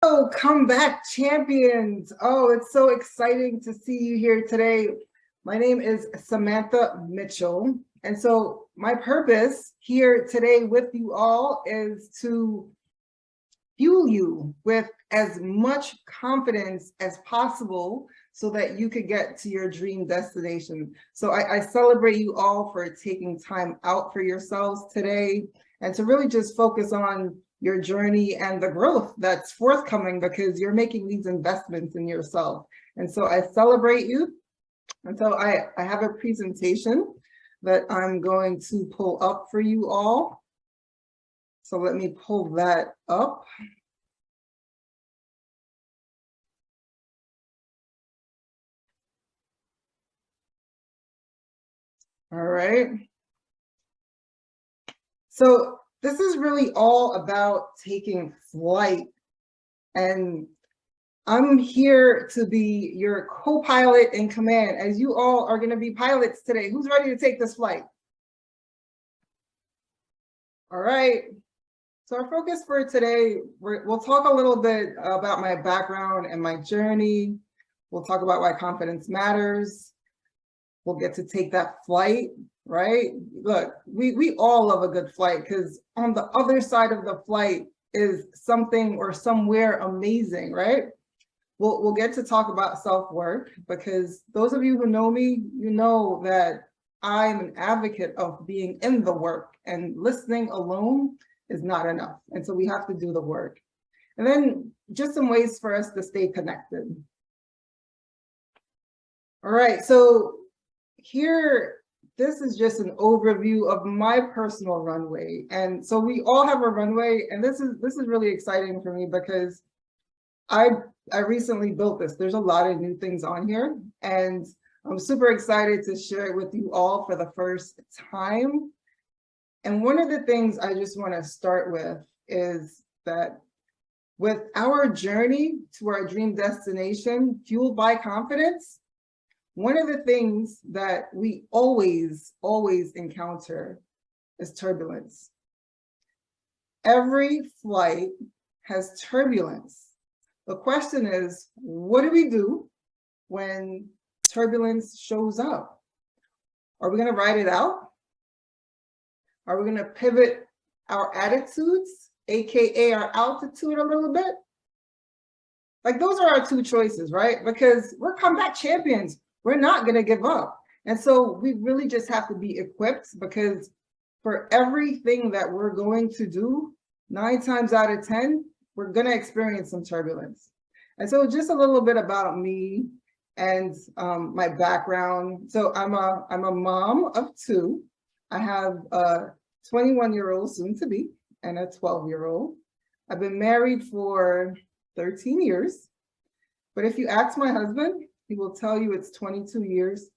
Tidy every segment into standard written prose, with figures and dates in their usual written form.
Oh, come back, champions. Oh, it's so exciting to see you here today. My name is Samantha Mitchell. And so my purpose here today with you all is to fuel you with as much confidence as possible so that you could get to your dream destination. So I celebrate you all for taking time out for yourselves today and to really just focus on your journey and the growth that's forthcoming because you're making these investments in yourself. And so I celebrate you. And so I have a presentation that I'm going to pull up for you all. So let me pull that up. All right. So this is really all about taking flight. And I'm here to be your co-pilot in command, as you all are going to be pilots today. Who's ready to take this flight? All right. So our focus for today, we'll talk a little bit about my background and my journey. We'll talk about why confidence matters. We'll get to take that flight, right? Look, we all love a good flight because on the other side of the flight is something or somewhere amazing, right? We'll get to talk about self-work because those of you who know me, you know that I'm an advocate of being in the work, and listening alone is not enough. And so we have to do the work. And then just some ways for us to stay connected. All right, so here, this is just an overview of my personal runway. And so we all have a runway, and this is really exciting for me because I recently built this. There's a lot of new things on here, and I'm super excited to share it with you all for the first time. And one of the things I just want to start with is that with our journey to our dream destination, fueled by confidence, one of the things that we always encounter is turbulence. Every flight has turbulence. The question is, what do we do when turbulence shows up? Are we going to ride it out? Are we going to pivot our attitudes, AKA our altitude a little bit? Like those are our two choices, right? Because we're comeback champions. We're not going to give up. And so we really just have to be equipped because for everything that we're going to do, 9 times out of 10, we're going to experience some turbulence. And so just a little bit about me and my background. So I'm a mom of 2. I have a 21-year-old soon to be and a 12-year-old. I've been married for 13 years. But if you ask my husband, he will tell you it's 22 years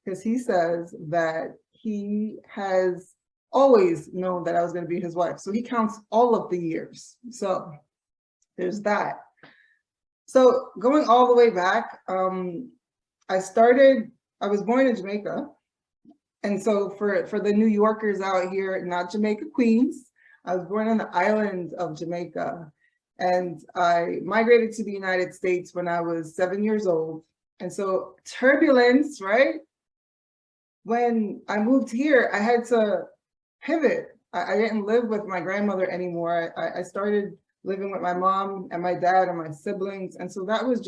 because he says that he has always known that I was going to be his wife. So he counts all of the years. So there's that. So going all the way back, I was born in Jamaica. And so for the New Yorkers out here, not Jamaica, Queens, I was born on the island of Jamaica. And I migrated to the United States when I was 7 years old. And so turbulence, right? When I moved here, I had to pivot. I didn't live with my grandmother anymore. I started living with my mom and my dad and my siblings. And so that was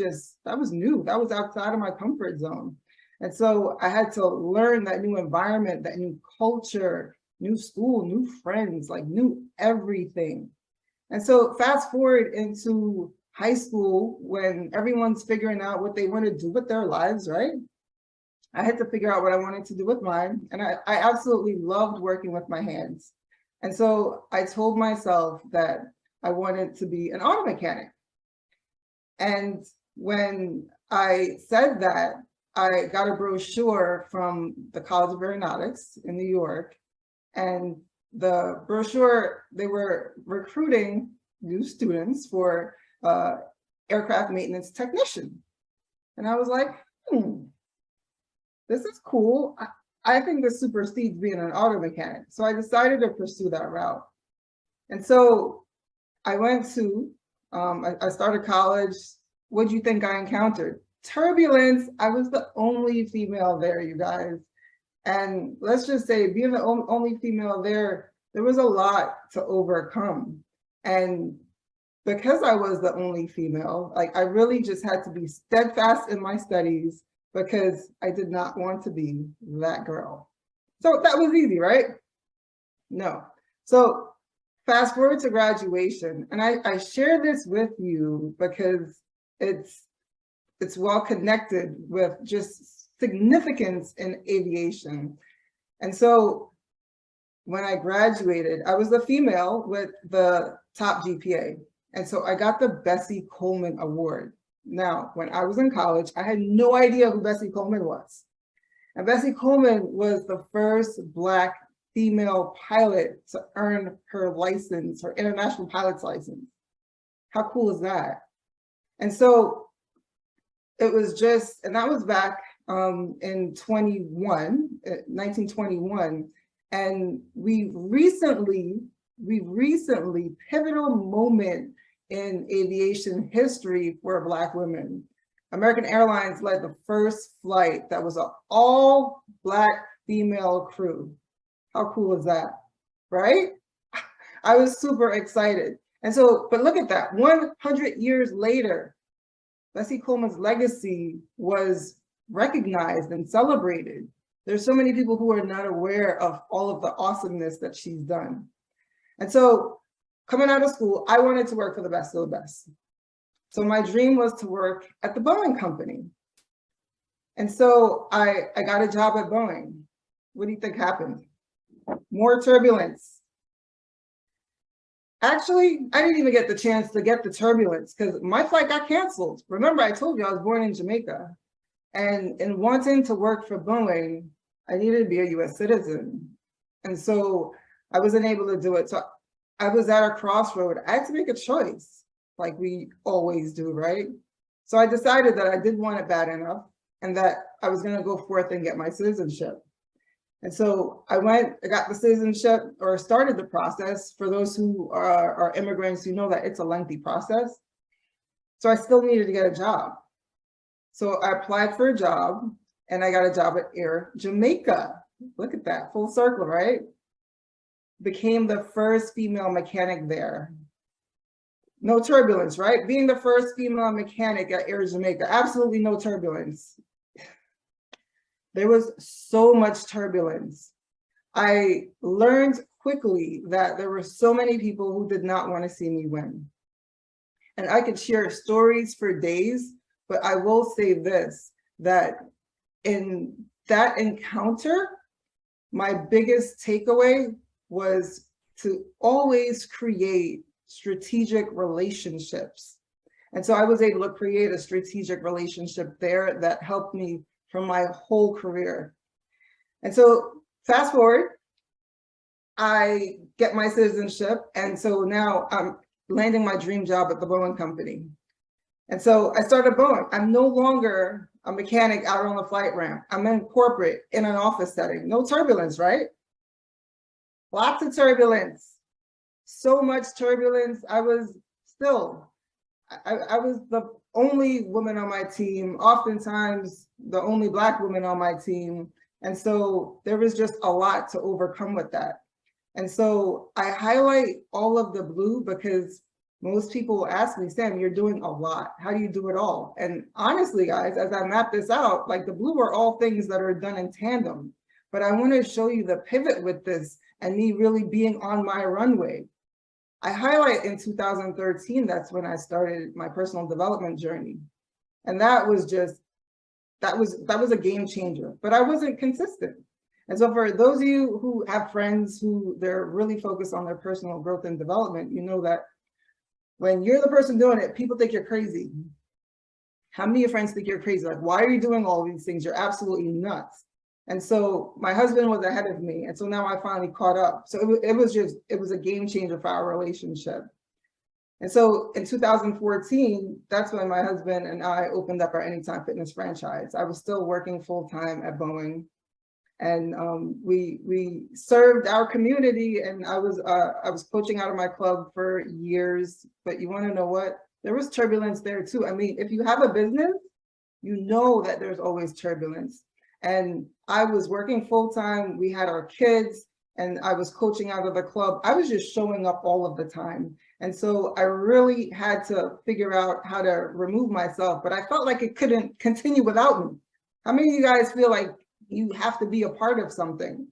new. That was outside of my comfort zone. And so I had to learn that new environment, that new culture, new school, new friends, like new everything. And so fast forward into high school when everyone's figuring out what they want to do with their lives, right? I had to figure out what I wanted to do with mine. And I absolutely loved working with my hands. And so I told myself that I wanted to be an auto mechanic. And when I said that, I got a brochure from the College of Aeronautics in New York. And the brochure, they were recruiting new students for aircraft maintenance technician. And I was like, this is cool. I think this supersedes being an auto mechanic. So I decided to pursue that route. And so I went to I started college. What do you think I encountered? Turbulence. I was the only female there, you guys. And let's just say, being the only female there was a lot to overcome. And because I was the only female, like, I really just had to be steadfast in my studies because I did not want to be that girl. So that was easy, right? No. So fast forward to graduation, and I share this with you because it's well connected with just significance in aviation. And so when I graduated, I was the female with the top GPA. And so I got the Bessie Coleman Award. Now, when I was in college, I had no idea who Bessie Coleman was. And Bessie Coleman was the first Black female pilot to earn her license, her international pilot's license. How cool is that? And so it was just, and that was back in 1921. And we recently, pivotal moment in aviation history for Black women. American Airlines led the first flight that was an all Black female crew. How cool is that, right? I was super excited. And so, but look at that, 100 years later, Bessie Coleman's legacy was recognized and celebrated. There's so many people who are not aware of all of the awesomeness that she's done. And so coming out of school, I wanted to work for the best of the best. So my dream was to work at the Boeing company. And so I got a job at Boeing. What do you think happened? More turbulence. Actually, I didn't even get the chance to get the turbulence because my flight got canceled. Remember, I told you I was born in Jamaica. And in wanting to work for Boeing, I needed to be a US citizen. And so I wasn't able to do it. So I was at a crossroad. I had to make a choice, like we always do, right? So I decided that I did want it bad enough and that I was going to go forth and get my citizenship. And so I got the citizenship, or started the process. For those who are immigrants, you know that it's a lengthy process. So I still needed to get a job. So I applied for a job and I got a job at Air Jamaica. Look at that, full circle, right? Became the first female mechanic there. No turbulence, right? Being the first female mechanic at Air Jamaica, absolutely no turbulence. There was so much turbulence. I learned quickly that there were so many people who did not want to see me win. And I could share stories for days, but I will say this, that in that encounter, my biggest takeaway was to always create strategic relationships. And so I was able to create a strategic relationship there that helped me from my whole career. And so fast forward, I get my citizenship. And so now I'm landing my dream job at the Boeing company. And so I started Boeing. I'm no longer a mechanic out on the flight ramp. I'm in corporate in an office setting. No turbulence, right? Lots of turbulence. So much turbulence. I was the only woman on my team, oftentimes the only Black woman on my team. And so there was just a lot to overcome with that. And so I highlight all of the blue because most people will ask me, Sam, you're doing a lot. How do you do it all? And honestly, guys, as I map this out, like the blue are all things that are done in tandem. But I want to show you the pivot with this and me really being on my runway. I highlight in 2013, that's when I started my personal development journey. And that was just, that was a game changer, but I wasn't consistent. And so for those of you who have friends who they're really focused on their personal growth and development, you know that when you're the person doing it, people think you're crazy. How many of your friends think you're crazy? Like, why are you doing all these things? You're absolutely nuts. And so my husband was ahead of me. And so now I finally caught up. So it was a game changer for our relationship. And so in 2014, that's when my husband and I opened up our Anytime Fitness franchise. I was still working full-time at Boeing. And we served our community, and I was coaching out of my club for years. But you want to know what? There was turbulence there too. I mean, if you have a business, you know that there's always turbulence. And I was working full time. We had our kids, and I was coaching out of the club. I was just showing up all of the time. And so I really had to figure out how to remove myself, but I felt like it couldn't continue without me. How many of you guys feel like you have to be a part of something?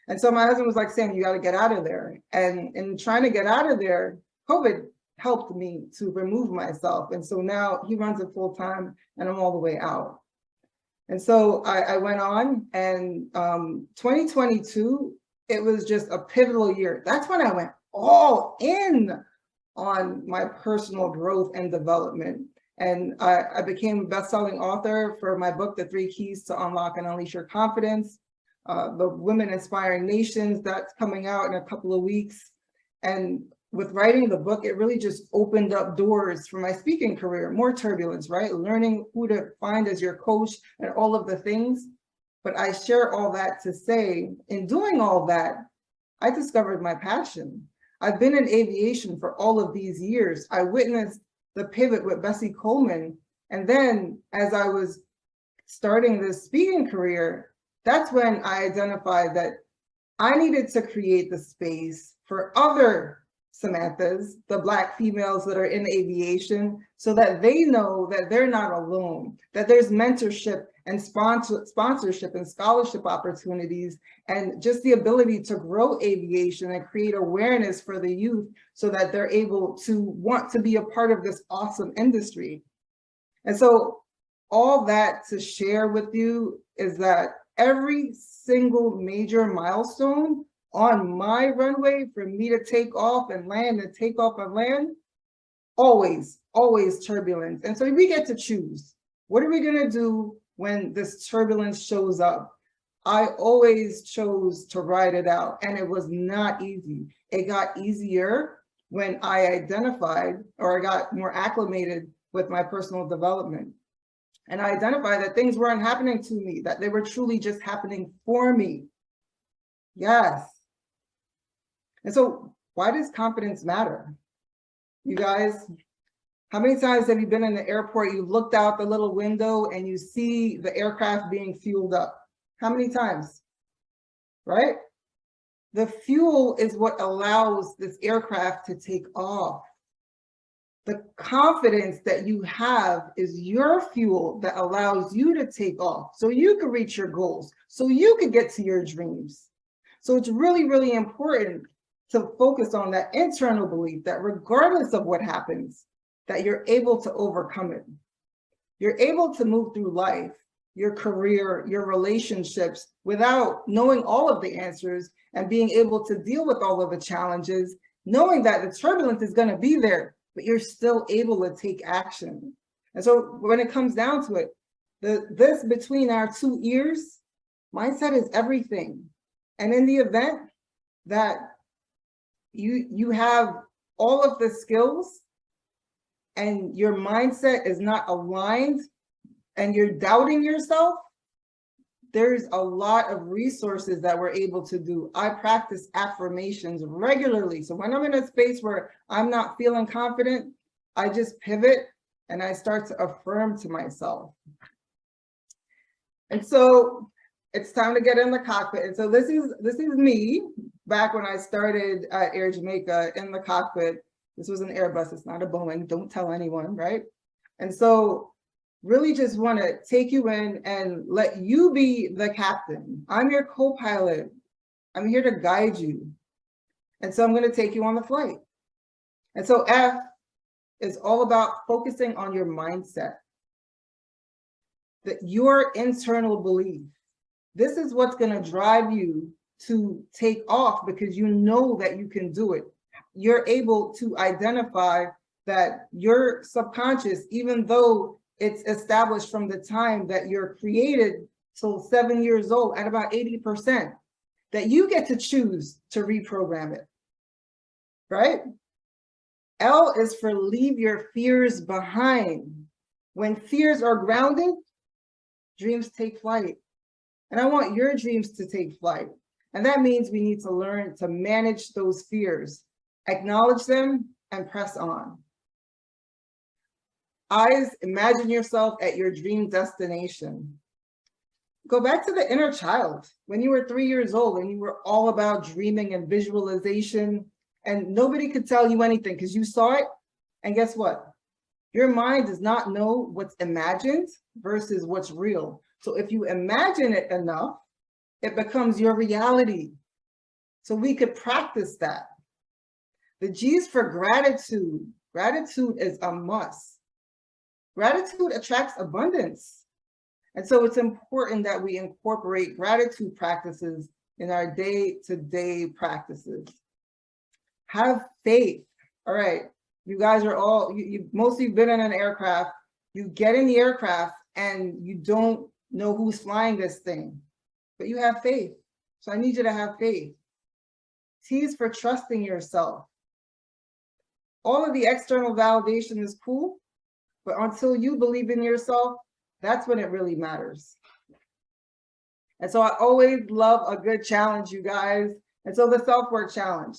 And so my husband was like, Sam, you got to get out of there. And in trying to get out of there, COVID helped me to remove myself. And so now he runs it full time, and I'm all the way out. And so I went on, and 2022, it was just a pivotal year. That's when I went all in on my personal growth and development. And I became a best-selling author for my book, The 3 Keys to Unlock and Unleash Your Confidence, the Women Inspiring Nations, that's coming out in a couple of weeks. And with writing the book, it really just opened up doors for my speaking career, more turbulence, right? Learning who to find as your coach and all of the things. But I share all that to say, in doing all that, I discovered my passion. I've been in aviation for all of these years. I witnessed the pivot with Bessie Coleman. And then as I was starting this speaking career, that's when I identified that I needed to create the space for other Samanthas, the Black females that are in aviation, so that they know that they're not alone, that there's mentorship and sponsorship and scholarship opportunities, and just the ability to grow aviation and create awareness for the youth so that they're able to want to be a part of this awesome industry. And so all that to share with you is that every single major milestone on my runway for me to take off and land and take off and land, always turbulence. And so we get to choose. What are we going to do when this turbulence shows up? I always chose to ride it out, and it was not easy. It got easier when I identified, or I got more acclimated with my personal development. And I identified that things weren't happening to me, that they were truly just happening for me. Yes. And so why does confidence matter? You guys, how many times have you been in the airport, you looked out the little window and you see the aircraft being fueled up? How many times, right? The fuel is what allows this aircraft to take off. The confidence that you have is your fuel that allows you to take off so you can reach your goals, so you can get to your dreams. So it's really, really important to focus on that internal belief that regardless of what happens, that you're able to overcome it. You're able to move through life, your career, your relationships, without knowing all of the answers and being able to deal with all of the challenges, knowing that the turbulence is going to be there, but you're still able to take action. And so when it comes down to it, this between our 2 ears, mindset is everything. And in the event that you have all of the skills and your mindset is not aligned and you're doubting yourself, there's a lot of resources that we're able to do. I practice affirmations regularly. So when I'm in a space where I'm not feeling confident, I just pivot and I start to affirm to myself. And so it's time to get in the cockpit. And so this is me back when I started at Air Jamaica in the cockpit. This was an Airbus, it's not a Boeing, don't tell anyone, right? And so really just want to take you in and let you be the captain. I'm your co-pilot. I'm here to guide you. And so I'm going to take you on the flight. And so F is all about focusing on your mindset, that your internal belief. This is what's going to drive you to take off because you know that you can do it. You're able to identify that your subconscious, even though it's established from the time that you're created till 7 years old at about 80%, that you get to choose to reprogram it, right? L is for leave your fears behind. When fears are grounded, dreams take flight. And I want your dreams to take flight. And that means we need to learn to manage those fears, acknowledge them, and press on. Eyes, imagine yourself at your dream destination. Go back to the inner child when you were 3 years old and you were all about dreaming and visualization, and nobody could tell you anything because you saw it. And guess what? Your mind does not know what's imagined versus what's real. So if you imagine it enough, it becomes your reality. So we could practice that. The G's for gratitude. Gratitude is a must. Gratitude attracts abundance. And so it's important that we incorporate gratitude practices in our day-to-day practices. Have faith. All right, you guys are all, most of you've been in an aircraft. You get in the aircraft and you don't know who's flying this thing, but you have faith. So I need you to have faith. T is for trusting yourself. All of the external validation is cool, but until you believe in yourself, that's when it really matters. And so I always love a good challenge, you guys. And so the self-work challenge.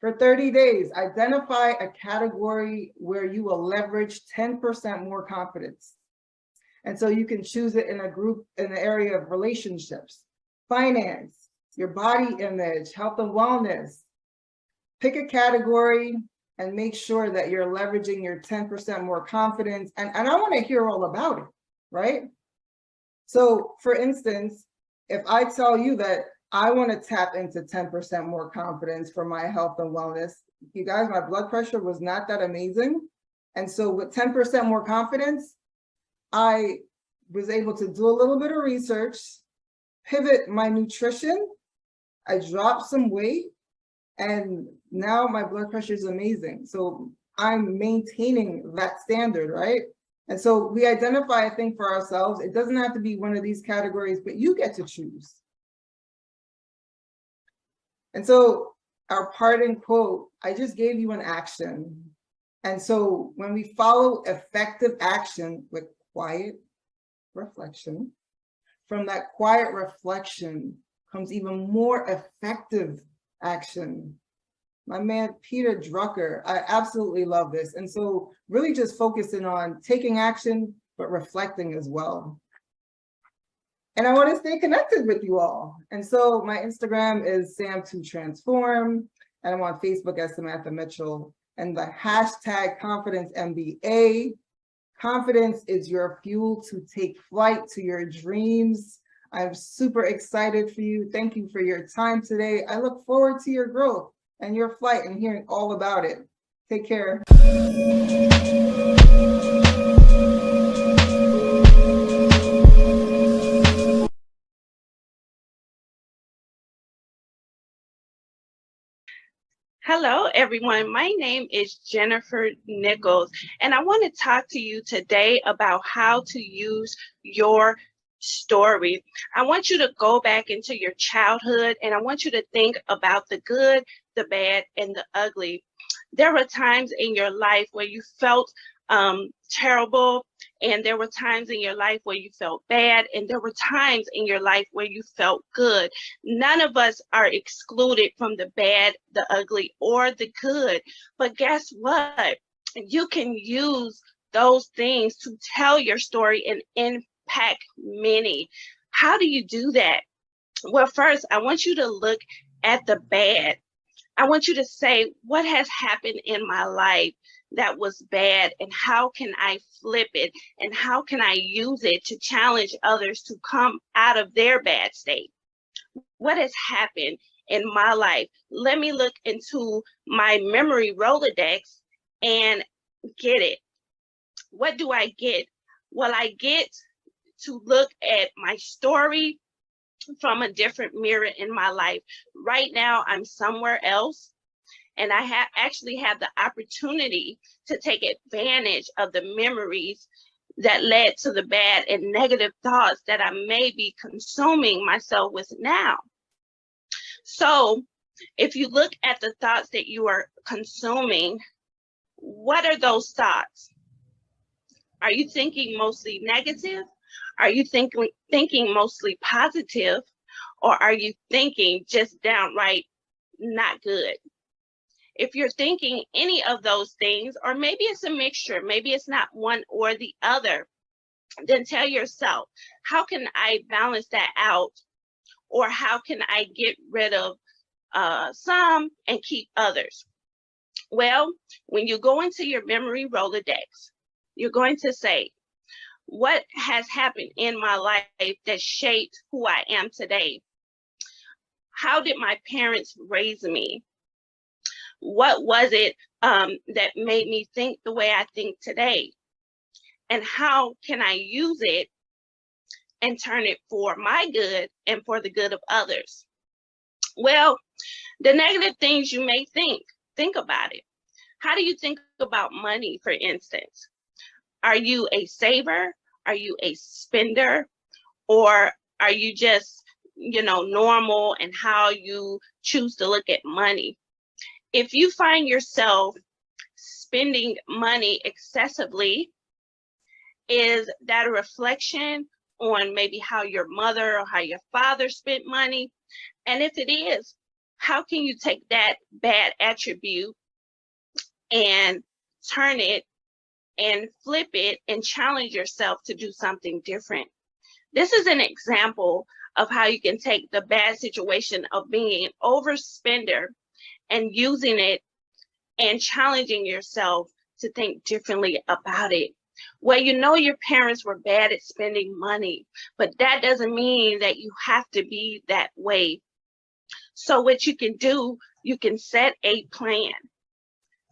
For 30 days, identify a category where you will leverage 10% more confidence. And so you can choose it in a group, in the area of relationships, finance, your body image, health and wellness. Pick a category and make sure that you're leveraging your 10% more confidence. And I want to hear all about it, right? So for instance, if I tell you that I want to tap into 10% more confidence for my health and wellness, you guys, my blood pressure was not that amazing. And so with 10% more confidence, I was able to do a little bit of research, pivot my nutrition, I dropped some weight, and now my blood pressure is amazing. So I'm maintaining that standard, right? And so we identify a thing for ourselves. It doesn't have to be one of these categories, but you get to choose. And so our parting quote, I just gave you an action. And so when we follow effective action with quiet reflection, from that quiet reflection comes even more effective action. My man, Peter Drucker, I absolutely love this. And so really just focusing on taking action, but reflecting as well. And I want to stay connected with you all. And so my Instagram is Sam2Transform, and I'm on Facebook as Samantha Mitchell, and the hashtag ConfidenceMBA. Confidence is your fuel to take flight to your dreams. I'm super excited for you. Thank you for your time today. I look forward to your growth and your flight and hearing all about it. Take care. Hello, everyone. My name is Jennifer Nichols, and I want to talk to you today about how to use your story. I want you to go back into your childhood, and I want you to think about the good, the bad, and the ugly. There were times in your life where you felt terrible, and there were times in your life where you felt bad, and there were times in your life where you felt good. None of us are excluded from the bad, the ugly, or the good. But guess what? You can use those things to tell your story and impact many. How do you do that? Well, first, I want you to look at the bad. I want you to say, what has happened in my life that was bad, and how can I flip it, and how can I use it to challenge others to come out of their bad state? What has happened in my life? Let me look into my memory Rolodex and get it. What do I get? Well, I get to look at my story from a different mirror in my life. Right now, I'm somewhere else, and I actually have the opportunity to take advantage of the memories that led to the bad and negative thoughts that I may be consuming myself with now. So if you look at the thoughts that you are consuming, what are those thoughts? Are you thinking mostly negative? Are you thinking mostly positive, or are you thinking just downright not good? If you're thinking any of those things, or maybe it's a mixture, maybe it's not one or the other, then tell yourself, how can I balance that out? Or how can I get rid of some and keep others? Well, when you go into your memory Rolodex, you're going to say, what has happened in my life that shaped who I am today? How did my parents raise me? What was it that made me think the way I think today? And how can I use it and turn it for my good and for the good of others? Well, the negative things you may think about it. How do you think about money, for instance? Are you a saver? Are you a spender? Or are you just, normal in how you choose to look at money? If you find yourself spending money excessively, is that a reflection on maybe how your mother or how your father spent money? And if it is, how can you take that bad attribute and turn it and flip it and challenge yourself to do something different? This is an example of how you can take the bad situation of being an overspender and using it and challenging yourself to think differently about it. Well, your parents were bad at spending money, but that doesn't mean that you have to be that way. So what you can do, you can set a plan.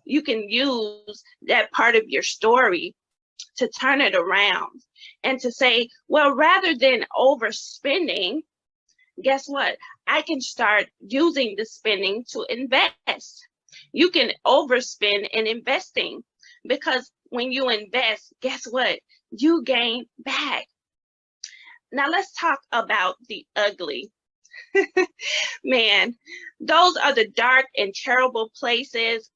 You can use that part of your story to turn it around and to say, well, rather than overspending, guess what? I can start using the spending to invest. You can overspend in investing, because when you invest, guess what? You gain back. Now let's talk about the ugly. Man, those are the dark and terrible places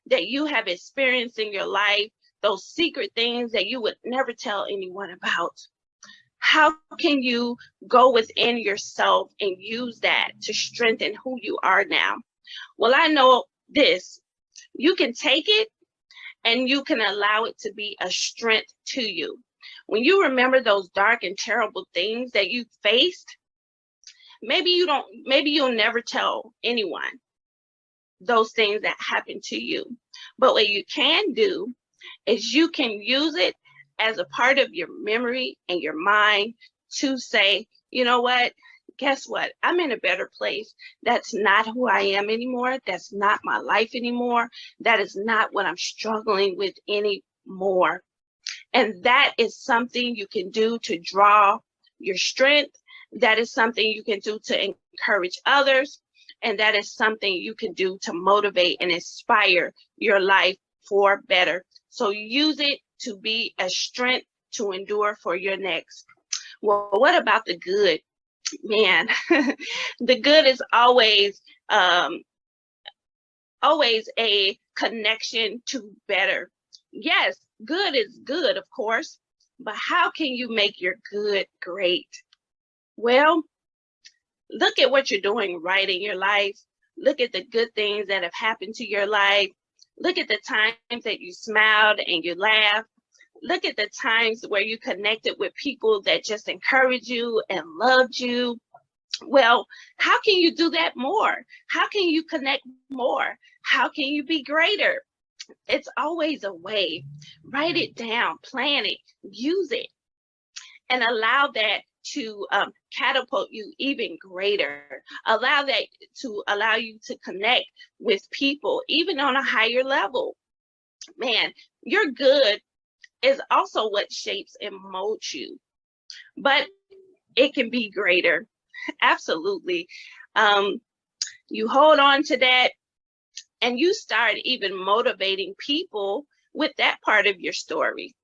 that you have experienced in your life, those secret things that you would never tell anyone about. How can you go within yourself and use that to strengthen who you are now? Well, I know this. You can take it and you can allow it to be a strength to you. When you remember those dark and terrible things that you faced, maybe you'll never tell anyone those things that happened to you. But what you can do is you can use it as a part of your memory and your mind to say, you know what? Guess what? I'm in a better place. That's not who I am anymore. That's not my life anymore. That is not what I'm struggling with anymore. And that is something you can do to draw your strength. That is something you can do to encourage others. And that is something you can do to motivate and inspire your life for better. So use it to be a strength to endure for your next. Well, what about the good? Man, the good is always a connection to better. Yes, good is good, of course, but how can you make your good great? Well, look at what you're doing right in your life. Look at the good things that have happened to your life. Look at the times that you smiled and you laughed. Look at the times where you connected with people that just encouraged you and loved you. Well, how can you do that more? How can you connect more? How can you be greater? It's always a way. Write it down, plan it, use it, and allow that to catapult you even greater. Allow you to connect with people, even on a higher level. Man, your good is also what shapes and molds you, but it can be greater. Absolutely. You hold on to that and you start even motivating people with that part of your story.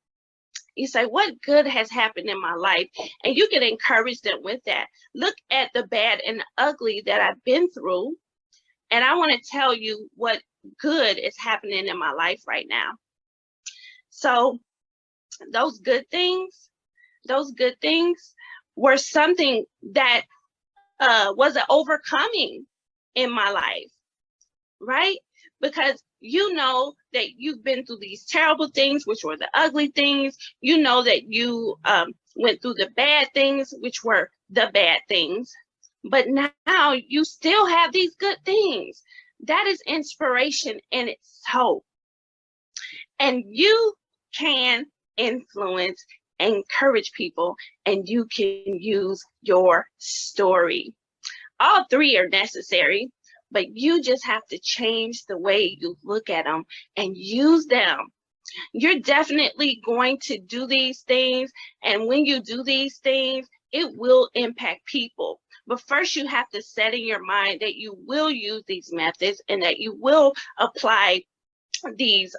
You say, what good has happened in my life? And you can encourage them with that. Look at the bad and ugly that I've been through. And I want to tell you what good is happening in my life right now. So those good things, those good things were something that was an overcoming in my life, right? Because you know that you've been through these terrible things, which were the ugly things. You know that you went through the bad things, which were the bad things. But now you still have these good things. That is inspiration in itself. And you can influence, encourage people, and you can use your story. All three are necessary, but you just have to change the way you look at them and use them. You're definitely going to do these things. And when you do these things, it will impact people. But first, you have to set in your mind that you will use these methods and that you will apply these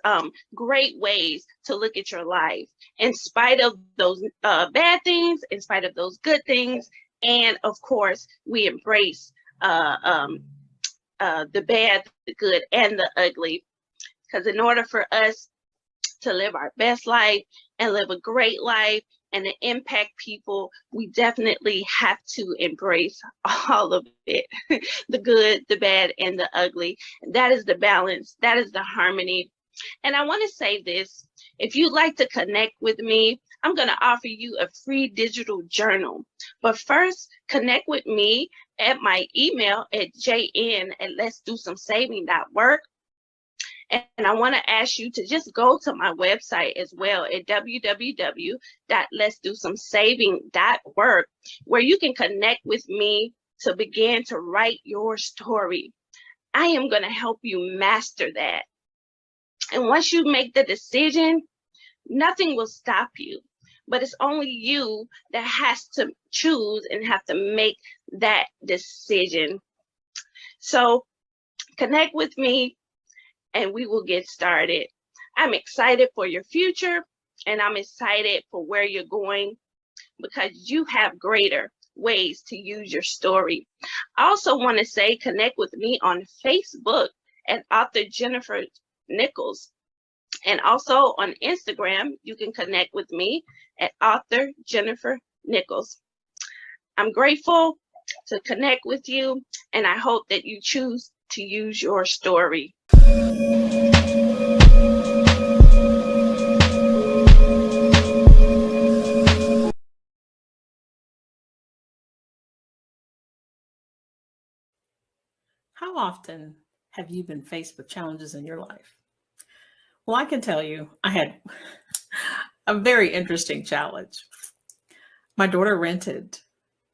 great ways to look at your life in spite of those bad things, in spite of those good things. And of course, we embrace the bad, the good, and the ugly. Because in order for us to live our best life and live a great life and to impact people, we definitely have to embrace all of it. The good, the bad, and the ugly. That is the balance. That is the harmony. And I want to say this. If you'd like to connect with me, I'm going to offer you a free digital journal. But first, connect with me at my email at jn@letsdosomesaving.work. And I want to ask you to just go to my website as well at www.letsdosomesaving.work, where you can connect with me to begin to write your story. I am going to help you master that. And once you make the decision, nothing will stop you. But it's only you that has to choose and have to make that decision. So connect with me and we will get started. I'm excited for your future and I'm excited for where you're going because you have greater ways to use your story. I also want to say connect with me on Facebook at author Jennifer Nichols. And also on Instagram, you can connect with me at author Jennifer Nichols. I'm grateful to connect with you, and I hope that you choose to use your story. How often have you been faced with challenges in your life? Well, I can tell you, I had a very interesting challenge. My daughter rented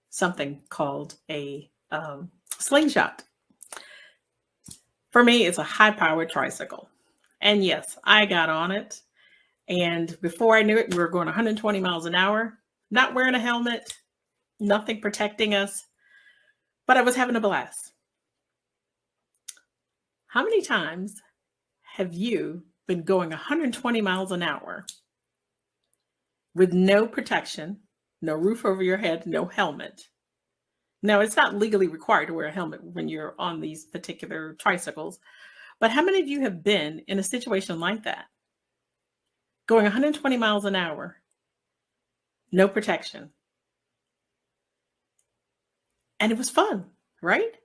something called a slingshot. For me, it's a high-powered tricycle. And yes, I got on it. And before I knew it, we were going 120 miles an hour, not wearing a helmet, nothing protecting us, but I was having a blast. How many times have you been going 120 miles an hour with no protection, no roof over your head, no helmet? Now, it's not legally required to wear a helmet when you're on these particular tricycles, but how many of you have been in a situation like that? Going 120 miles an hour, no protection. And it was fun, right?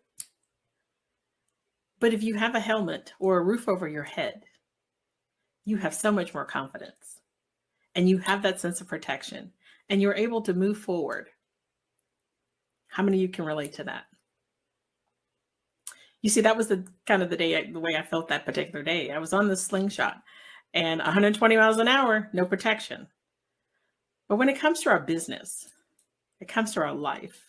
But if you have a helmet or a roof over your head, you have so much more confidence and you have that sense of protection and you're able to move forward. How many of you can relate to that? You see, that was the way I felt that particular day. I was on the slingshot and 120 miles an hour, no protection. But when it comes to our business, it comes to our life,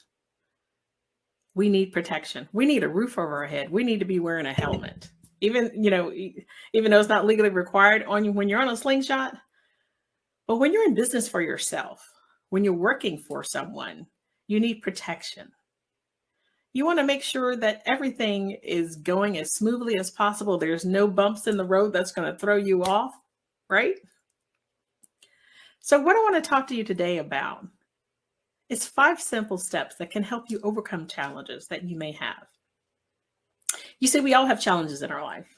we need protection. We need a roof over our head. We need to be wearing a helmet. Even though it's not legally required on you when you're on a slingshot, but when you're in business for yourself, when you're working for someone, you need protection. You want to make sure that everything is going as smoothly as possible. There's no bumps in the road that's going to throw you off, right? So what I want to talk to you today about is 5 simple steps that can help you overcome challenges that you may have. You see, we all have challenges in our life.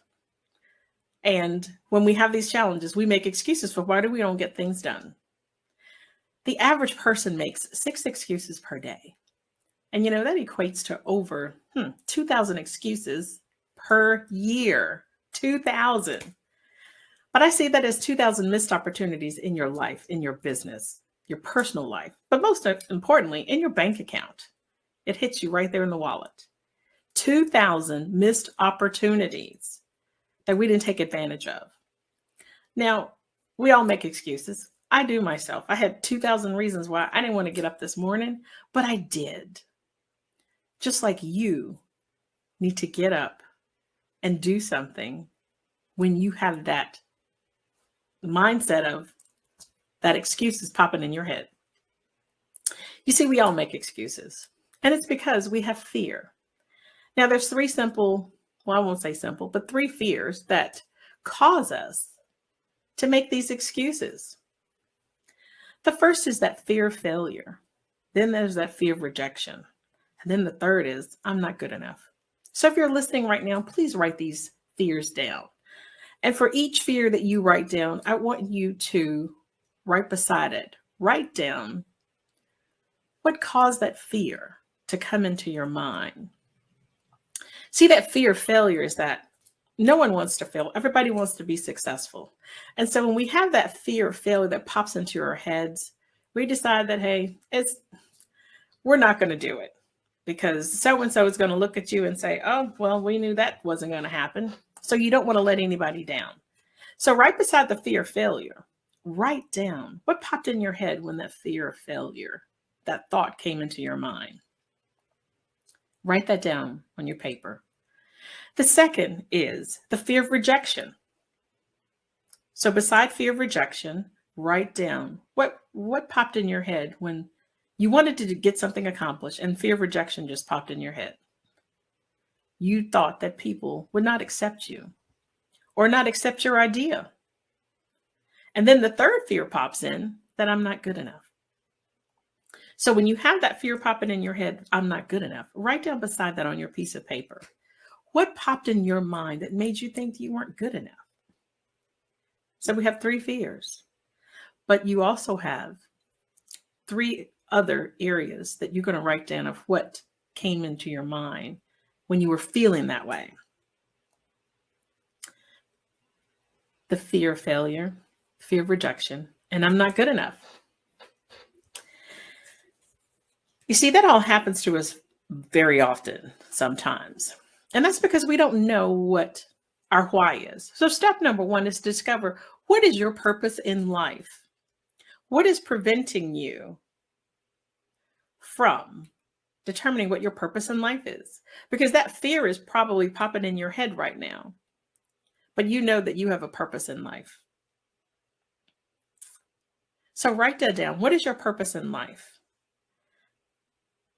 And when we have these challenges, we make excuses for why we don't get things done. The average person makes 6 excuses per day. And that equates to over 2,000 excuses per year. 2,000. But I see that as 2,000 missed opportunities in your life, in your business, your personal life, but most importantly, in your bank account. It hits you right there in the wallet. 2,000 missed opportunities that we didn't take advantage of. Now, we all make excuses. I do myself. I had 2,000 reasons why I didn't want to get up this morning, but I did. Just like you need to get up and do something when you have that mindset of that excuse is popping in your head. You see, we all make excuses, and it's because we have fear. Now, there's three simple, well, I won't say simple, but three fears that cause us to make these excuses. The first is that fear of failure. Then there's that fear of rejection. And then the third is, I'm not good enough. So if you're listening right now, please write these fears down. And for each fear that you write down, I want you to, right beside it, write down what caused that fear to come into your mind. See, that fear of failure is that no one wants to fail. Everybody wants to be successful. And so when we have that fear of failure that pops into our heads, we decide that, hey, we're not going to do it because so-and-so is going to look at you and say, oh, well, we knew that wasn't going to happen. So you don't want to let anybody down. So right beside the fear of failure, write down what popped in your head when that fear of failure, that thought came into your mind. Write that down on your paper. The second is the fear of rejection. So beside fear of rejection, write down what popped in your head when you wanted to get something accomplished and fear of rejection just popped in your head. You thought that people would not accept you or not accept your idea. And then the third fear pops in that I'm not good enough. So when you have that fear popping in your head, I'm not good enough, write down beside that on your piece of paper. What popped in your mind that made you think you weren't good enough? So we have three fears, but you also have three other areas that you're going to write down of what came into your mind when you were feeling that way. The fear of failure, fear of rejection, and I'm not good enough. You see, that all happens to us very often sometimes. And that's because we don't know what our why is. So step number one is to discover, what is your purpose in life? What is preventing you from determining what your purpose in life is? Because that fear is probably popping in your head right now, but you know that you have a purpose in life. So write that down. What is your purpose in life?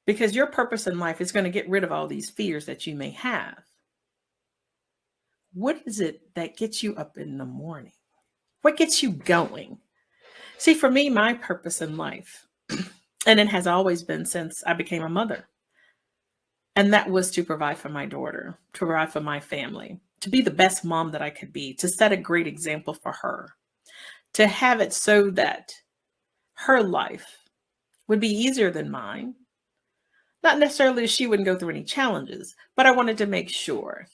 Because your purpose in life is going to get rid of all these fears that you may have. What is it that gets you up in the morning? What gets you going? See, for me, my purpose in life, and it has always been since I became a mother, and that was to provide for my daughter, to provide for my family, to be the best mom that I could be, to set a great example for her, to have it so that her life would be easier than mine. Not necessarily she wouldn't go through any challenges, but I wanted to make sure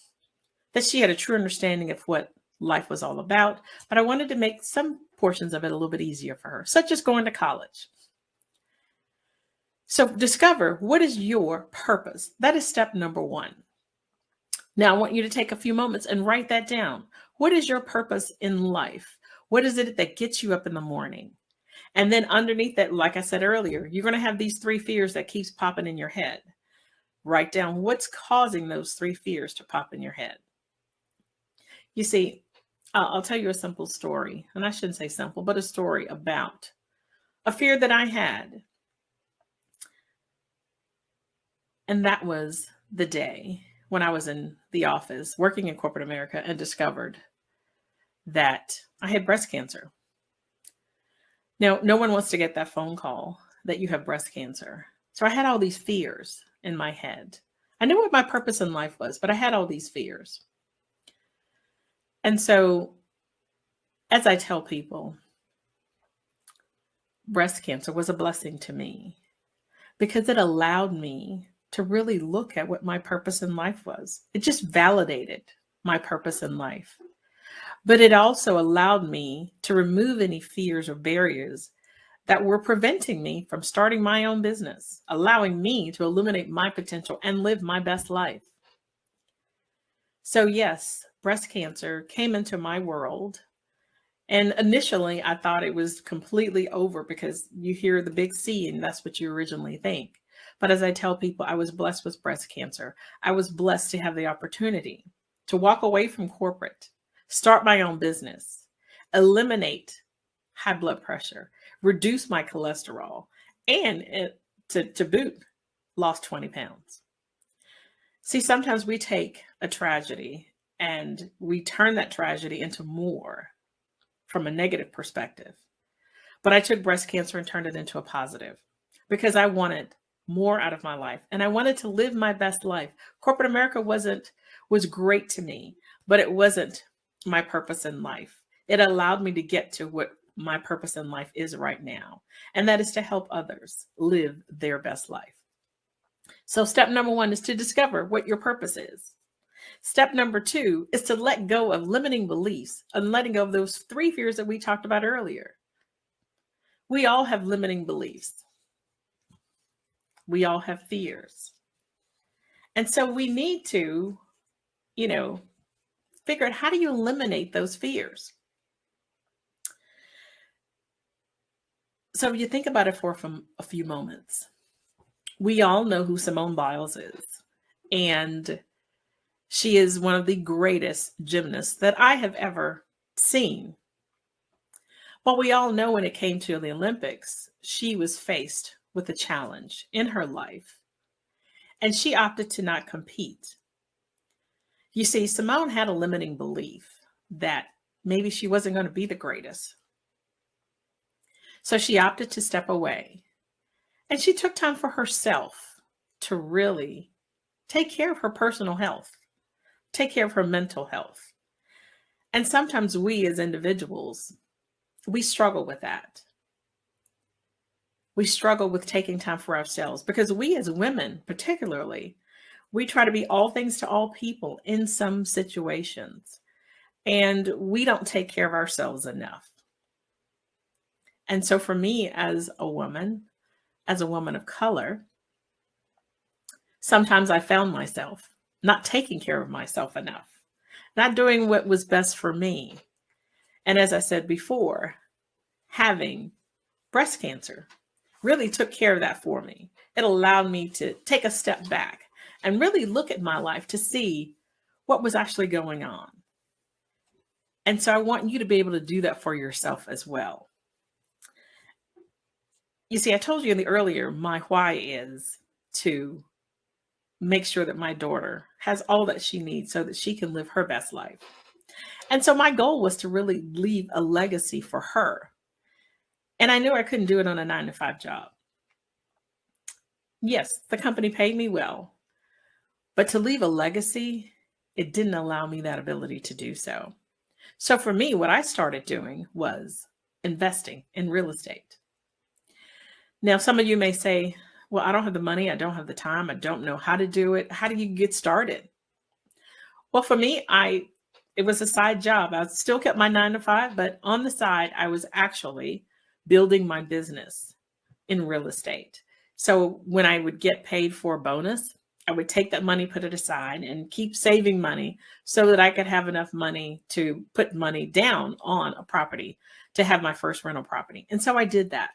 that she had a true understanding of what life was all about. But I wanted to make some portions of it a little bit easier for her, such as going to college. So discover, what is your purpose? That is step number one. Now I want you to take a few moments and write that down. What is your purpose in life? What is it that gets you up in the morning? And then underneath that, like I said earlier, you're going to have these three fears that keeps popping in your head. Write down what's causing those three fears to pop in your head. You see, I'll tell you a simple story, and I shouldn't say simple, but a story about a fear that I had. And that was the day when I was in the office working in corporate America and discovered that I had breast cancer. Now, no one wants to get that phone call that you have breast cancer. So I had all these fears in my head. I knew what my purpose in life was, but I had all these fears. And so, as I tell people, breast cancer was a blessing to me because it allowed me to really look at what my purpose in life was. It just validated my purpose in life. But it also allowed me to remove any fears or barriers that were preventing me from starting my own business, allowing me to illuminate my potential and live my best life. So yes, breast cancer came into my world. And initially, I thought it was completely over because you hear the big C and that's what you originally think. But as I tell people, I was blessed with breast cancer. I was blessed to have the opportunity to walk away from corporate, start my own business, eliminate high blood pressure, reduce my cholesterol, and to boot, lost 20 pounds. See, sometimes we take a tragedy and we turn that tragedy into more from a negative perspective. But I took breast cancer and turned it into a positive because I wanted more out of my life and I wanted to live my best life. Corporate America was great to me, but it wasn't my purpose in life. It allowed me to get to what my purpose in life is right now, and that is to help others live their best life. So step number 1 is to discover what your purpose is. Step number 2 is to let go of limiting beliefs and letting go of those 3 fears that we talked about earlier. We all have limiting beliefs. We all have fears. And so we need to, figure out, how do you eliminate those fears? So if you think about it for a few moments, we all know who Simone Biles is. And she is one of the greatest gymnasts that I have ever seen. But we all know when it came to the Olympics, she was faced with a challenge in her life, and she opted to not compete. You see, Simone had a limiting belief that maybe she wasn't going to be the greatest. So she opted to step away, and she took time for herself to really take care of her personal health, take care of her mental health. And sometimes we as individuals, we struggle with that. We struggle with taking time for ourselves because we as women, particularly, we try to be all things to all people in some situations, and we don't take care of ourselves enough. And so for me as a woman of color, sometimes I found myself not taking care of myself enough, not doing what was best for me. And as I said before, having breast cancer really took care of that for me. It allowed me to take a step back and really look at my life to see what was actually going on. And so I want you to be able to do that for yourself as well. You see, I told you in the earlier, my why is to make sure that my daughter has all that she needs so that she can live her best life. And so my goal was to really leave a legacy for her. And I knew I couldn't do it on a 9-to-5 job. Yes, the company paid me well, but to leave a legacy, it didn't allow me that ability to do so. So for me, what I started doing was investing in real estate. Now, some of you may say, well, I don't have the money. I don't have the time. I don't know how to do it. How do you get started? Well, for me, it was a side job. I still kept my 9-to-5, but on the side, I was actually building my business in real estate. So when I would get paid for a bonus, I would take that money, put it aside, and keep saving money so that I could have enough money to put money down on a property to have my first rental property. And so I did that.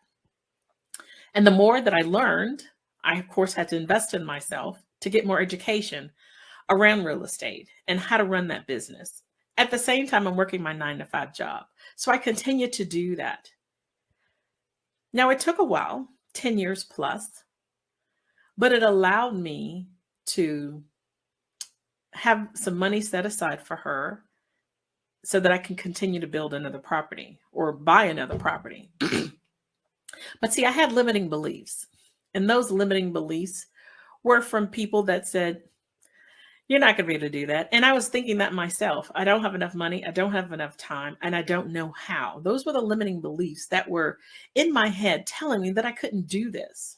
And the more that I learned, I, of course, had to invest in myself to get more education around real estate and how to run that business. At the same time, I'm working my 9-to-5 job. So I continued to do that. Now, it took a while, 10 years plus, but it allowed me to have some money set aside for her so that I can continue to build another property or buy another property. But see, I had limiting beliefs, and those limiting beliefs were from people that said, You're not going to be able to do that. And I was thinking that myself. I don't have enough money. I don't have enough time. And I don't know how. Those were the limiting beliefs that were in my head telling me that I couldn't do this.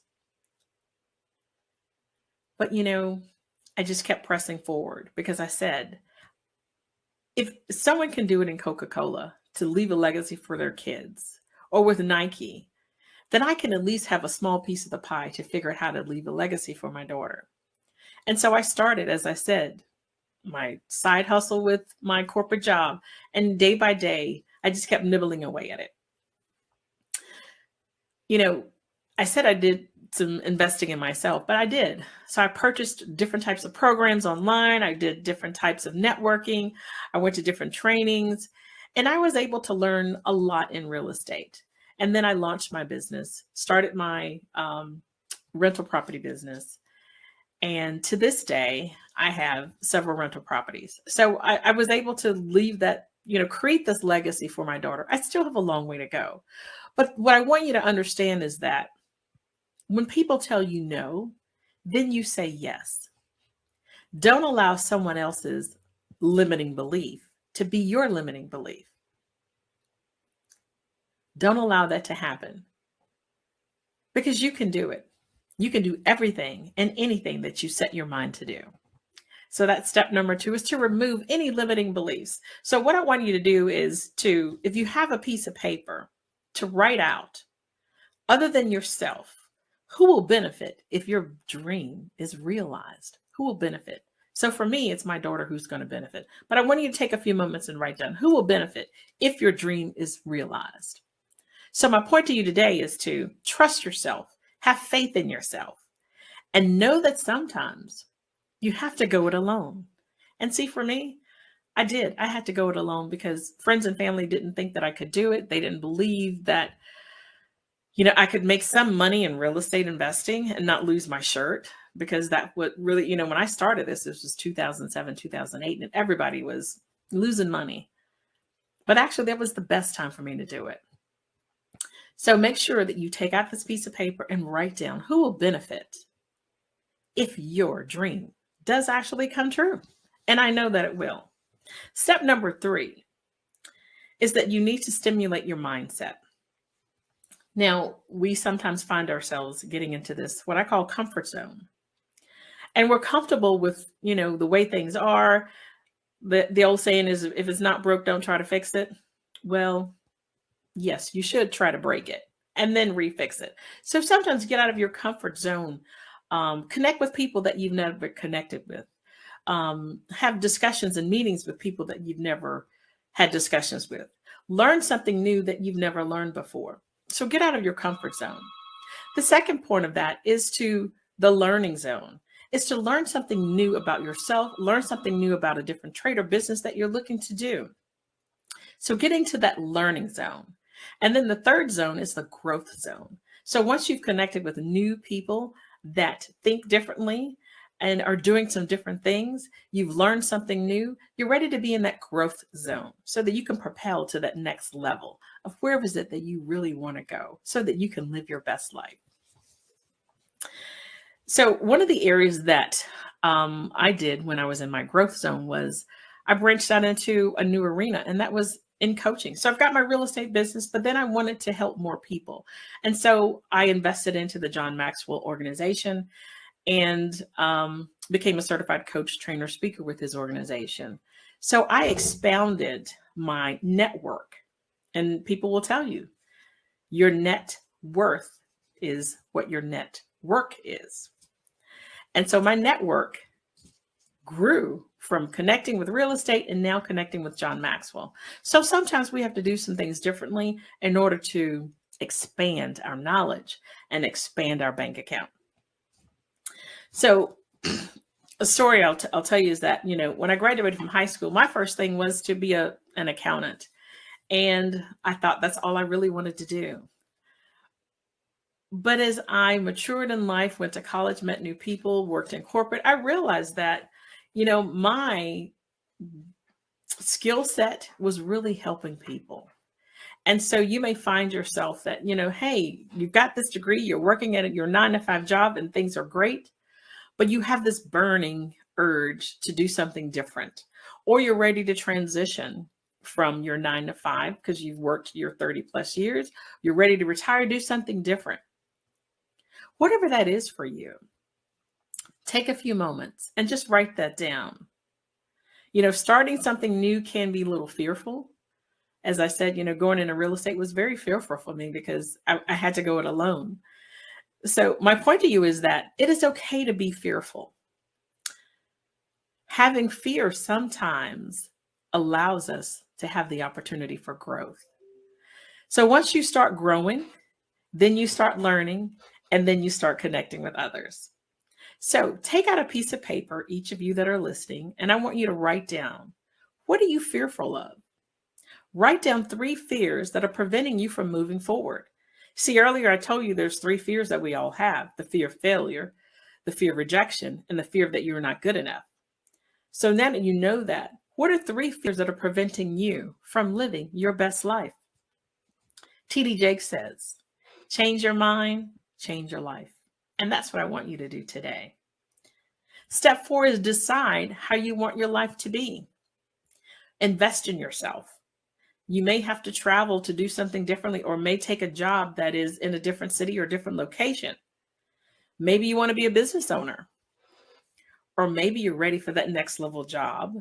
But, I just kept pressing forward because I said, if someone can do it in Coca-Cola to leave a legacy for their kids, or with Nike, then I can at least have a small piece of the pie to figure out how to leave a legacy for my daughter. And so I started, as I said, my side hustle with my corporate job. And day by day, I just kept nibbling away at it. I said I did some investing in myself, but I did. So I purchased different types of programs online. I did different types of networking. I went to different trainings, and I was able to learn a lot in real estate. And then I launched my business, started my rental property business. And to this day, I have several rental properties. So I was able to leave that, create this legacy for my daughter. I still have a long way to go. But what I want you to understand is that when people tell you no, then you say yes. Don't allow someone else's limiting belief to be your limiting belief. Don't allow that to happen, because you can do it. You can do everything and anything that you set your mind to do. So that's step number 2, is to remove any limiting beliefs. So what I want you to do is to, if you have a piece of paper, to write out, other than yourself, who will benefit if your dream is realized? Who will benefit? So for me, it's my daughter who's going to benefit. But I want you to take a few moments and write down who will benefit if your dream is realized. So my point to you today is to trust yourself, have faith in yourself, and know that sometimes you have to go it alone. And see, for me, I did. I had to go it alone because friends and family didn't think that I could do it. They didn't believe that, I could make some money in real estate investing and not lose my shirt, because that would really, when I started this was 2007, 2008, and everybody was losing money. But actually, that was the best time for me to do it. So make sure that you take out this piece of paper and write down who will benefit if your dream does actually come true. And I know that it will. Step number 3 is that you need to stimulate your mindset. Now, we sometimes find ourselves getting into this, what I call comfort zone. And we're comfortable with, the way things are. The old saying is, if it's not broke, don't try to fix it. Well, yes, you should try to break it and then refix it. So sometimes get out of your comfort zone. Connect with people that you've never connected with. Have discussions and meetings with people that you've never had discussions with. Learn something new that you've never learned before. So get out of your comfort zone. The second point of that is to the learning zone. Is to learn something new about yourself, learn something new about a different trade or business that you're looking to do. So get into that learning zone. And then the third zone is the growth zone. So once you've connected with new people that think differently and are doing some different things, you've learned something new, you're ready to be in that growth zone so that you can propel to that next level of where is it that you really want to go so that you can live your best life. So one of the areas that I did when I was in my growth zone was I branched out into a new arena, and that was in coaching. So I've got my real estate business, but then I wanted to help more people. And so I invested into the John Maxwell organization and became a certified coach, trainer, speaker with his organization. So I expounded my network, and people will tell you your net worth is what your net work is. And so my network grew from connecting with real estate and now connecting with John Maxwell. So sometimes we have to do some things differently in order to expand our knowledge and expand our bank account. So a story I'll tell you is that, when I graduated from high school, my first thing was to be an accountant. And I thought that's all I really wanted to do. But as I matured in life, went to college, met new people, worked in corporate, I realized that, my skill set was really helping people. And so you may find yourself that, hey, you've got this degree, you're working at your 9-to-5 job and things are great, but you have this burning urge to do something different, or you're ready to transition from your 9 to 5 because you've worked your 30 plus years, you're ready to retire, do something different. Whatever that is for you, take a few moments and just write that down. Starting something new can be a little fearful. As I said, going into real estate was very fearful for me because I had to go it alone. So my point to you is that it is okay to be fearful. Having fear sometimes allows us to have the opportunity for growth. So once you start growing, then you start learning, and then you start connecting with others. So take out a piece of paper, each of you that are listening, and I want you to write down, what are you fearful of? Write down 3 fears that are preventing you from moving forward. See, earlier I told you there's 3 fears that we all have: the fear of failure, the fear of rejection, and the fear that you're not good enough. So now that you know that, what are 3 fears that are preventing you from living your best life? T.D. Jakes says, change your mind, change your life. And that's what I want you to do today. Step 4 is decide how you want your life to be. Invest in yourself. You may have to travel to do something differently, or may take a job that is in a different city or different location. Maybe you want to be a business owner, or maybe you're ready for that next level job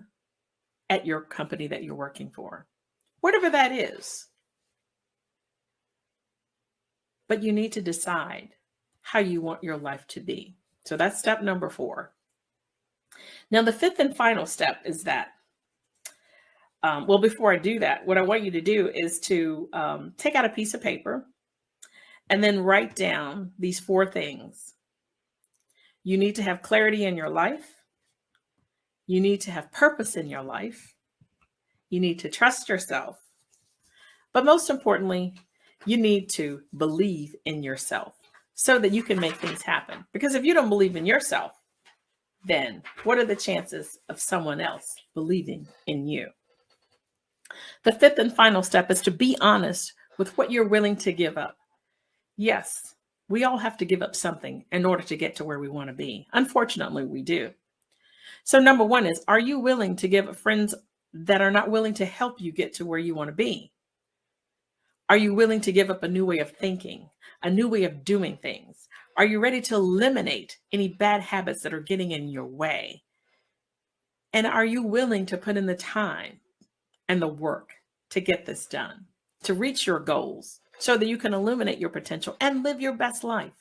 at your company that you're working for. Whatever that is. But you need to decide how you want your life to be. So that's step number 4. Now, the 5th and final step is that, before I do that, what I want you to do is to take out a piece of paper and then write down these 4 things. You need to have clarity in your life. You need to have purpose in your life. You need to trust yourself. But most importantly, you need to believe in yourself so that you can make things happen. Because if you don't believe in yourself, then what are the chances of someone else believing in you? The 5th and final step is to be honest with what you're willing to give up. Yes, we all have to give up something in order to get to where we want to be. Unfortunately, we do. So number 1 is, are you willing to give up friends that are not willing to help you get to where you want to be? Are you willing to give up a new way of thinking, a new way of doing things? Are you ready to eliminate any bad habits that are getting in your way? And are you willing to put in the time and the work to get this done, to reach your goals so that you can illuminate your potential and live your best life?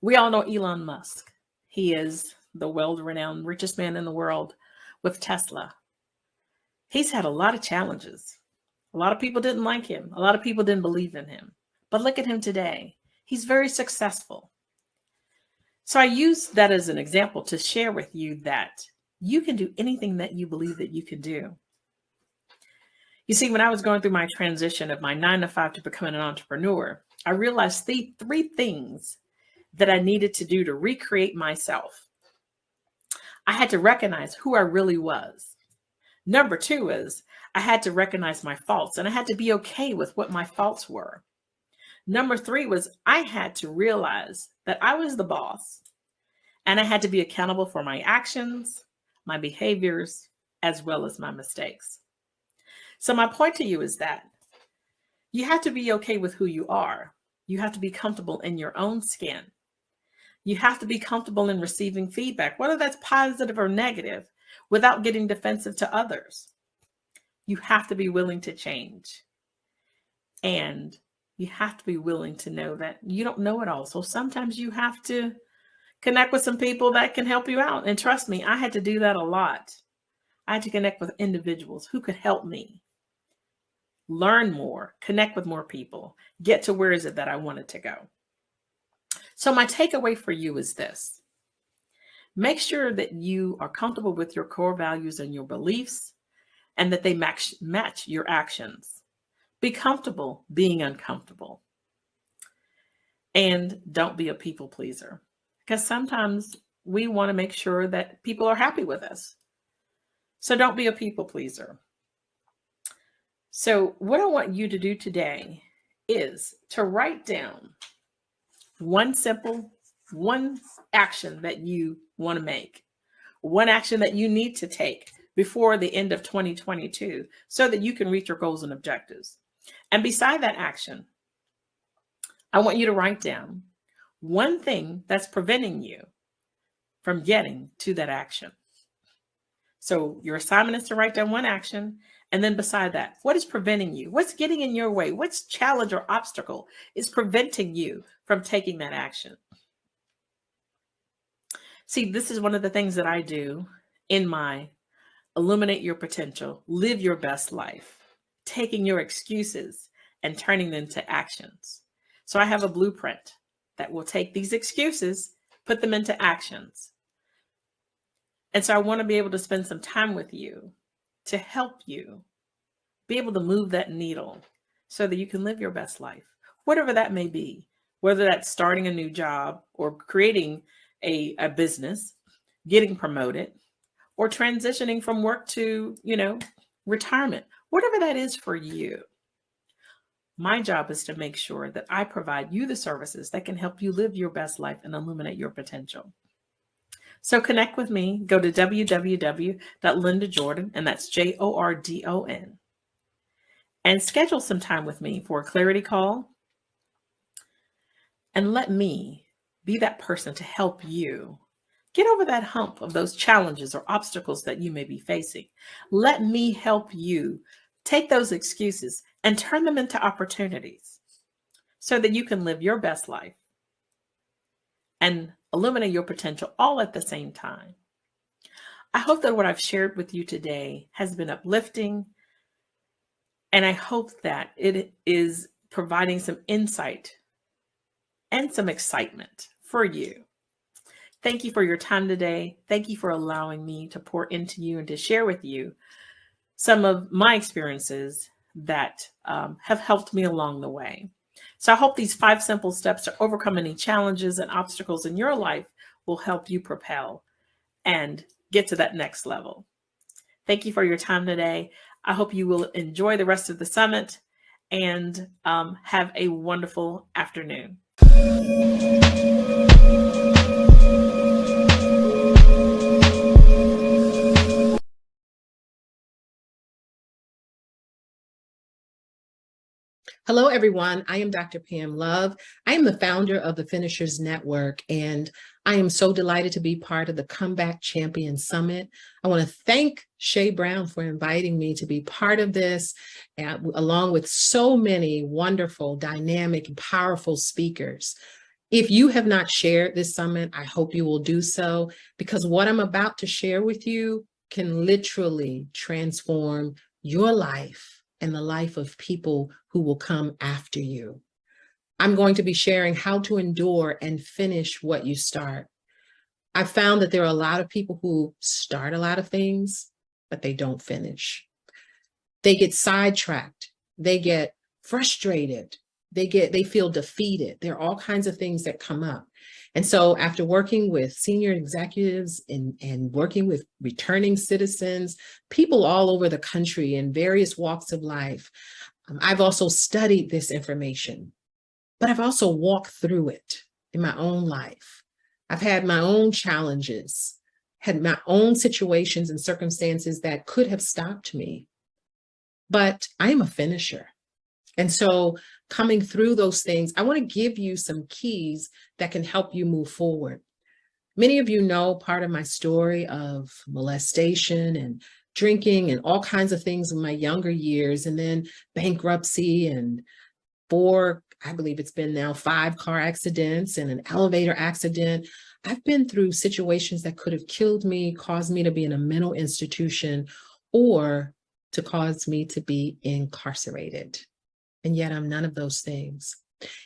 We all know Elon Musk. He is the world-renowned richest man in the world with Tesla. He's had a lot of challenges. A lot of people didn't like him. A lot of people didn't believe in him. But look at him today. He's very successful. So I use that as an example to share with you that you can do anything that you believe that you can do. You see, when I was going through my transition of my 9 to 5 to becoming an entrepreneur, I realized the 3 things that I needed to do to recreate myself. I had to recognize who I really was. Number 2 is I had to recognize my faults, and I had to be okay with what my faults were. Number 3 was I had to realize that I was the boss, and I had to be accountable for my actions, my behaviors, as well as my mistakes. So my point to you is that you have to be okay with who you are. You have to be comfortable in your own skin. You have to be comfortable in receiving feedback, whether that's positive or negative, without getting defensive to others. You have to be willing to change. And you have to be willing to know that you don't know it all. So sometimes you have to connect with some people that can help you out. And trust me, I had to do that a lot. I had to connect with individuals who could help me learn more, connect with more people, get to where is it that I wanted to go. So my takeaway for you is this. Make sure that you are comfortable with your core values and your beliefs, and that they match your actions. Be comfortable being uncomfortable. And don't be a people pleaser, because sometimes we want to make sure that people are happy with us. So don't be a people pleaser. So what I want you to do today is to write down one simple one action that you want to make, one action that you need to take before the end of 2022 so that you can reach your goals and objectives. And beside that action, I want you to write down one thing that's preventing you from getting to that action. So your assignment is to write down one action. And then beside that, what is preventing you? What's getting in your way? What's challenge or obstacle is preventing you from taking that action? See, this is one of the things that I do in my Illuminate Your Potential, Live Your Best Life, taking your excuses and turning them into actions. So I have a blueprint that will take these excuses, put them into actions. And so I want to be able to spend some time with you to help you be able to move that needle so that you can live your best life, whatever that may be, whether that's starting a new job or creating a business, getting promoted, or transitioning from work to, retirement, whatever that is for you. My job is to make sure that I provide you the services that can help you live your best life and illuminate your potential. So connect with me, go to www.lindajordan, and that's JORDON, and schedule some time with me for a clarity call. And let me be that person to help you get over that hump of those challenges or obstacles that you may be facing. Let me help you take those excuses and turn them into opportunities so that you can live your best life and illuminate your potential all at the same time. I hope that what I've shared with you today has been uplifting, and I hope that it is providing some insight and some excitement for you. Thank you for your time today. Thank you for allowing me to pour into you and to share with you some of my experiences that have helped me along the way. So I hope these 5 simple steps to overcome any challenges and obstacles in your life will help you propel and get to that next level. Thank you for your time today. I hope you will enjoy the rest of the summit and have a wonderful afternoon. Hello, everyone. I am Dr. Pam Love. I am the founder of the Finishers Network, and I am so delighted to be part of the Comeback Champion Summit. I want to thank Shay Brown for inviting me to be part of this, along with so many wonderful, dynamic, and powerful speakers. If you have not shared this summit, I hope you will do so, because what I'm about to share with you can literally transform your life and the life of people who will come after you. I'm going to be sharing how to endure and finish what you start. I've found that there are a lot of people who start a lot of things, but they don't finish. They get sidetracked. They get frustrated. They feel defeated. There are all kinds of things that come up. And so after working with senior executives and working with returning citizens, people all over the country in various walks of life, I've also studied this information, but I've also walked through it in my own life. I've had my own challenges, had my own situations and circumstances that could have stopped me, but I am a finisher. And so coming through those things, I want to give you some keys that can help you move forward. Many of you know part of my story of molestation and drinking and all kinds of things in my younger years, and then bankruptcy and 4, I believe it's been now 5 car accidents and an elevator accident. I've been through situations that could have killed me, caused me to be in a mental institution, or to cause me to be incarcerated. And yet I'm none of those things.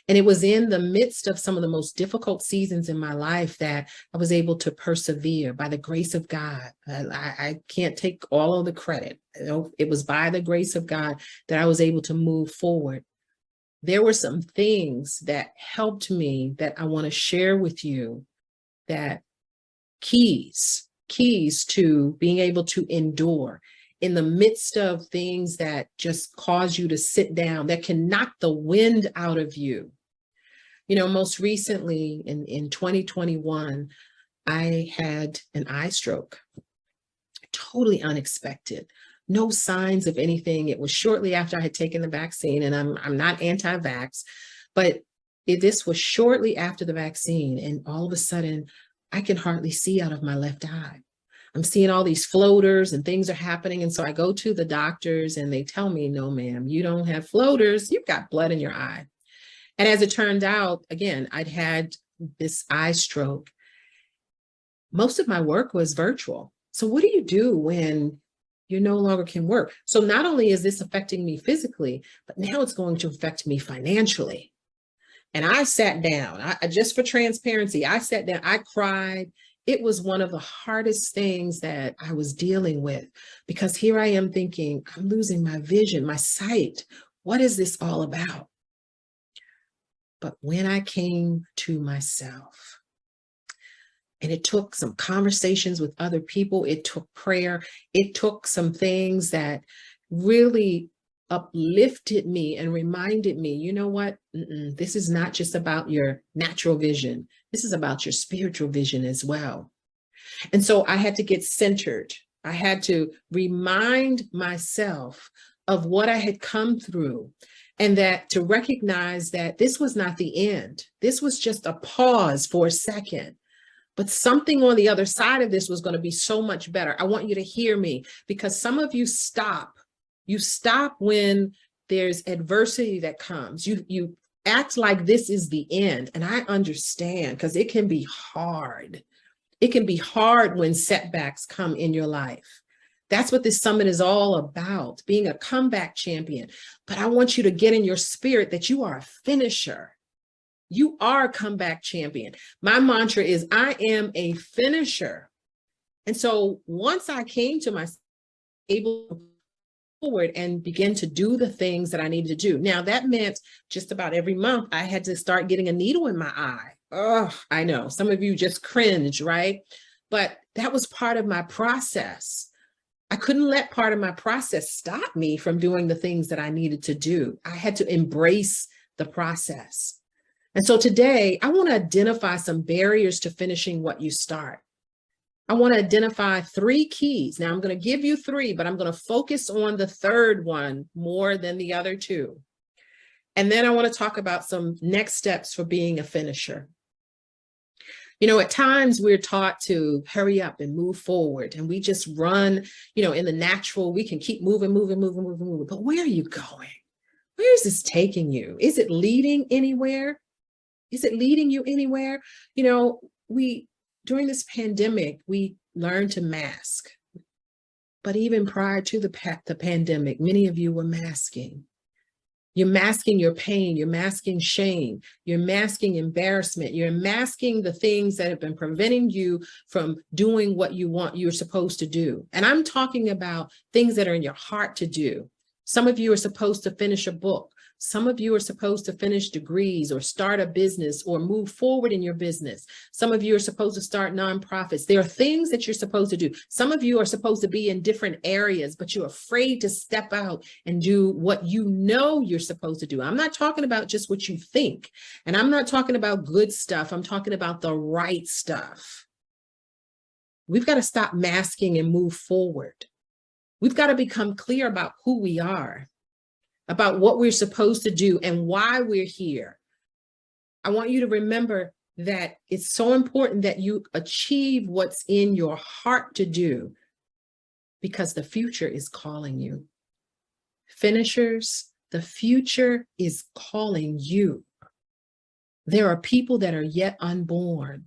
And it was in the midst of some of the most difficult seasons in my life that I was able to persevere by the grace of God. I can't take all of the credit. It was by the grace of God that I was able to move forward. There were some things that helped me that I want to share with you, that keys to being able to endure in the midst of things that just cause you to sit down, that can knock the wind out of you. Most recently in 2021, I had an eye stroke, totally unexpected. No signs of anything. It was shortly after I had taken the vaccine, and I'm not anti-vax, but this was shortly after the vaccine, and all of a sudden, I can hardly see out of my left eye. I'm seeing all these floaters and things are happening. And so I go to the doctors and they tell me, no, ma'am, you don't have floaters. You've got blood in your eye. And as it turned out, again, I'd had this eye stroke. Most of my work was virtual. So what do you do when you no longer can work? So not only is this affecting me physically, but now it's going to affect me financially. And I sat down, just for transparency, I sat down, I cried. It was one of the hardest things that I was dealing with, because here I am thinking, I'm losing my vision, my sight. What is this all about? But when I came to myself, and it took some conversations with other people, it took prayer, it took some things that really uplifted me and reminded me, you know what? This is not just about your natural vision. This is about your spiritual vision as well. And so I had to get centered. I had to remind myself of what I had come through, and that to recognize that this was not the end. This was just a pause for a second. But something on the other side of this was going to be so much better. I want you to hear me, because some of you stop. You stop when there's adversity that comes. You act like this is the end. And I understand, because it can be hard. It can be hard when setbacks come in your life. That's what this summit is all about, being a comeback champion. But I want you to get in your spirit that you are a finisher. You are a comeback champion. My mantra is, I am a finisher. And so once I came to myself, able forward and begin to do the things that I needed to do. Now that meant just about every month I had to start getting a needle in my eye. Oh, I know some of you just cringe, right? But that was part of my process. I couldn't let part of my process stop me from doing the things that I needed to do. I had to embrace the process. And so today I want to identify some barriers to finishing what you start. I want to identify 3 keys. Now I'm going to give you 3, but I'm going to focus on the third one more than the other 2. And then I want to talk about some next steps for being a finisher. At times we're taught to hurry up and move forward, and we just run, in the natural, we can keep moving. But where are you going? Where is this taking you? Is it leading anywhere? Is it leading you anywhere? During this pandemic, we learned to mask. But even prior to the pandemic, many of you were masking. You're masking your pain. You're masking shame. You're masking embarrassment. You're masking the things that have been preventing you from doing what you're supposed to do. And I'm talking about things that are in your heart to do. Some of you are supposed to finish a book. Some of you are supposed to finish degrees or start a business or move forward in your business. Some of you are supposed to start nonprofits. There are things that you're supposed to do. Some of you are supposed to be in different areas, but you're afraid to step out and do what you're supposed to do. I'm not talking about just what you think, and I'm not talking about good stuff. I'm talking about the right stuff. We've got to stop masking and move forward. We've got to become clear about who we are, about what we're supposed to do and why we're here. I want you to remember that it's so important that you achieve what's in your heart to do, because the future is calling you. Finishers, the future is calling you. There are people that are yet unborn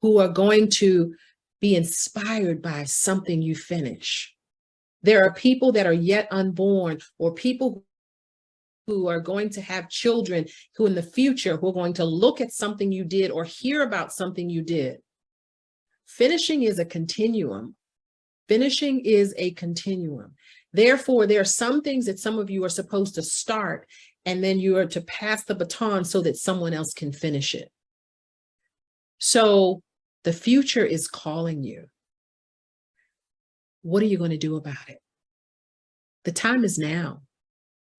who are going to be inspired by something you finish. There are people that are yet unborn, or people who are going to have children who in the future who are going to look at something you did or hear about something you did. Finishing is a continuum. Finishing is a continuum. Therefore, there are some things that some of you are supposed to start, and then you are to pass the baton so that someone else can finish it. So the future is calling you. What are you going to do about it? The time is now.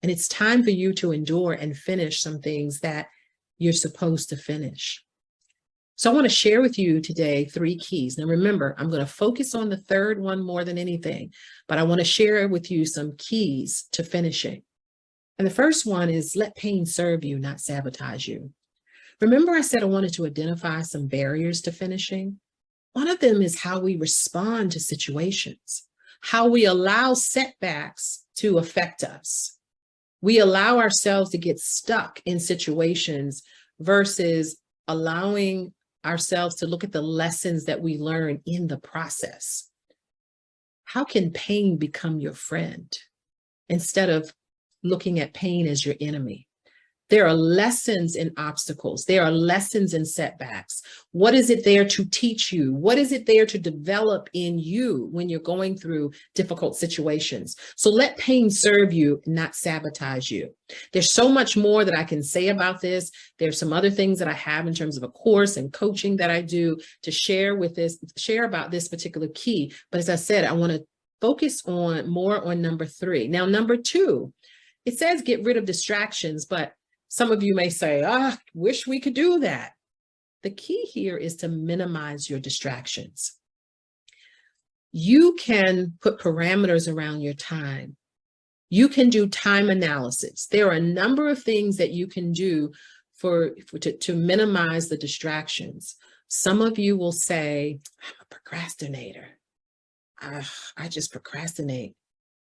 And it's time for you to endure and finish some things that you're supposed to finish. So I want to share with you today 3 keys. Now remember, I'm going to focus on the third one more than anything, but I want to share with you some keys to finishing. And the first one is let pain serve you, not sabotage you. Remember I said I wanted to identify some barriers to finishing? One of them is how we respond to situations, how we allow setbacks to affect us. We allow ourselves to get stuck in situations versus allowing ourselves to look at the lessons that we learn in the process. How can pain become your friend instead of looking at pain as your enemy? There are lessons in obstacles. There are lessons in setbacks. What is it there to teach you? What is it there to develop in you when you're going through difficult situations? So let pain serve you, not sabotage you. There's so much more that I can say about this. There's some other things that I have in terms of a course and coaching that I do to share about this particular key. But as I said, I want to focus more on number 3. Now, number 2, it says get rid of distractions, but some of you may say, wish we could do that. The key here is to minimize your distractions. You can put parameters around your time. You can do time analysis. There are a number of things that you can do to minimize the distractions. Some of you will say, I'm a procrastinator. I just procrastinate.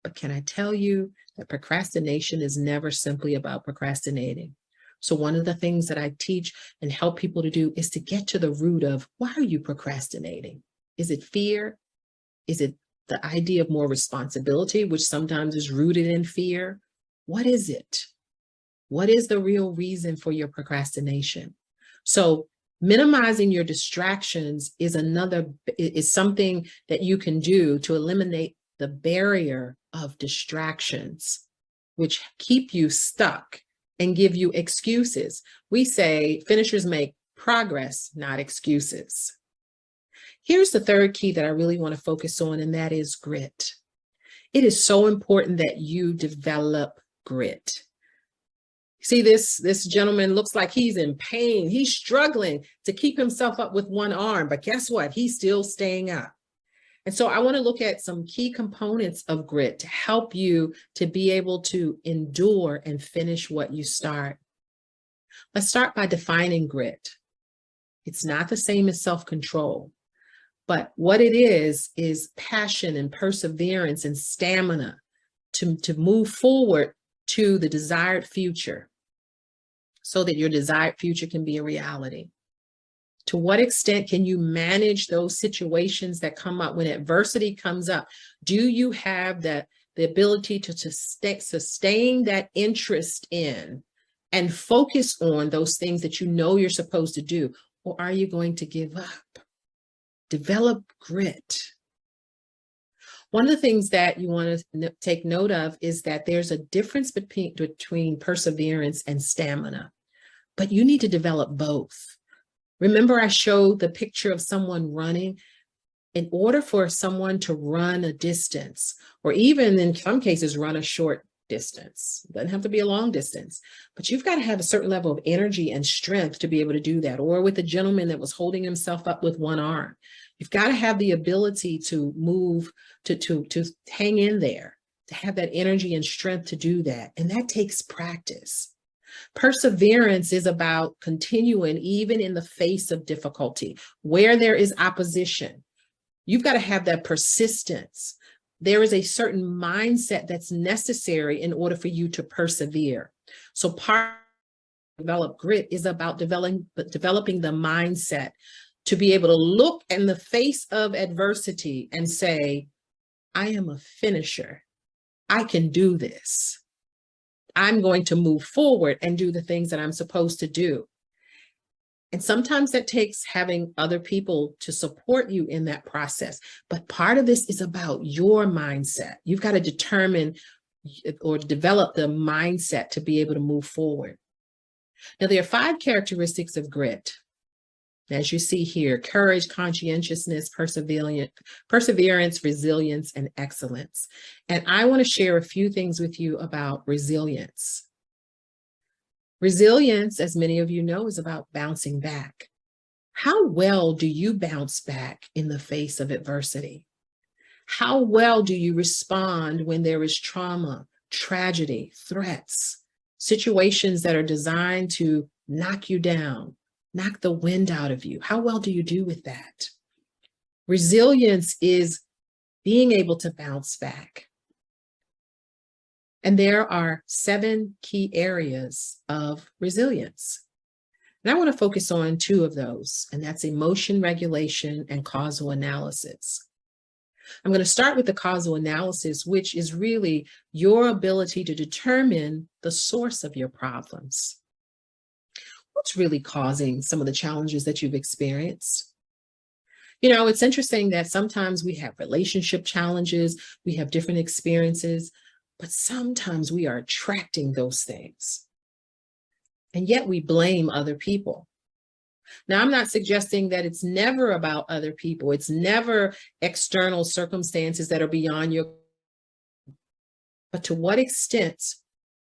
But can I tell you that procrastination is never simply about procrastinating? So one of the things that I teach and help people to do is to get to the root of, why are you procrastinating? Is it fear? Is it the idea of more responsibility, which sometimes is rooted in fear? What is it? What is the real reason for your procrastination? So minimizing your distractions is something that you can do to eliminate the barrier of distractions, which keep you stuck and give you excuses. We say finishers make progress, not excuses. Here's the third key that I really want to focus on, and that is grit. It is so important that you develop grit. See, this gentleman looks like he's in pain. He's struggling to keep himself up with one arm, but guess what? He's still staying up. And so I want to look at some key components of grit to help you to be able to endure and finish what you start. Let's start by defining grit. It's not the same as self-control, but what it is passion and perseverance and stamina to move forward to the desired future so that your desired future can be a reality. To what extent can you manage those situations that come up when adversity comes up? Do you have the ability to sustain that interest in and focus on those things that you know you're supposed to do? Or are you going to give up? Develop grit. One of the things that you want to take note of is that there's a difference between perseverance and stamina, but you need to develop both. Remember, I showed the picture of someone running. In order for someone to run a distance, or even in some cases, run a short distance, it doesn't have to be a long distance, but you've got to have a certain level of energy and strength to be able to do that. Or with the gentleman that was holding himself up with one arm, you've got to have the ability to move, to hang in there, to have that energy and strength to do that. And that takes practice. Perseverance is about continuing even in the face of difficulty, where there is opposition. You've got to have that persistence. There is a certain mindset that's necessary in order for you to persevere. So part of develop grit is about developing the mindset to be able to look in the face of adversity and say, I am a finisher. I can do this. I'm going to move forward and do the things that I'm supposed to do. And sometimes that takes having other people to support you in that process. But part of this is about your mindset. You've got to determine or develop the mindset to be able to move forward. Now, there are 5 characteristics of grit. As you see here: courage, conscientiousness, perseverance, resilience, and excellence. And I want to share a few things with you about resilience. Resilience, as many of you know, is about bouncing back. How well do you bounce back in the face of adversity? How well do you respond when there is trauma, tragedy, threats, situations that are designed to knock you down, knock the wind out of you? How well do you do with that? Resilience is being able to bounce back. And there are 7 key areas of resilience. And I want to focus on 2 of those, and that's emotion regulation and causal analysis. I'm going to start with the causal analysis, which is really your ability to determine the source of your problems. What's really causing some of the challenges that you've experienced? You know, it's interesting that sometimes we have relationship challenges, we have different experiences, but sometimes we are attracting those things. And yet we blame other people. Now, I'm not suggesting that it's never about other people. It's never external circumstances that are beyond your. But to what extent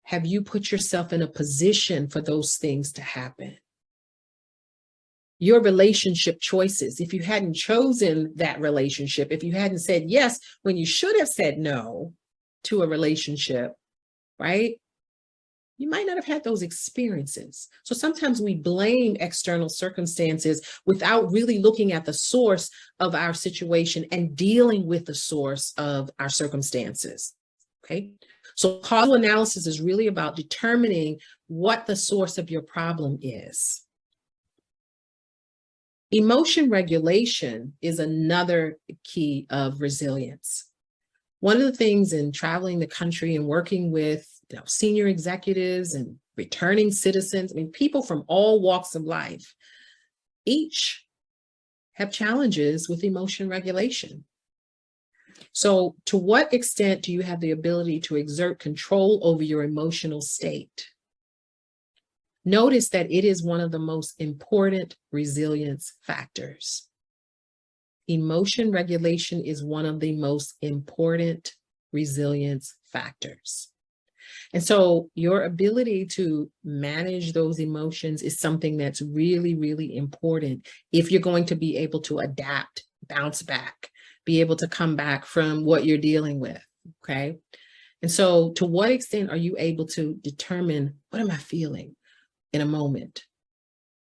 have you put yourself in a position for those things to happen? Your relationship choices, if you hadn't chosen that relationship, if you hadn't said yes when you should have said no to a relationship, right? You might not have had those experiences. So sometimes we blame external circumstances without really looking at the source of our situation and dealing with the source of our circumstances. Okay. So causal analysis is really about determining what the source of your problem is. Emotion regulation is another key of resilience. One of the things in traveling the country and working with senior executives and returning citizens, I mean, people from all walks of life, each have challenges with emotion regulation. So to what extent do you have the ability to exert control over your emotional state? Notice that it is one of the most important resilience factors. Emotion regulation is one of the most important resilience factors. And so your ability to manage those emotions is something that's really, really important if you're going to be able to adapt, bounce back, be able to come back from what you're dealing with, okay? And so to what extent are you able to determine, what am I feeling in a moment?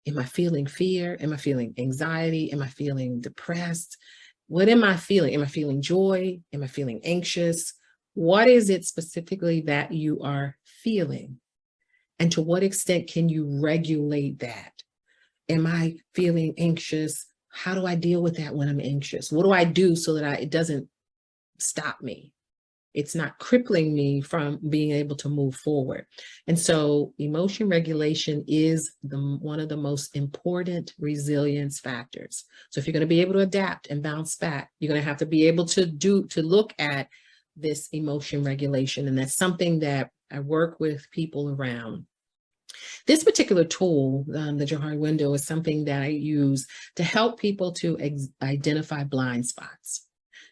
Am I feeling fear? Am I feeling anxiety? Am I feeling depressed? What am I feeling? Am I feeling joy? Am I feeling anxious? What is it specifically that you are feeling? And to what extent can you regulate that? Am I feeling anxious? How do I deal with that when I'm anxious? What do I do so that it doesn't stop me? It's not crippling me from being able to move forward. And so emotion regulation is one of the most important resilience factors. So if you're going to be able to adapt and bounce back, you're going to have to be able to look at this emotion regulation. And that's something that I work with people around. This particular tool, the Johari window, is something that I use to help people to identify blind spots.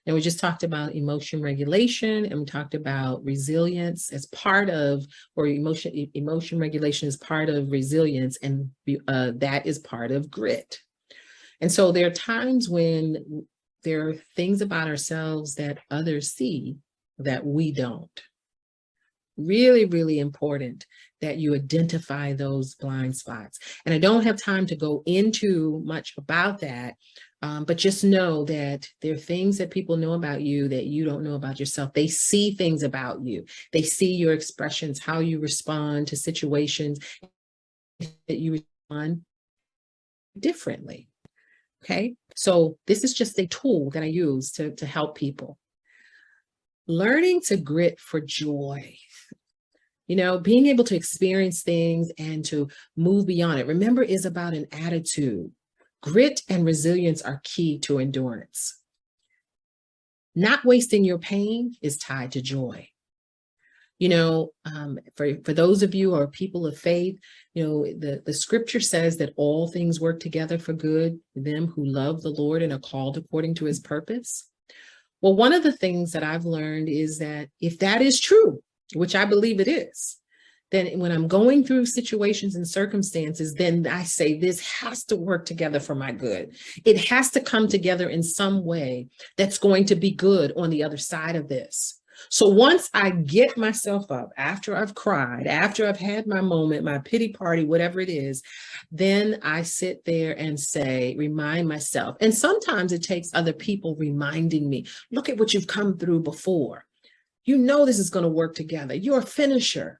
And we just talked about emotion regulation, and we talked about resilience as part of, or emotion regulation is part of resilience, and that is part of grit. And so there are times when there are things about ourselves that others see that we don't. Really, really important that you identify those blind spots. And I don't have time to go into much about that, but just know that there are things that people know about you that you don't know about yourself. They see things about you. They see your expressions, how you respond to situations, that you respond differently. Okay, so this is just a tool that I use to help people. Learning to grit for joy. You know, being able to experience things and to move beyond it. Remember, is about an attitude. Grit and resilience are key to endurance. Not wasting your pain is tied to joy. You know, for those of you who are people of faith, you know, the scripture says that all things work together for good, them who love the Lord and are called according to his purpose. Well, one of the things that I've learned is that if that is true, which I believe it is, then when I'm going through situations and circumstances, then I say, this has to work together for my good. It has to come together in some way that's going to be good on the other side of this. So once I get myself up, after I've cried, after I've had my moment, my pity party, whatever it is, then I sit there and say, remind myself. And sometimes it takes other people reminding me, look at what you've come through before. You know this is going to work together. You're a finisher.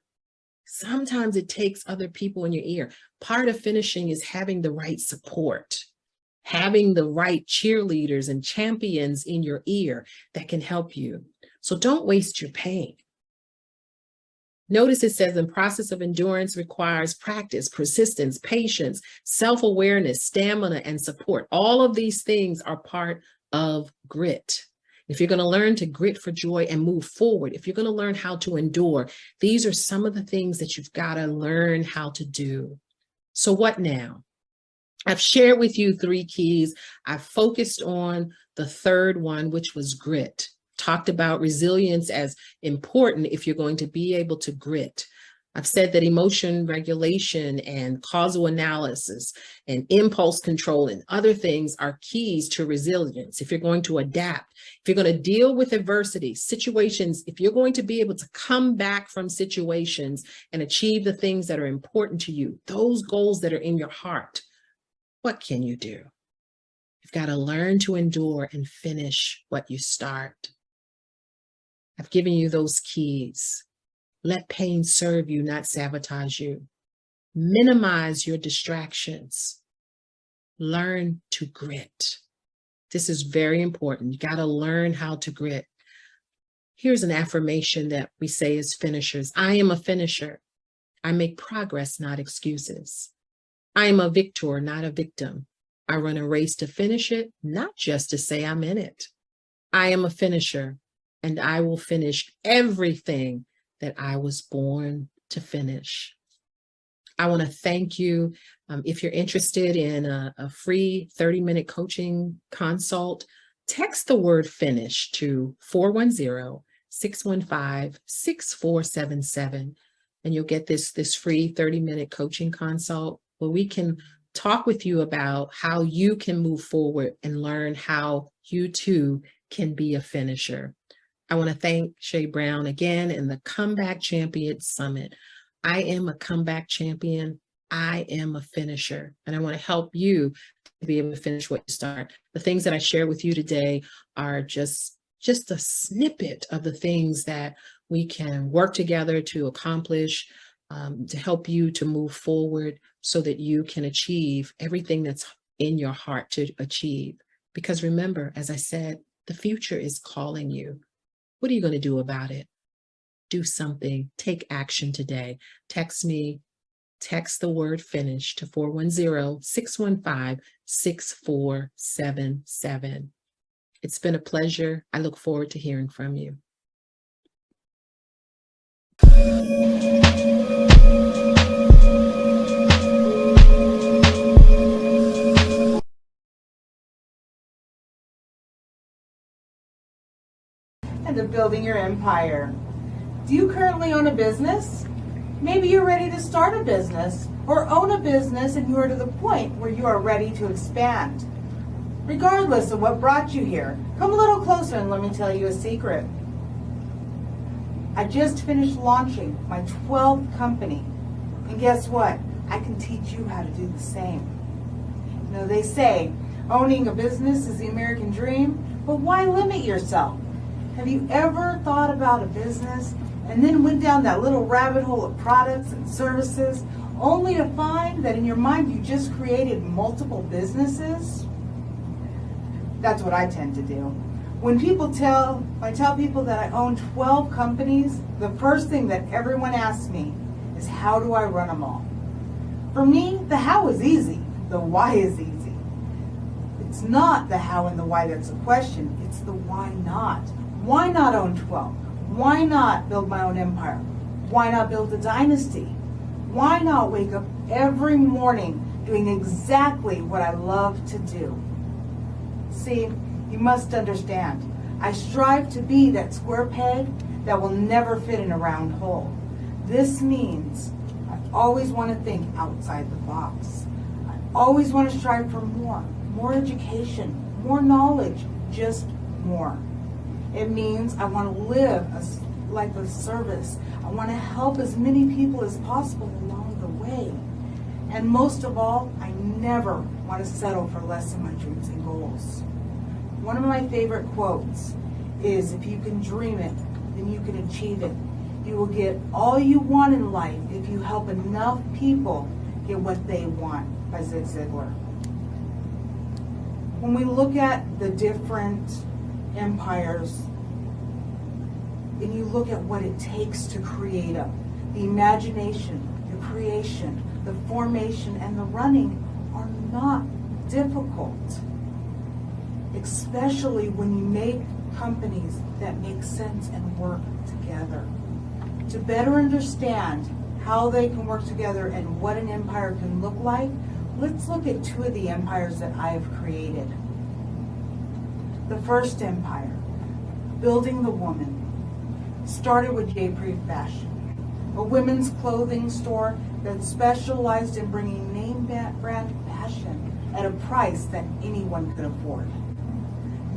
Sometimes it takes other people in your ear. Part of finishing is having the right support, having the right cheerleaders and champions in your ear that can help you. So don't waste your pain. Notice it says the process of endurance requires practice, persistence, patience, self-awareness, stamina, and support. All of these things are part of grit. If you're going to learn to grit for joy and move forward, if you're going to learn how to endure, these are some of the things that you've got to learn how to do. So what now? I've shared with you 3 keys. I've focused on the third one, which was grit. Talked about resilience as important if you're going to be able to grit. I've said that emotion regulation and causal analysis and impulse control and other things are keys to resilience. If you're going to adapt, if you're going to deal with adversity, situations, if you're going to be able to come back from situations and achieve the things that are important to you, those goals that are in your heart, what can you do? You've got to learn to endure and finish what you start. I've given you those keys. Let pain serve you, not sabotage you. Minimize your distractions. Learn to grit. This is very important. You got to learn how to grit. Here's an affirmation that we say as finishers. I am a finisher. I make progress, not excuses. I am a victor, not a victim. I run a race to finish it, not just to say I'm in it. I am a finisher, and I will finish everything that I was born to finish. I want to thank you. If you're interested in a free 30-minute coaching consult, text the word finish to 410-615-6477, and you'll get this free 30-minute coaching consult where we can talk with you about how you can move forward and learn how you too can be a finisher. I want to thank Shay Brown again and the Comeback Champion Summit. I am a comeback champion. I am a finisher, and I want to help you to be able to finish what you start. The things that I share with you today are just a snippet of the things that we can work together to accomplish, to help you to move forward so that you can achieve everything that's in your heart to achieve. Because remember, as I said, the future is calling you. What are you going to do about it? Do something. Take action today. Text me. Text the word finish to 410-615-6477. It's been a pleasure. I look forward to hearing from you. And of building your empire. Do you currently own a business? Maybe you're ready to start a business or own a business and you are to the point where you are ready to expand. Regardless of what brought you here, come a little closer and let me tell you a secret. I just finished launching my 12th company. And guess what? I can teach you how to do the same. You know, they say owning a business is the American dream, but why limit yourself? Have you ever thought about a business and then went down that little rabbit hole of products and services only to find that in your mind you just created multiple businesses? That's what I tend to do. When I tell people that I own 12 companies, the first thing that everyone asks me is, how do I run them all? For me, the how is easy, the why is easy. It's not the how and the why that's the question, it's the why not. Why not own 12? Why not build my own empire? Why not build a dynasty? Why not wake up every morning doing exactly what I love to do? See, you must understand, I strive to be that square peg that will never fit in a round hole. This means I always want to think outside the box. I always want to strive for more education, more knowledge, just more. It means I want to live a life of service. I want to help as many people as possible along the way. And most of all, I never want to settle for less than my dreams and goals. One of my favorite quotes is, if you can dream it, then you can achieve it. You will get all you want in life if you help enough people get what they want, by Zig Ziglar. When we look at the different empires, and you look at what it takes to create them, the imagination, the creation, the formation, and the running are not difficult, especially when you make companies that make sense and work together. To better understand how they can work together and what an empire can look like, let's look at two of the empires that I have created. The first empire, Building the Woman, started with J. Pre Fashion, a women's clothing store that specialized in bringing name brand fashion at a price that anyone could afford.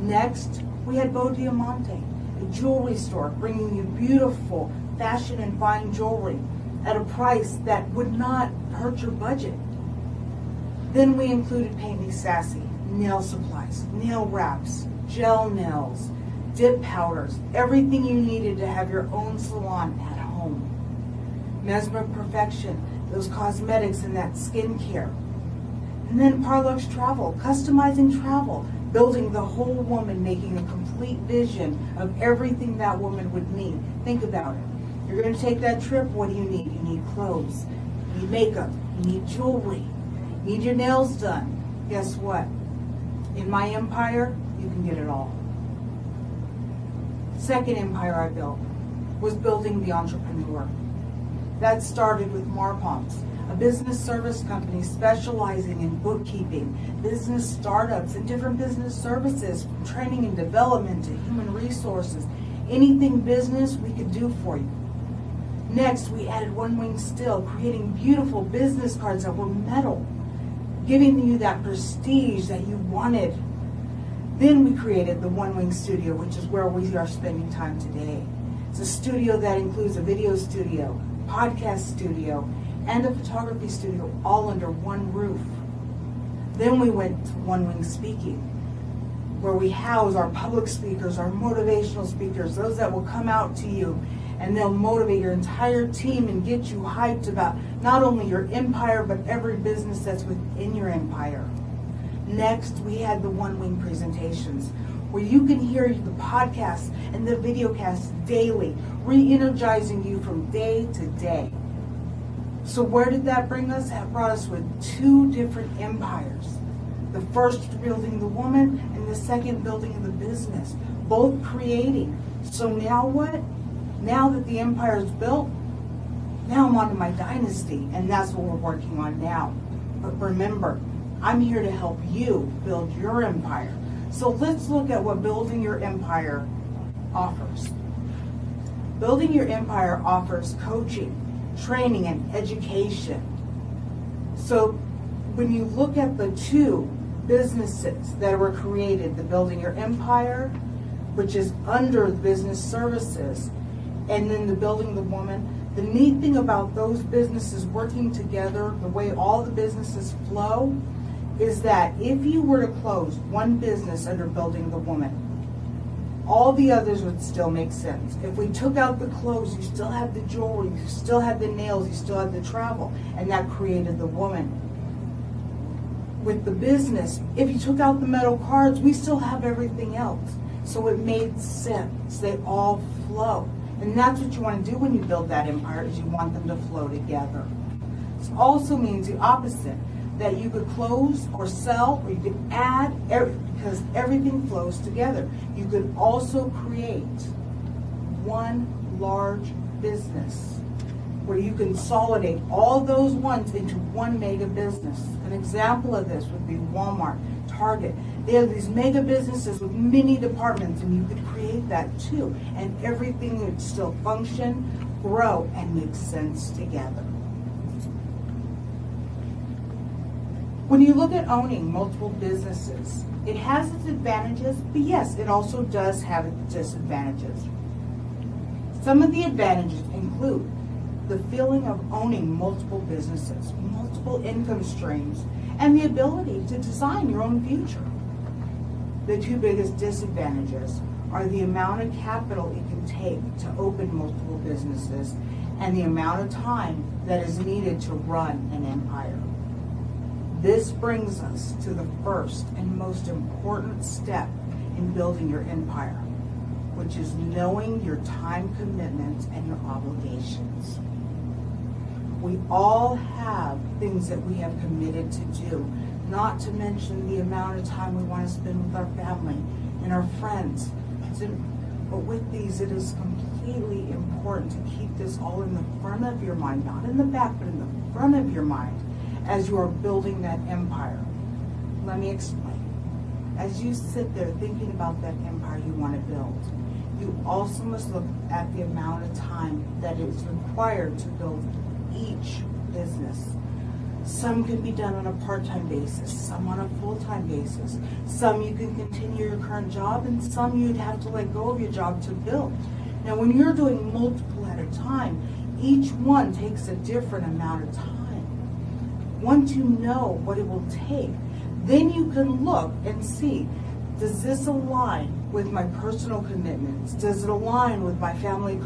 Next, we had Beau Diamante, a jewelry store bringing you beautiful fashion and fine jewelry at a price that would not hurt your budget. Then we included Paint Me Sassy, nail supplies, nail wraps, gel nails, dip powders, everything you needed to have your own salon at home. Mesmer Perfection, those cosmetics and that skincare. And then Parlux Travel, customizing travel, building the whole woman, making a complete vision of everything that woman would need. Think about it. You're going to take that trip, what do you need? You need clothes, you need makeup, you need jewelry, you need your nails done. Guess what? In my empire, you can get it all. Second empire I built was Building the Entrepreneur. That started with Marpoms, a business service company specializing in bookkeeping, business startups, and different business services, from training and development to human resources. Anything business, we could do for you. Next, we added One Wing Still, creating beautiful business cards that were metal, giving you that prestige that you wanted. Then we created the One Wing Studio, which is where we are spending time today. It's a studio that includes a video studio, podcast studio, and a photography studio, all under one roof. Then we went to One Wing Speaking, where we house our public speakers, our motivational speakers, those that will come out to you and they'll motivate your entire team and get you hyped about not only your empire, but every business that's within your empire. Next, we had the One Wing presentations, where you can hear the podcasts and the videocasts daily, re-energizing you from day to day. So where did that bring us? That brought us with two different empires. The first building the woman, and the second building the business, both creating. So now what? Now that the empire is built, now I'm on to my dynasty, and that's what we're working on now. But remember, I'm here to help you build your empire. So let's look at what building your empire offers. Building your empire offers coaching, training, and education. So when you look at the two businesses that were created, the Building Your Empire, which is under the business services, and then the Building the Woman, the neat thing about those businesses working together, the way all the businesses flow, is that if you were to close one business under Building the Woman, all the others would still make sense. If we took out the clothes, you still have the jewelry, you still have the nails, you still have the travel, and that created the woman. With the business, if you took out the metal cards, we still have everything else. So it made sense. They all flow. And that's what you want to do when you build that empire, is you want them to flow together. This also means the opposite, that you could close or sell, or you could add, because everything flows together. You could also create one large business where you consolidate all those ones into one mega business. An example of this would be Walmart, Target. They have these mega businesses with many departments, and you could create that too. And everything would still function grow, and make sense together. When you look at owning multiple businesses, it has its advantages, but yes, it also does have its disadvantages. Some of the advantages include the feeling of owning multiple businesses, multiple income streams, and the ability to design your own future. The two biggest disadvantages are the amount of capital it can take to open multiple businesses and the amount of time that is needed to run an empire. This brings us to the first and most important step in building your empire, which is knowing your time commitments and your obligations. We all have things that we have committed to do, not to mention the amount of time we want to spend with our family and our friends. But with these, it is completely important to keep this all in the front of your mind, not in the back, but in the front of your mind as you are building that empire. Let me explain. As you sit there thinking about that empire you want to build, you also must look at the amount of time that is required to build each business. Some can be done on a part-time basis, some on a full-time basis. Some you can continue your current job, and some you'd have to let go of your job to build. Now, when you're doing multiple at a time, each one takes a different amount of time. Once you know what it will take, then you can look and see, does this align with my personal commitments? Does it align with my family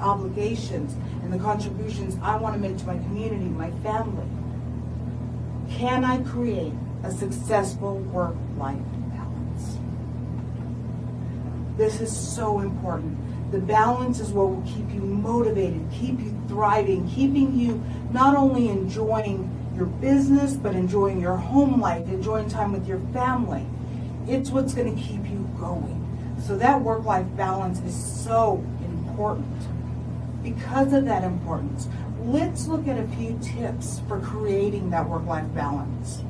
obligations and the contributions I want to make to my community, my family? Can I create a successful work-life balance? This is so important. The balance is what will keep you motivated, keep you thriving, keeping you not only enjoying your business, but enjoying your home life, enjoying time with your family. It's what's going to keep you going. So that work-life balance is so important. Because of that importance, let's look at a few tips for creating that work-life balance.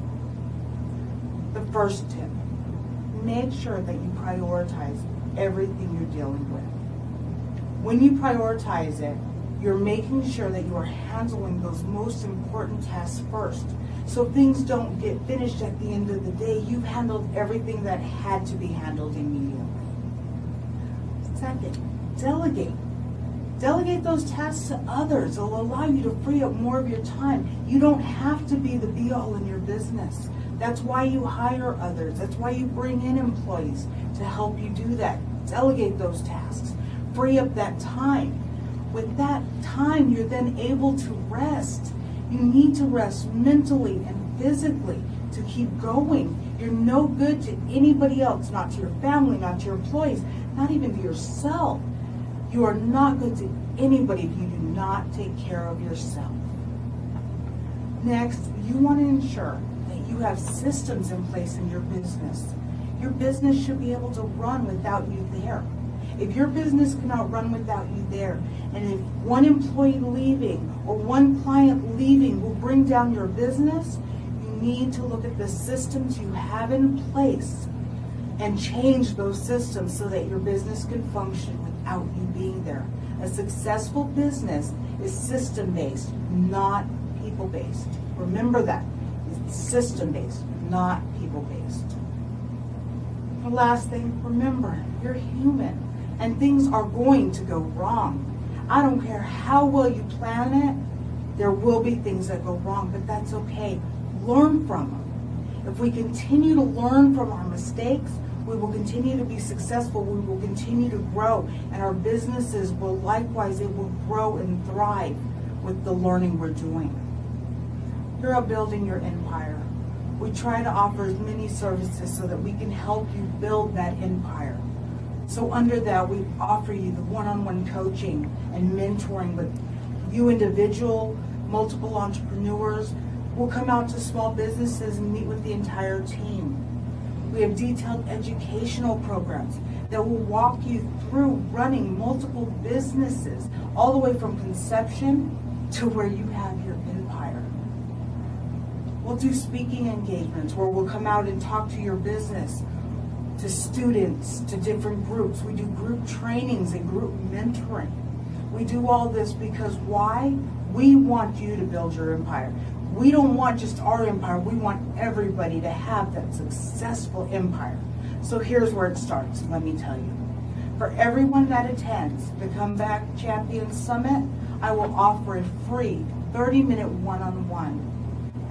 The first tip, make sure that you prioritize everything you're dealing with. When you prioritize it, you're making sure that you are handling those most important tasks first. So things don't get finished at the end of the day, you've handled everything that had to be handled immediately. Second, delegate. Delegate those tasks to others. It'll allow you to free up more of your time. You don't have to be the be-all in your business. That's why you hire others. That's why you bring in employees to help you do that. Delegate those tasks. Free up that time. With that time, you're then able to rest. You need to rest mentally and physically to keep going. You're no good to anybody else, not to your family, not to your employees, not even to yourself. You are not good to anybody if you do not take care of yourself. Next, you want to ensure that you have systems in place in your business. Your business should be able to run without you there. If your business cannot run without you there, and if one employee leaving or one client leaving will bring down your business, you need to look at the systems you have in place and change those systems so that your business can function without you being there. A successful business is system-based, not people-based. Remember that. It's system-based, not people-based. The last thing, remember, you're human and things are going to go wrong. I don't care how well you plan it, there will be things that go wrong, but that's okay. Learn from them. If we continue to learn from our mistakes, we will continue to be successful, we will continue to grow, and our businesses will likewise, it will grow and thrive with the learning we're doing. You're out building your empire. We try to offer as many services so that we can help you build that empire. So under that, we offer you the one-on-one coaching and mentoring with you individual, multiple entrepreneurs. We'll come out to small businesses and meet with the entire team. We have detailed educational programs that will walk you through running multiple businesses, all the way from conception to where you have your empire. We'll do speaking engagements where we'll come out and talk to your business, to students, to different groups. We do group trainings and group mentoring. We do all this because why? We want you to build your empire. We don't want just our empire. We want everybody to have that successful empire. So here's where it starts. Let me tell you. For everyone that attends the Comeback Champions Summit, I will offer a free 30-minute one-on-one.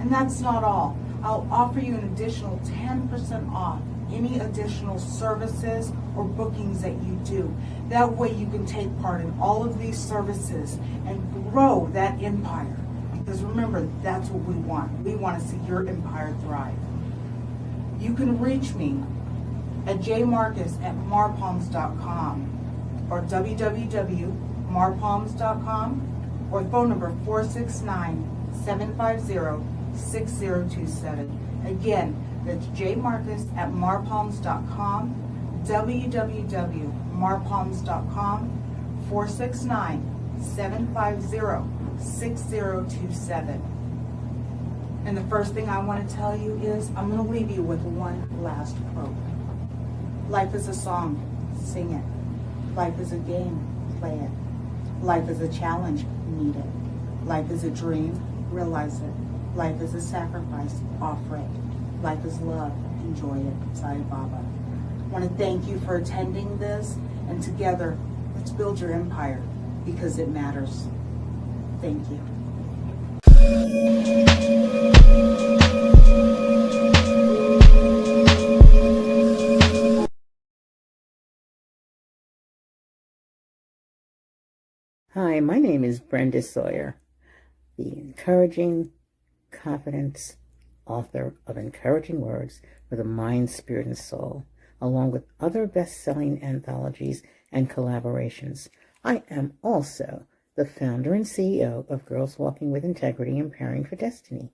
And that's not all. I'll offer you an additional 10% off any additional services or bookings that you do. That way you can take part in all of these services and grow that empire. Because remember, that's what we want. We want to see your empire thrive. You can reach me at jmarcus@marpalms.com or www.marpalms.com or phone number 469-750-6027. Again, that's jmarcus@marpalms.com, www.marpalms.com, 469-750-6027. And the first thing I want to tell you is I'm going to leave you with one last quote. Life is a song, sing it. Life is a game, play it. Life is a challenge, meet it. Life is a dream, realize it. Life is a sacrifice, offer it. Life is love, enjoy it. Sai Baba. I want to thank you for attending this, and together, let's build your empire because it matters. Thank you. Hi, my name is Brenda Sawyer, the encouraging confidence author of Encouraging Words for the Mind, Spirit, and Soul, along with other best-selling anthologies and collaborations. I am also the founder and CEO of Girls Walking with Integrity, Empowering for Destiny,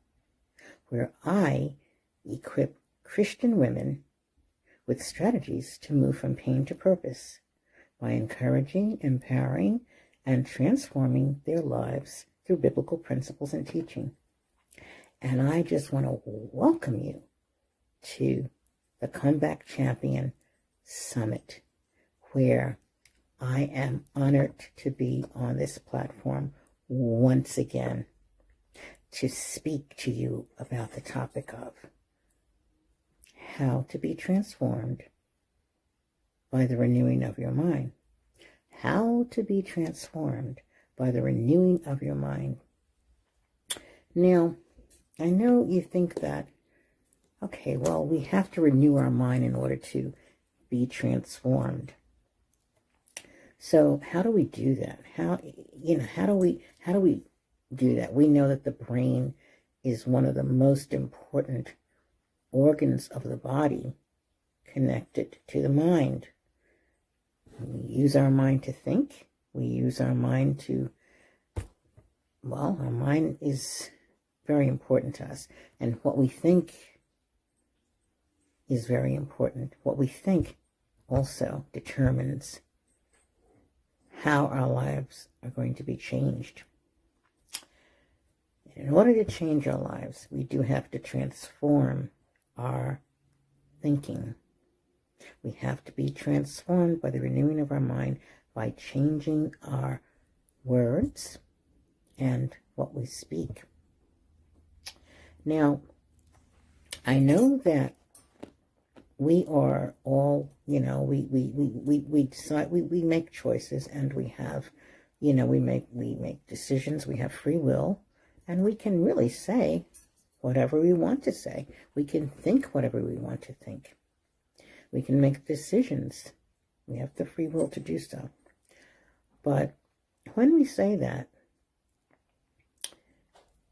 where I equip Christian women with strategies to move from pain to purpose by encouraging, empowering, and transforming their lives through biblical principles and teaching. And I just want to welcome you to the Comeback Champion Summit, where I am honored to be on this platform once again to speak to you about the topic of how to be transformed by the renewing of your mind. How to be transformed by the renewing of your mind. Now, I know you think that, okay, well, we have to renew our mind in order to be transformed. So how do we do that? How do we do that? We know that the brain is one of the most important organs of the body connected to the mind. We use our mind to think. We use our mind to, well, our mind is very important to us. And what we think is very important. What we think also determines how our lives are going to be changed. In order to change our lives, we do have to transform our thinking. We have to be transformed by the renewing of our mind by changing our words and what we speak. Now, I know that we are all, we decide, we make choices, and we have, we make decisions, we have free will, and we can really say whatever we want to say. We can think whatever we want to think. We can make decisions. We have the free will to do so. But when we say that,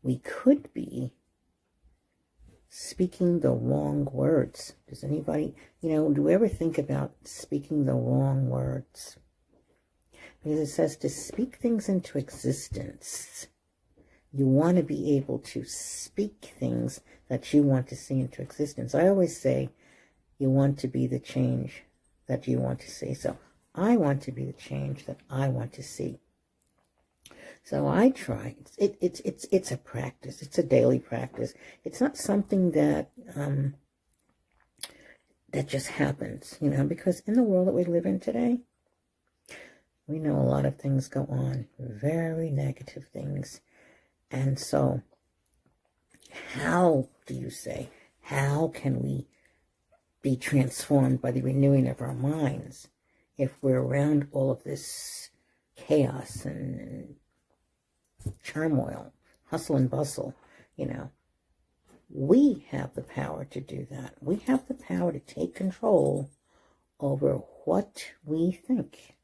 we could be speaking the wrong words. Does anybody, do we ever think about speaking the wrong words? Because it says to speak things into existence. You want to be able to speak things that you want to see into existence. I always say you want to be the change that you want to see. So I want to be the change that I want to see. So I try. It's a practice. It's a daily practice. It's not something that that just happens, because in the world that we live in today, We know a lot of things go on, very negative things. And so, how can we be transformed by the renewing of our minds if we're around all of this chaos and turmoil, hustle and bustle? We have the power to do that. We have the power to take control over what we think.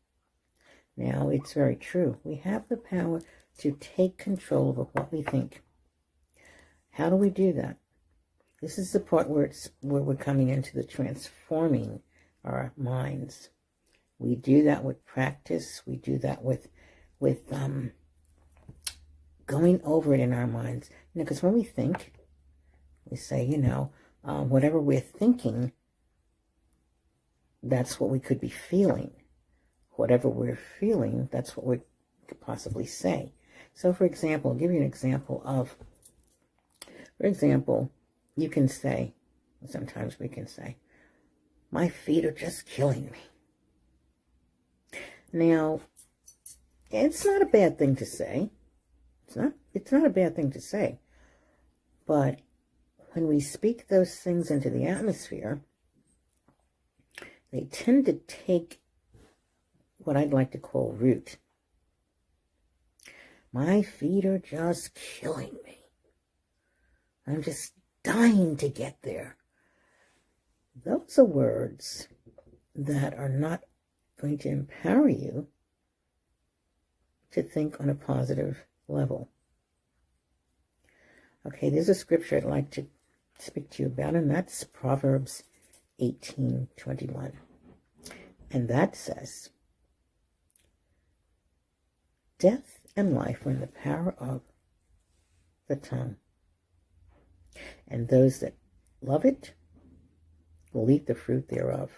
Now, it's very true. We have the power to take control over what we think. How do we do that? This is the part where we're coming into the transforming our minds. We do that with practice. We do that with going over it in our minds. Because when we think, we say, whatever we're thinking, that's what we could be feeling. Whatever we're feeling, that's what we could possibly say. So, for example, I'll give you an example of, you can say, sometimes we can say, my feet are just killing me. Now, it's not a bad thing to say. It's not a bad thing to say. But when we speak those things into the atmosphere, they tend to take what I'd like to call root. My feet are just killing me. I'm just dying to get there. Those are words that are not going to empower you to think on a positive level. Okay, there's a scripture I'd like to speak to you about, and that's Proverbs 18:21. And that says, death and life are in the power of the tongue, and those that love it will eat the fruit thereof.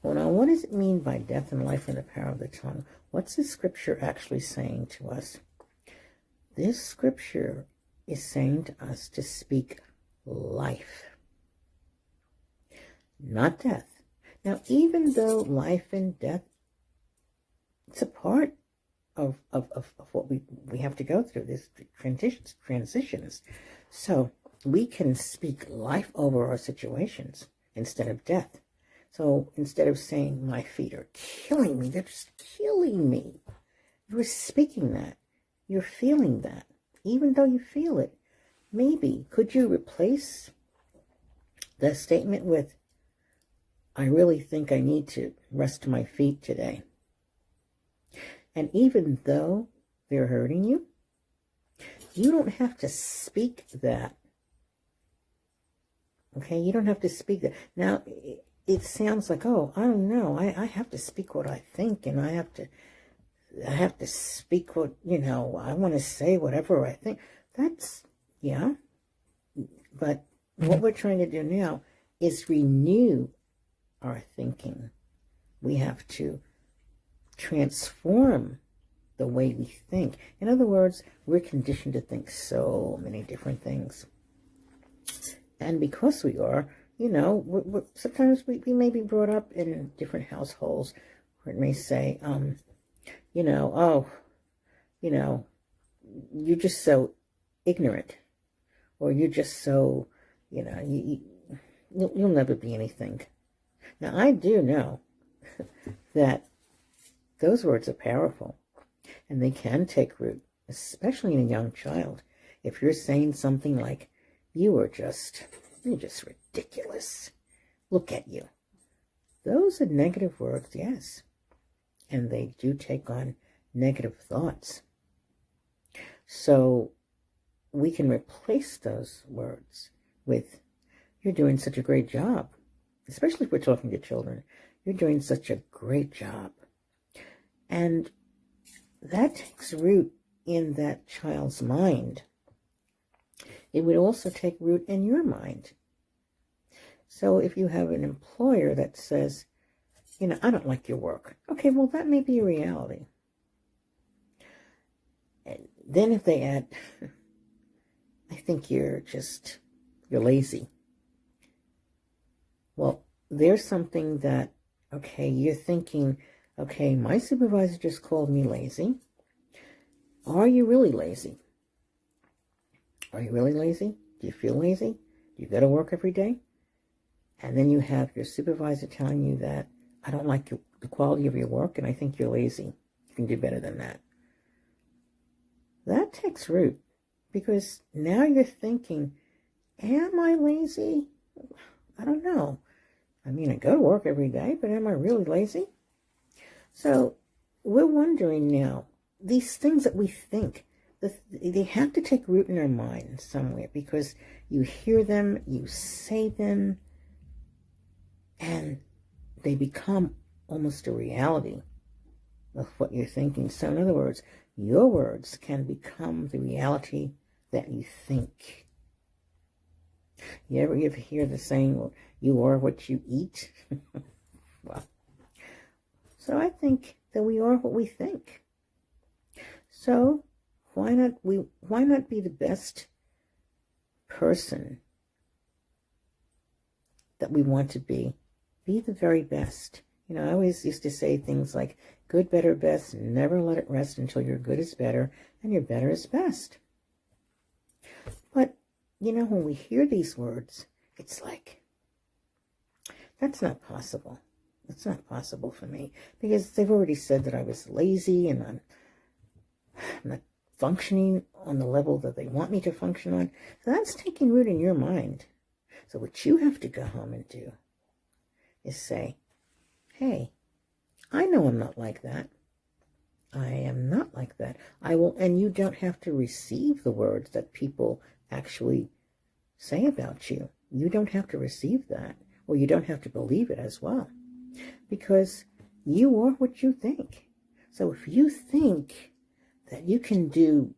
Well, now, what does it mean by death and life in the power of the tongue? What's the scripture actually saying to us? This scripture is saying to us to speak life, not death. Now, even though life and death, it's a part of what we have to go through, this transitions. So we can speak life over our situations instead of death. So instead of saying, my feet are killing me, they're just killing me. You're speaking that. You're feeling that. Even though you feel it, maybe could you replace the statement with, I really think I need to rest my feet today. And even though they're hurting you, you don't have to speak that. Okay, you don't have to speak that. Now, it sounds like, oh, I don't know. I have to speak what I think, and I have to speak what, I want to say whatever I think. That's, yeah. But what we're trying to do now is renew our thinking. We have to transform the way we think. In other words, we're conditioned to think so many different things. And because we are, sometimes we may be brought up in different households where it may say, you're just so ignorant, or you're just so, you'll never be anything. Now, I do know that those words are powerful, and they can take root, especially in a young child. If you're saying something like, you're just ridiculous. Look at you. Those are negative words, yes. And they do take on negative thoughts. So we can replace those words with, you're doing such a great job. Especially if we're talking to children. You're doing such a great job. And that takes root in that child's mind. It would also take root in your mind. So if you have an employer that says, I don't like your work. Okay, well, that may be a reality. And then if they add, I think you're lazy. Well, there's something that, okay, you're thinking, Okay, my supervisor just called me lazy. Are you really lazy? Are you really lazy? Do you feel lazy? Do you go to work every day? And then you have your supervisor telling you that I don't like the quality of your work and I think you're lazy. You can do better than that. That takes root, because now you're thinking, am I lazy? I don't know. I mean, I go to work every day, but am I really lazy? So we're wondering now, these things that we think, they have to take root in our mind somewhere, because you hear them, you say them, and they become almost a reality of what you're thinking. So in other words, your words can become the reality that you think. You ever hear the saying, well, you are what you eat? Well, so I think that we are what we think. So why not be the best person that we want to be? Be the very best. You know, I always used to say things like, good, better, best, never let it rest until your good is better and your better is best. But, you know, when we hear these words, it's like, that's not possible. That's not possible for me, because they've already said that I was lazy and I'm not functioning on the level that they want me to function on. So that's taking root in your mind. So what you have to go home and do is say, hey, I know I'm not like that. I am not like that. I will, and you don't have to receive the words that people actually say about you. You don't have to receive that, or you don't have to believe it as well, because you are what you think. So if you think that you can do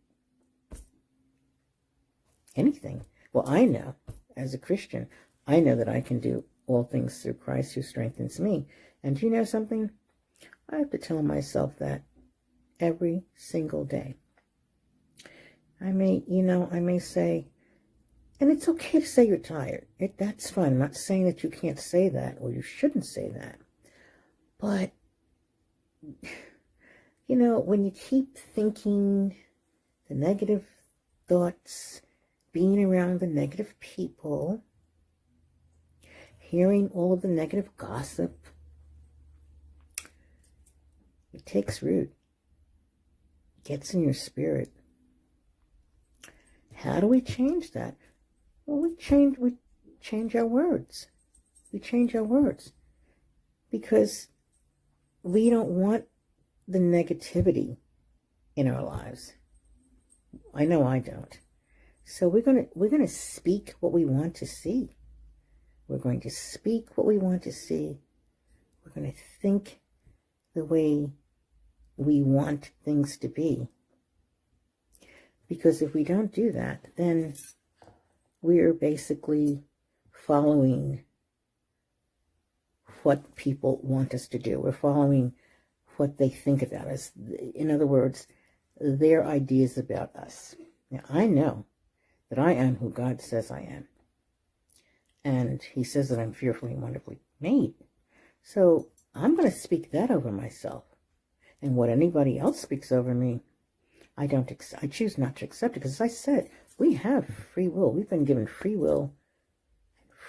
anything, well, I know, as a Christian, I know that I can do all things through Christ who strengthens me. And do you know something? I have to tell myself that every single day. I may say, and it's okay to say you're tired. That's fine. I'm not saying that you can't say that or you shouldn't say that. But, you know, when you keep thinking the negative thoughts, being around the negative people, hearing all of the negative gossip, it takes root. It gets in your spirit. How do we change that? Well, we change our words. We change our words, because we don't want the negativity in our lives. I know I don't. So we're gonna speak what we want to see. We're going to speak what we want to see. We're going to think the way we want things to be. Because if we don't do that, then we're basically following what people want us to do. We're following what they think about us. In other words, their ideas about us. Now, I know that I am who God says I am. And he says that I'm fearfully and wonderfully made. So I'm going to speak that over myself. And what anybody else speaks over me, I choose not to accept it. Because as I said, we have free will. We've been given free will,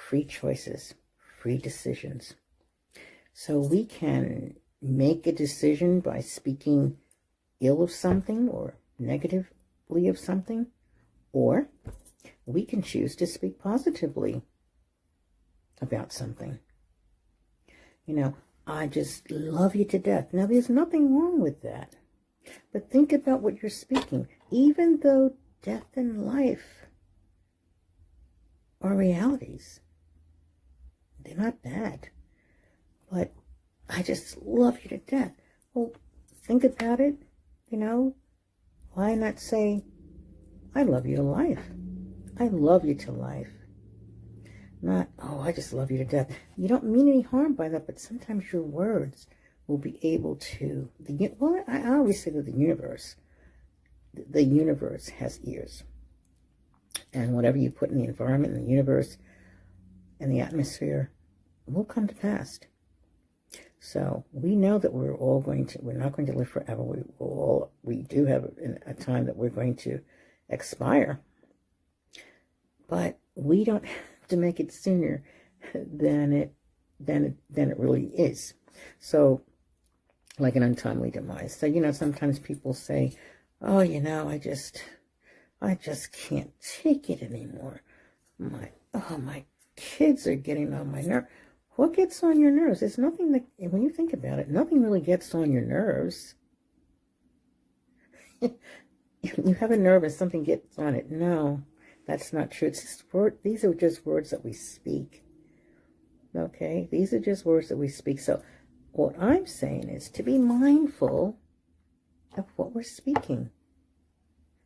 free choices, free decisions. So we can make a decision by speaking ill of something or negatively of something, or we can choose to speak positively about something. You know, I just love you to death. Now, there's nothing wrong with that. But think about what you're speaking. Even though death and life are realities, they're not bad. But I just love you to death. Well, think about it. You know, why not say, I love you to life. I love you to life. Not, oh, I just love you to death. You don't mean any harm by that, but sometimes your words will be able to, I always say to the universe has ears. And whatever you put in the environment, in the universe, and the atmosphere will come to pass. So we know that we're not going to live forever. We do have a time that we're going to expire, but we don't have to make it sooner than it really is. So, like an untimely demise. So, sometimes people say, oh, I just can't take it anymore. My kids are getting on my nerves. What gets on your nerves? There's nothing that, when you think about it, nothing really gets on your nerves. You have a nerve and something gets on it. No, that's not true. It's just these are just words that we speak. Okay? These are just words that we speak. So what I'm saying is to be mindful of what we're speaking.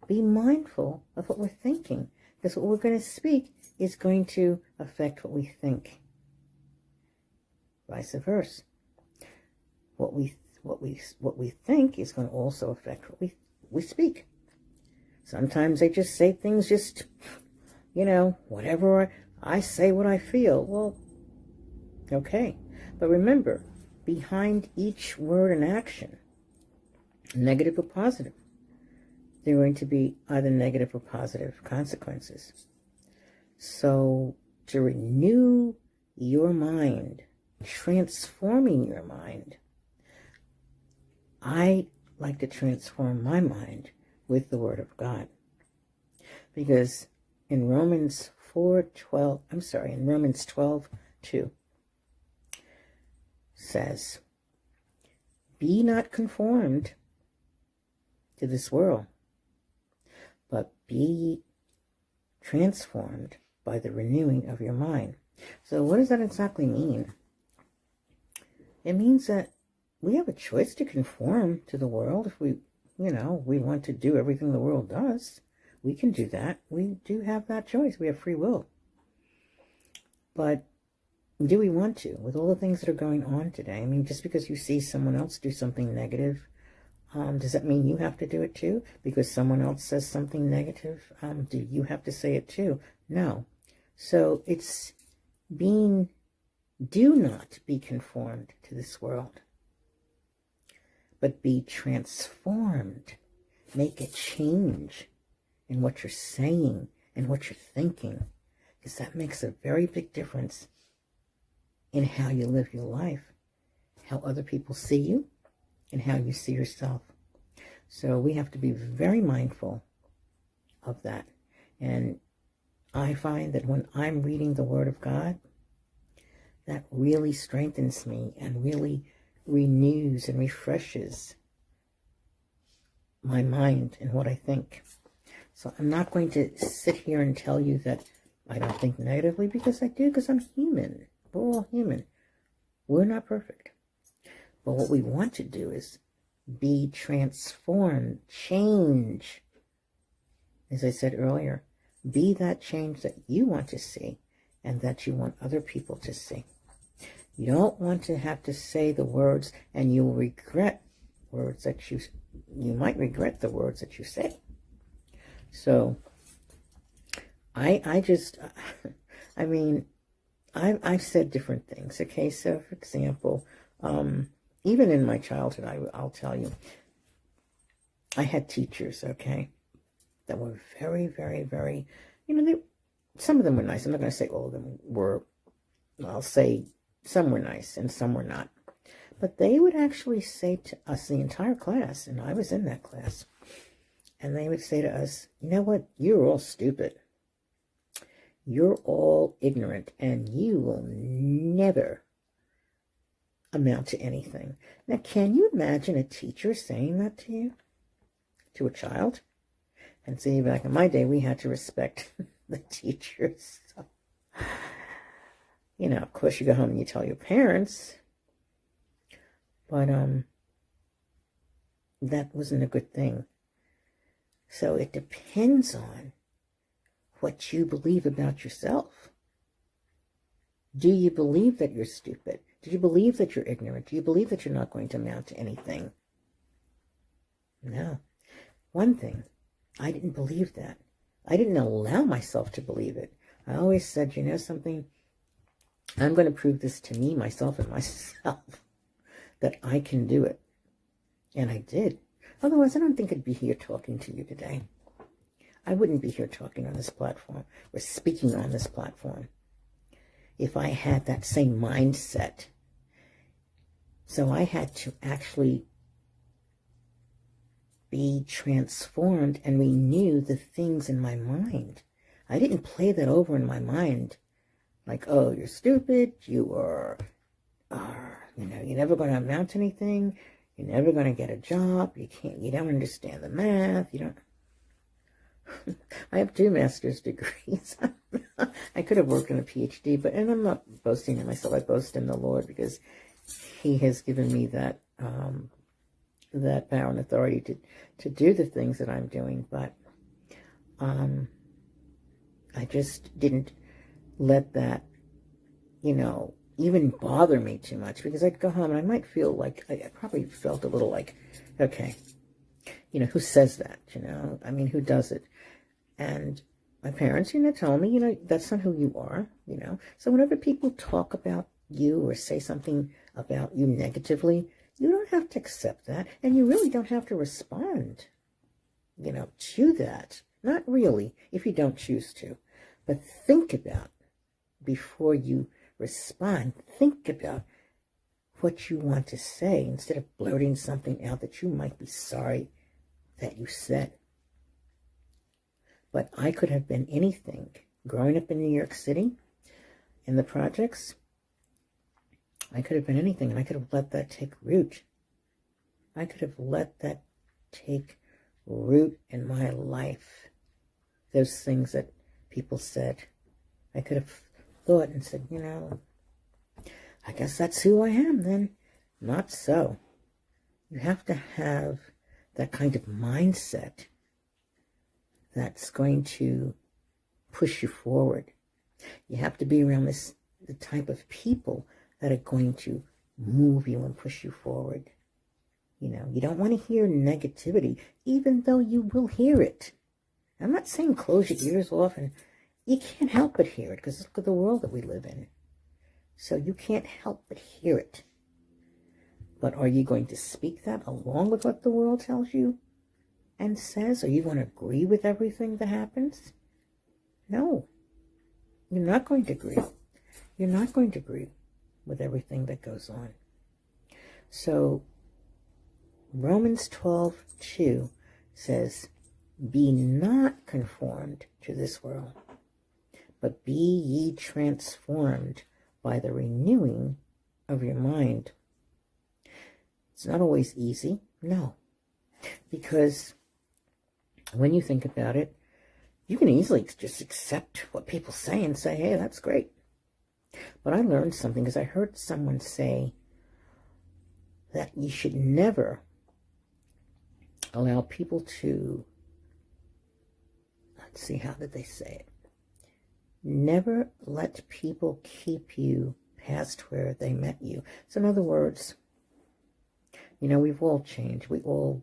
Be mindful of what we're thinking. Because what we're going to speak is going to affect what we think. Vice versa. What we think is going to also affect what we speak. Sometimes I just say things just, whatever I say what I feel. Well, okay. But remember, behind each word and action, negative or positive, there are going to be either negative or positive consequences. So to renew your mind, transforming your mind, I like to transform my mind with the Word of God. Because in Romans 12:2 says, be not conformed to this world, but be transformed by the renewing of your mind. So what does that exactly mean? It means that we have a choice to conform to the world. If we want to do everything the world does, we can do that. We do have that choice. We have free will. But do we want to? With all the things that are going on today, I mean, just because you see someone else do something negative, does that mean you have to do it too? Because someone else says something negative, do you have to say it too? No. So it's do not be conformed to this world, but be transformed. Make a change in what you're saying and what you're thinking, because that makes a very big difference in how you live your life, how other people see you, and how you see yourself. So we have to be very mindful of that. And I find that when I'm reading the Word of God, that really strengthens me and really renews and refreshes my mind and what I think. So I'm not going to sit here and tell you that I don't think negatively, because I do, because I'm human. We're all human. We're not perfect. But what we want to do is be transformed, change. As I said earlier, be that change that you want to see and that you want other people to see. You don't want to have to say the words, and you'll regret words that you might regret the words that you say. So I've said different things. Okay, so for example, even in my childhood, I'll tell you, I had teachers, okay, that were very, very, very, some of them were nice. I'm not going to say all of them were. I'll say some were nice and some were not. But they would actually say to us, the entire class, and I was in that class, and they would say to us, you know what, you're all stupid. You're all ignorant, and you will never amount to anything. Now, can you imagine a teacher saying that to you? To a child? And see, back in my day, we had to respect the teachers. So, of course, you go home and you tell your parents. But that wasn't a good thing. So it depends on what you believe about yourself. Do you believe that you're stupid? Do you believe that you're ignorant? Do you believe that you're not going to amount to anything? No. One thing, I didn't believe that. I didn't allow myself to believe it. I always said, something, I'm going to prove this to me, myself, and myself. that I can do it. And I did. Otherwise, I don't think I'd be here talking to you today. I wouldn't be here talking on this platform or speaking on this platform if I had that same mindset. So I had to actually be transformed and renew the things in my mind. I didn't play that over in my mind like, oh, you're stupid, you are you're never going to amount to anything, you're never going to get a job, you don't understand the math, you don't. I have 2 master's degrees. I could have worked on a PhD, and I'm not boasting in myself. I boast in the Lord because He has given me that that power and authority to do the things that I'm doing. But I just didn't let that, even bother me too much, because I'd go home and I might feel like, I probably felt a little like, okay, who says that, I mean, who does it? And my parents, told me, that's not who you are, So whenever people talk about you or say something about you negatively, you don't have to accept that. And you really don't have to respond, to that. Not really, if you don't choose to. But think about, before you respond, think about what you want to say instead of blurting something out that you might be sorry that you said. But I could have been anything. Growing up in New York City, in the projects, I could have been anything, and I could have let that take root. I could have let that take root in my life. Those things that people said, I could have thought and said, I guess that's who I am then. Not so. You have to have that kind of mindset that's going to push you forward. You have to be around the type of people that are going to move you and push you forward. You don't want to hear negativity, even though you will hear it. I'm not saying close your ears off, and you can't help but hear it, because look at the world that we live in. So you can't help but hear it. But are you going to speak that along with what the world tells you and says? Are you going to agree with everything that happens? No. You're not going to agree. You're not going to agree with everything that goes on. So Romans 12:2 says, be not conformed to this world, but be ye transformed by the renewing of your mind. It's not always easy, no, because when you think about it, you can easily just accept what people say and say, hey, that's great. But I learned something, because I heard someone say that you should never allow people to, let's see, how did they say it? Never let people keep you past where they met you. So in other words, we've all changed. We all,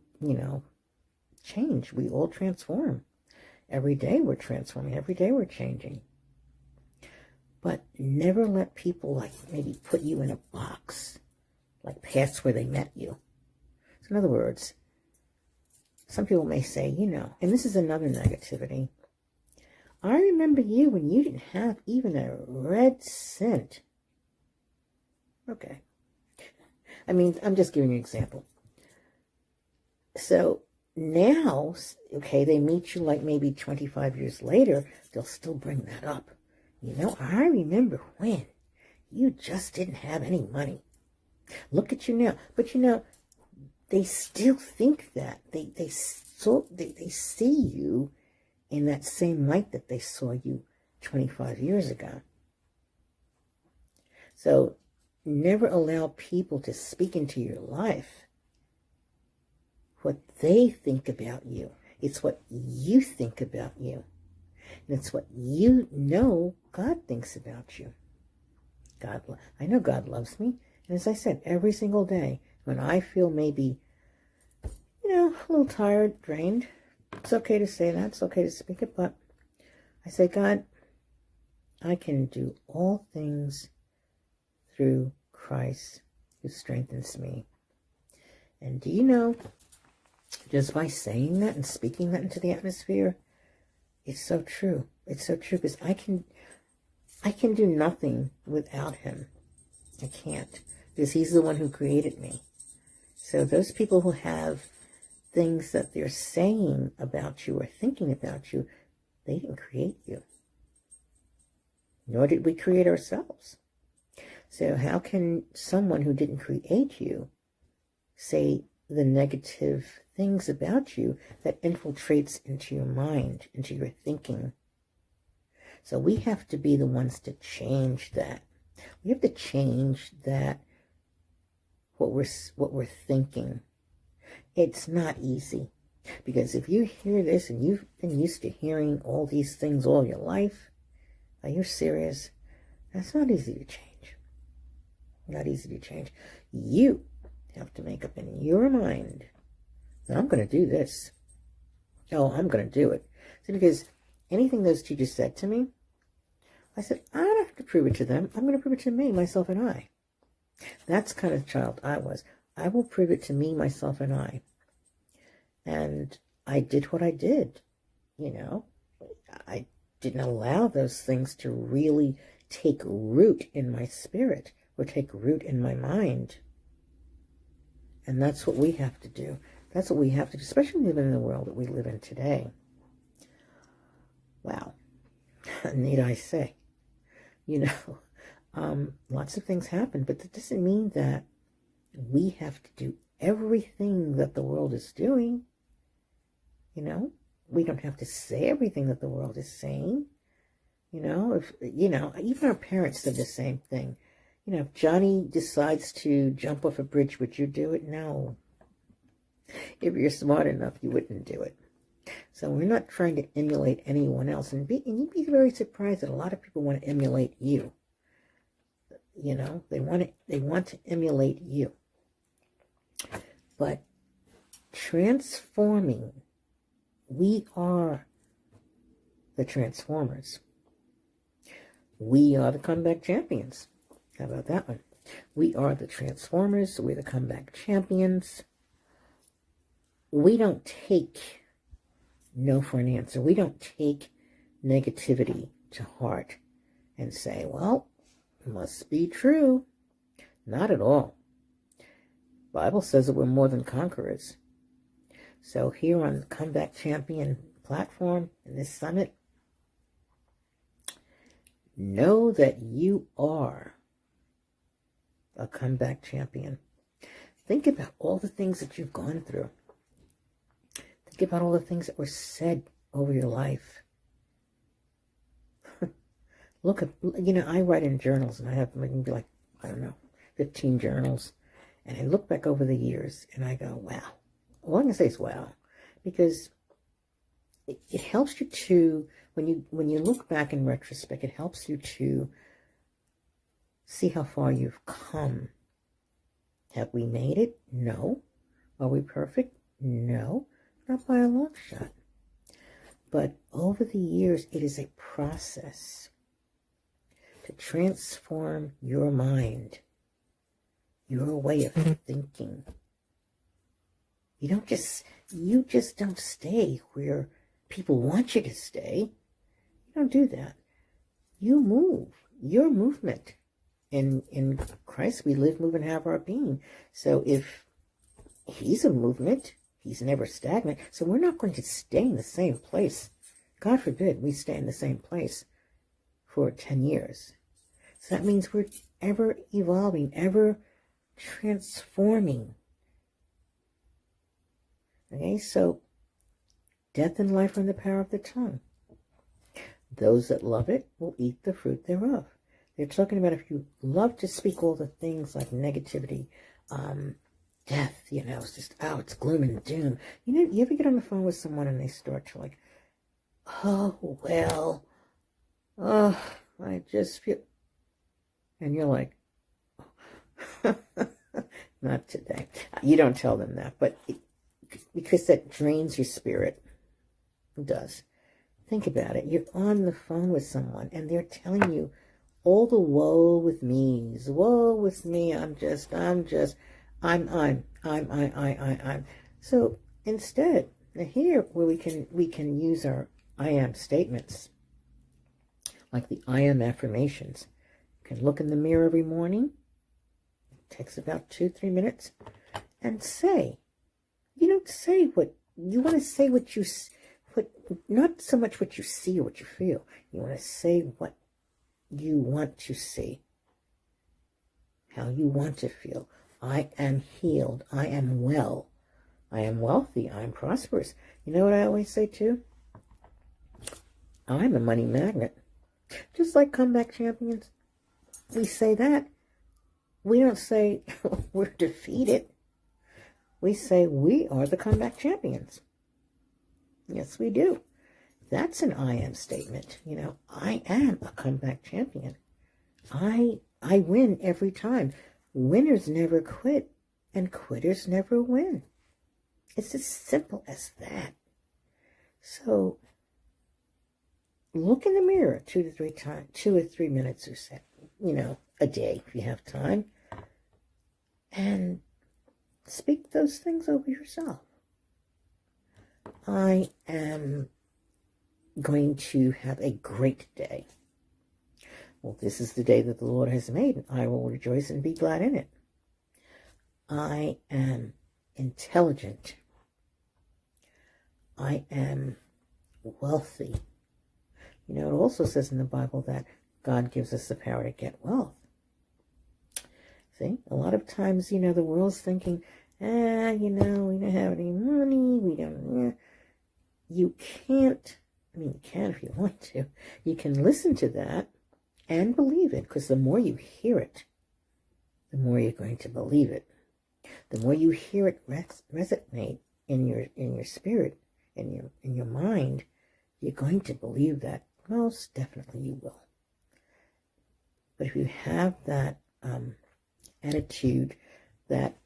change. We all transform. Every day we're transforming. Every day we're changing. But never let people maybe put you in a box, past where they met you. So in other words, some people may say, and this is another negativity. I remember you when you didn't have even a red cent. Okay. I mean, I'm just giving you an example. So now, okay, they meet you maybe 25 years later, they'll still bring that up. I remember when you just didn't have any money. Look at you now. But they still think that. They see you in that same light that they saw you 25 years ago. So never allow people to speak into your life what they think about you. It's what you think about you. And it's what God thinks about you. I know God loves me. And as I said, every single day, when I feel maybe, a little tired, drained, it's okay to say that. It's okay to speak it. But I say, God, I can do all things through Christ who strengthens me. And do you know, just by saying that and speaking that into the atmosphere, it's so true. It's so true, because I can do nothing without him. I can't, because he's the one who created me. So those people who have things that they're saying about you or thinking about you, they didn't create you. Nor did we create ourselves. So how can someone who didn't create you say the negative things about you that infiltrates into your mind, into your thinking? So we have to be the ones to change that. We have to change that, what we're thinking. It's not easy, because if you hear this and you've been used to hearing all these things all your life, are you serious? That's not easy to change. Not easy to change. You have to make up in your mind that I'm going to do this. Oh, I'm going to do it. See, because anything those teachers said to me, I said, I don't have to prove it to them. I'm going to prove it to me, myself, and I. That's the kind of child I was. I will prove it to me, myself, and I. And I did what I did. You know, I didn't allow those things to really take root in my spirit or take root in my mind. And that's what we have to do. That's what we have to do, especially living in the world that we live in today. Wow. Need I say? You know, lots of things happen, but that doesn't mean that we have to do everything that the world is doing. You know, we don't have to say everything that the world is saying. You know, if, you know, even our parents said the same thing. You know, if Johnny decides to jump off a bridge, would you do it? No. If you're smart enough, you wouldn't do it. So we're not trying to emulate anyone else. And you'd be very surprised that a lot of people want to emulate you. You know, they want to emulate you. But transforming, we are the transformers. We are the comeback champions. How about that one? We are the transformers. We're the comeback champions. We don't take no for an answer. We don't take negativity to heart and say, well, it must be true. Not at all. The Bible says that we're more than conquerors. So here on the Comeback Champion platform in this summit, know that you are a comeback champion. Think about all the things that you've gone through. Think about all the things that were said over your life. Look at, you know, I write in journals, and I have maybe like, I don't know, 15 journals. And I look back over the years and I go, wow. All I'm going to say is wow. Because it helps you to, when you look back in retrospect, it helps you to see how far you've come. Have we made it? No. Are we perfect? No. Not by a long shot. But over the years, it is a process to transform your mind, your way of thinking. You just don't stay where people want you to stay. You don't do that. You move. Your movement. In Christ, we live, move, and have our being. So if he's a movement, he's never stagnant. So we're not going to stay in the same place. God forbid we stay in the same place for 10 years. So that means we're ever evolving, ever transforming. Okay, so death and life are in the power of the tongue. Those that love it will eat the fruit thereof. They're talking about if you love to speak all the things like negativity, death, you know, it's just, oh, it's gloom and doom. You know, you ever get on the phone with someone and they start to like, oh, well, oh, I just feel, and you're like, not today. You don't tell them that, but because that drains your spirit. It does. Think about it. You're on the phone with someone and they're telling you all the woe with me's, woe with me, I'm. So instead, here where we can use our I am statements, like the I am affirmations. You can look in the mirror every morning. It takes about 2-3 minutes, and say. You don't say what you want to say. Not so much what you see or what you feel. You want to say what you want to see, how you want to feel. I am healed. I am well. I am wealthy. I am prosperous. You know what I always say too? I'm a money magnet. Just like comeback champions, we say that. We don't say we're defeated. We say we are the comeback champions. Yes, we do. That's an I am statement. You know, I am a comeback champion. I win every time. Winners never quit, and quitters never win. It's as simple as that. So look in the mirror 2 or 3 minutes or so, a day if you have time, and speak those things over yourself. I am going to have a great day. Well, this is the day that the Lord has made, and I will rejoice and be glad in it. I am intelligent. I am wealthy. You know, it also says in the Bible that God gives us the power to get wealth. See, a lot of times, the world's thinking, we don't have any money, we don't, you can't, you can if you want to. You can listen to that and believe it, because the more you hear it, the more you're going to believe it. The more you hear it resonate in your spirit, in your mind, you're going to believe that. Most definitely you will. But if you have that attitude that,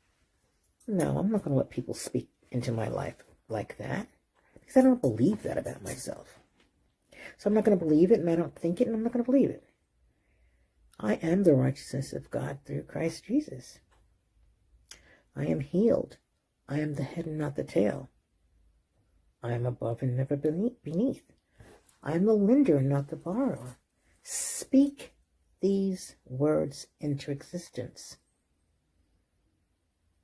no, I'm not going to let people speak into my life like that, because I don't believe that about myself. So I'm not going to believe it, and I don't think it, and I'm not going to believe it. I am the righteousness of God through Christ Jesus. I am healed. I am the head and not the tail. I am above and never beneath. I am the lender and not the borrower. Speak these words into existence.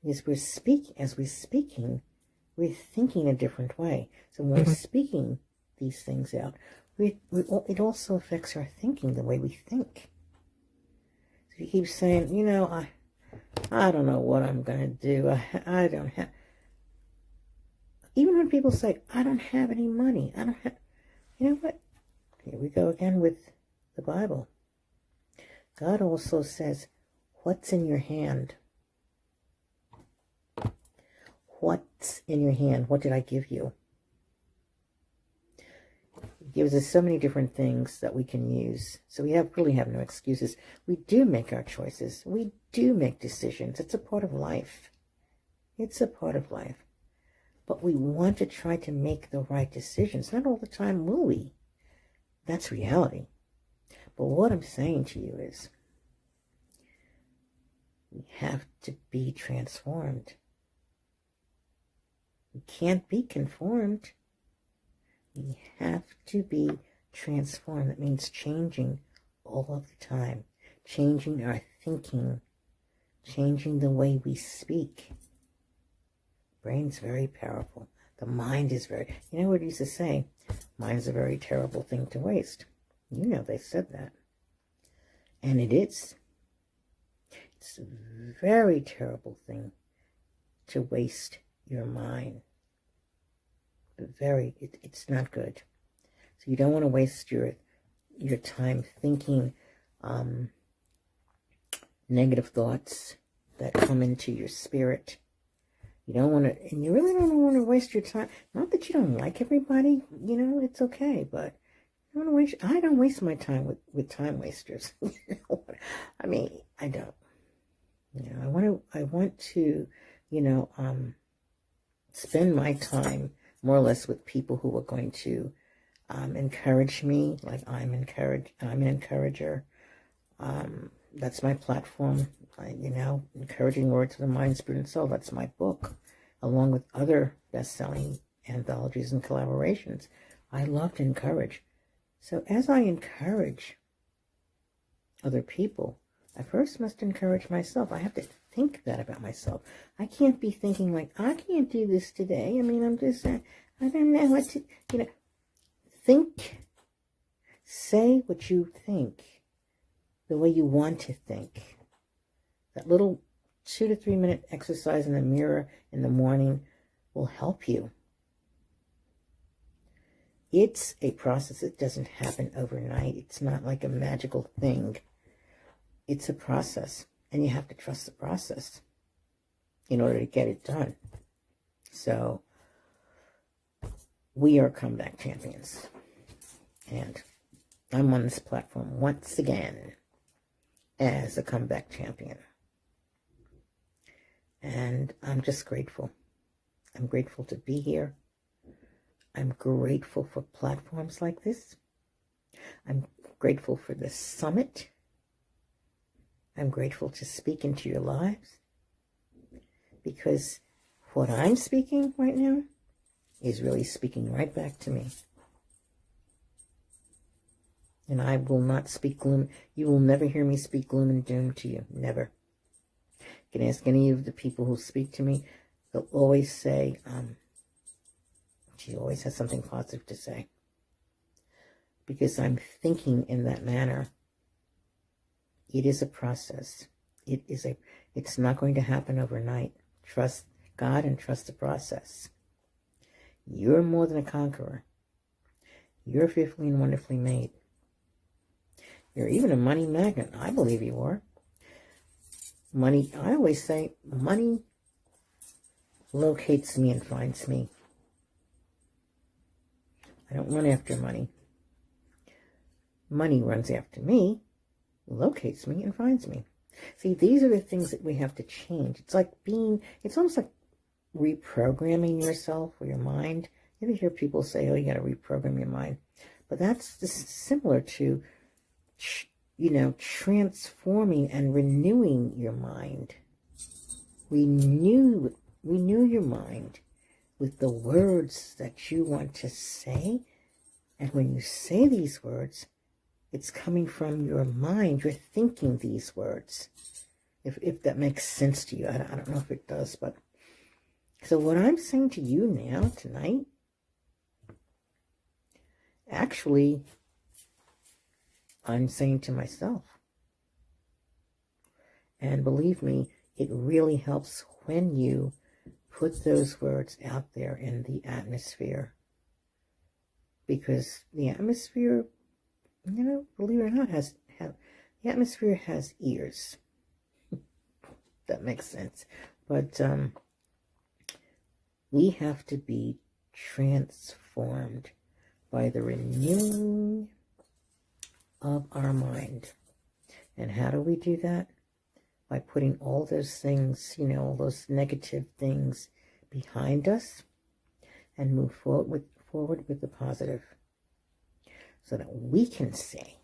As we're speaking, we're thinking a different way. So when we're speaking these things out, it also affects our thinking, the way we think. So you keep saying, I don't know what I'm going to do. I don't have... Even when people say, I don't have any money, I don't have... You know what? Here we go again with the Bible. God also says, what's in your hand? What's in your hand? What did I give you? He gives us so many different things that we can use. So we really have no excuses. We do make our choices. We do make decisions. It's a part of life. It's a part of life. But we want to try to make the right decisions. Not all the time will we. That's reality. But what I'm saying to you is, we have to be transformed. We can't be conformed. We have to be transformed. That means changing all of the time. Changing our thinking. Changing the way we speak. Brain's very powerful. The mind is very... You know what it used to say? Mind's a very terrible thing to waste. They said that. And it is. It's a very terrible thing to waste your mind. It's not good. So you don't want to waste your time thinking negative thoughts that come into your spirit. You don't want to, and you really don't want to waste your time. Not that you don't like everybody, it's okay, but you don't want to I don't waste my time with time wasters. I don't. I want to, spend my time more or less with people who are going to encourage me, like I'm an encourager. That's my platform. Encouraging Words for the Mind, Spirit, and Soul. That's my book, along with other best-selling anthologies and collaborations. I love to encourage. So as I encourage other people, I first must encourage myself. I have to think that about myself. I can't be thinking like, I can't do this today. I mean, I don't know what to, think. Say what you think the way you want to think. That little 2 to 3 minute exercise in the mirror in the morning will help you. It's a process. It doesn't happen overnight. It's not like a magical thing. It's a process, and you have to trust the process in order to get it done. So we are comeback champions, and I'm on this platform once again as a comeback champion. And I'm just grateful. I'm grateful to be here. I'm grateful for platforms like this. I'm grateful for this summit. I'm grateful to speak into your lives, because what I'm speaking right now is really speaking right back to me. And I will not speak gloom. You will never hear me speak gloom and doom to you. Never. You can ask any of the people who speak to me. They'll always say, she always has something positive to say. Because I'm thinking in that manner. It is a process. It's not going to happen overnight. Trust God and trust the process. You're more than a conqueror. You're fearfully and wonderfully made. You're even a money magnet. I believe you are. Money, I always say, money locates me and finds me. I don't run after money. Money runs after me, locates me, and finds me. See, these are the things that we have to change. It's almost like reprogramming yourself or your mind. You ever hear people say, oh, you got to reprogram your mind? But that's just similar to, transforming and renewing your mind. Renew your mind with the words that you want to say. And when you say these words, it's coming from your mind. You're thinking these words. If that makes sense to you. I don't know if it does, but so what I'm saying to you now, tonight, actually, I'm saying to myself. And believe me, it really helps when you put those words out there in the atmosphere. Because the atmosphere, believe it or not, the atmosphere has ears. That makes sense. But we have to be transformed by the renewing of our mind. And how do we do that? By putting all those things, all those negative things behind us and move forward with the positive. So that we can say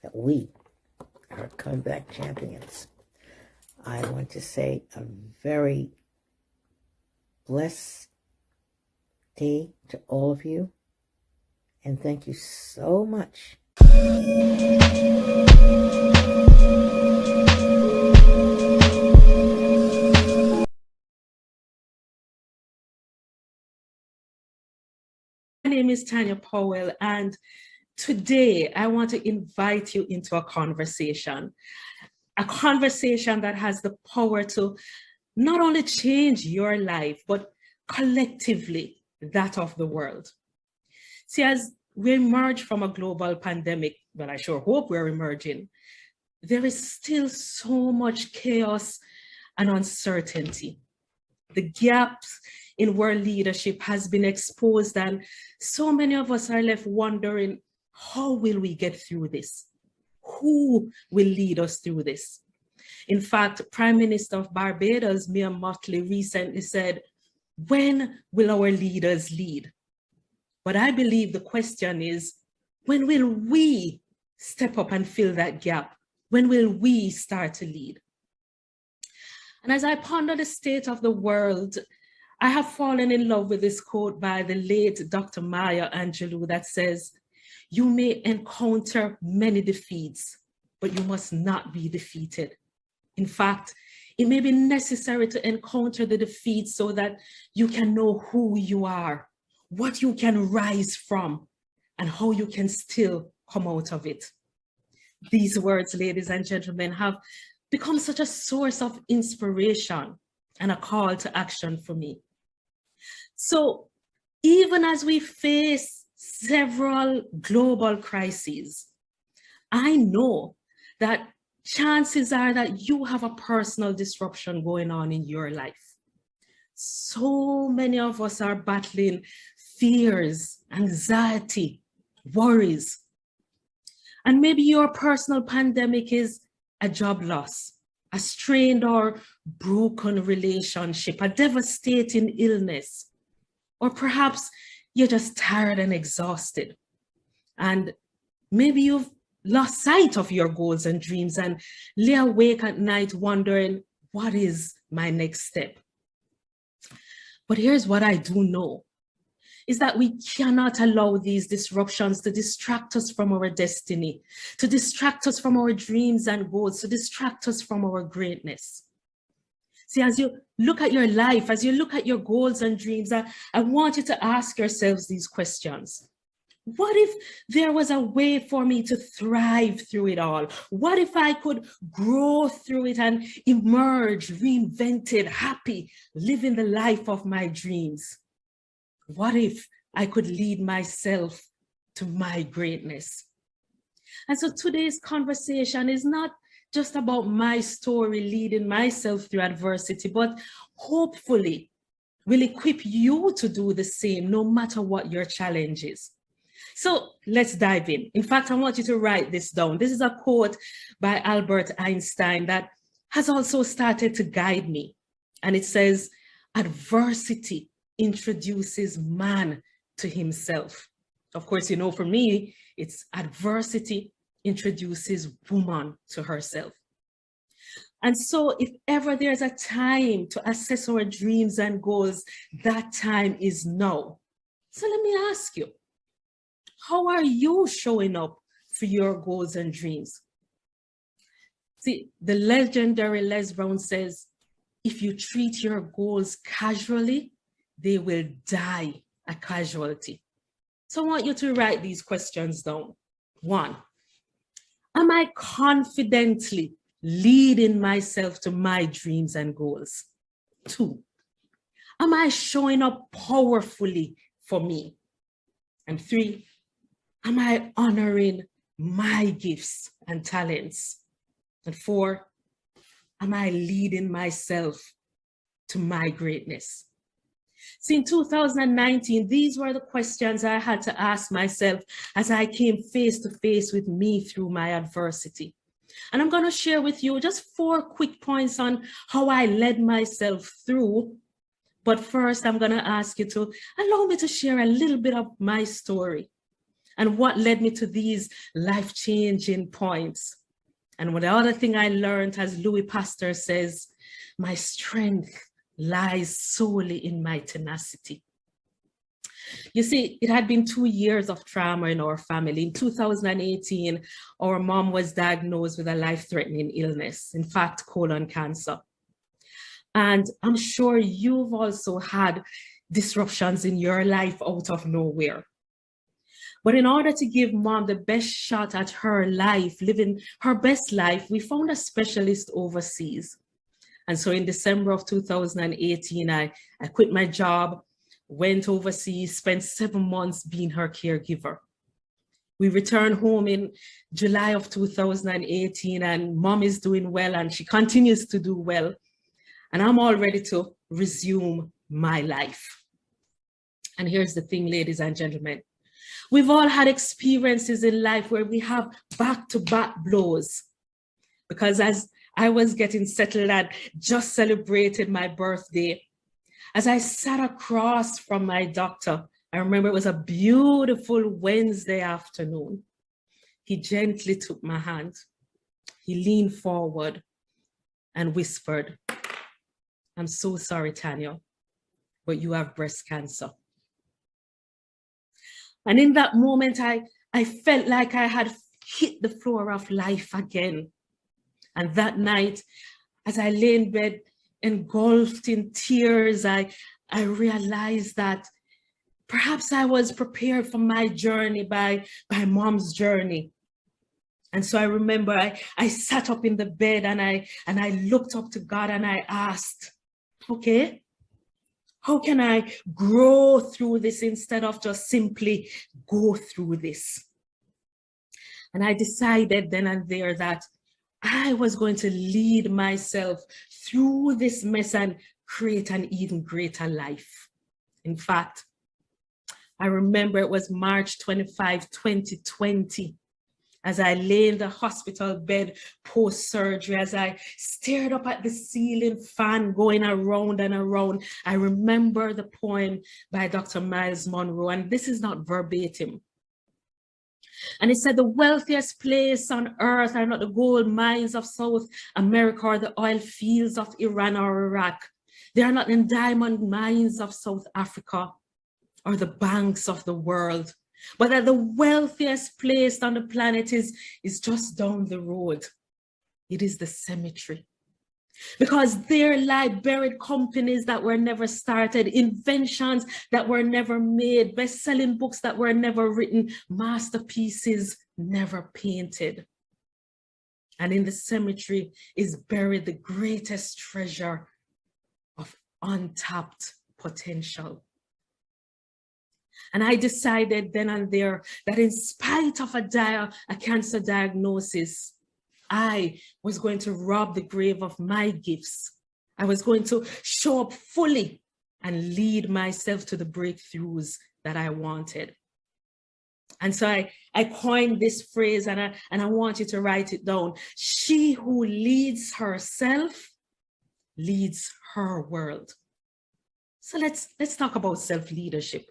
that we are comeback champions. I want to say a very blessed day to all of you. And thank you so much. My name is Tanya Powell, and today I want to invite you into a conversation that has the power to not only change your life, but collectively that of the world. See, as we emerge from a global pandemic, well, I sure hope we're emerging, there is still so much chaos and uncertainty. The gaps in world leadership has been exposed, and so many of us are left wondering, how will we get through this? Who will lead us through this? In fact, Prime Minister of Barbados, Mia Mottley, recently said, when will our leaders lead? But I believe the question is, when will we step up and fill that gap? When will we start to lead? And as I ponder the state of the world, I have fallen in love with this quote by the late Dr. Maya Angelou that says, "You may encounter many defeats, but you must not be defeated. In fact, it may be necessary to encounter the defeat so that you can know who you are, what you can rise from, and how you can still come out of it." These words, ladies and gentlemen, have become such a source of inspiration and a call to action for me. So even as we face several global crises, I know that chances are that you have a personal disruption going on in your life. So many of us are battling fears, anxiety, worries. And maybe your personal pandemic is a job loss, a strained or broken relationship, a devastating illness, or perhaps you're just tired and exhausted. And maybe you've lost sight of your goals and dreams and lay awake at night wondering, what is my next step? But here's what I do know, is that we cannot allow these disruptions to distract us from our destiny, to distract us from our dreams and goals, to distract us from our greatness. See, as you look at your life, as you look at your goals and dreams, I want you to ask yourselves these questions. What if there was a way for me to thrive through it all? What if I could grow through it and emerge reinvented, happy, living the life of my dreams? What if I could lead myself to my greatness? And so today's conversation is not just about my story leading myself through adversity, but hopefully will equip you to do the same no matter what your challenge is. So let's dive in. In fact, I want you to write this down. This is a quote by Albert Einstein that has also started to guide me. And it says, "Adversity introduces man to himself." Of course, you know, for me, it's adversity introduces woman to herself. And so if ever there's a time to assess our dreams and goals, that time is now. So let me ask you, how are you showing up for your goals and dreams? See, the legendary Les Brown says, if you treat your goals casually, they will die a casualty. So I want you to write these questions down. 1, am I confidently leading myself to my dreams and goals? 2, am I showing up powerfully for me? And 3, am I honoring my gifts and talents? And 4, am I leading myself to my greatness? See, in 2019, these were the questions I had to ask myself as I came face to face with me through my adversity. And I'm going to share with you just 4 quick points on how I led myself through. But first, I'm going to ask you to allow me to share a little bit of my story and what led me to these life-changing points. And the other thing I learned, as Louis Pasteur says, my strength lies solely in my tenacity. You see, it had been 2 years of trauma in our family. In 2018, our mom was diagnosed with a life-threatening illness, in fact, colon cancer. And I'm sure you've also had disruptions in your life out of nowhere. But in order to give mom the best shot at her life, living her best life, we found a specialist overseas. And so in December of 2018, I quit my job, went overseas, spent 7 months being her caregiver. We returned home in July of 2018, and mom is doing well, and she continues to do well. And I'm all ready to resume my life. And here's the thing, ladies and gentlemen. We've all had experiences in life where we have back-to-back blows. Because as I was getting settled, I'd just celebrated my birthday. As I sat across from my doctor, I remember it was a beautiful Wednesday afternoon. he gently took my hand. He leaned forward and whispered, "I'm so sorry, Tanya, but you have breast cancer." And in that moment, I felt like I had hit the floor of life again. And that night, as I lay in bed, engulfed in tears, I realized that perhaps I was prepared for my journey by mom's journey. And so I remember I sat up in the bed and I looked up to God and I asked, okay, how can I grow through this instead of just simply go through this? And I decided then and there that I was going to lead myself through this mess and create an even greater life. In fact, I remember it was March 25, 2020, as I lay in the hospital bed post-surgery, as I stared up at the ceiling fan going around and around. I remember the poem by Dr. Miles Monroe, and this is not verbatim. And it said, the wealthiest place on earth are not the gold mines of South America or the oil fields of Iran or Iraq. They are not the diamond mines of South Africa or the banks of the world, but that the wealthiest place on the planet is just down the road. It is the cemetery. Because there lie buried companies that were never started, inventions that were never made, best-selling books that were never written, masterpieces never painted. And in the cemetery is buried the greatest treasure of untapped potential. And I decided then and there that in spite of a cancer diagnosis, I was going to rob the grave of my gifts. I was going to show up fully and lead myself to the breakthroughs that I wanted. And so I coined this phrase, and I want you to write it down. She who leads herself leads her world. So let's talk about self-leadership.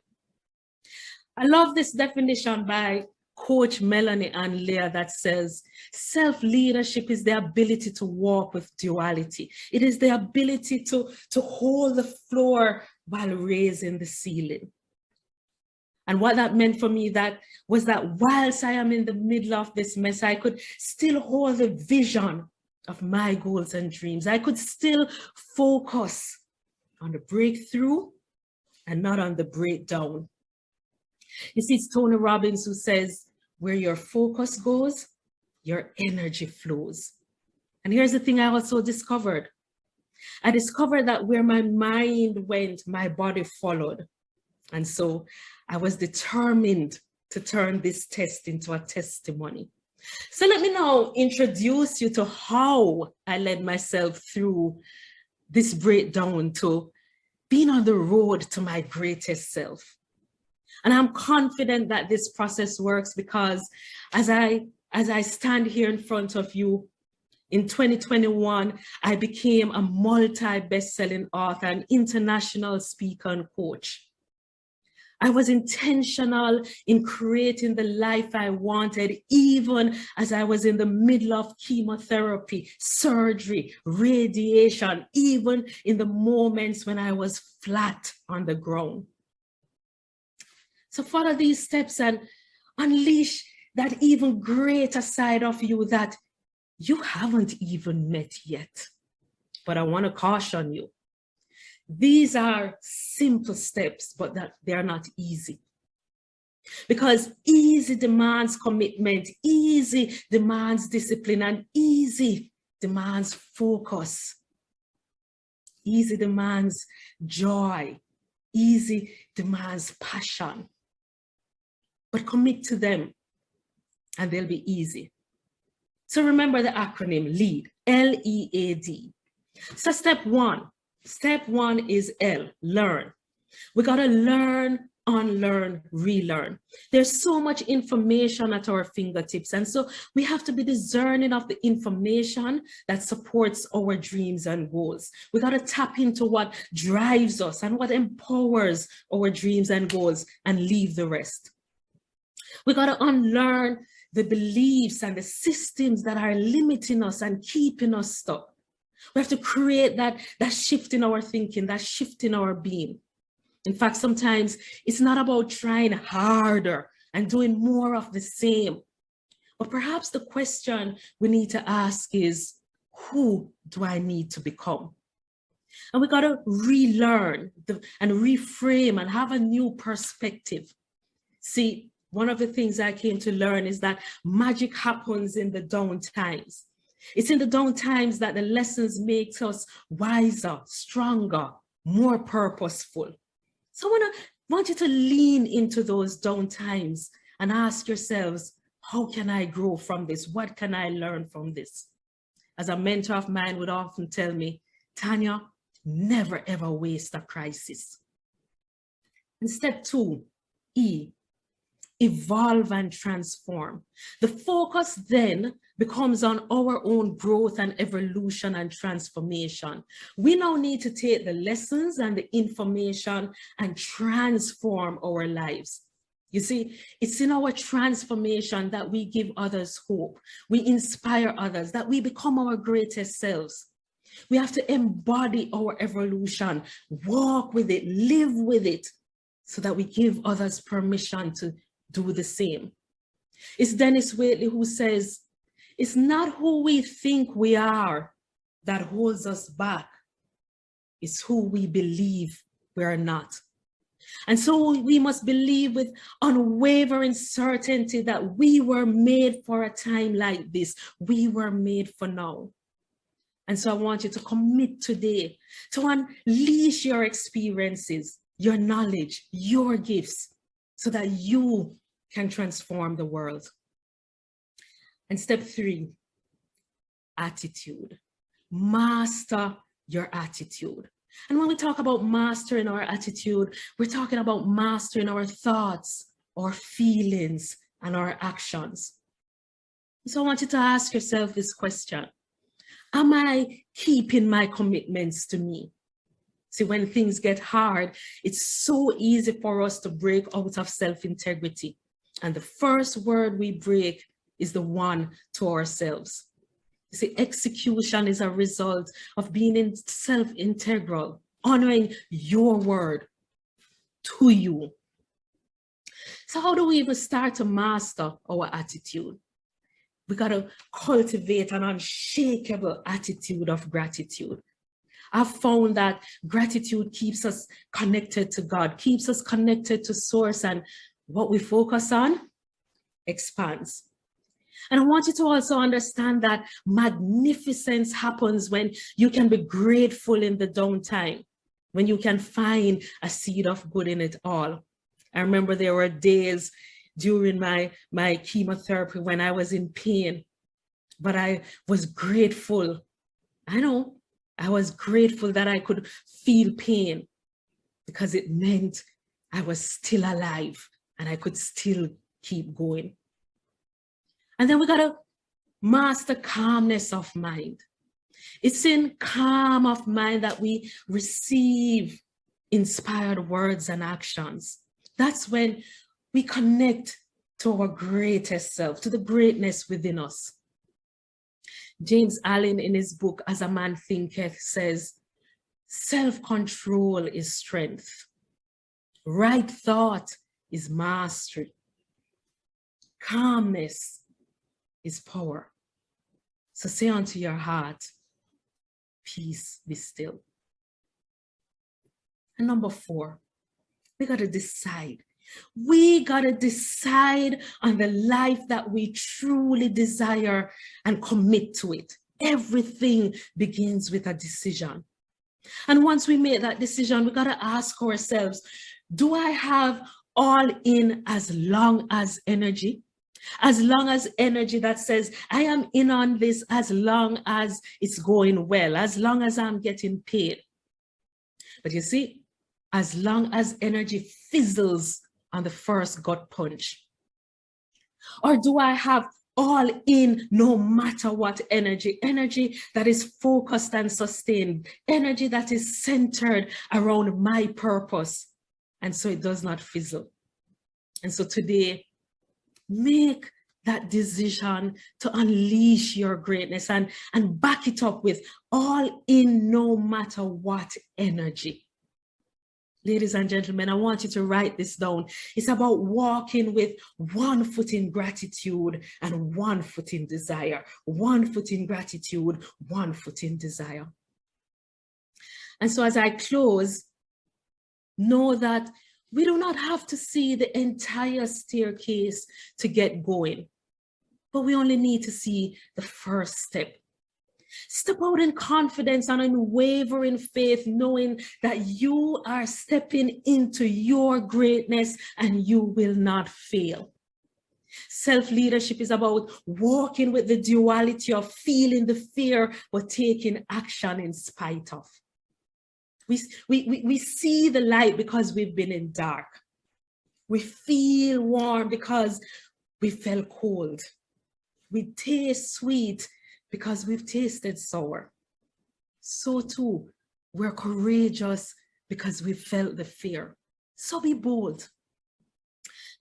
I love this definition by Coach Melanie Ann Lear that says, self-leadership is the ability to walk with duality. It is the ability to hold the floor while raising the ceiling. And what that meant for me was that whilst I am in the middle of this mess, I could still hold the vision of my goals and dreams. I could still focus on the breakthrough and not on the breakdown. You see, it's Tony Robbins who says, where your focus goes, your energy flows. And here's the thing I also discovered. I discovered that where my mind went, my body followed. And so I was determined to turn this test into a testimony. So let me now introduce you to how I led myself through this breakdown to being on the road to my greatest self. And I'm confident that this process works because as I stand here in front of you, in 2021, I became a multi-best-selling author, an international speaker and coach. I was intentional in creating the life I wanted, even as I was in the middle of chemotherapy, surgery, radiation, even in the moments when I was flat on the ground. So follow these steps and unleash that even greater side of you that you haven't even met yet. But I want to caution you. These are simple steps, but that they are not easy. Because easy demands commitment, easy demands discipline, and easy demands focus. Easy demands joy. Easy demands passion. But commit to them and they'll be easy. So remember the acronym LEAD, L-E-A-D. So step one is L, learn. We gotta learn, unlearn, relearn. There's so much information at our fingertips. And so we have to be discerning of the information that supports our dreams and goals. We gotta tap into what drives us and what empowers our dreams and goals and leave the rest. We got to unlearn the beliefs and the systems that are limiting us and keeping us stuck. We have to create that shift in our thinking, that shift in our being. In fact, sometimes it's not about trying harder and doing more of the same. But perhaps the question we need to ask is, who do I need to become? And we got to relearn and reframe and have a new perspective. See, one of the things I came to learn is that magic happens in the down times. It's in the down times that the lessons make us wiser, stronger, more purposeful. So I want you to lean into those down times and ask yourselves, how can I grow from this? What can I learn from this? As a mentor of mine would often tell me, Tanya, never ever waste a crisis. And step 2, E, evolve and transform. The focus then becomes on our own growth and evolution and transformation. We now need to take the lessons and the information and transform our lives. You see, it's in our transformation that we give others hope. We inspire others, that we become our greatest selves. We have to embody our evolution, walk with it, live with it, so that we give others permission to do the same. It's Dennis Waitley who says, it's not who we think we are that holds us back. It's who we believe we are not. And so we must believe with unwavering certainty that we were made for a time like this. We were made for now. And so I want you to commit today to unleash your experiences, your knowledge, your gifts, so that you can transform the world. And step 3, attitude. Master your attitude. And when we talk about mastering our attitude, we're talking about mastering our thoughts, our feelings, and our actions. So I want you to ask yourself this question. Am I keeping my commitments to me? See, when things get hard, it's so easy for us to break out of self-integrity. And the first word we break is the one to ourselves. You see, execution is a result of being self-integral, honoring your word to you. So how do we even start to master our attitude? We got to cultivate an unshakable attitude of gratitude. I've found that gratitude keeps us connected to God, keeps us connected to source, and what we focus on expands. And I want you to also understand that magnificence happens when you can be grateful in the downtime, when you can find a seed of good in it all. I remember there were days during my chemotherapy when I was in pain, but I was grateful. I was grateful that I could feel pain because it meant I was still alive and I could still keep going. And then we got to master calmness of mind. It's in calm of mind that we receive inspired words and actions. That's when we connect to our greatest self, to the greatness within us. James Allen, in his book, As a Man Thinketh, says, self-control is strength. Right thought is mastery. Calmness is power. So say unto your heart, peace, be still. And number 4, we got to decide. We got to decide on the life that we truly desire and commit to it. Everything begins with a decision. And once we make that decision, we got to ask ourselves, do I have all in as long as energy? As long as energy that says, I am in on this as long as it's going well, as long as I'm getting paid. But you see, as long as energy fizzles on the first gut punch? Or do I have all in no matter what energy? Energy that is focused and sustained, energy that is centered around my purpose, and so it does not fizzle. And so today, make that decision to unleash your greatness and back it up with all in, no matter what energy. Ladies and gentlemen, I want you to write this down. It's about walking with one foot in gratitude and one foot in desire. One foot in gratitude, one foot in desire. And so as I close, know that we do not have to see the entire staircase to get going, but we only need to see the first step. Step out in confidence and unwavering faith, knowing that you are stepping into your greatness and you will not fail. Self-leadership is about walking with the duality of feeling the fear, but taking action in spite of. We see the light because we've been in dark. We feel warm because we felt cold. We taste sweet because we've tasted sour. So too, we're courageous because we felt the fear. So be bold.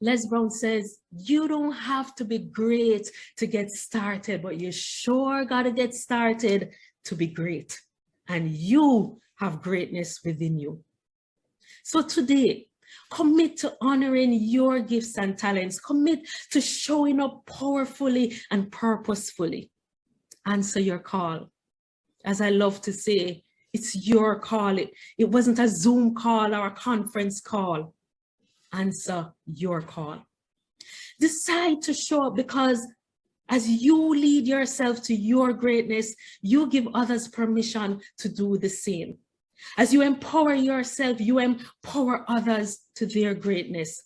Les Brown says, you don't have to be great to get started, but you sure got to get started to be great. And you have greatness within you. So today, commit to honoring your gifts and talents. Commit to showing up powerfully and purposefully. Answer your call. As I love to say, it's your call. It wasn't a Zoom call or a conference call. Answer your call. Decide to show up, because as you lead yourself to your greatness, you give others permission to do the same. As you empower yourself, you empower others to their greatness.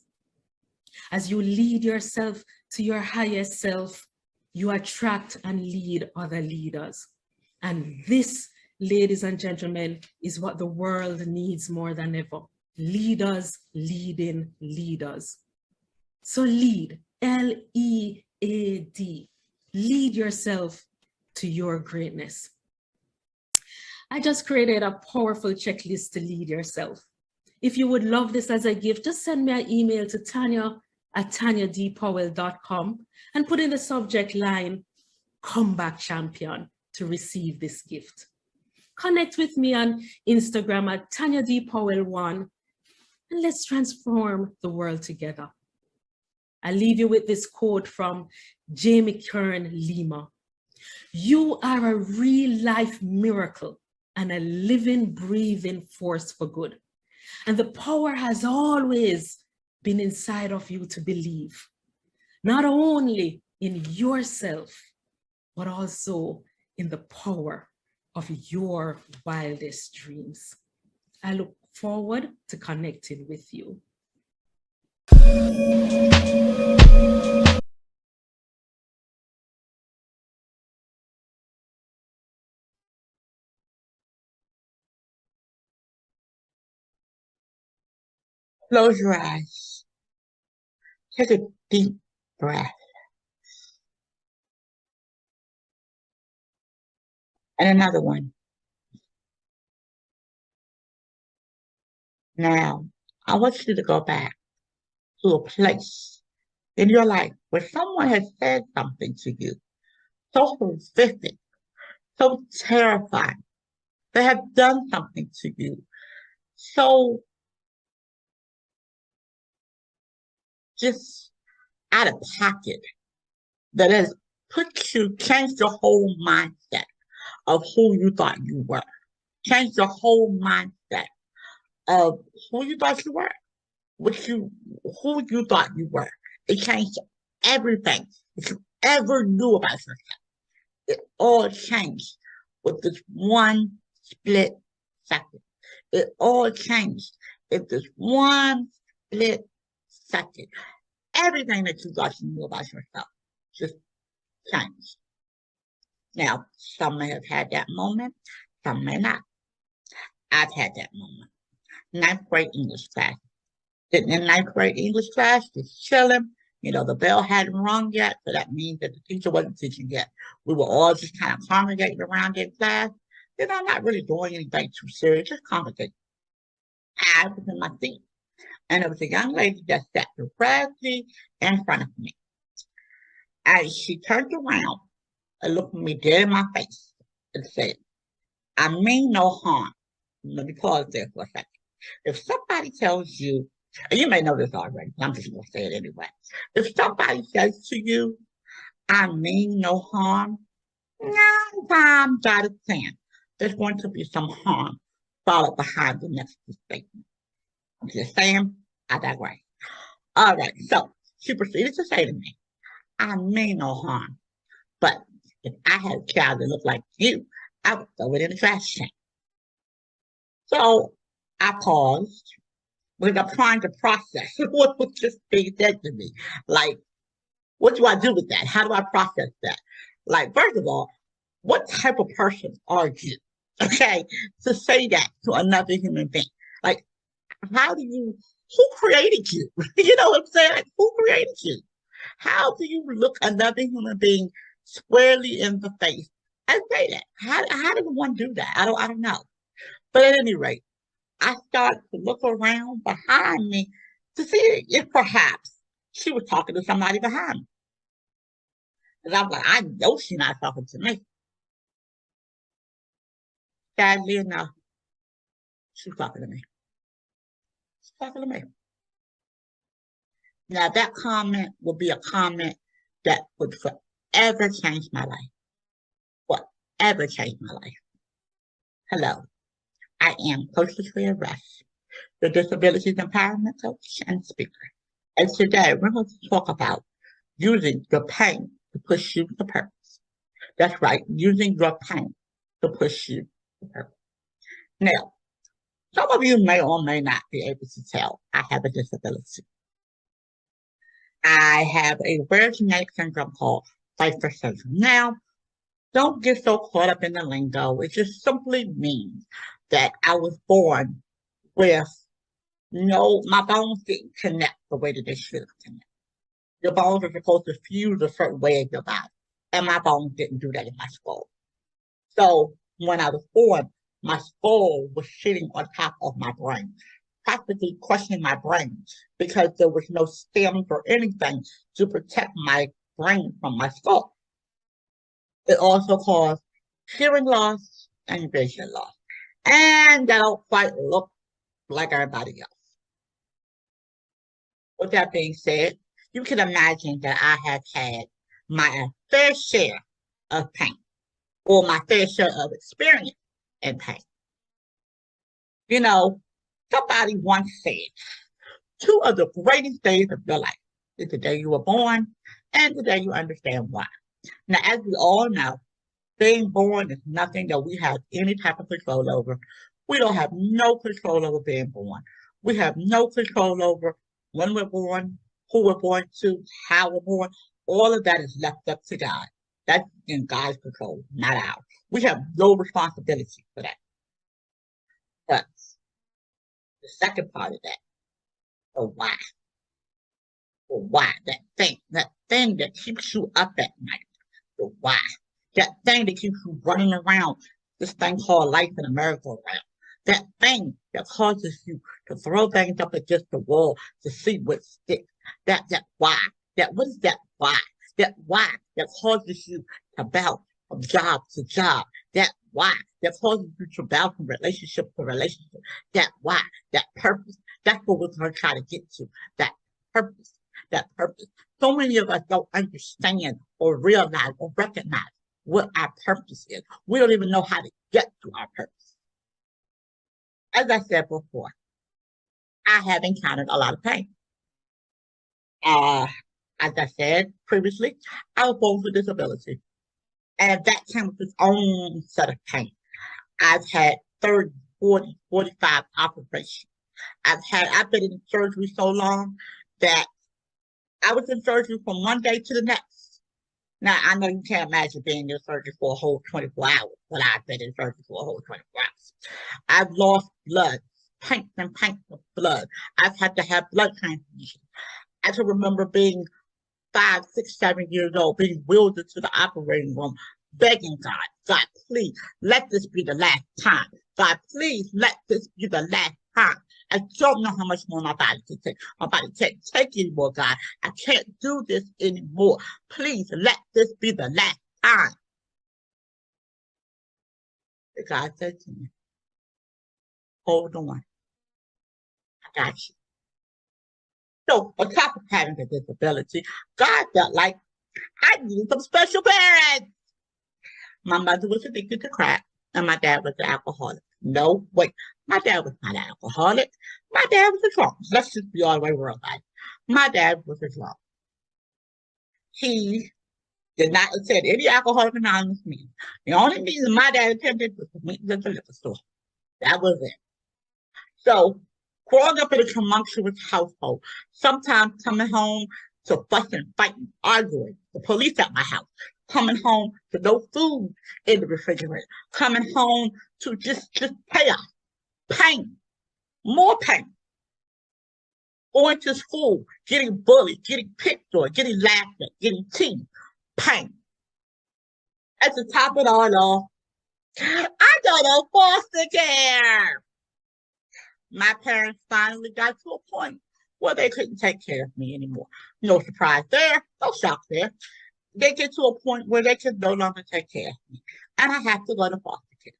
As you lead yourself to your highest self, you attract and lead other leaders. And this, ladies and gentlemen, is what the world needs more than ever. Leaders leading leaders. So lead, L-E-A-D. Lead yourself to your greatness. I just created a powerful checklist to lead yourself. If you would love this as a gift, just send me an email to tanya@tanyadpowell.com and put in the subject line, Comeback Champion, to receive this gift. Connect with me on Instagram at TanyaDPowell1, and let's transform the world together. I leave you with this quote from Jamie Kern Lima. You are a real life miracle and a living, breathing force for good. And the power has always been inside of you to believe, not only in yourself, but also in the power of your wildest dreams. I look forward to connecting with you. Close your eyes. Take a deep breath. And another one. Now, I want you to go back to a place in your life where someone has said something to you so horrific, so terrifying. They have done something to you so just out of pocket that has changed your whole mindset of who you thought you were. Changed your whole mindset of who you thought you were, who you thought you were. It changed everything that you ever knew about yourself. It all changed with this one split second. It all changed in this one split second. Everything that you thought you knew about yourself just changed. Now, some may have had that moment, some may not. I've had that moment. 9th grade English class. Sitting in 9th grade English class, just chilling. You know, the bell hadn't rung yet, so that means that the teacher wasn't teaching yet. We were all just kind of congregating around in class. You know, not really doing anything too serious, just congregating. I was in my seat, and there was a young lady that sat directly in front of me. And she turned around and looked me dead in my face and said, I mean no harm. Let me pause there for a second. If somebody tells you, and you may know this already, I'm just going to say it anyway. If somebody says to you, I mean no harm, 9 times out of 10, there's going to be some harm followed behind the next statement. I'm just saying, I digress. All right, so she proceeded to say to me, I mean no harm, but if I had a child that looked like you, I would throw it in the trash can. So I paused because I'm trying to process what was just being said to me. Like, what do I do with that? How do I process that? Like, first of all, what type of person are you? Okay, to say that to another human being. Like, how do you, who created you? You know what I'm saying? Like, who created you? How do you look another human being squarely in the face and say that? How does one do that? I don't know. But at any rate, I started to look around behind me to see if perhaps she was talking to somebody behind me. And I was like, I know she's not talking to me. Sadly enough, she's talking to me. She's talking to me. Now, that comment will be a comment that would forever change my life. Forever change my life. Hello, I am Coach Latrina Rush, the Disabilities Empowerment Coach and speaker. And today, we're going to talk about using your pain to push you to purpose. That's right, using your pain to push you to purpose. Now, some of you may or may not be able to tell I have a disability. I have a rare genetic syndrome called Pfeiffer syndrome. Now, don't get so caught up in the lingo. It just simply means that I was born with my bones didn't connect the way that they should have connected. Your bones are supposed to fuse a certain way in your body, and my bones didn't do that in my skull. So when I was born, my skull was sitting on top of my brain, practically crushing my brain because there was no stem or anything to protect my brain from my skull. It also caused hearing loss and vision loss. And I don't quite look like everybody else. With that being said, you can imagine that I have had my fair share of pain, or my fair share of experience in pain. You know, somebody once said, 2 of the greatest days of your life is the day you were born and the day you understand why. Now, as we all know, being born is nothing that we have any type of control over. We don't have no control over being born. We have no control over when we're born, who we're born to, how we're born. All of that is left up to God. That's in God's control, not ours. We have no responsibility for that. But the second part of that, the why. The why, that thing that keeps you up at night. The why. That thing that keeps you running around, this thing called life in a merry-go-round. That thing that causes you to throw things up against the wall to see what sticks. That why. What is that why? That why that causes you to bounce from job to job. That why that causes you to bounce from relationship to relationship. That why, that purpose. That's what we're going to try to get to. That purpose. That purpose. So many of us don't understand or realize or recognize what our purpose is. We don't even know how to get to our purpose. As I said before, I have encountered a lot of pain. As I said previously, I was born with a disability. And that came with its own set of pain. I've had 30, 40, 45 operations. I've been in surgery so long that I was in surgery from one day to the next. Now, I know you can't imagine being in surgery for a whole 24 hours, but I've been in surgery for a whole 24 hours. I've lost blood, pints and pints of blood. I've had to have blood transfusions. I can remember being 5, 6, 7 years old, being wheeled into the operating room, begging God, please, let this be the last time. God, please, let this be the last time. I don't know how much more my body can take. My body can't take anymore, God. I can't do this anymore. Please let this be the last time. And God said to me, hold on. I got you. So, on top of having a disability, God felt like I needed some special parents. My mother was addicted to crack, and my dad was an alcoholic. No, wait, my dad was not an alcoholic. My dad was a drunk. Let's just be all the way real life. My dad was a drunk. He did not attend any Alcoholic Anonymous meeting. The only meeting my dad attended was the meetings at the liquor store. That was it. So, growing up in a tumultuous household, sometimes coming home to fussing, fighting, arguing, the police at my house, coming home to no food in the refrigerator, coming home to just chaos, pain, more pain. Going to school, getting bullied, getting picked on, getting laughed at, getting teased, pain. At the top of it all off, I don't know foster care. My parents finally got to a point where they couldn't take care of me anymore. No surprise there, no shock there. They get to a point where they can no longer take care of me. And I have to go to foster care,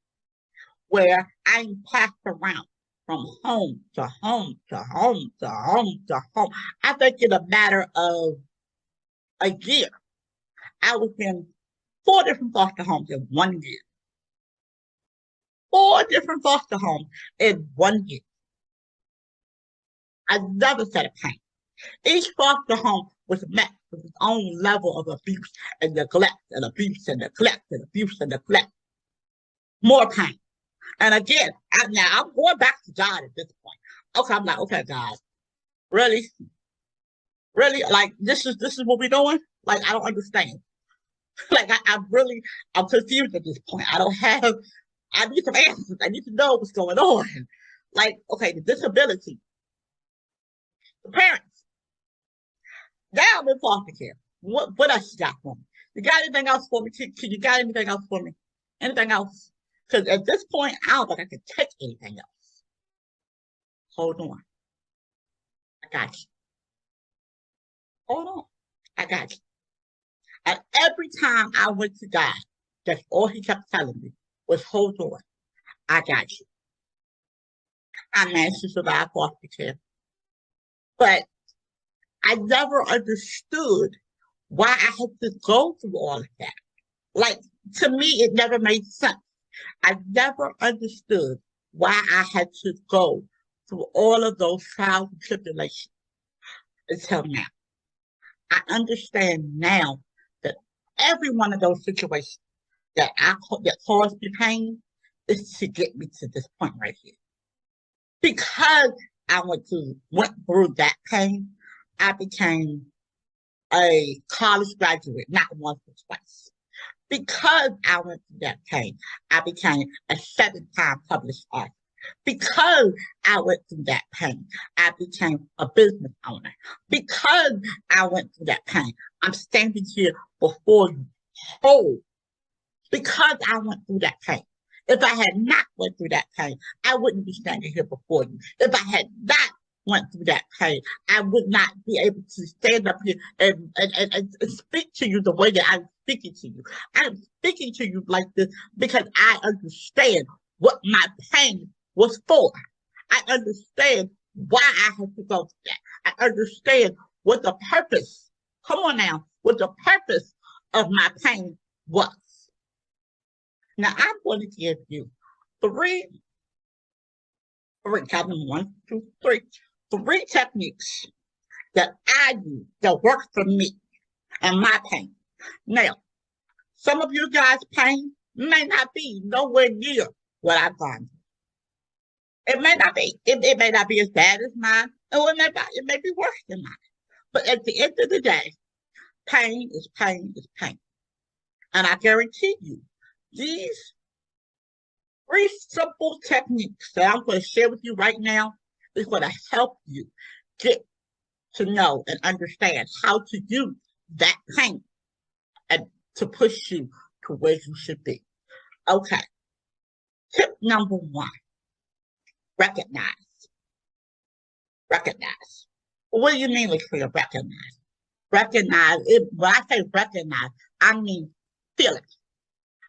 where I'm passed around from home to home to home to home to home. I think in a matter of a year, I was in 4 different foster homes in 1 year. 4 different foster homes in 1 year. I never said a pain. Each foster home was met with its own level of abuse and neglect and abuse and neglect and abuse and neglect. More pain. And again, I'm going back to God at this point. Okay, I'm like, okay, God, really? Really? Like, this is what we're doing? Like, I don't understand. Like, I'm confused at this point. I need some answers. I need to know what's going on. Like, okay, the disability, the parents. Now I'm in foster care. What else you got for me? You got anything else for me? Can you got anything else for me? Anything else? Because at this point, I don't think I can take anything else. Hold on. I got you. Hold on. I got you. And every time I went to God, that's all he kept telling me was, hold on. I got you. I managed to survive foster care. But I never understood why I had to go through all of that. Like, to me, it never made sense. I never understood why I had to go through all of those trials and tribulations until now. I understand now that every one of those situations that caused me pain is to get me to this point right here. Because I went through that pain, I became a college graduate, not once but twice. Because I went through that pain, I became a 7-time published author. Because I went through that pain, I became a business owner. Because I went through that pain, I'm standing here before you whole. Because I went through that pain. If I had not went through that pain, I wouldn't be standing here before you. If I had not went through that pain, I would not be able to stand up here and speak to you the way that I'm speaking to you. I'm speaking to you like this because I understand what my pain was for. I understand why I had to go through that. I understand what the purpose, come on now, what the purpose of my pain was. Now, I'm going to give you three, count them 1, 2, 3, 3 techniques that I do that work for me and my pain. Now, some of you guys' pain may not be nowhere near what I've gone through. It may not be. It may not be as bad as mine, or it may be worse than mine. But at the end of the day, pain is pain is pain. And I guarantee you, these 3 simple techniques that I'm going to share with you right now is going to help you get to know and understand how to use that pain and to push you to where you should be. Okay. Tip number 1, recognize Recognize. What do you mean, Latricia, recognize? Recognize, when I say recognize, I mean feel it.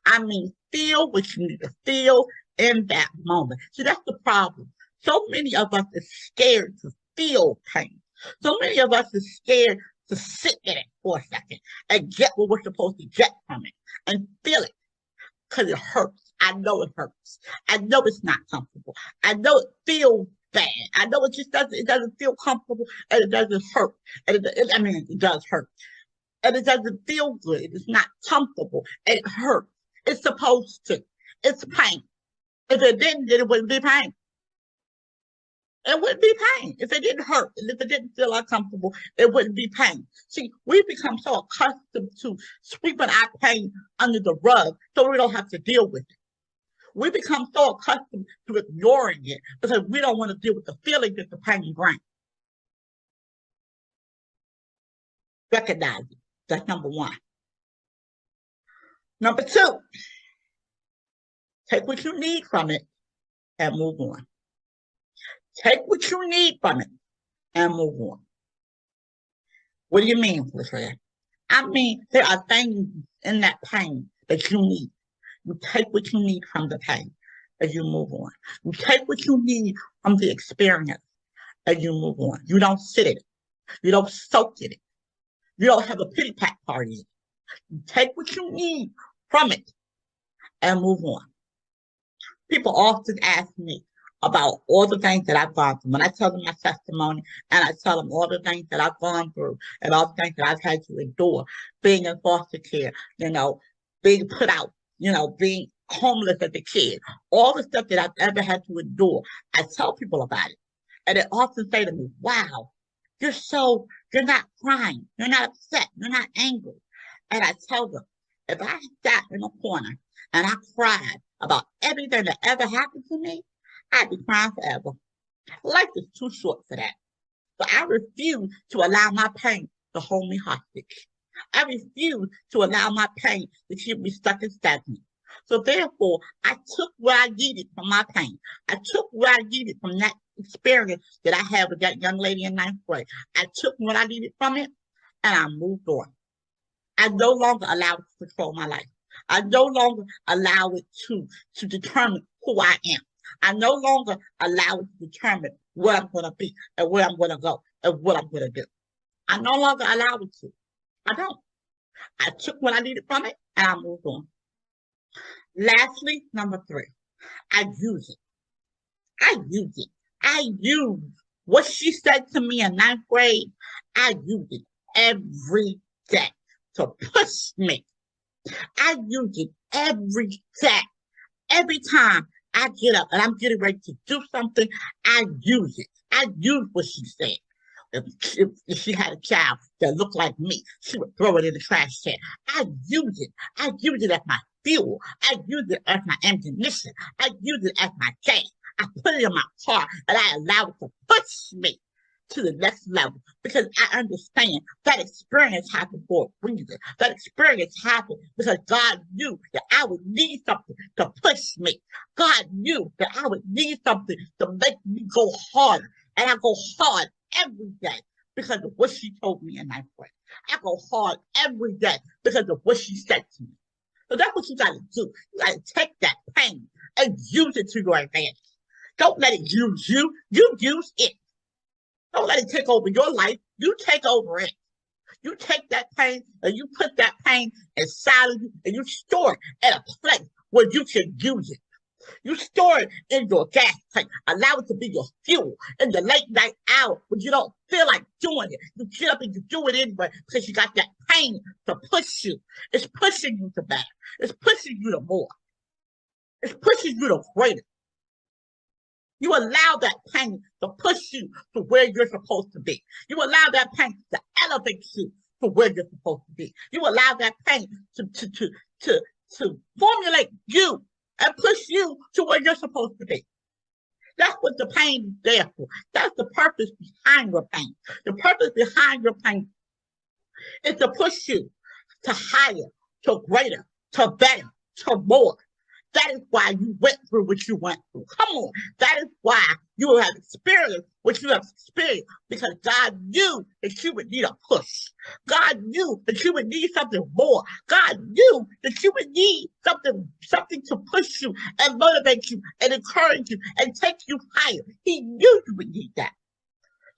I mean feel what you need to feel in that moment. See, that's the problem. So many of us are scared to feel pain. So many of us are scared to sit in it for a second and get what we're supposed to get from it and feel it because it hurts. I know it hurts. I know it's not comfortable. I know it feels bad. I know it doesn't feel comfortable and it doesn't hurt. And it does hurt. And it doesn't feel good. It's not comfortable. And it hurts. It's supposed to. It's pain. If it didn't, then it wouldn't be pain. It wouldn't be pain. If it didn't hurt and if it didn't feel uncomfortable, it wouldn't be pain. See, we become so accustomed to sweeping our pain under the rug so we don't have to deal with it. We become so accustomed to ignoring it because we don't want to deal with the feeling that the pain brings. Recognize it. That's number one. Number two, take what you need from it and move on. Take what you need from it and move on. What do you mean, Latricia? I mean, there are things in that pain that you need. You take what you need from the pain and you move on. You take what you need from the experience and you move on. You don't sit in it. You don't soak in it. You don't have a pity pat party in it. You take what you need from it and move on. People often ask me about all the things that I've gone through. When I tell them my testimony and I tell them all the things that I've gone through and all the things that I've had to endure, being in foster care, being put out, being homeless as a kid, all the stuff that I've ever had to endure, I tell people about it. And they often say to me, wow, you're not crying, you're not upset, you're not angry. And I tell them, if I sat in a corner and I cried about everything that ever happened to me, I'd be crying forever. Life is too short for that. So I refuse to allow my pain to hold me hostage. I refuse to allow my pain to keep me stuck and stagnant. So therefore, I took what I needed from my pain. I took what I needed from that experience that I had with that young lady in 9th grade. I took what I needed from it and I moved on. I no longer allow it to control my life. I no longer allow it to determine who I am. I no longer allow it to determine where I'm going to be and where I'm going to go and what I'm going to do. I no longer allow it to. I don't. I took what I needed from it and I moved on. Lastly, number 3, I use it. I use it. I use what she said to me in 9th grade. I use it every day to push me. I use it every day. Every time I get up and I'm getting ready to do something, I use it. I use what she said. If she had a child that looked like me, she would throw it in the trash can. I use it. I use it as my fuel. I use it as my ammunition. I use it as my gas. I put it in my car and I allow it to push me to the next level because I understand that experience happened for a reason. That experience happened because God knew that I would need something to push me. God knew that I would need something to make me go harder. And I go hard every day because of what she told me in 9th grade. I go hard every day because of what she said to me. So that's what you got to do. You got to take that pain and use it to your advantage. Don't let it use you. You use it. Don't let it take over your life. You take over it. You take that pain and you put that pain inside of you and you store it at a place where you can use it. You store it in your gas tank. Allow it to be your fuel in the late night hour when you don't feel like doing it. You get up and you do it anyway because you got that pain to push you. It's pushing you to better. It's pushing you to more. It's pushing you to greater. You allow that pain to push you to where you're supposed to be. You allow that pain to elevate you to where you're supposed to be. You allow that pain to formulate you and push you to where you're supposed to be. That's what the pain is there for. That's the purpose behind your pain. The purpose behind your pain is to push you to higher, to greater, to better, to more. That is why you went through what you went through. Come on. That is why you have experienced what you have experienced, because God knew that you would need a push. God knew that you would need something more. God knew that you would need something to push you and motivate you and encourage you and take you higher. He knew you would need that.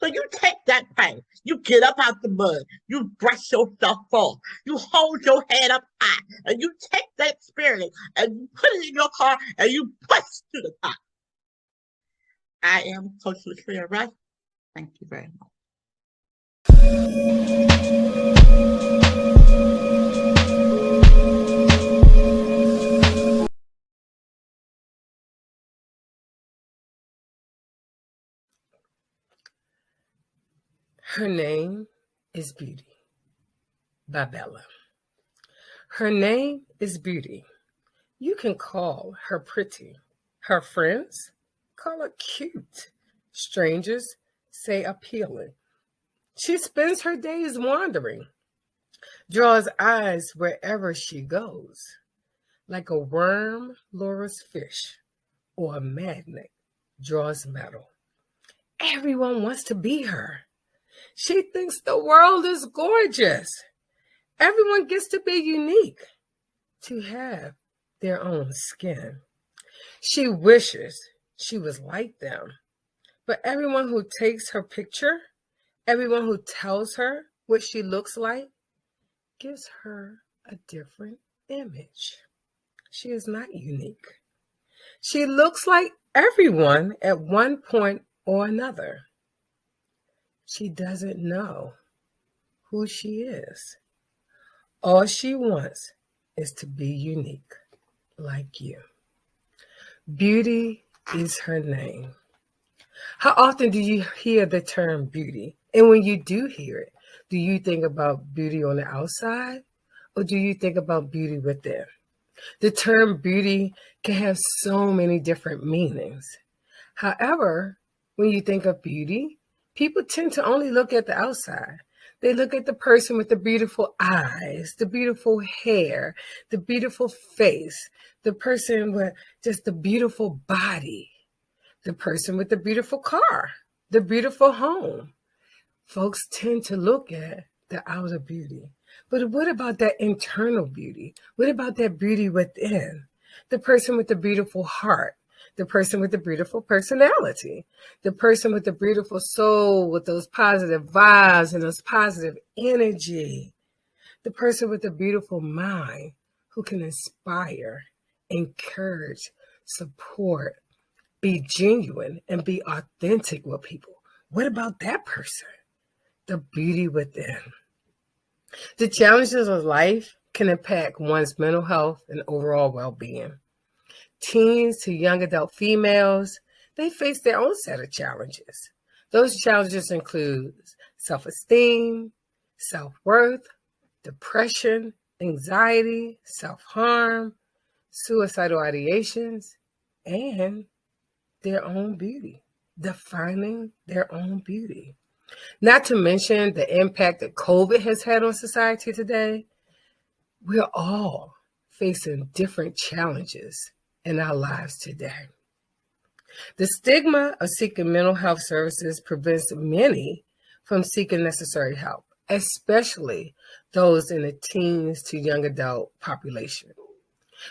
So you take that pain, you get up out the mud, you brush yourself off, you hold your head up high, and you take that experience and you put it in your car and you push to the top. I am Coach Latrina Rush. Thank you very much. Her name is Beauty by Bella. Her name is Beauty. You can call her pretty. Her friends call her cute. Strangers say appealing. She spends her days wandering, draws eyes wherever she goes, like a worm lures fish or a magnet draws metal. Everyone wants to be her. She thinks the world is gorgeous. Everyone gets to be unique, to have their own skin. She wishes she was like them, but everyone who takes her picture, everyone who tells her what she looks like, gives her a different image. She is not unique. She looks like everyone at one point or another. She doesn't know who she is. All she wants is to be unique, like you. Beauty is her name. How often do you hear the term beauty? And when you do hear it, do you think about beauty on the outside, or do you think about beauty within? The term beauty can have so many different meanings. However, when you think of beauty, people tend to only look at the outside. They look at the person with the beautiful eyes, the beautiful hair, the beautiful face, the person with just the beautiful body, the person with the beautiful car, the beautiful home. Folks tend to look at the outer beauty. But what about that internal beauty? What about that beauty within? The person with the beautiful heart, the person with the beautiful personality, the person with the beautiful soul, with those positive vibes and those positive energy, the person with the beautiful mind who can inspire, encourage, support, be genuine, and be authentic with people. What about that person? The beauty within. The challenges of life can impact one's mental health and overall well-being. Teens to young adult females, they face their own set of challenges. Those challenges include self-esteem, self-worth, depression, anxiety, self-harm, suicidal ideations, and their own beauty, defining their own beauty. Not to mention the impact that COVID has had on society today. We're all facing different challenges in our lives today. The stigma of seeking mental health services prevents many from seeking necessary help, especially those in the teens to young adult population.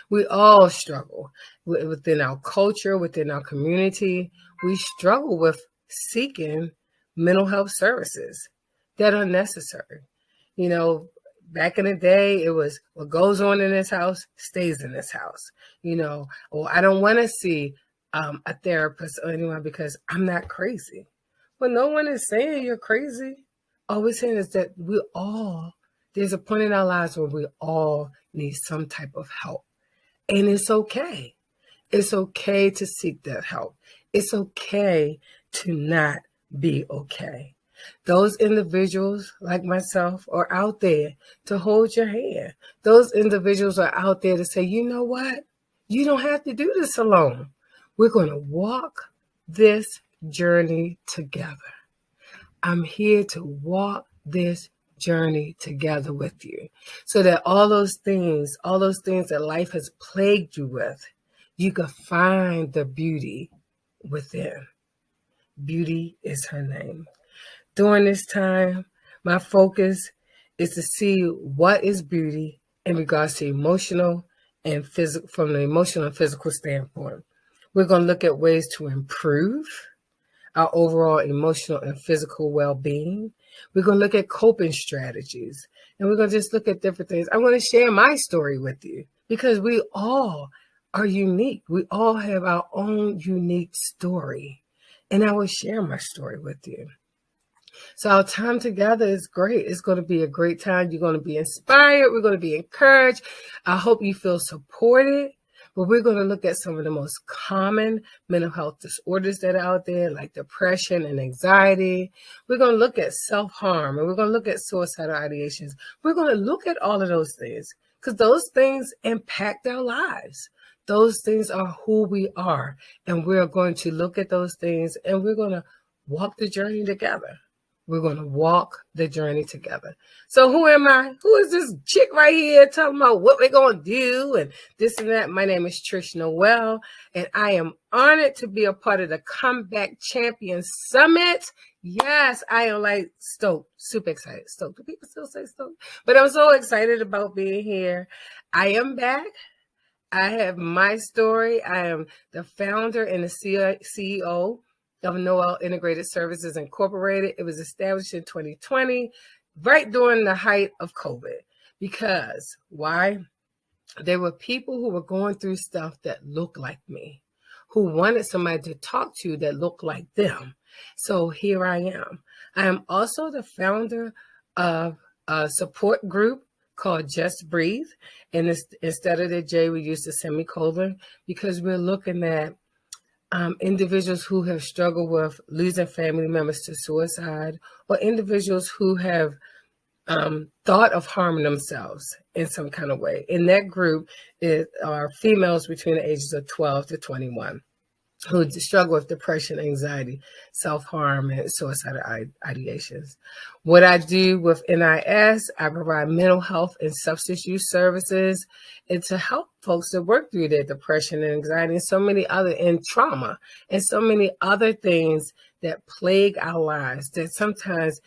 We all struggle within our culture, within our community. We struggle with seeking mental health services that are necessary. You know, back in the day, it was what goes on in this house stays in this house. You know, or I don't want to see a therapist or anyone because I'm not crazy. But no one is saying you're crazy. All we're saying is that there's a point in our lives where we all need some type of help. And it's okay. It's okay to seek that help. It's okay to not be okay. Those individuals like myself are out there to hold your hand. Those individuals are out there to say, you know what? You don't have to do this alone. We're going to walk this journey together. I'm here to walk this journey together with you so that all those things that life has plagued you with, you can find the beauty within. Beauty is her name. During this time, my focus is to see what is beauty in regards to emotional and physical, from the emotional and physical standpoint. We're going to look at ways to improve our overall emotional and physical well-being. We're going to look at coping strategies, and we're going to just look at different things. I'm going to share my story with you because we all are unique. We all have our own unique story, and I will share my story with you. So our time together is great. It's going to be a great time. You're going to be inspired. We're going to be encouraged. I hope you feel supported. But we're going to look at some of the most common mental health disorders that are out there, like depression and anxiety. We're going to look at self-harm, and we're going to look at suicidal ideations. We're going to look at all of those things because those things impact our lives. Those things are who we are. And we're going to look at those things, and we're going to walk the journey together. We're going to walk the journey together. So who am I? Who is this chick right here talking about what we're going to do and this and that? My name is Trish Noel, and I am honored to be a part of the Comeback Champion Summit. Yes, I am like stoked, super excited. Stoked. Do people still say stoked? But I'm so excited about being here. I am back. I have my story. I am the founder and the CEO of Noel Integrated Services Incorporated. It was established in 2020, right during the height of COVID. Because why? There were people who were going through stuff that looked like me, who wanted somebody to talk to that looked like them. So here I am. I am also the founder of a support group called Just Breathe. And instead of the J, we use the semicolon because we're looking at individuals who have struggled with losing family members to suicide, or individuals who have thought of harming themselves in some kind of way. In that group are females between the ages of 12 to 21 who struggle with depression, anxiety, self-harm, and suicidal ideations. What I do with NIS, I provide mental health and substance use services, and to help folks to work through their depression and anxiety and so many other, and trauma, and so many other things that plague our lives that sometimes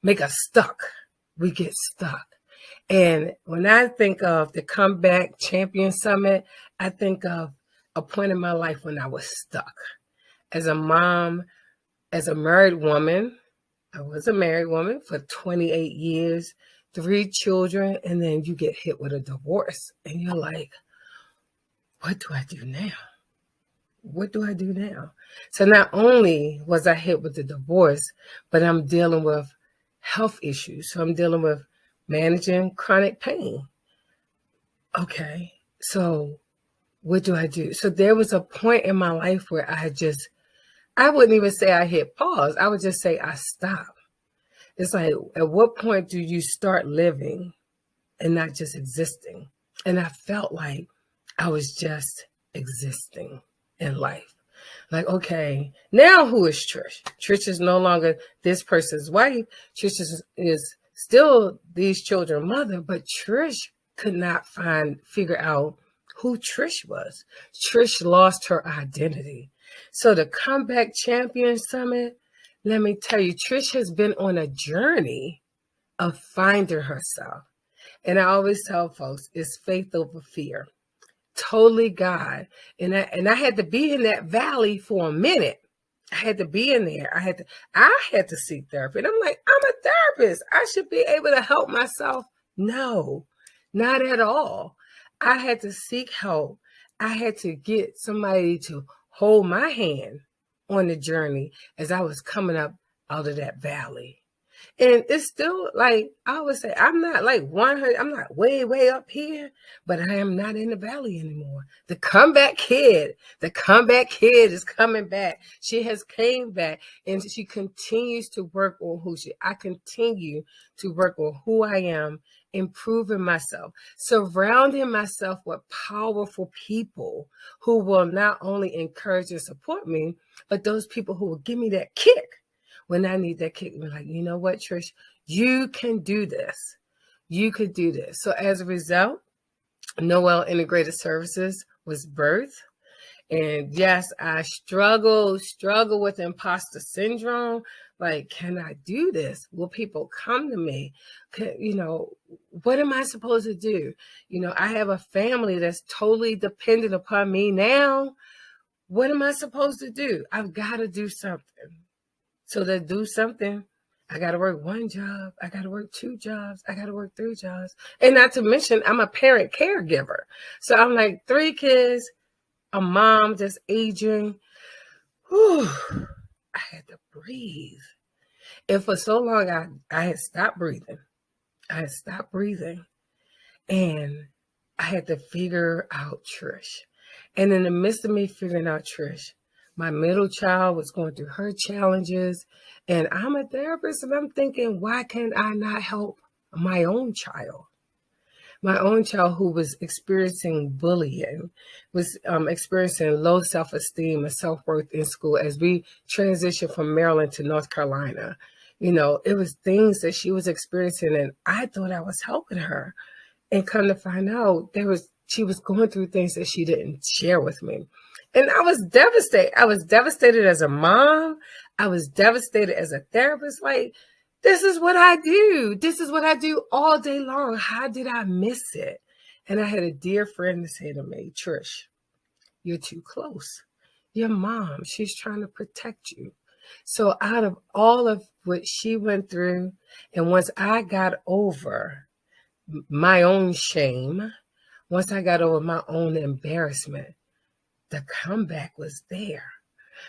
make us stuck. We get stuck. And when I think of the Comeback Champion Summit, I think of a point in my life when I was stuck. As a mom, as a married woman, I was a married woman for 28 years, 3 children, and then you get hit with a divorce. And you're like, what do I do now? What do I do now? So not only was I hit with the divorce, but I'm dealing with health issues. So I'm dealing with managing chronic pain. Okay, so what do I do? So there was a point in my life where I wouldn't even say I hit pause. I would just say I stopped. It's like, at what point do you start living and not just existing? And I felt like I was just existing in life. Like, okay, now who is Trish? Trish is no longer this person's wife. Trish is still these children's mother, but Trish could not figure out who Trish was. Trish lost her identity. So the Comeback Champion Summit, let me tell you, Trish has been on a journey of finding herself. And I always tell folks, it's faith over fear. Totally God. And I had to be in that valley for a minute. I had to be in there. I had to seek therapy. And I'm like, I'm a therapist. I should be able to help myself. No, not at all. I had to seek help. I had to get somebody to hold my hand on the journey as I was coming up out of that valley. And it's still like, I always say, I'm not like 100, I'm not way, way up here, but I am not in the valley anymore. The comeback kid is coming back. She has came back, and she continues to work on I continue to work on who I am, improving myself, surrounding myself with powerful people who will not only encourage and support me, but those people who will give me that kick when I need that kick. We're like, you know what, Trish, you can do this. You could do this. So as a result, Noel Integrated Services was birth. And yes, I struggle with imposter syndrome. Like, can I do this? Will people come to me? What am I supposed to do? I have a family that's totally dependent upon me now. What am I supposed to do? I've got to do something. So to do something, I got to work one job. I got to work two jobs. I got to work three jobs. And not to mention, I'm a parent caregiver. So I'm like 3 kids, a mom just aging. Whew, I had to breathe. And for so long, I had stopped breathing. And I had to figure out Trish. And in the midst of me figuring out Trish, my middle child was going through her challenges. And I'm a therapist, and I'm thinking, why can't I not help my own child? My own child who was experiencing bullying, was experiencing low self-esteem and self-worth in school as we transitioned from Maryland to North Carolina. It was things that she was experiencing, and I thought I was helping her. And come to find out, she was going through things that she didn't share with me. And I was devastated. I was devastated as a mom. I was devastated as a therapist. Like, this is what I do. This is what I do all day long. How did I miss it? And I had a dear friend to say to me, Trish, you're too close. Your mom, she's trying to protect you. So out of all of what she went through, and once I got over my own shame, once I got over my own embarrassment, the comeback was there,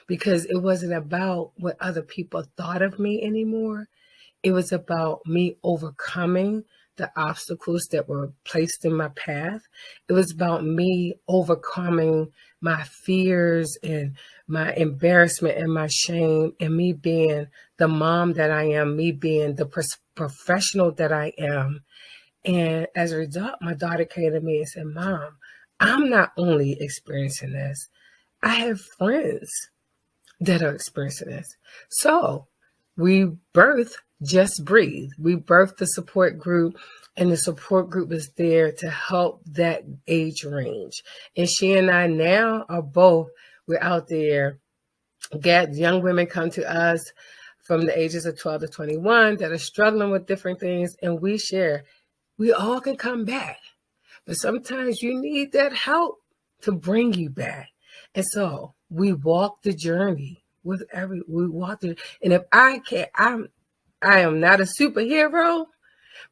because it wasn't about what other people thought of me anymore. It was about me overcoming the obstacles that were placed in my path. It was about me overcoming my fears and my embarrassment and my shame, and me being the mom that I am, me being the professional that I am. And as a result, my daughter came to me and said, Mom, I'm not only experiencing this, I have friends that are experiencing this. So we birthed Just Breathe. We birthed the support group, and the support group is there to help that age range. And she and I now are we're out there. Young women come to us from the ages of 12 to 21 that are struggling with different things, and we share. We all can come back, but sometimes you need that help to bring you back. And so we walk the journey and if I am not a superhero,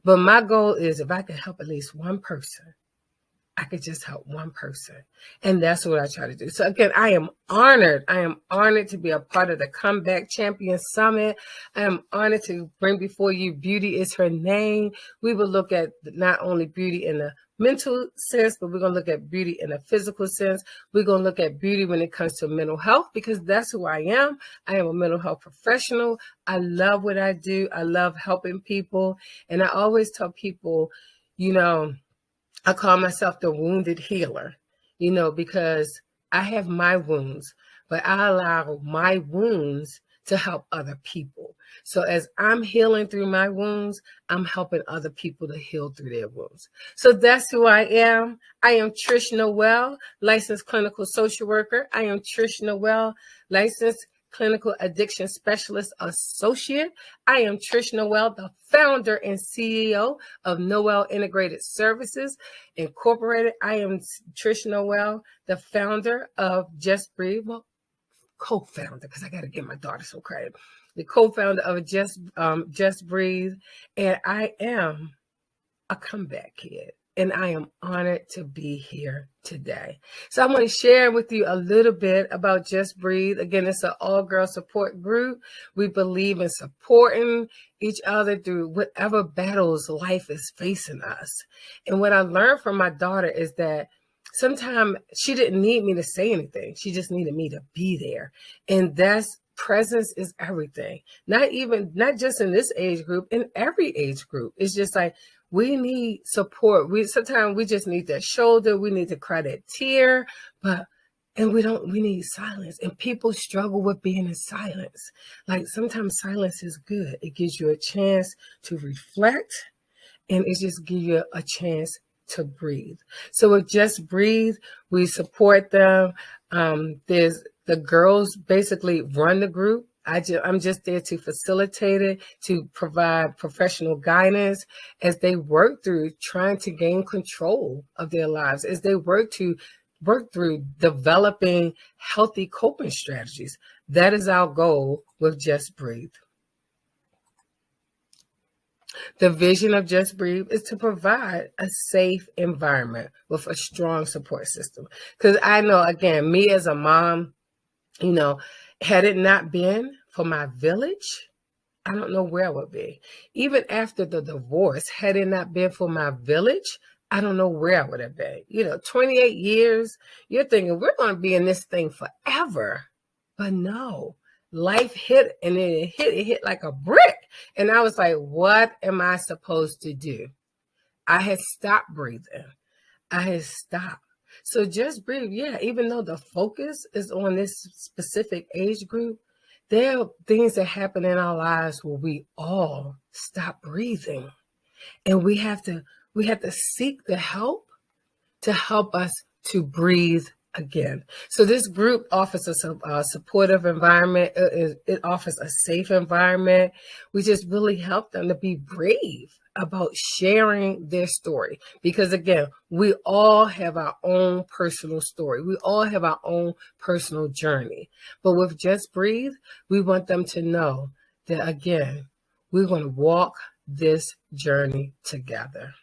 but my goal is, if I can help at least one person, I could just help one person. And that's what I try to do. So again, I am honored. I am honored to be a part of the Comeback Champion Summit. I am honored to bring before you Beauty is Her Name. We will look at not only beauty in the mental sense, but we're going to look at beauty in a physical sense. We're going to look at beauty when it comes to mental health, because that's who I am. I am a mental health professional. I love what I do. I love helping people. And I always tell people, I call myself the wounded healer, because I have my wounds, but I allow my wounds to help other people. So as I'm healing through my wounds, I'm helping other people to heal through their wounds. So that's who I am. I am Trish Noel, licensed clinical social worker. I am Trish Noel, licensed clinical addiction specialist associate. I am Trish Noel, the founder and CEO of Noel Integrated Services Incorporated. I am Trish Noel, the founder of Just Breathe. Well, co-founder, because I got to give my daughter some credit. The co-founder of Just Breathe, and I am a comeback kid, and I am honored to be here today. So I want to share with you a little bit about Just Breathe. Again, it's an all-girl support group. We believe in supporting each other through whatever battles life is facing us. And what I learned from my daughter is that sometimes she didn't need me to say anything. She just needed me to be there. And that's presence is everything. Not just in this age group, in every age group. It's just like, we need support. Sometimes we just need that shoulder. We need to cry that tear, and we need silence. And people struggle with being in silence. Like, sometimes silence is good. It gives you a chance to reflect, and it just gives you a chance to breathe. So with Just Breathe, we support them. There's the girls basically run the group. I'm just there to facilitate it, to provide professional guidance as they work through trying to gain control of their lives, as they work through developing healthy coping strategies. That is our goal with Just Breathe. The vision of Just Breathe is to provide a safe environment with a strong support system. Because I know, again, me as a mom, had it not been for my village, I don't know where I would be. Even after the divorce, had it not been for my village, I don't know where I would have been. 28 years, you're thinking we're going to be in this thing forever. But no, life hit, and it hit like a brick. And I was like, what am I supposed to do? I had stopped breathing. I had stopped. So Just Breathe, yeah, even though the focus is on this specific age group, there are things that happen in our lives where we all stop breathing. And we have to seek the help to help us to breathe again. So this group offers us a supportive environment. It offers a safe environment. We just really help them to be brave about sharing their story. Because again, we all have our own personal story. We all have our own personal journey. But with Just Breathe, we want them to know that, again, we're going to walk this journey together.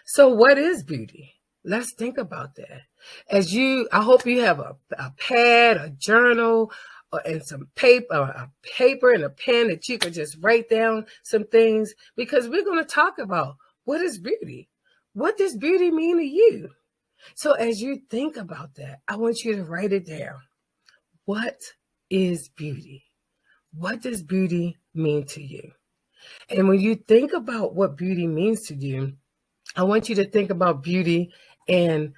So what is beauty? Let's think about that. I hope you have a pad, a journal, and some paper, a paper and a pen that you can just write down some things, because we're going to talk about what is beauty. What does beauty mean to you? So as you think about that, I want you to write it down. What is beauty? What does beauty mean to you? And when you think about what beauty means to you, I want you to think about beauty in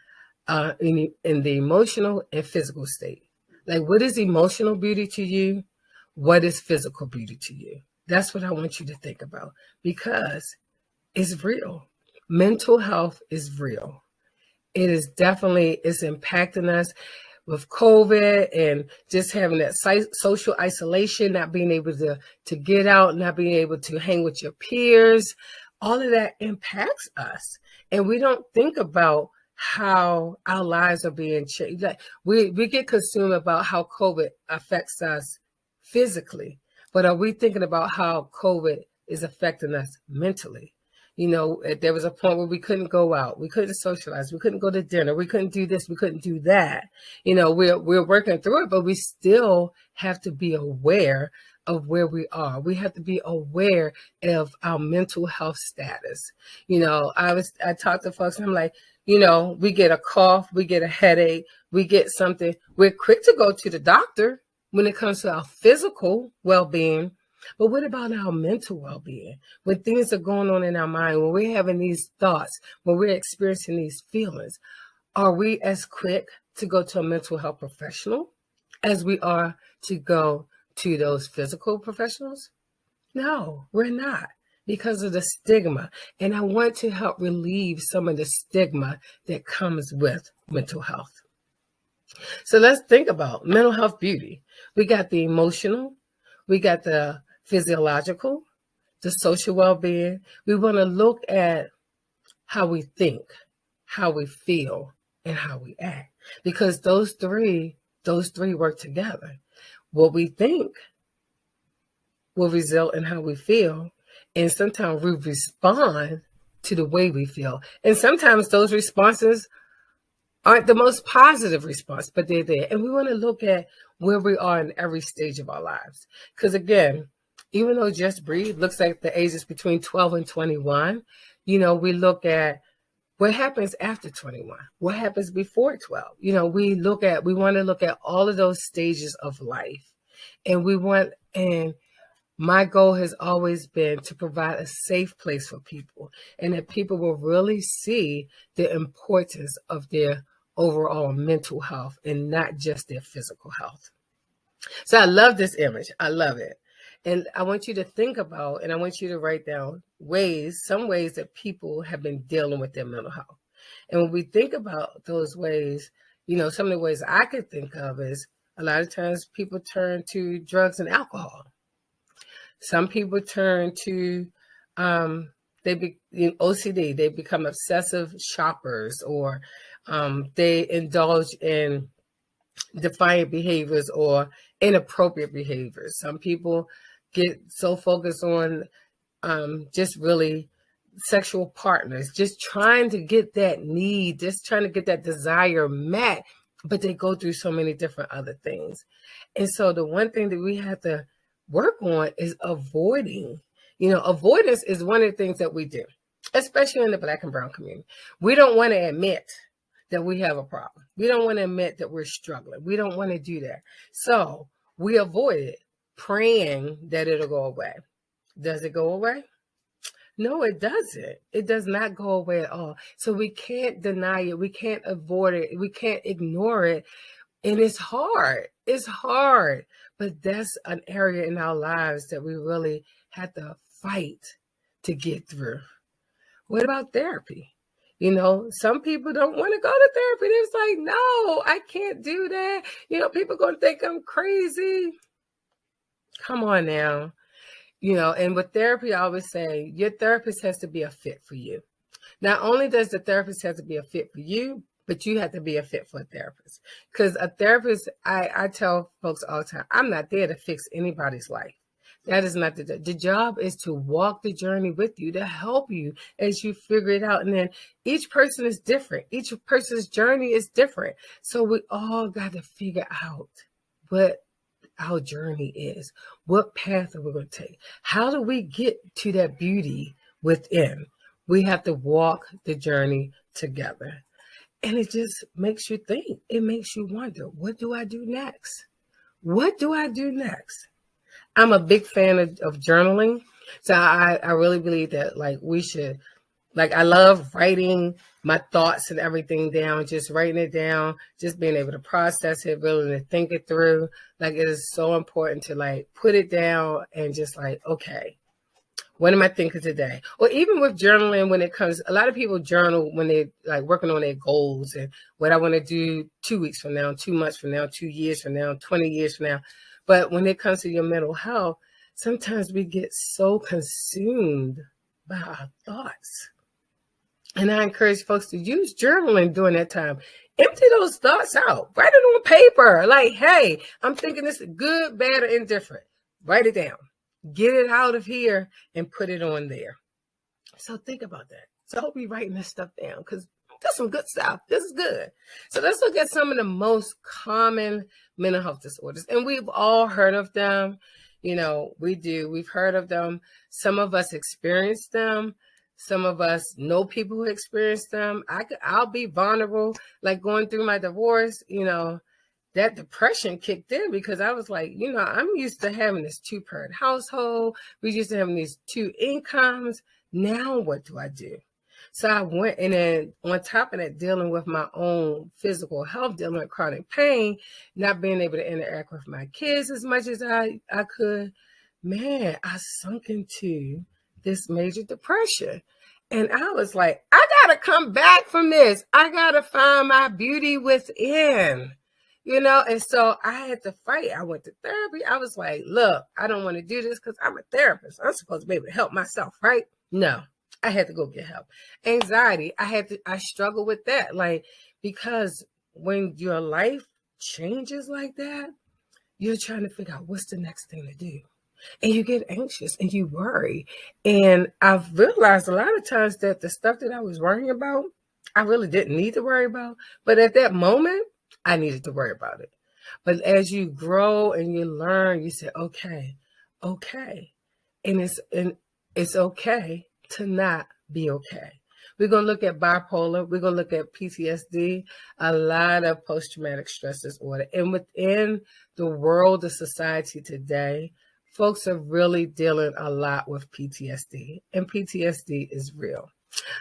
the emotional and physical state. Like, what is emotional beauty to you? What is physical beauty to you? That's what I want you to think about, because it's real. Mental health is real. It is definitely, it's impacting us with COVID and just having that social isolation, not being able to get out, not being able to hang with your peers. All of that impacts us. And we don't think about how our lives are being changed. Like we get consumed about how COVID affects us physically, but are we thinking about how COVID is affecting us mentally? There was a point where we couldn't go out, we couldn't socialize, we couldn't go to dinner, we couldn't do this, we couldn't do that. We're working through it, but we still have to be aware of where we are. We have to be aware of our mental health status. I talk to folks and I'm like, we get a cough, we get a headache, we get something. We're quick to go to the doctor when it comes to our physical well-being. But what about our mental well-being? When things are going on in our mind, when we're having these thoughts, when we're experiencing these feelings, are we as quick to go to a mental health professional as we are to go to those physical professionals? No, we're not, because of the stigma. And I want to help relieve some of the stigma that comes with mental health. So let's think about mental health beauty. We got the emotional, we got the physiological, the social well-being. We want to look at how we think, how we feel, and how we act, because those three work together. What we think will result in how we feel, and sometimes we respond to the way we feel. And sometimes those responses aren't the most positive response, but they're there. And we want to look at where we are in every stage of our lives. Because again, even though Just Breathe looks like the ages between 12 and 21, we look at what happens after 21, what happens before 12. We want to look at all of those stages of life. And my goal has always been to provide a safe place for people, and that people will really see the importance of their overall mental health and not just their physical health. So I love this image. I love it. And I want you to think about, and I want you to write down some ways that people have been dealing with their mental health. And when we think about those ways, some of the ways I could think of is a lot of times people turn to drugs and alcohol. Some people turn to OCD. They become obsessive shoppers, or they indulge in defiant behaviors or inappropriate behaviors. Some people get so focused on just really sexual partners, just trying to get that need, just trying to get that desire met, but they go through so many different other things. And so the one thing that we have to work on is avoiding. Avoidance is one of the things that we do, especially in the Black and brown community. We don't want to admit that we have a problem. We don't want to admit that we're struggling. We don't want to do that. So we avoid it, praying that it'll go away. Does it go away? No, it doesn't. It does not go away at all. So we can't deny it. We can't avoid it. We can't ignore it. And it's hard. It's hard. But that's an area in our lives that we really have to fight to get through. What about therapy? Some people don't want to go to therapy. It's like, no, I can't do that. People going to think I'm crazy. Come on now. And with therapy, I always say your therapist has to be a fit for you. Not only does the therapist have to be a fit for you, but you have to be a fit for a therapist. Because a therapist, I tell folks all the time, I'm not there to fix anybody's life. That is not the job. The job is to walk the journey with you, to help you as you figure it out. And then each person is different. Each person's journey is different. So we all got to figure out what our journey is. What path are we going to take? How do we get to that beauty within? We have to walk the journey together. And it just makes you think. It makes you wonder, what do I do next? What do I do next? I'm a big fan of journaling. So I really believe that we should, I love writing my thoughts and everything down, just writing it down, just being able to process it, really to think it through. It is so important to put it down and just okay, what am I thinking today? Or even with journaling, when it comes, a lot of people journal when they're working on their goals and what I want to do 2 weeks from now, 2 months from now, 2 years from now, 20 years from now. But when it comes to your mental health, sometimes we get so consumed by our thoughts. And I encourage folks to use journaling during that time. Empty those thoughts out. Write it on paper. Hey, I'm thinking this good, bad, or indifferent. Write it down. Get it out of here and put it on there. So think about that. So I hope you're writing this stuff down, because that's some good stuff. This is good. So let's look at some of the most common mental health disorders. And we've all heard of them. We do. We've heard of them. Some of us experience them. Some of us know people who experience them. I'll be vulnerable, going through my divorce, that depression kicked in, because I was like, I'm used to having this 2-parent household. We're used to having these 2 incomes. Now what do I do? So I went, and then on top of that, dealing with my own physical health, dealing with chronic pain, not being able to interact with my kids as much as I could, man, I sunk into this major depression. And I was like, I got to come back from this. I got to find my beauty within, and so I had to fight. I went to therapy. I was like, look, I don't want to do this because I'm a therapist. I'm supposed to be able to help myself, right? No, I had to go get help. Anxiety, I struggle with that. Because when your life changes like that, you're trying to figure out what's the next thing to do. And you get anxious and you worry. And I've realized a lot of times that the stuff that I was worrying about, I really didn't need to worry about. But at that moment, I needed to worry about it. But as you grow and you learn, you say, okay. And it's okay to not be okay. We're going to look at bipolar. We're going to look at PTSD, a lot of post-traumatic stress disorder. And within the world of society today, folks are really dealing a lot with PTSD. And PTSD is real.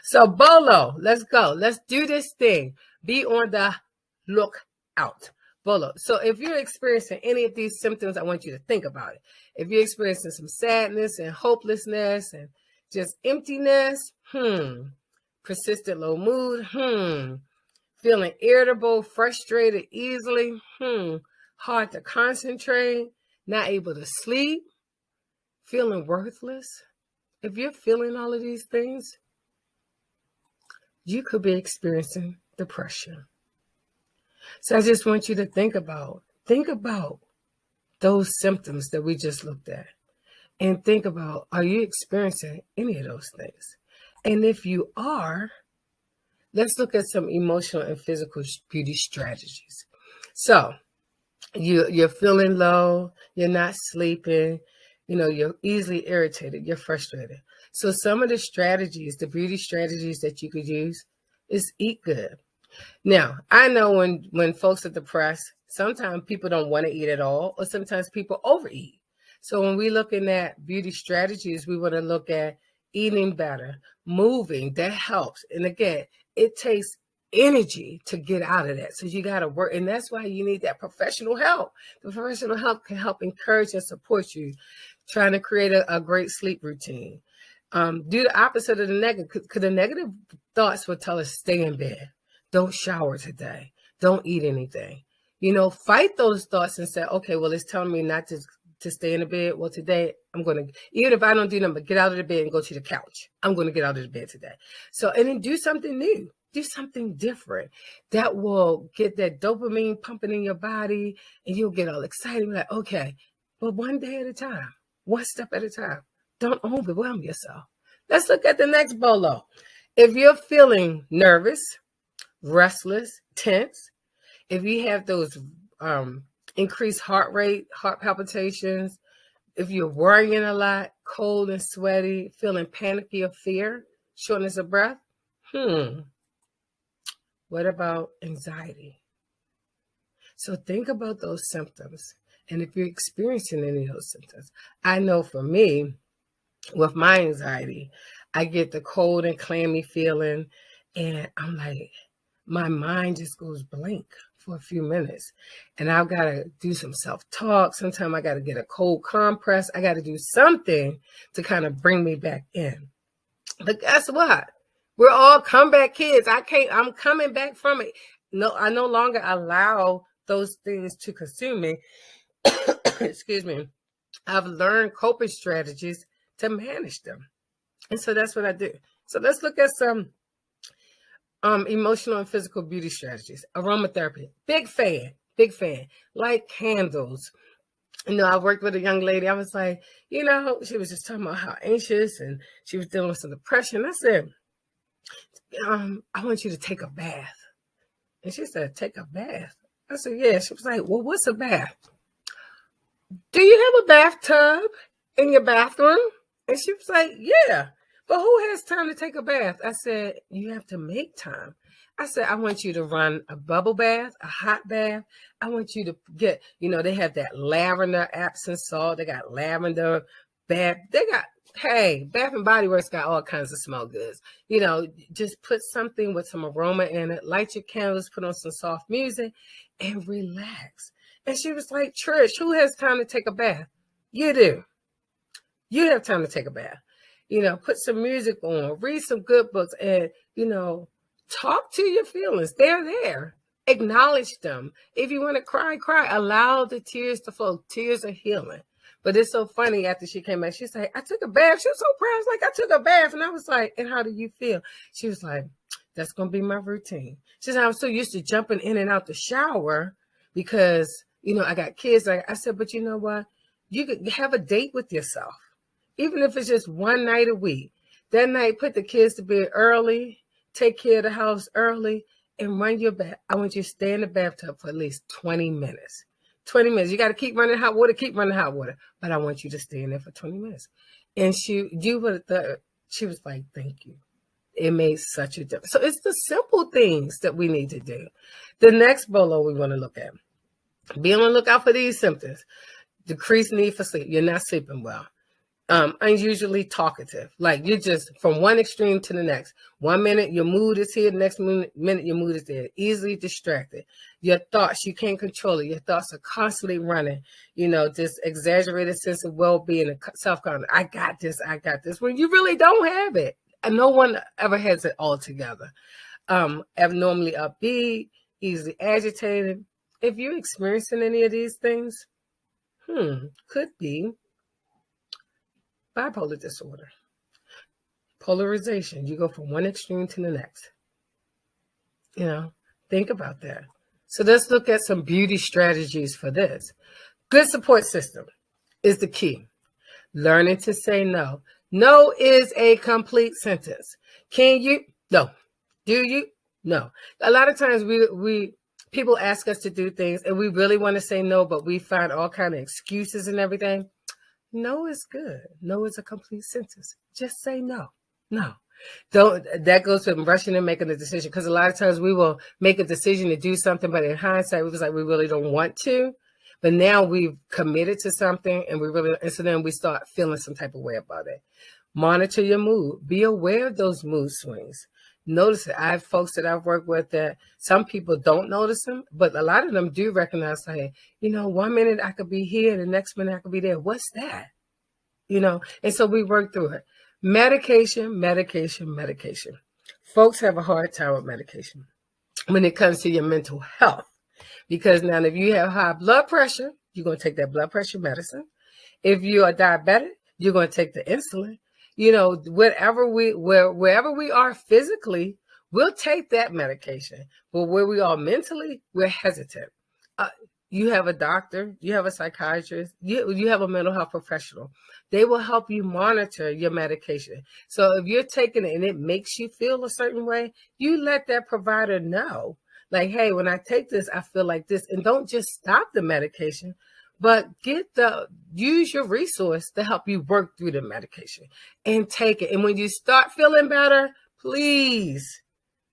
So Bolo, let's go. Let's do this thing. Be on the lookout. bolo. So if you're experiencing any of these symptoms, I want you to think about it. If you're experiencing some sadness and hopelessness and just emptiness, persistent low mood, feeling irritable, frustrated easily, hard to concentrate, not able to sleep, feeling worthless. If you're feeling all of these things, you could be experiencing depression. So I just want you to think about those symptoms that we just looked at, and think about, are you experiencing any of those things? And if you are, let's look at some emotional and physical beauty strategies. So you're feeling low, you're not sleeping, you're easily irritated, you're frustrated. So some of the strategies, the beauty strategies that you could use is eat good. Now, I know when folks are depressed, sometimes people don't want to eat at all, or sometimes people overeat. So when we're looking at beauty strategies, we want to look at eating better, moving, that helps. And again, it takes energy to get out of that. So you got to work. And that's why you need that professional help. The professional help can help encourage and support you trying to create a great sleep routine. Do the opposite of the negative, because the negative thoughts will tell us stay in bed. Don't shower today. Don't eat anything. Fight those thoughts and say, okay, well, it's telling me not to stay in the bed. Well, today I'm going to, even if I don't do nothing, but get out of the bed and go to the couch. I'm going to get out of the bed today. So, and then do something new. Do something different that will get that dopamine pumping in your body, and you'll get all excited. Like, okay, but one day at a time, one step at a time. Don't overwhelm yourself. Let's look at the next bolo. If you're feeling nervous, restless, tense, if you have those increased heart rate, heart palpitations, if you're worrying a lot, cold and sweaty, feeling panicky or fear, shortness of breath, what about anxiety? So think about those symptoms. And if you're experiencing any of those symptoms, I know for me, with my anxiety, I get the cold and clammy feeling, and I'm like, my mind just goes blank for a few minutes. And I've got to do some self-talk. Sometimes I got to get a cold compress. I got to do something to kind of bring me back in. But guess what? We're all comeback kids. I'm coming back from it. No, I no longer allow those things to consume me. Excuse me. I've learned coping strategies to manage them. And so that's what I do. So let's look at some emotional and physical beauty strategies. Aromatherapy. Big fan. Light candles. I worked with a young lady. I was like, she was just talking about how anxious and she was dealing with some depression. I said, I want you to take a bath. And she said, take a bath? I said, yeah. She was like, well, what's a bath? Do you have a bathtub in your bathroom? And she was like, yeah. But who has time to take a bath? I said, you have to make time. I said, I want you to run a bubble bath, a hot bath. I want you to get, they have that lavender Epsom salt. They got lavender bath. Bath and Body Works got all kinds of smell goods. Just put something with some aroma in it, light your candles, put on some soft music, and relax. And she was like, Trish, who has time to take a bath? You do. You have time to take a bath. Put some music on, read some good books, and, talk to your feelings. They're there. Acknowledge them. If you want to cry, cry. Allow the tears to flow. Tears are healing. But it's so funny, after she came back, she's like, I took a bath. She was so proud. I was like, I took a bath. And I was like, and how do you feel? She was like, that's going to be my routine. She said, I'm so used to jumping in and out the shower because, I got kids. I said, but you know what? You could have a date with yourself. Even if it's just one night a week. That night, put the kids to bed early, take care of the house early, and run your bath. I want you to stay in the bathtub for at least 20 minutes. 20 minutes. You got to keep running hot water, but I want you to stay in there for 20 minutes. And she was like, thank you. It made such a difference. So it's the simple things that we need to do. The next bolo we want to look at. Be on the lookout for these symptoms. Decreased need for sleep. You're not sleeping well. Unusually talkative. Like you're just from one extreme to the next. 1 minute your mood is here, the next minute your mood is there. Easily distracted. Your thoughts, you can't control it. Your thoughts are constantly running. This exaggerated sense of well-being and self-confidence. I got this. When you really don't have it. And no one ever has it all together. Abnormally upbeat, easily agitated. If you're experiencing any of these things, could be bipolar disorder. Polarization. You go from one extreme to the next. Think about that. So let's look at some beauty strategies for this. Good support system is the key. Learning to say no. No is a complete sentence. Can you? No. Do you? No. A lot of times people ask us to do things and we really want to say no, but we find all kind of excuses and everything. No is good. No is a complete sentence. Just say no. No. That goes with rushing and making a decision, because a lot of times we will make a decision to do something, but in hindsight, it was like we really don't want to. But now we've committed to something and so then we start feeling some type of way about it. Monitor your mood. Be aware of those mood swings. Notice it. I have folks that I've worked with that some people don't notice them, but a lot of them do recognize, like, 1 minute I could be here, the next minute I could be there. What's that? And so we work through it. Medication. Folks have a hard time with medication when it comes to your mental health, because now if you have high blood pressure, you're going to take that blood pressure medicine. If you are diabetic, you're going to take the insulin. Wherever we are physically, we'll take that medication. But where we are mentally, we're hesitant. You have a doctor, you have a psychiatrist, you have a mental health professional. They will help you monitor your medication. So if you're taking it and it makes you feel a certain way, you let that provider know, like, hey, when I take this, I feel like this. And don't just stop the medication, but use your resource to help you work through the medication and take it. And when you start feeling better, please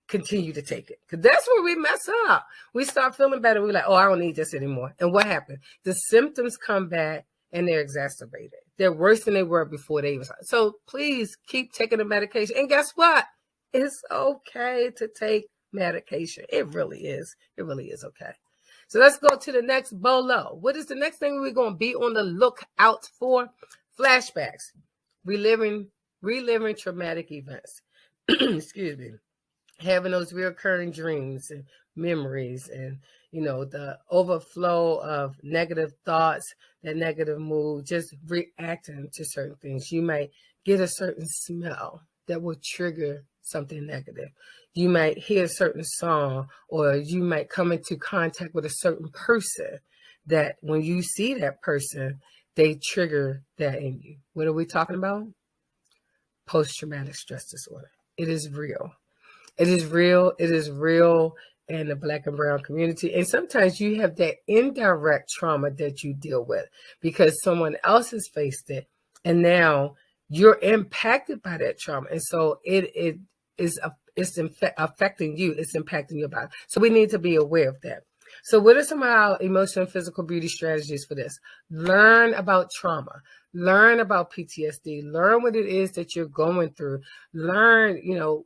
continue to take it, because that's where we mess up. We start feeling better. We're like, oh, I don't need this anymore. And what happened? The symptoms come back and they're exacerbated. They're worse than they were before they even started. So please keep taking the medication. And guess what? It's okay to take medication. It really is. It really is okay. So let's go to the next bolo. What is the next thing we're going to be on the lookout for? Flashbacks. Reliving traumatic events. Excuse me. Having those recurring dreams and memories, and the overflow of negative thoughts, that negative mood, just reacting to certain things. You might get a certain smell that will trigger something negative. You might hear a certain song, or you might come into contact with a certain person that when you see that person, they trigger that in you. What are we talking about? Post-traumatic stress disorder. It is real. It is real. It is real in the Black and brown community. And sometimes you have that indirect trauma that you deal with because someone else has faced it, and now you're impacted by that trauma. And so it's affecting you. It's impacting your body. So we need to be aware of that. So what are some of our emotional and physical beauty strategies for this? Learn about trauma. Learn about PTSD. Learn what it is that you're going through. Learn,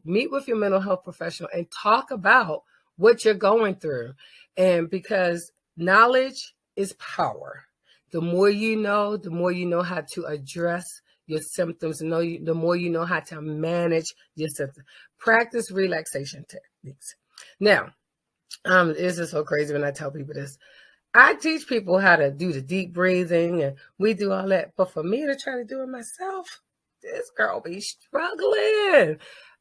meet with your mental health professional and talk about what you're going through. And because knowledge is power. The more you know how to address your symptoms, the more you know how to manage your symptoms. Practice relaxation techniques. Now, this is so crazy when I tell people this. I teach people how to do the deep breathing, and we do all that. But for me to try to do it myself, this girl be struggling.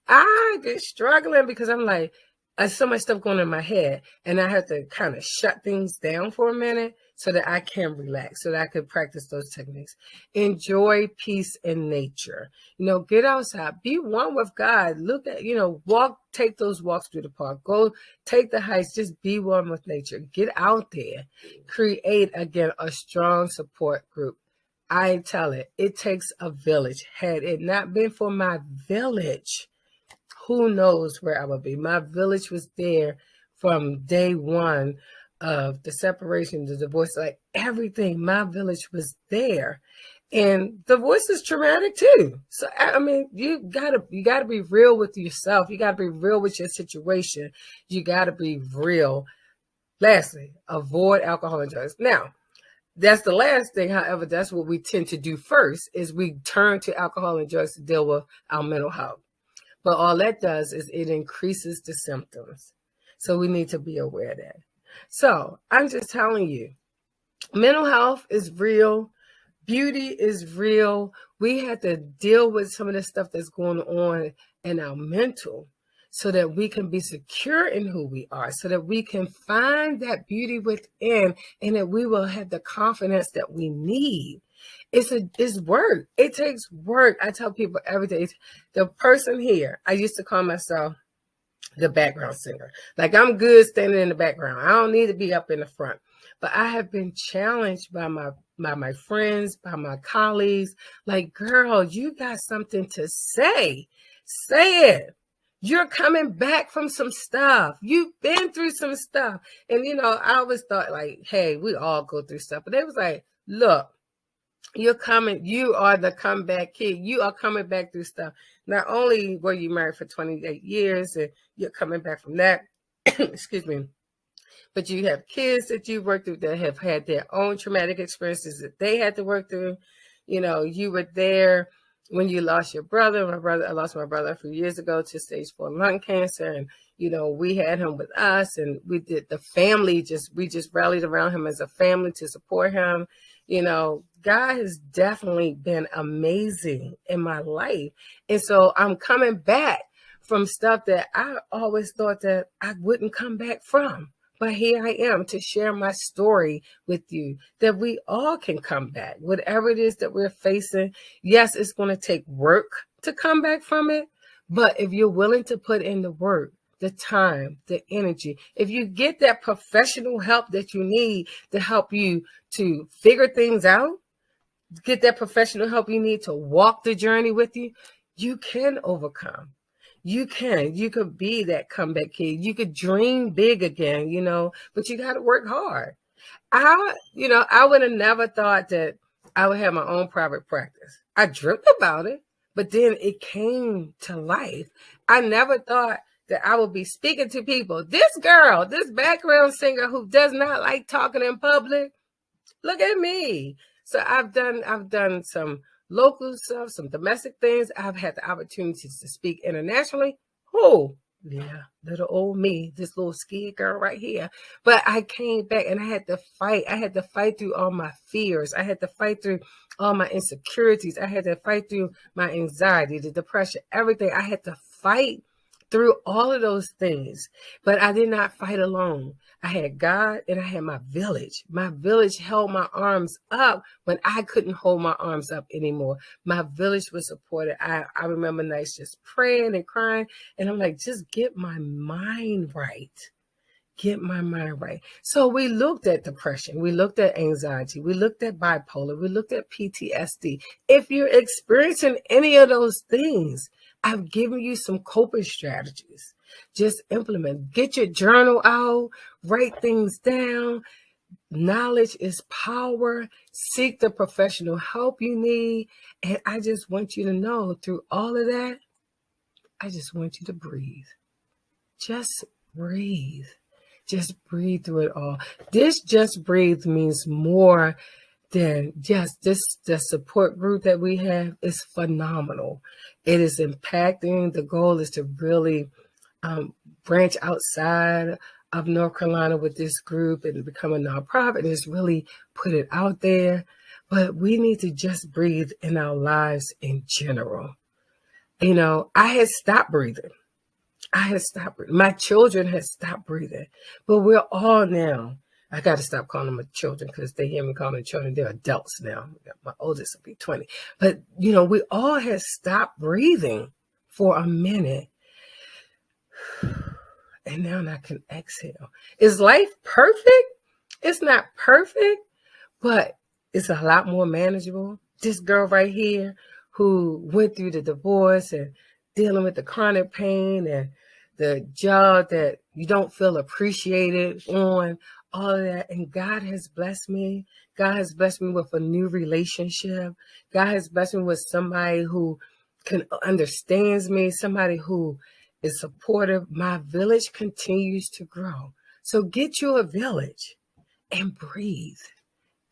I get struggling because I'm like, there's so much stuff going on in my head, and I have to kind of shut things down for a minute so that I can relax, so that I can practice those techniques. Enjoy peace in nature. Get outside, be one with God. Look at, walk, take those walks through the park, go take the hikes, just be one with nature. Get out there, create, again, a strong support group. I tell it takes a village. Had it not been for my village, who knows where I would be. My village was there from day one of the separation, the divorce, like everything. My village was there. And divorce is traumatic too. So I mean, you gotta be real with yourself. You gotta be real with your situation. You gotta be real. Lastly, avoid alcohol and drugs. Now, that's the last thing. However, that's what we tend to do first is we turn to alcohol and drugs to deal with our mental health. But all that does is it increases the symptoms. So we need to be aware of that. So I'm just telling you, mental health is real. Beauty is real. We have to deal with some of the stuff that's going on in our mental so that we can be secure in who we are, so that we can find that beauty within and that we will have the confidence that we need. It's work. It takes work. I tell people every day, the person here, I used to call myself the background singer. Like I'm good standing in the background. I don't need to be up in the front. But I have been challenged by my friends, by my colleagues. Like, girl, you got something to say. Say it. You're coming back from some stuff. You've been through some stuff. And, I always thought like, hey, we all go through stuff. But they was like, look, you are the comeback kid. You are coming back through stuff. Not only were you married for 28 years and you're coming back from that, excuse me, but you have kids that you worked through that have had their own traumatic experiences that they had to work through. You were there when you lost your brother. I lost my brother a few years ago to stage 4 lung cancer. And, we had him with us and we did the family, we just rallied around him as a family to support him. God has definitely been amazing in my life. And so I'm coming back from stuff that I always thought that I wouldn't come back from. But here I am to share my story with you, that we all can come back. Whatever it is that we're facing, yes, it's going to take work to come back from it. But if you're willing to put in the work, the time, the energy, if you get that professional help that you need to help you to figure things out, get that professional help you need to walk the journey with you, you can overcome. You could be that comeback kid. You could dream big again, but you got to work hard. I would have never thought that I would have my own private practice. I dreamt about it, but then it came to life. I never thought that I would be speaking to people. This girl, this background singer who does not like talking in public, look at me. So I've done some local stuff, some domestic things. I've had the opportunities to speak internationally. Oh, yeah, little old me, this little scared girl right here. But I came back and I had to fight. I had to fight through all my fears. I had to fight through all my insecurities. I had to fight through my anxiety, the depression, everything. I had to fight through all of those things, but I did not fight alone. I had God and I had my village. My village held my arms up when I couldn't hold my arms up anymore. My village was supported. I remember nights just praying and crying. And I'm like, just get my mind right. Get my mind right. So we looked at depression. We looked at anxiety. We looked at bipolar. We looked at PTSD. If you're experiencing any of those things, I've given you some coping strategies. Just implement. Get your journal out. Write things down. Knowledge is power. Seek the professional help you need. And I just want you to know through all of that, I just want you to breathe. Just breathe. Just breathe through it all. This just breathe means more than just the support group that we have is phenomenal. It is impacting. The goal is to really branch outside of North Carolina with this group and become a nonprofit and just really put it out there. But we need to just breathe in our lives in general. I had stopped breathing. My children had stopped breathing, but we're all now. I got to stop calling them children because they hear me calling them children. They're adults now. My oldest will be 20. But, we all had stopped breathing for a minute. And now I can exhale. Is life perfect? It's not perfect, but it's a lot more manageable. This girl right here who went through the divorce and dealing with the chronic pain and the job that you don't feel appreciated on, all of that. And God has blessed me. God has blessed me with a new relationship. God has blessed me with somebody who understands me, somebody who is supportive. My village continues to grow. So get you a village and breathe.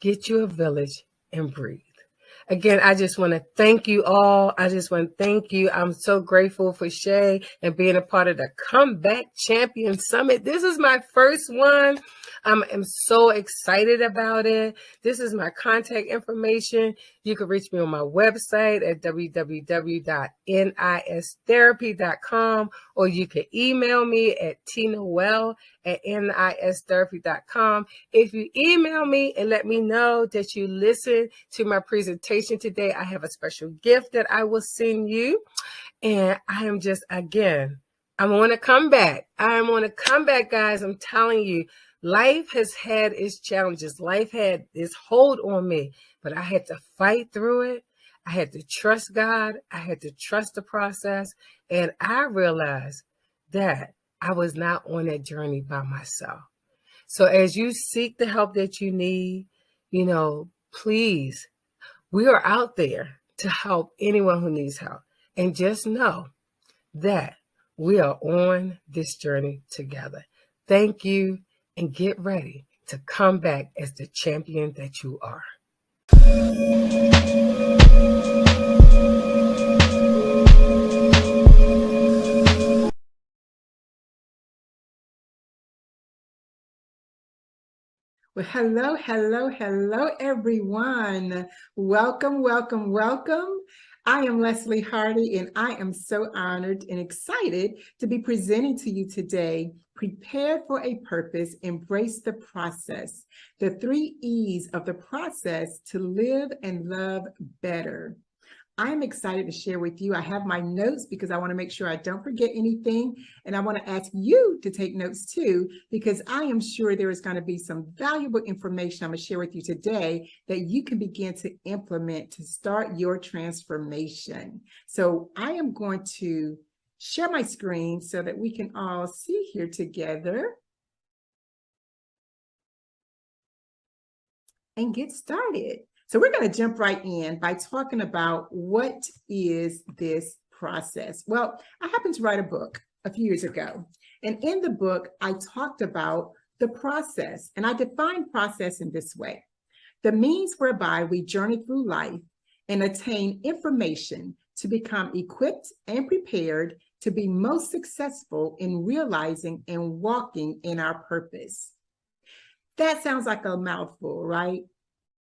Get you a village and breathe. Again, I just want to thank you all. I just want to thank you. I'm so grateful for Shay and being a part of the Comeback Champion Summit. This is my first one. I'm so excited about it. This is my contact information. You can reach me on my website at www.nistherapy.com, or you can email me at tnoel@nistherapy.com. If you email me and let me know that you listened to my presentation today, I have a special gift that I will send you. And I am just, again, I'm on a comeback. I'm on a comeback, guys. I'm telling you, life has had its challenges. Life had its hold on me, but I had to fight through it. I had to trust God. I had to trust the process. And I realized that I was not on that journey by myself. So as you seek the help that you need, please, we are out there to help anyone who needs help. And just know that we are on this journey together. Thank you, and get ready to come back as the champion that you are. Well, hello, everyone. Welcome. I am Leslie Hardy, and I am so honored and excited to be presenting to you today, Prepared for a Purpose, Embrace the Process, the 3 E's of the process to live and love better. I'm excited to share with you. I have my notes because I want to make sure I don't forget anything. And I want to ask you to take notes too, because I am sure there is going to be some valuable information I'm going to share with you today that you can begin to implement to start your transformation. So I am going to share my screen so that we can all see here together and get started. So we're going to jump right in by talking about what is this process. Well, I happened to write a book a few years ago, and in the book, I talked about the process, and I defined process in this way: the means whereby we journey through life and attain information to become equipped and prepared to be most successful in realizing and walking in our purpose. That sounds like a mouthful, right?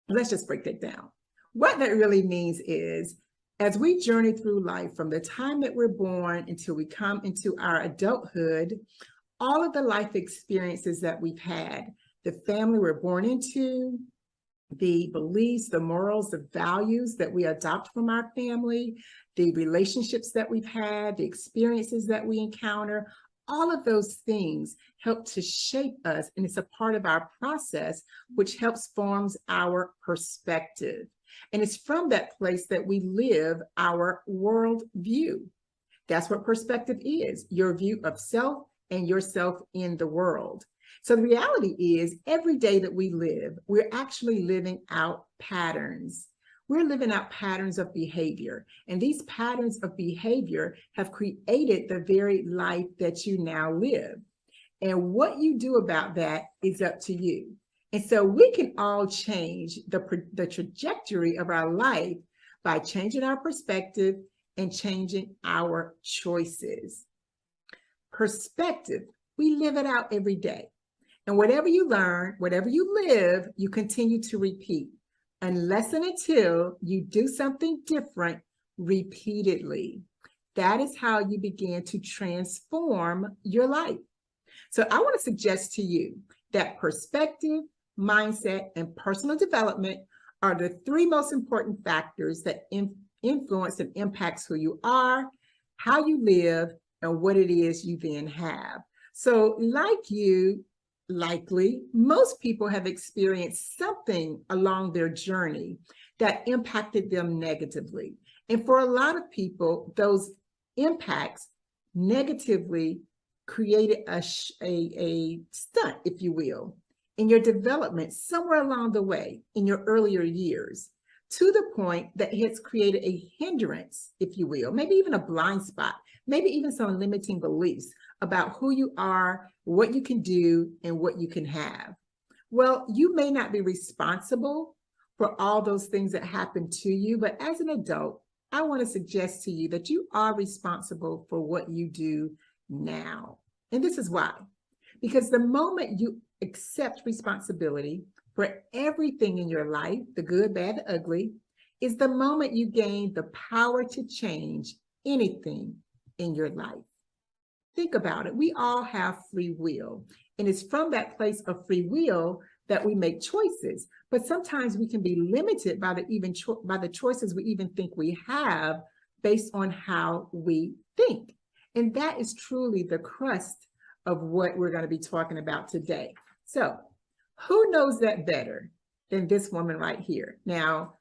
Let's just break that down. What that really means is, as we journey through life from the time that we're born until we come into our adulthood, all of the life experiences that we've had, the family we're born into, the beliefs, the morals, the values that we adopt from our family, the relationships that we've had, the experiences that we encounter, all of those things help to shape us, and it's a part of our process, which helps forms our perspective. And it's from that place that we live our world view. That's what perspective is, your view of self and yourself in the world. So the reality is, every day that we live, we're actually living out patterns. We're living out patterns of behavior, and these patterns of behavior have created the very life that you now live. And what you do about that is up to you. And so we can all change the trajectory of our life by changing our perspective and changing our choices. Perspective, we live it out every day. And whatever you learn, whatever you live, you continue to repeat, unless and until you do something different repeatedly. That is how you begin to transform your life. So I want to suggest to you that perspective, mindset, and personal development are the 3 most important factors that influence and impacts who you are, how you live, and what it is you then have. So like you, likely, most people have experienced something along their journey that impacted them negatively. And for a lot of people, those impacts negatively created a stunt, if you will, in your development somewhere along the way in your earlier years, to the point that it's created a hindrance, if you will, maybe even a blind spot, maybe even some limiting beliefs about who you are, what you can do, and what you can have. Well, you may not be responsible for all those things that happen to you, but as an adult, I want to suggest to you that you are responsible for what you do now. And this is why. Because the moment you accept responsibility for everything in your life, the good, bad, the ugly, is the moment you gain the power to change anything in your life. Think about it. We all have free will. And it's from that place of free will that we make choices. But sometimes we can be limited by the choices we even think we have based on how we think. And that is truly the crust of what we're going to be talking about today. So, who knows that better than this woman right here? Now,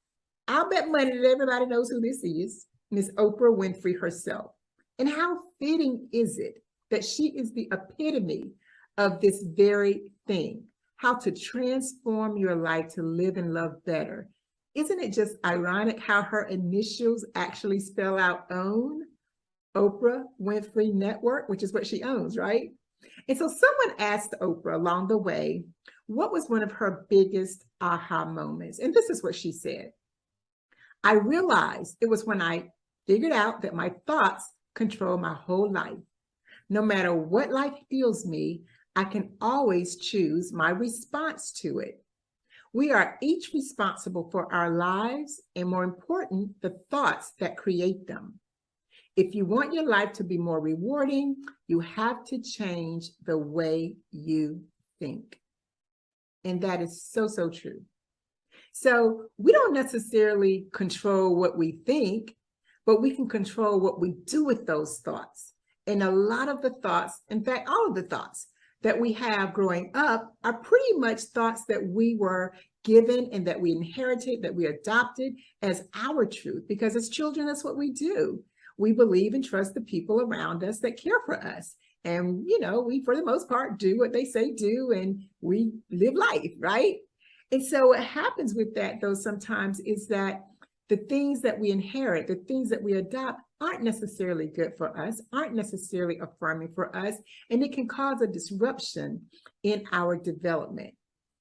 I'll bet money that everybody knows who this is, Miss Oprah Winfrey herself. And how fitting is it that she is the epitome of this very thing, how to transform your life to live and love better. Isn't it just ironic how her initials actually spell out OWN, Oprah Winfrey Network, which is what she owns, right? And so someone asked Oprah along the way, what was one of her biggest aha moments? And this is what she said. I realized it was when I figured out that my thoughts control my whole life. No matter what life feels me, I can always choose my response to it. We are each responsible for our lives, and more important, the thoughts that create them. If you want your life to be more rewarding, you have to change the way you think. And that is so, so true. So we don't necessarily control what we think, but we can control what we do with those thoughts. And a lot of the thoughts, in fact, all of the thoughts that we have growing up are pretty much thoughts that we were given and that we inherited, that we adopted as our truth. Because as children, that's what we do. We believe and trust the people around us that care for us. And, you know, we, for the most part, do what they say do, and we live life, right? And so what happens with that, though, sometimes is that the things that we inherit, the things that we adopt aren't necessarily good for us, aren't necessarily affirming for us, and it can cause a disruption in our development.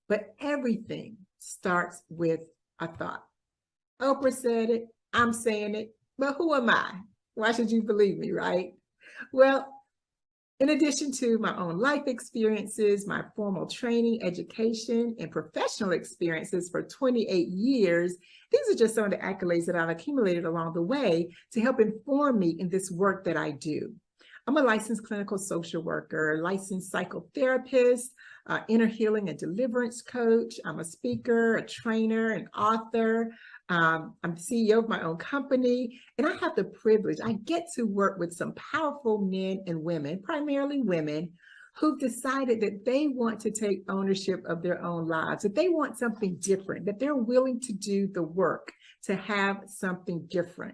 But everything starts with a thought. Oprah said it, I'm saying it, but who am I? Why should you believe me, right? Well, in addition to my own life experiences, my formal training, education, and professional experiences for 28 years, these are just some of the accolades that I've accumulated along the way to help inform me in this work that I do. I'm a licensed clinical social worker, licensed psychotherapist, inner healing and deliverance coach. I'm a speaker, a trainer, an author. I'm the CEO of my own company, and I have the privilege, I get to work with some powerful men and women, primarily women, who've decided that they want to take ownership of their own lives, that they want something different, that they're willing to do the work to have something different.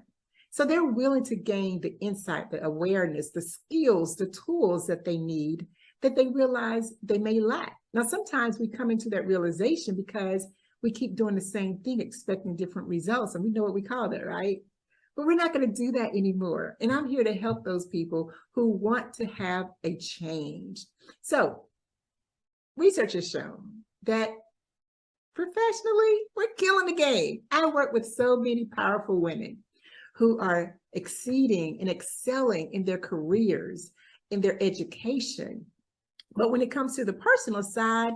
So they're willing to gain the insight, the awareness, the skills, the tools that they need, that they realize they may lack. Now, sometimes we come into that realization because we keep doing the same thing, expecting different results. And we know what we call that, right? But we're not going to do that anymore. And I'm here to help those people who want to have a change. So research has shown that professionally, we're killing the game. I work with so many powerful women who are exceeding and excelling in their careers, in their education. But when it comes to the personal side,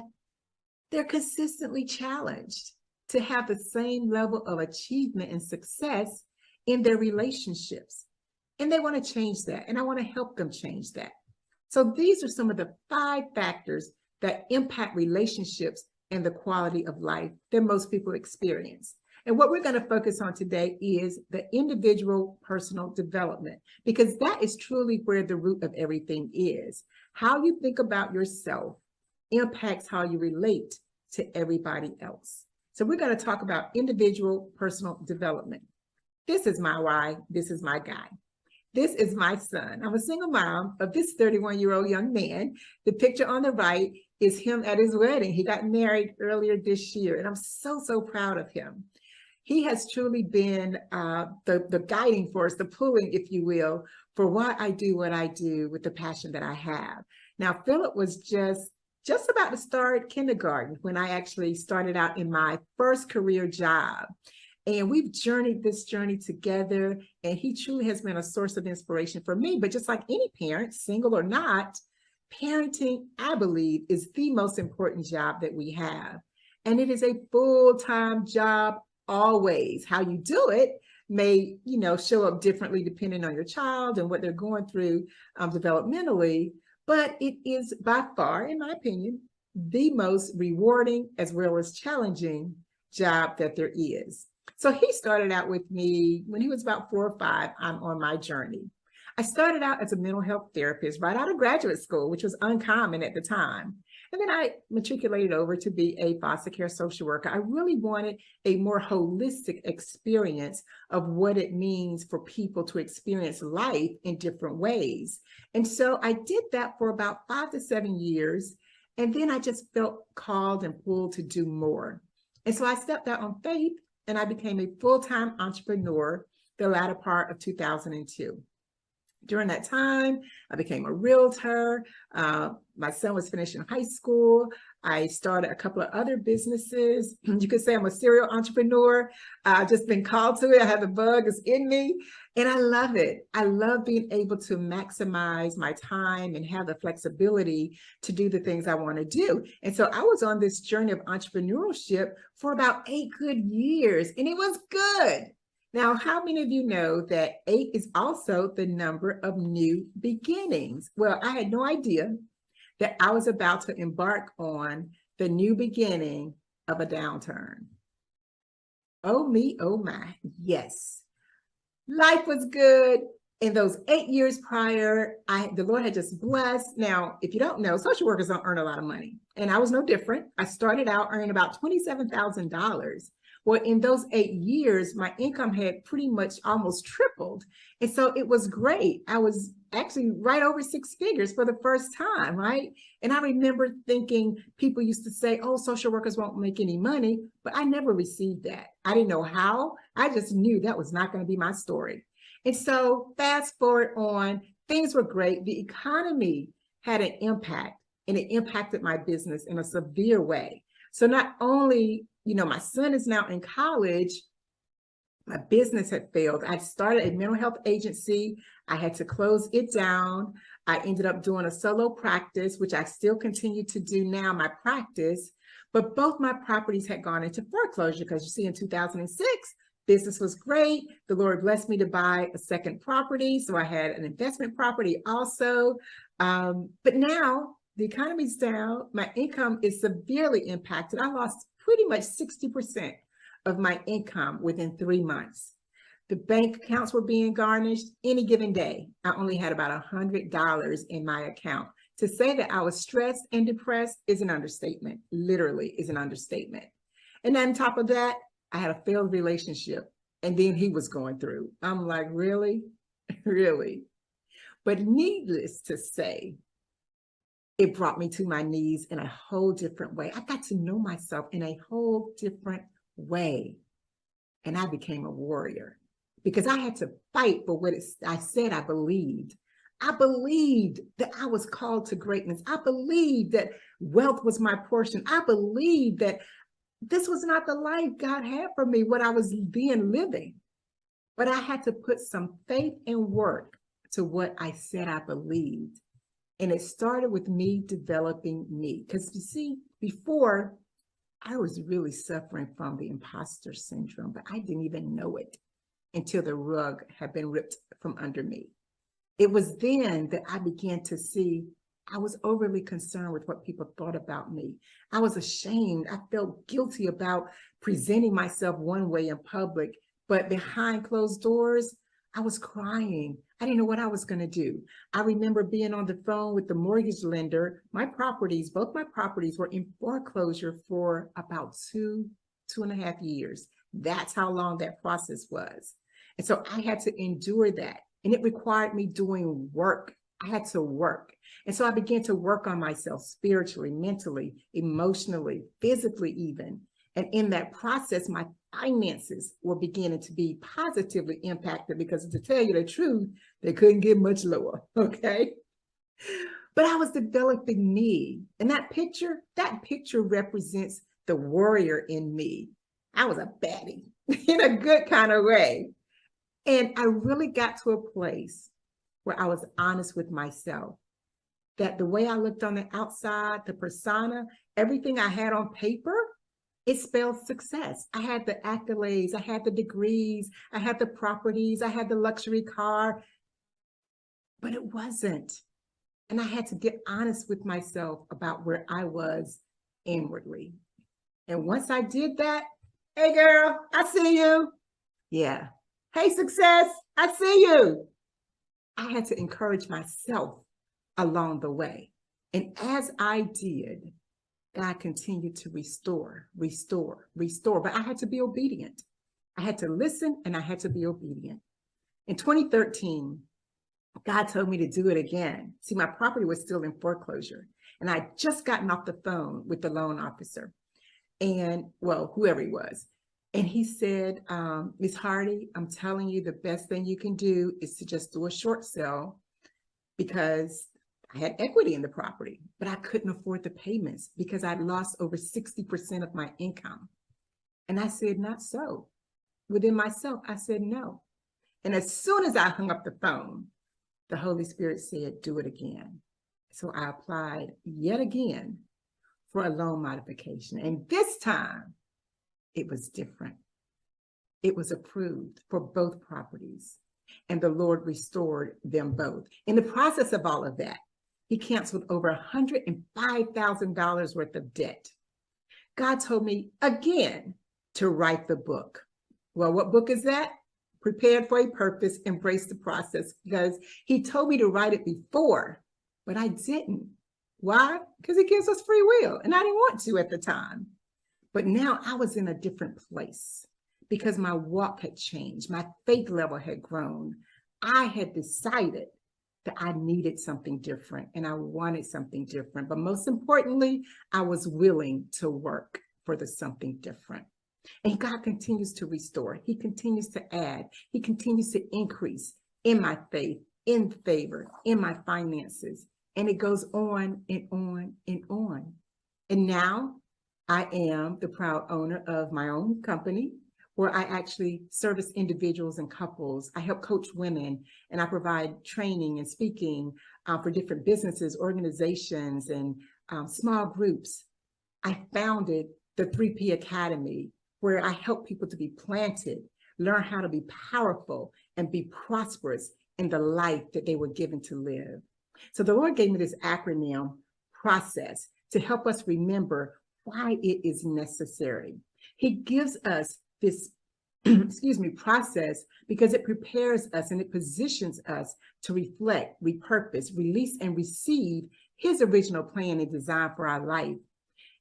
they're consistently challenged to have the same level of achievement and success in their relationships. And they want to change that. And I want to help them change that. So these are some of the 5 factors that impact relationships and the quality of life that most people experience. And what we're going to focus on today is the individual personal development, because that is truly where the root of everything is. How you think about yourself impacts how you relate to everybody else. So we're going to talk about individual personal development. This is my why, this is my guy. This is my son. I'm a single mom of this 31-year-old young man. The picture on the right is him at his wedding. He got married earlier this year, and I'm so, so proud of him. He has truly been the guiding force, the pulling, if you will, for why I do what I do with the passion that I have. Now, Philip was just about to start kindergarten when I actually started out in my first career job. And we've journeyed this journey together, and he truly has been a source of inspiration for me. But just like any parent, single or not, parenting, I believe, is the most important job that we have. And it is a full-time job always. How you do it may, show up differently depending on your child and what they're going through developmentally. But it is by far, in my opinion, the most rewarding as well as challenging job that there is. So he started out with me when he was about 4 or 5. I'm on my journey. I started out as a mental health therapist right out of graduate school, which was uncommon at the time. And then I matriculated over to be a foster care social worker. I really wanted a more holistic experience of what it means for people to experience life in different ways. And so I did that for about 5 to 7 years. And then I just felt called and pulled to do more. And so I stepped out on faith, and I became a full-time entrepreneur the latter part of 2002. During that time, I became a realtor. My son was finishing high school. I started a couple of other businesses. You could say I'm a serial entrepreneur. I've just been called to it. I have the bug, it's in me, and I love it. I love being able to maximize my time and have the flexibility to do the things I want to do. And so I was on this journey of entrepreneurship for about 8 good years, and it was good. Now, how many of you know that 8 is also the number of new beginnings? Well, I had no idea that I was about to embark on the new beginning of a downturn. Oh me, oh my, yes. Life was good. In those 8 years prior, the Lord had just blessed. Now, if you don't know, social workers don't earn a lot of money. And I was no different. I started out earning about $27,000. Well, in those 8 years, my income had pretty much almost tripled. And so it was great. I was actually right over 6 figures for the first time, right? And I remember thinking, people used to say, oh, social workers won't make any money, but I never received that. I didn't know how. I just knew that was not going to be my story. And so fast forward on, things were great. The economy had an impact, and it impacted my business in a severe way. So not only, my son is now in college, my business had failed. I started a mental health agency. I had to close it down. I ended up doing a solo practice, which I still continue to do now, my practice. But both my properties had gone into foreclosure because you see, in 2006, business was great. The Lord blessed me to buy a second property. So I had an investment property also. But now the economy's down. My income is severely impacted. I lost pretty much 60% of my income within 3 months. The bank accounts were being garnished any given day. I only had about $100 in my account. To say that I was stressed and depressed is an understatement, literally is an understatement. And on top of that, I had a failed relationship, and then he was going through. I'm like, really? Really? But needless to say, it brought me to my knees in a whole different way. I got to know myself in a whole different way. And I became a warrior because I had to fight for what I said I believed. I believed that I was called to greatness. I believed that wealth was my portion. I believed that this was not the life God had for me, what I was being living. But I had to put some faith and work to what I said I believed. And it started with me developing me. Because you see, before, I was really suffering from the imposter syndrome, but I didn't even know it until the rug had been ripped from under me. It was then that I began to see I was overly concerned with what people thought about me. I was ashamed. I felt guilty about presenting myself one way in public, but behind closed doors, I was crying. I didn't know what I was going to do. I remember being on the phone with the mortgage lender. Both my properties were in foreclosure for about 2.5 years. That's how long that process was. And so I had to endure that. and it required me doing work. I had to work. And so I began to work on myself spiritually, mentally, emotionally, physically even. And in that process, my finances were beginning to be positively impacted because, to tell you the truth, they couldn't get much lower, okay? But I was developing me. And that picture represents the warrior in me. I was a baddie in a good kind of way. And I really got to a place where I was honest with myself, that the way I looked on the outside, the persona, everything I had on paper, it spelled success. I had the accolades, I had the degrees, I had the properties, I had the luxury car, but it wasn't. And I had to get honest with myself about where I was inwardly. And once I did that, hey girl, I see you. Yeah. Hey success, I see you. I had to encourage myself along the way. And as I did, God continued to restore. But I had to be obedient. I had to listen and I had to be obedient. In 2013, God told me to do it again. See, my property was still in foreclosure. And I'd just gotten off the phone with the loan officer and, well, whoever he was. And he said, Ms. Hardy, I'm telling you, the best thing you can do is to just do a short sale, because I had equity in the property, but I couldn't afford the payments because I'd lost over 60% of my income. And I said, not so. Within myself, I said no. And as soon as I hung up the phone, the Holy Spirit said, do it again. So I applied yet again for a loan modification. And this time, it was different. It was approved for both properties, and the Lord restored them both. In the process of all of that, he canceled over $105,000 worth of debt. God told me again to write the book. Well, what book is that? Prepared for a Purpose, Embrace the Process, because he told me to write it before, but I didn't. Why? Because he gives us free will, and I didn't want to at the time. But now I was in a different place because my walk had changed. My faith level had grown. I had decided that I needed something different and I wanted something different. But most importantly, I was willing to work for the something different. And God continues to restore. He continues to add. He continues to increase in my faith, in favor, in my finances. And it goes on and on and on. And now I am the proud owner of my own company, where I actually service individuals and couples. I help coach women, and I provide training and speaking for different businesses, organizations, and small groups. I founded the 3P Academy, where I help people to be planted, learn how to be powerful, and be prosperous in the life that they were given to live. So the Lord gave me this acronym, process, to help us remember why it is necessary. He gives us this, process because it prepares us and it positions us to reflect, repurpose, release, and receive his original plan and design for our life.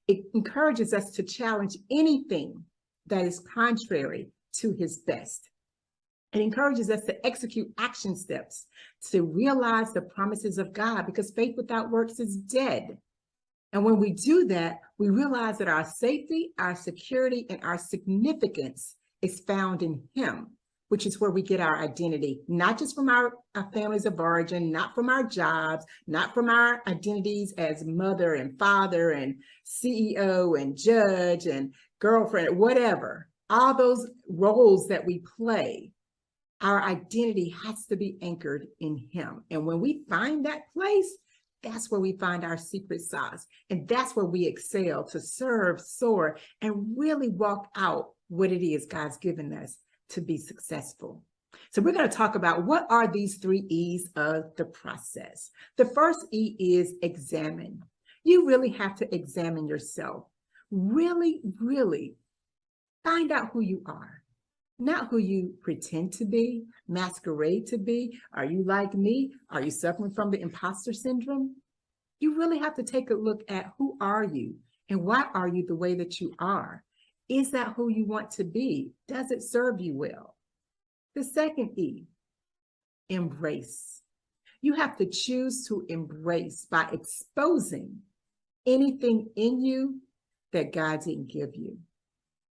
It encourages us to challenge anything that is contrary to his best. It encourages us to execute action steps to realize the promises of God, because faith without works is dead. And when we do that, we realize that our safety, our security, and our significance is found in him, which is where we get our identity, not just from our families of origin, not from our jobs, not from our identities as mother and father and CEO and judge and girlfriend, whatever. All those roles that we play, our identity has to be anchored in him. And when we find that place, that's where we find our secret sauce. And that's where we excel to serve, soar, and really walk out what it is God's given us to be successful. So we're going to talk about what are these 3 E's of the process. The first E is examine. You really have to examine yourself. Really, really find out who you are. Not who you pretend to be, masquerade to be. Are you like me? Are you suffering from the imposter syndrome? You really have to take a look at who are you and why are you the way that you are? Is that who you want to be? Does it serve you well? The second E embrace. You have to choose to embrace by exposing anything in you that God didn't give you.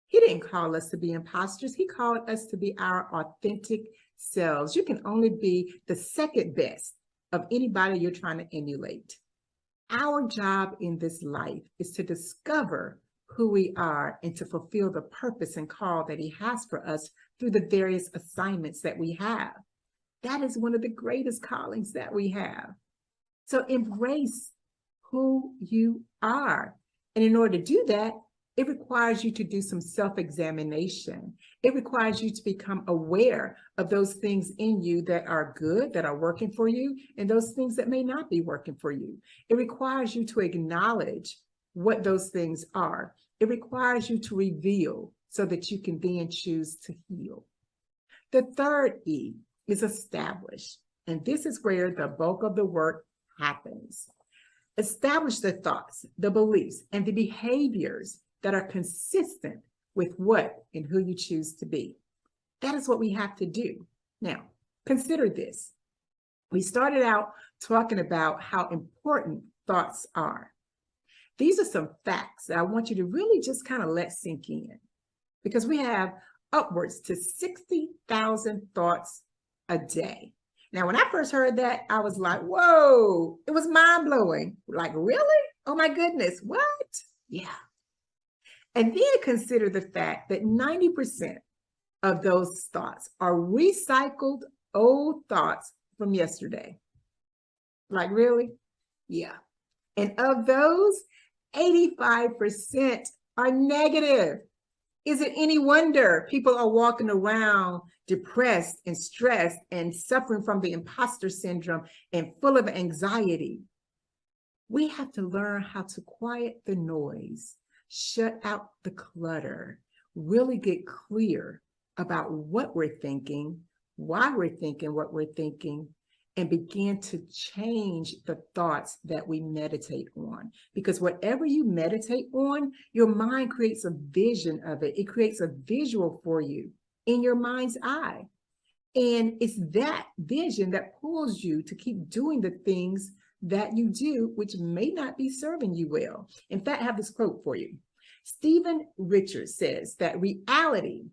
He didn't call us to be imposters. He called us to be our authentic selves. You can only be the second best of anybody you're trying to emulate. Our job in this life is to discover who we are and to fulfill the purpose and call that He has for us through the various assignments that we have. That is one of the greatest callings that we have. So embrace who you are. And in order to do that, it requires you to do some self-examination. It requires you to become aware of those things in you that are good, that are working for you, and those things that may not be working for you. It requires you to acknowledge what those things are. It requires you to reveal so that you can then choose to heal. The third E is establish. And this is where the bulk of the work happens. Establish the thoughts, the beliefs, and the behaviors that are consistent with what and who you choose to be. That is what we have to do. Now, consider this. We started out talking about how important thoughts are. These are some facts that I want you to really just kind of let sink in, because we have upwards to 60,000 thoughts a day. Now, when I first heard that, I was like, whoa, it was mind blowing. Like, really? Oh my goodness, what? Yeah. And then consider the fact that 90% of those thoughts are recycled old thoughts from yesterday. Like, really? Yeah. And of those, 85% are negative. Is it any wonder people are walking around depressed and stressed and suffering from the imposter syndrome and full of anxiety? We have to learn how to quiet the noise, shut out the clutter, really get clear about what we're thinking, why we're thinking what we're thinking, and begin to change the thoughts that we meditate on. Because whatever you meditate on, your mind creates a vision of it. It creates a visual for you in your mind's eye. And it's that vision that pulls you to keep doing the things that you do, which may not be serving you well. In fact, I have this quote for you. Stephen Richards says that reality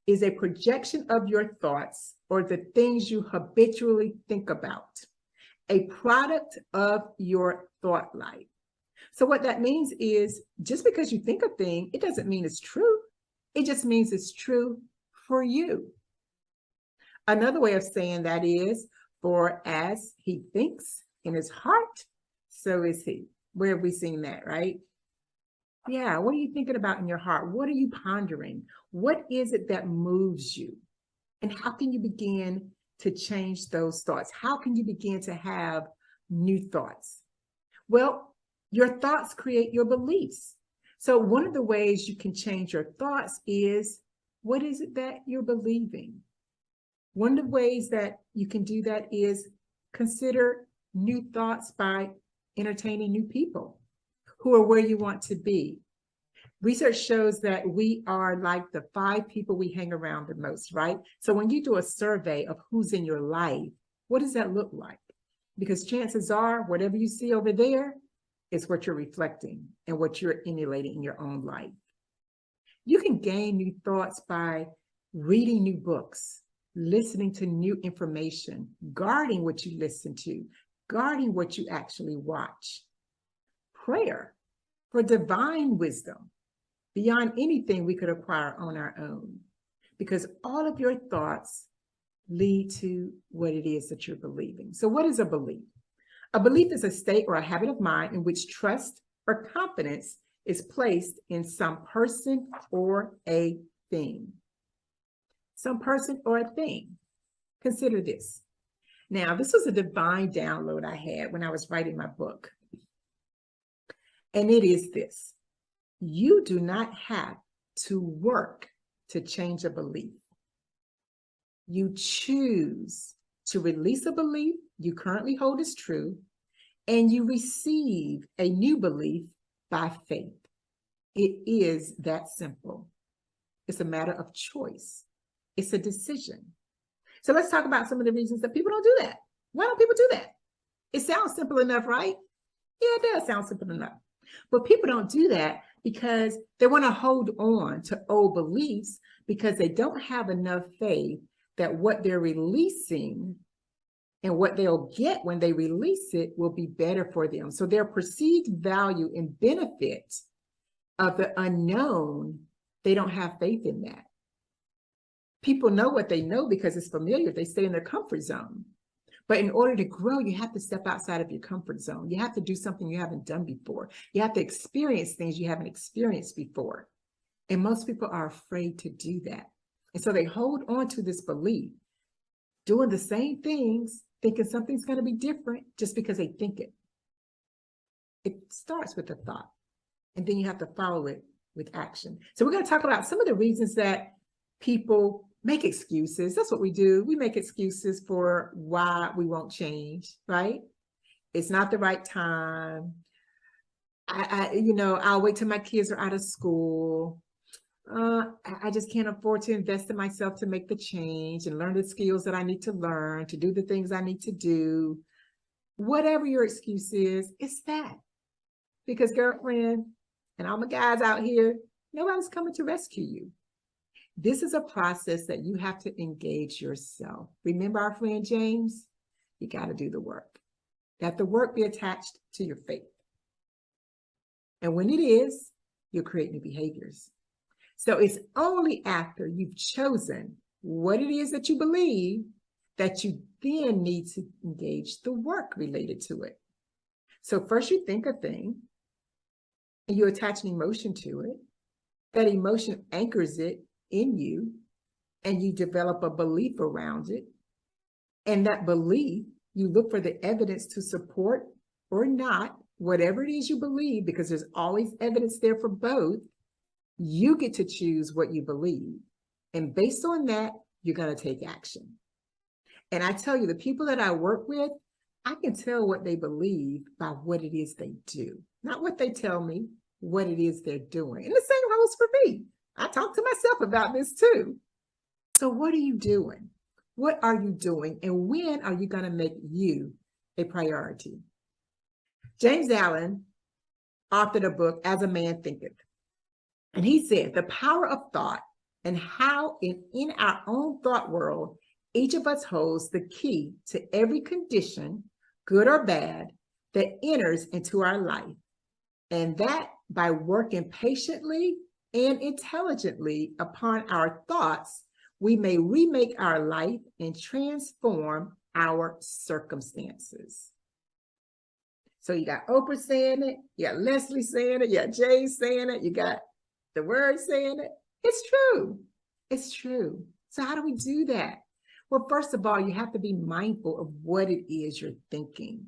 is a projection of your thoughts or the things you habitually think about, a product of your thought life. So what that means is just because you think a thing, it doesn't mean it's true. It just means it's true for you. Another way of saying that is, for as he thinks in his heart, so is he. Where have we seen that, right? Yeah, what are you thinking about in your heart? What are you pondering? What is it that moves you? And how can you begin to change those thoughts? How can you begin to have new thoughts? Well, your thoughts create your beliefs. So one of the ways you can change your thoughts is, what is it that you're believing? One of the ways that you can do that is consider new thoughts by entertaining new people who are where you want to be. Research shows that we are like the 5 people we hang around the most, right? So when you do a survey of who's in your life, what does that look like? Because chances are, whatever you see over there is what you're reflecting and what you're emulating in your own life. You can gain new thoughts by reading new books, listening to new information, guarding what you listen to, guarding what you actually watch. Prayer for divine wisdom beyond anything we could acquire on our own, because all of your thoughts lead to what it is that you're believing. So what is a belief? A belief is a state or a habit of mind in which trust or confidence is placed in some person or a thing. Some person or a thing. Consider this. Now, this was a divine download I had when I was writing my book. And it is this: you do not have to work to change a belief. You choose to release a belief you currently hold as true, and you receive a new belief by faith. It is that simple. It's a matter of choice. It's a decision. So let's talk about some of the reasons that people don't do that. Why don't people do that? It sounds simple enough, right? Yeah, it does sound simple enough. But people don't do that because they want to hold on to old beliefs because they don't have enough faith that what they're releasing and what they'll get when they release it will be better for them. So their perceived value and benefit of the unknown, they don't have faith in that. People know what they know because it's familiar. They stay in their comfort zone. But in order to grow, you have to step outside of your comfort zone. You have to do something you haven't done before. You have to experience things you haven't experienced before. And most people are afraid to do that. And so they hold on to this belief, doing the same things, thinking something's going to be different just because they think it. It starts with a thought, and then you have to follow it with action. So we're going to talk about some of the reasons that people make excuses. That's what we do. We make excuses for why we won't change, right? It's not the right time. I'll wait till my kids are out of school. I just can't afford to invest in myself to make the change and learn the skills that I need to learn, to do the things I need to do. Whatever your excuse is, it's that. Because girlfriend, and all my guys out here, nobody's coming to rescue you. This is a process that you have to engage yourself. Remember our friend James? You got to do the work. Let the work be attached to your faith. And when it is, you'll create new behaviors. So it's only after you've chosen what it is that you believe that you then need to engage the work related to it. So first you think a thing and you attach an emotion to it. That emotion anchors it in you and you develop a belief around it. And that belief, you look for the evidence to support or not, whatever it is you believe, because there's always evidence there for both. You get to choose what you believe. And based on that, you're going to take action. And I tell you, the people that I work with, I can tell what they believe by what it is they do. Not what they tell me, what it is they're doing. And the same holds for me. I talk to myself about this too. So what are you doing? What are you doing? And when are you going to make you a priority? James Allen authored a book, As a Man Thinketh. And he said, the power of thought and how in our own thought world, each of us holds the key to every condition, good or bad, that enters into our life. And that by working patiently and intelligently upon our thoughts, we may remake our life and transform our circumstances. So you got Oprah saying it, you got Leslie saying it, you got Jay saying it, you got the word saying it. It's true. It's true. So how do we do that? Well, first of all, you have to be mindful of what it is you're thinking.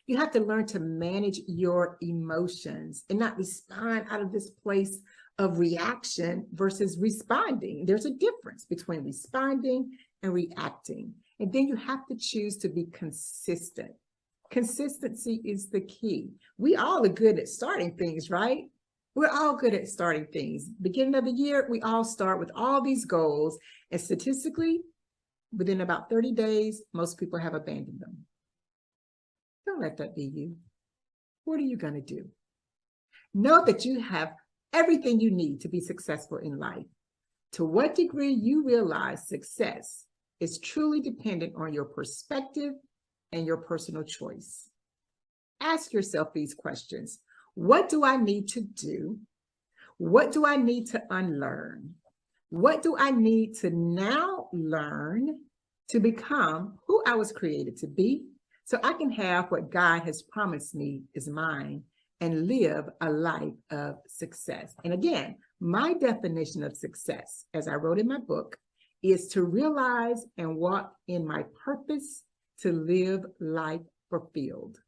You have to learn to manage your emotions and not respond out of this place of reaction versus responding. There's a difference between responding and reacting. And then you have to choose to be consistent. Consistency is the key. We all are good at starting things, right? We're all good at starting things. Beginning of the year, we all start with all these goals. And statistically, within about 30 days, most people have abandoned them. Don't let that be you. What are you going to do? Know that you have everything you need to be successful in life. To what degree you realize success is truly dependent on your perspective and your personal choice. Ask yourself these questions. What do I need to do? What do I need to unlearn? What do I need to now learn to become who I was created to be, so I can have what God has promised me is mine and live a life of success? And again, my definition of success, as I wrote in my book, is to realize and walk in my purpose to live life fulfilled.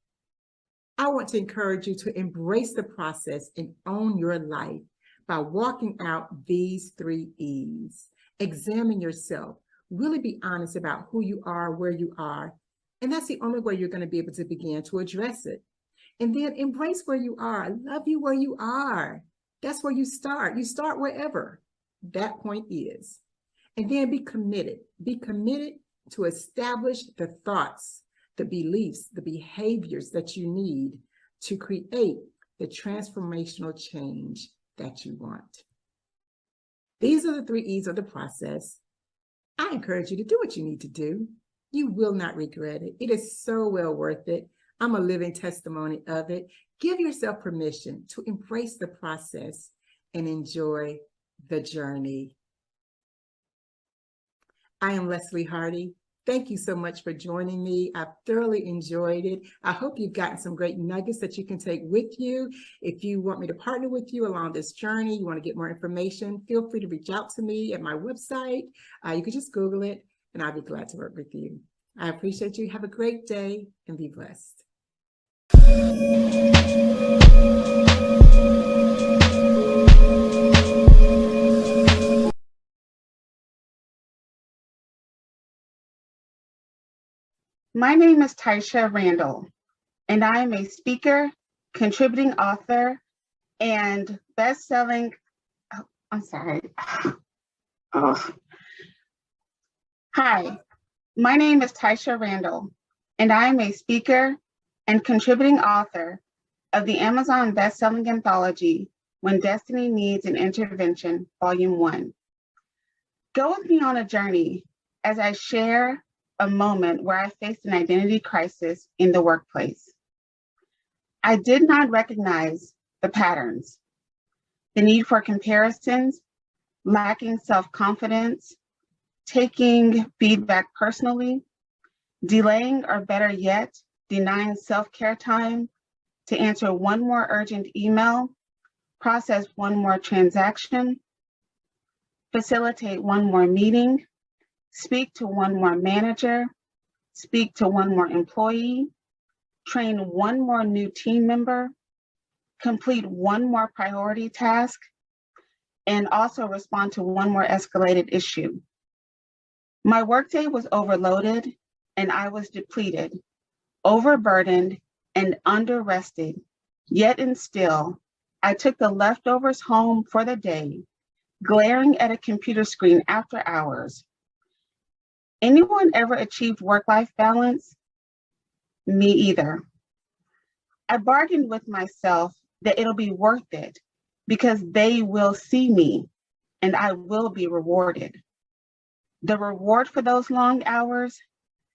I want to encourage you to embrace the process and own your life by walking out these 3 E's. Examine yourself. Really be honest about who you are, where you are. And that's the only way you're going to be able to begin to address it. And then embrace where you are. I love you where you are. That's where you start. You start wherever that point is. And then be committed. Be committed to establish the thoughts, the beliefs, the behaviors that you need to create the transformational change that you want. These are the 3 E's of the process. I encourage you to do what you need to do. You will not regret it. It is so well worth it. I'm a living testimony of it. Give yourself permission to embrace the process and enjoy the journey. I am Leslie Hardy. Thank you so much for joining me. I've thoroughly enjoyed it. I hope you've gotten some great nuggets that you can take with you. If you want me to partner with you along this journey, you want to get more information, feel free to reach out to me at my website. You can just Google it and I'll be glad to work with you. I appreciate you. Have a great day and be blessed. My name is Taisha Randall, and I am a speaker, contributing author, and best-selling, Hi, my name is Taisha Randall, and I am a speaker and contributing author of the Amazon best-selling anthology, When Destiny Needs an Intervention, Volume 1. Go with me on a journey as I share a moment where I faced an identity crisis in the workplace. I did not recognize the patterns, the need for comparisons, lacking self-confidence, taking feedback personally, delaying or better yet, denying self-care time to answer one more urgent email, process one more transaction, facilitate one more meeting, speak to one more manager, speak to one more employee, train one more new team member, complete one more priority task, and also respond to one more escalated issue. My workday was overloaded and I was depleted, overburdened, and under-rested, yet and still, I took the leftovers home for the day, glaring at a computer screen after hours. Anyone ever achieved work-life balance? Me either. I bargained with myself that it'll be worth it because they will see me and I will be rewarded. The reward for those long hours,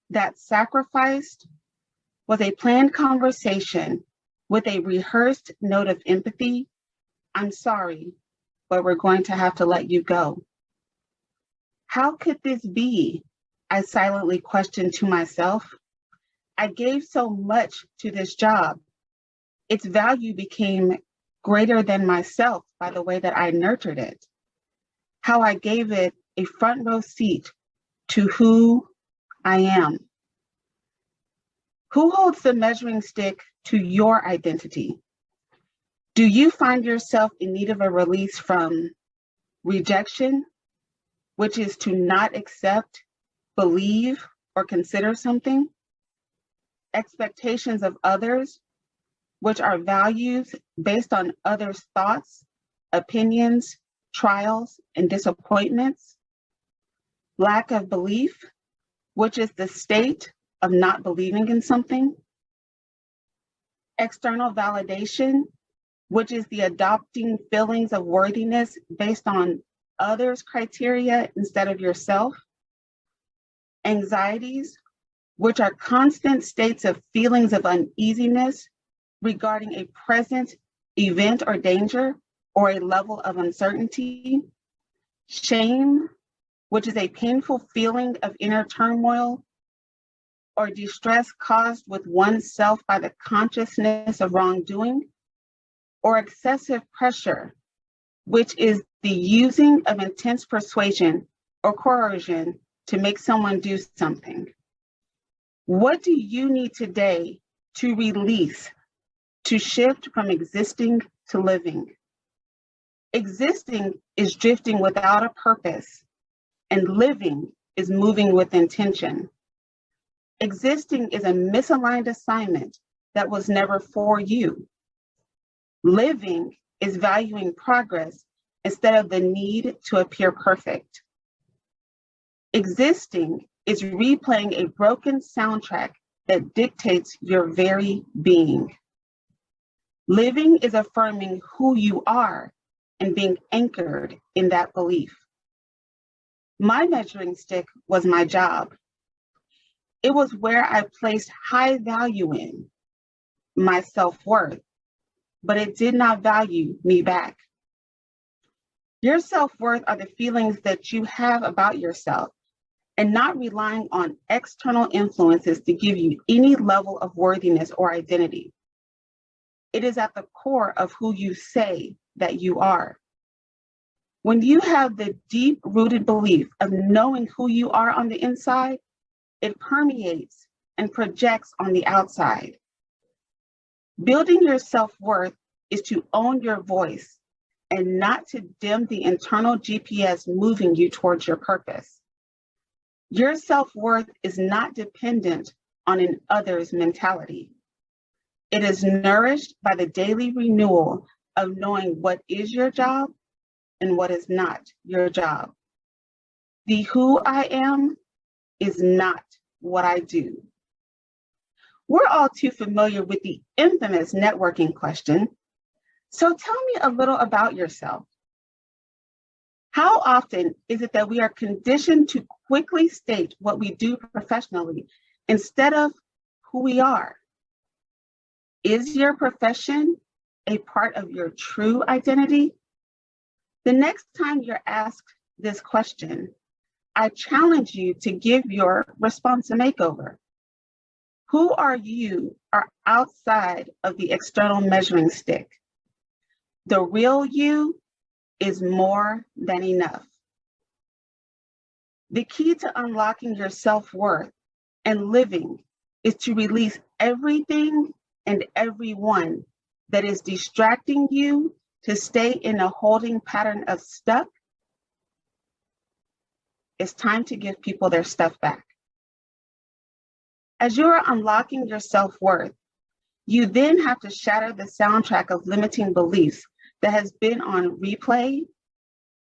that sacrificed, was a planned conversation with a rehearsed note of empathy. I'm sorry, but we're going to have to let you go. How could this be? I silently questioned to myself. I gave so much to this job. Its value became greater than myself by the way that I nurtured it. How I gave it a front row seat to who I am. Who holds the measuring stick to your identity? Do you find yourself in need of a release from rejection, which is to not accept, believe, or consider something? Expectations of others, which are values based on others' thoughts, opinions, trials, and disappointments? Lack of belief, which is the state of not believing in something? External validation, which is the adopting feelings of worthiness based on others' criteria instead of yourself? Anxieties, which are constant states of feelings of uneasiness regarding a present event or danger or a level of uncertainty? Shame, which is a painful feeling of inner turmoil or distress caused with oneself by the consciousness of wrongdoing? Or excessive pressure, which is the using of intense persuasion or coercion to make someone do something? What do you need today to release, to shift from existing to living? Existing is drifting without a purpose, and living is moving with intention. Existing is a misaligned assignment that was never for you. Living is valuing progress instead of the need to appear perfect. Existing is replaying a broken soundtrack that dictates your very being. Living is affirming who you are and being anchored in that belief. My measuring stick was my job. It was where I placed high value in my self-worth, but it did not value me back. Your self-worth are the feelings that you have about yourself and not relying on external influences to give you any level of worthiness or identity. It is at the core of who you say that you are. When you have the deep-rooted belief of knowing who you are on the inside, it permeates and projects on the outside. Building your self-worth is to own your voice and not to dim the internal GPS moving you towards your purpose. Your self-worth is not dependent on an others mentality. It is nourished by the daily renewal of knowing what is your job and what is not your job. The who I am is not what I do. We're all too familiar with the infamous networking question. So tell me a little about yourself. How often is it that we are conditioned to quickly state what we do professionally instead of who we are? Is your profession a part of your true identity? The next time you're asked this question, I challenge you to give your response a makeover. Who are you are outside of the external measuring stick. The real you is more than enough. The key to unlocking your self-worth and living is to release everything and everyone that is distracting you to stay in a holding pattern of stuck. It's time to give people their stuff back. As you are unlocking your self-worth, you then have to shatter the soundtrack of limiting beliefs that has been on replay,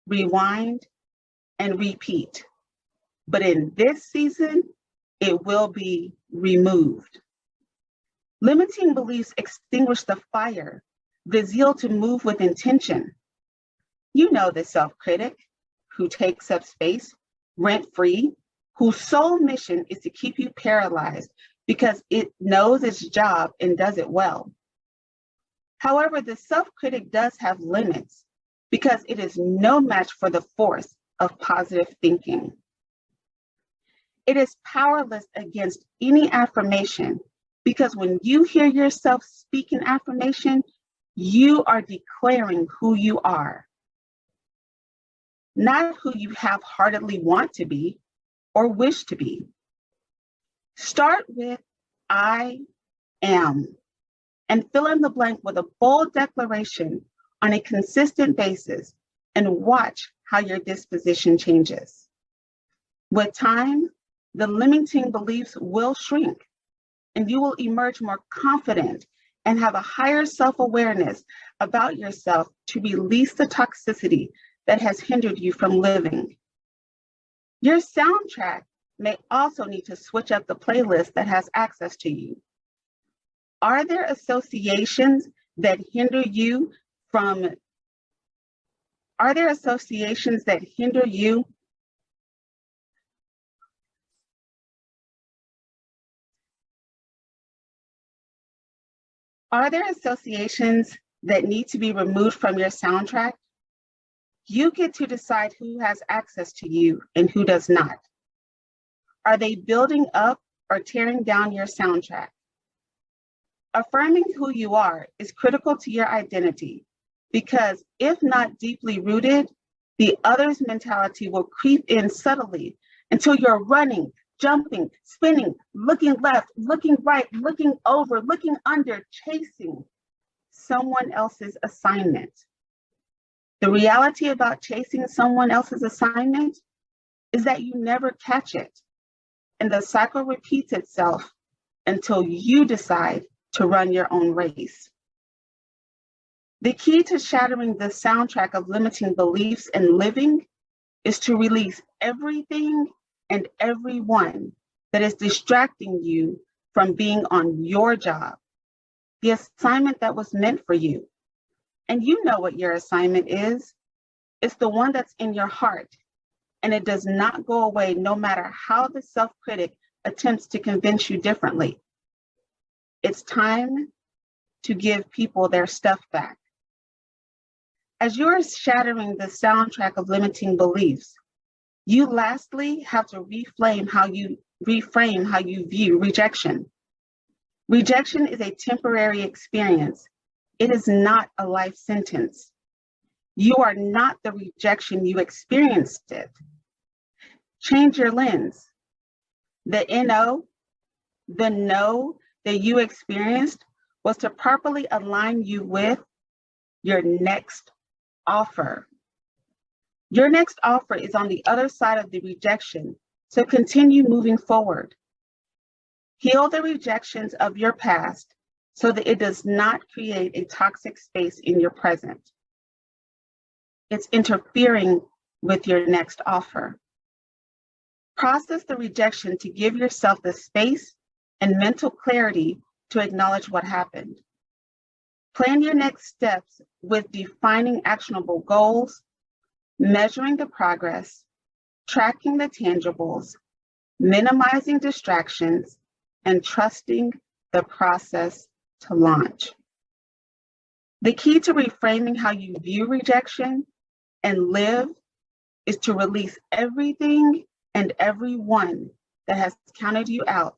rewind, and repeat. But in this season, it will be removed. Limiting beliefs extinguish the fire, the zeal to move with intention. You know the self-critic who takes up space rent-free, whose sole mission is to keep you paralyzed because it knows its job and does it well. However, the self-critic does have limits because it is no match for the force of positive thinking. It is powerless against any affirmation because when you hear yourself speak an affirmation, you are declaring who you are, not who you half-heartedly want to be or wish to be. Start with I am and fill in the blank with a bold declaration on a consistent basis and watch how your disposition changes. With time, the limiting beliefs will shrink and you will emerge more confident and have a higher self-awareness about yourself to release the toxicity that has hindered you from living. Your soundtrack may also need to switch up the playlist that has access to you. Are there associations that hinder you from, are there associations that hinder you Are there associations that need to be removed from your soundtrack? You get to decide who has access to you and who does not. Are they building up or tearing down your soundtrack? Affirming who you are is critical to your identity because if not deeply rooted, the other's mentality will creep in subtly until you're running, jumping, spinning, looking left, looking right, looking over, looking under, chasing someone else's assignment. The reality about chasing someone else's assignment is that you never catch it, and the cycle repeats itself until you decide to run your own race. The key to shattering the soundtrack of limiting beliefs and living is to release everything and everyone that is distracting you from being on your job, the assignment that was meant for you. And you know what your assignment is. It's the one that's in your heart, and it does not go away no matter how the self-critic attempts to convince you differently. It's time to give people their stuff back. As you're shattering the soundtrack of limiting beliefs, you lastly have to reframe how you view rejection. Rejection is a temporary experience. It is not a life sentence. You are not the rejection, you experienced it. Change your lens. The no that you experienced was to properly align you with your next offer. Your next offer is on the other side of the rejection, so continue moving forward. Heal the rejections of your past so that it does not create a toxic space in your present. It's interfering with your next offer. Process the rejection to give yourself the space and mental clarity to acknowledge what happened. Plan your next steps with defining actionable goals, measuring the progress, tracking the tangibles, minimizing distractions, and trusting the process to launch. The key to reframing how you view rejection and live is to release everything and everyone that has counted you out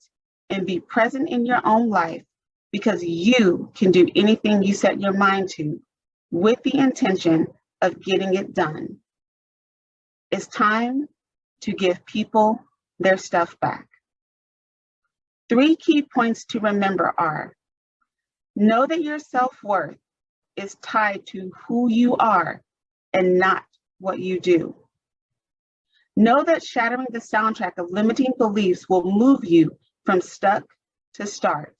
and be present in your own life, because you can do anything you set your mind to with the intention of getting it done. It's time to give people their stuff back. 3 key points to remember are: know that your self-worth is tied to who you are and not what you do. Know that shattering the soundtrack of limiting beliefs will move you from stuck to start.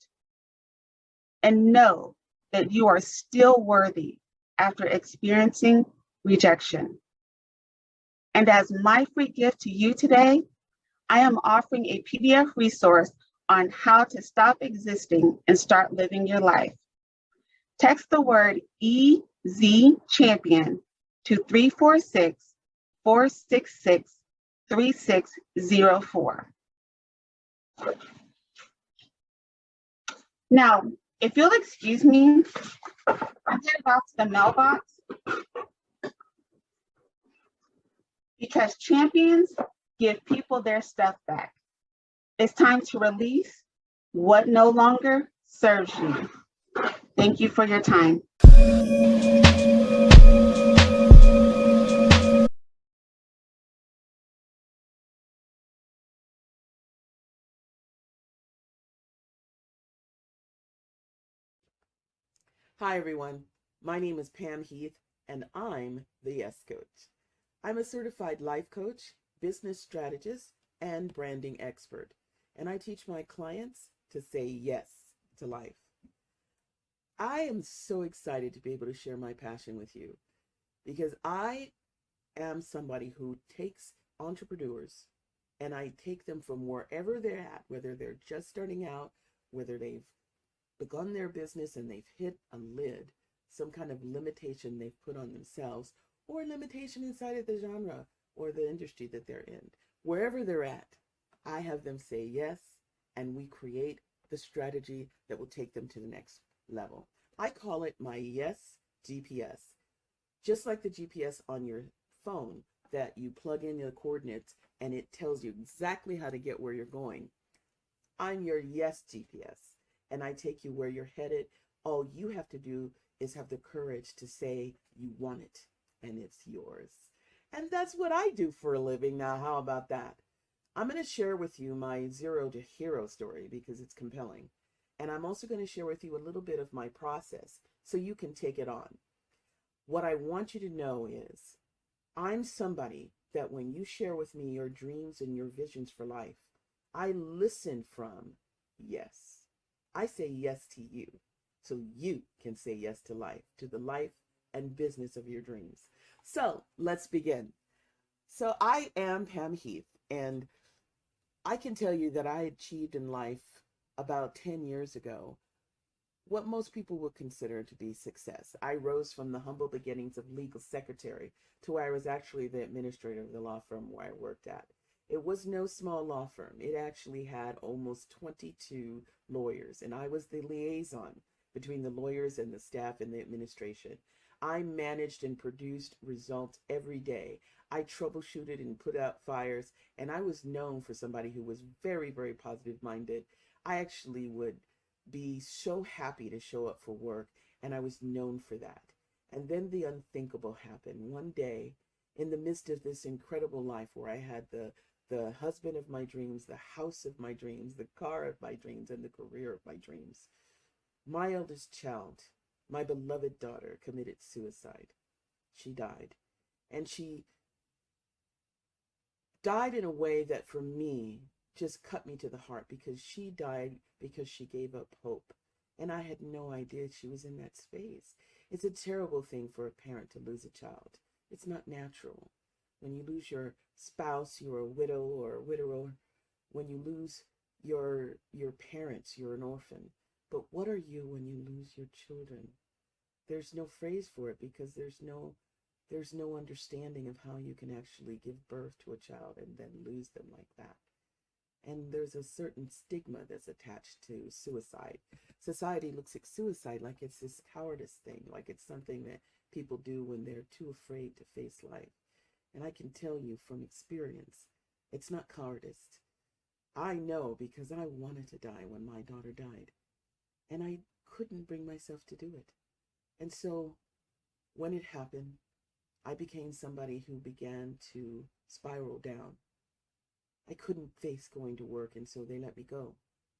And know that you are still worthy after experiencing rejection. And as my free gift to you today, I am offering a PDF resource on how to stop existing and start living your life. Text the word EZ Champion to 346-466-3604. Now, if you'll excuse me, I'm headed off to the mailbox because champions give people their stuff back. It's time to release what no longer serves you. Thank you for your time. Hi, everyone. My name is Pam Heath, and I'm the Yes Coach. I'm a certified life coach, business strategist, and branding expert, and I teach my clients to say yes to life. I am so excited to be able to share my passion with you because I am somebody who takes entrepreneurs and I take them from wherever they're at, whether they're just starting out, whether they've begun their business and they've hit a lid, some kind of limitation they've put on themselves, or limitation inside of the genre or the industry that they're in. Wherever they're at, I have them say yes, and we create the strategy that will take them to the next level. I call it my Yes GPS. Just like the GPS on your phone that you plug in the coordinates and it tells you exactly how to get where you're going. I'm your Yes GPS, and I take you where you're headed. All you have to do is have the courage to say you want it, and it's yours. And that's what I do for a living now. How about that? I'm going to share with you my zero to hero story because it's compelling. And I'm also going to share with you a little bit of my process so you can take it on. What I want you to know is I'm somebody that when you share with me your dreams and your visions for life, I listen from yes. I say yes to you so you can say yes to life, to the life and business of your dreams. So let's begin. So I am Pam Heath, and I can tell you that I achieved in life about 10 years ago what most people would consider to be success. I rose from the humble beginnings of legal secretary to where I was actually the administrator of the law firm where I worked at. It was no small law firm. It actually had almost 22 lawyers, and I was the liaison between the lawyers and the staff and the administration. I managed and produced results every day. I troubleshooted and put out fires, and I was known for somebody who was very, very positive minded. I actually would be so happy to show up for work, and I was known for that. And then the unthinkable happened. One day, in the midst of this incredible life where I had the husband of my dreams, the house of my dreams, the car of my dreams, and the career of my dreams, my eldest child, my beloved daughter, committed suicide. She died. And she died in a way that for me just cut me to the heart, because she died because she gave up hope. And I had no idea she was in that space. It's a terrible thing for a parent to lose a child. It's not natural. When you lose your spouse, you're a widow or a widower. When you lose your parents, you're an orphan. But what are you when you lose your children? There's no phrase for it, because there's no understanding of how you can actually give birth to a child and then lose them like that. And there's a certain stigma that's attached to suicide. Society looks at suicide like it's this cowardice thing, like it's something that people do when they're too afraid to face life. And I can tell you from experience, it's not cowardice. I know, because I wanted to die when my daughter died, and I couldn't bring myself to do it. And so when it happened, I became somebody who began to spiral down. I couldn't face going to work, and so they let me go.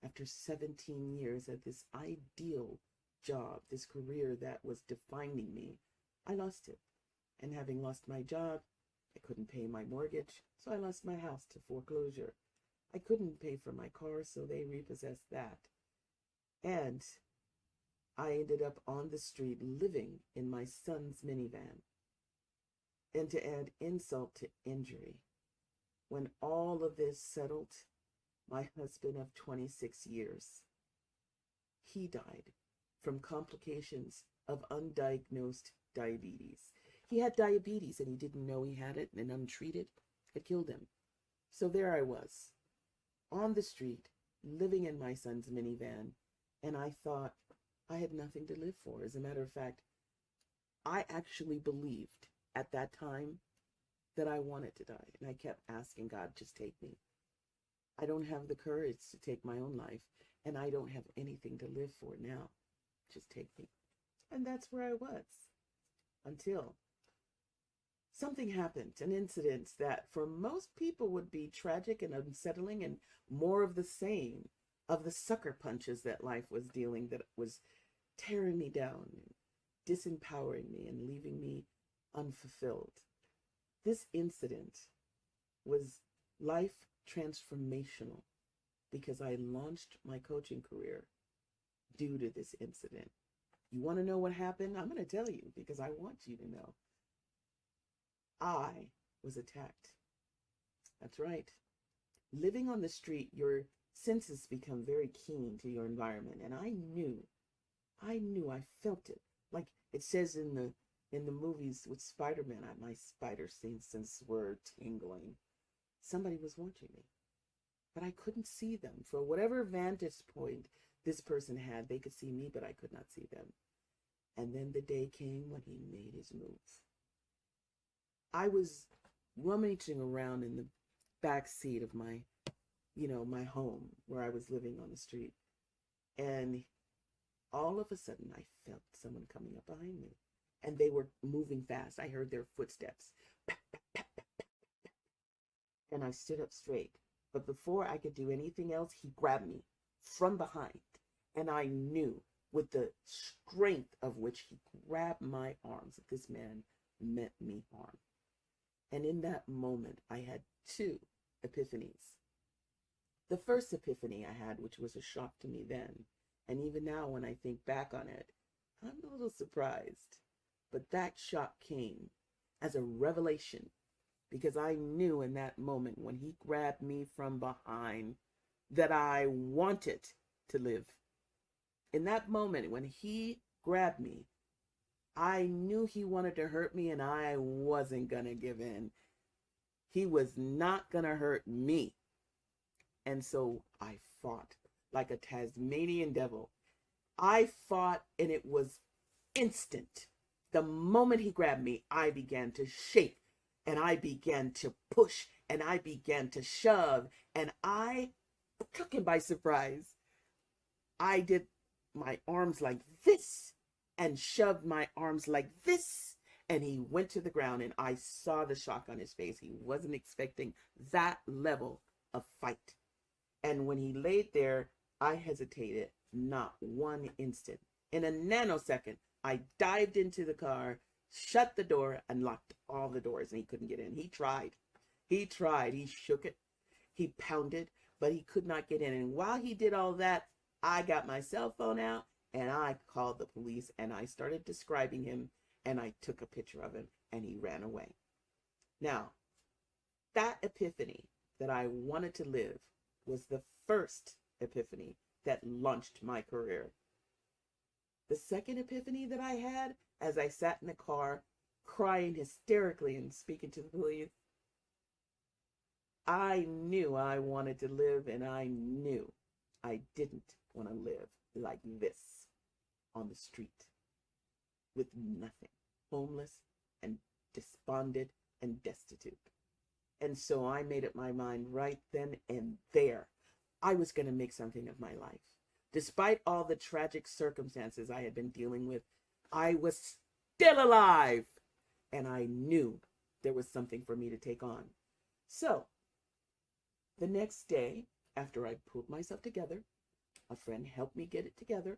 After 17 years at this ideal job, this career that was defining me, I lost it. And having lost my job, I couldn't pay my mortgage, so I lost my house to foreclosure. I couldn't pay for my car, so they repossessed that. And I ended up on the street living in my son's minivan. And to add insult to injury, when all of this settled, my husband of 26 years, he died from complications of undiagnosed diabetes. He had diabetes and he didn't know he had it, and untreated, it killed him. So there I was, on the street, living in my son's minivan, and I thought I had nothing to live for. As a matter of fact, I actually believed at that time that I wanted to die, and I kept asking God, just take me. I don't have the courage to take my own life, and I don't have anything to live for now. Just take me. And that's where I was, until something happened, an incident that for most people would be tragic and unsettling, and more of the same, of the sucker punches that life was dealing, that was tearing me down, and disempowering me, and leaving me unfulfilled. This incident was life transformational, because I launched my coaching career due to this incident. You want to know what happened? I'm going to tell you, because I want you to know. I was attacked. That's right. Living on the street, your senses become very keen to your environment. And I knew, I felt it. Like it says in the movies with Spider-Man, my spider senses were tingling. Somebody was watching me, but I couldn't see them. For whatever vantage point this person had, they could see me, but I could not see them. And then the day came when he made his move. I was rummaging around in the back seat of my home where I was living on the street. And all of a sudden I felt someone coming up behind me, and they were moving fast. I heard their footsteps. And I stood up straight. But before I could do anything else, he grabbed me from behind. And I knew, with the strength of which he grabbed my arms, that this man meant me harm. And in that moment, I had two epiphanies. The first epiphany I had, which was a shock to me then, and even now when I think back on it, I'm a little surprised. But that shock came as a revelation because I knew in that moment when he grabbed me from behind that I wanted to live. In that moment when he grabbed me, I knew he wanted to hurt me, and I wasn't going to give in. He was not going to hurt me. And so I fought like a Tasmanian devil. I fought, and it was instant. The moment he grabbed me, I began to shake, and I began to push, and I began to shove, and I took him by surprise. I did my arms like this and shoved my arms like this, and he went to the ground, and I saw the shock on his face. He wasn't expecting that level of fight. And when he laid there, I hesitated not one instant. In a nanosecond, I dived into the car, shut the door, and locked all the doors, and he couldn't get in. He tried. He shook it, he pounded, but he could not get in. And while he did all that, I got my cell phone out, and I called the police, and I started describing him, and I took a picture of him, and he ran away. Now, that epiphany that I wanted to live was the first epiphany that launched my career. The second epiphany that I had, as I sat in the car, crying hysterically and speaking to the police, I knew I wanted to live, and I knew I didn't want to live like this on the street with nothing, homeless and despondent and destitute. And so I made up my mind right then and there. I was going to make something of my life. Despite all the tragic circumstances I had been dealing with, I was still alive. And I knew there was something for me to take on. So the next day, after I pulled myself together, a friend helped me get it together,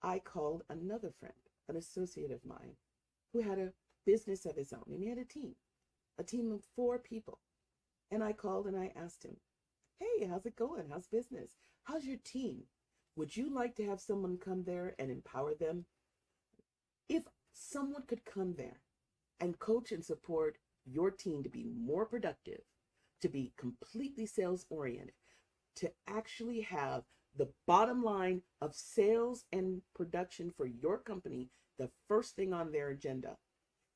I called another friend, an associate of mine, who had a business of his own, and he had a team of 4 people. And I called and I asked him, hey, how's it going? How's business? How's your team? Would you like to have someone come there and empower them? If someone could come there and coach and support your team to be more productive, to be completely sales oriented, to actually have the bottom line of sales and production for your company the first thing on their agenda,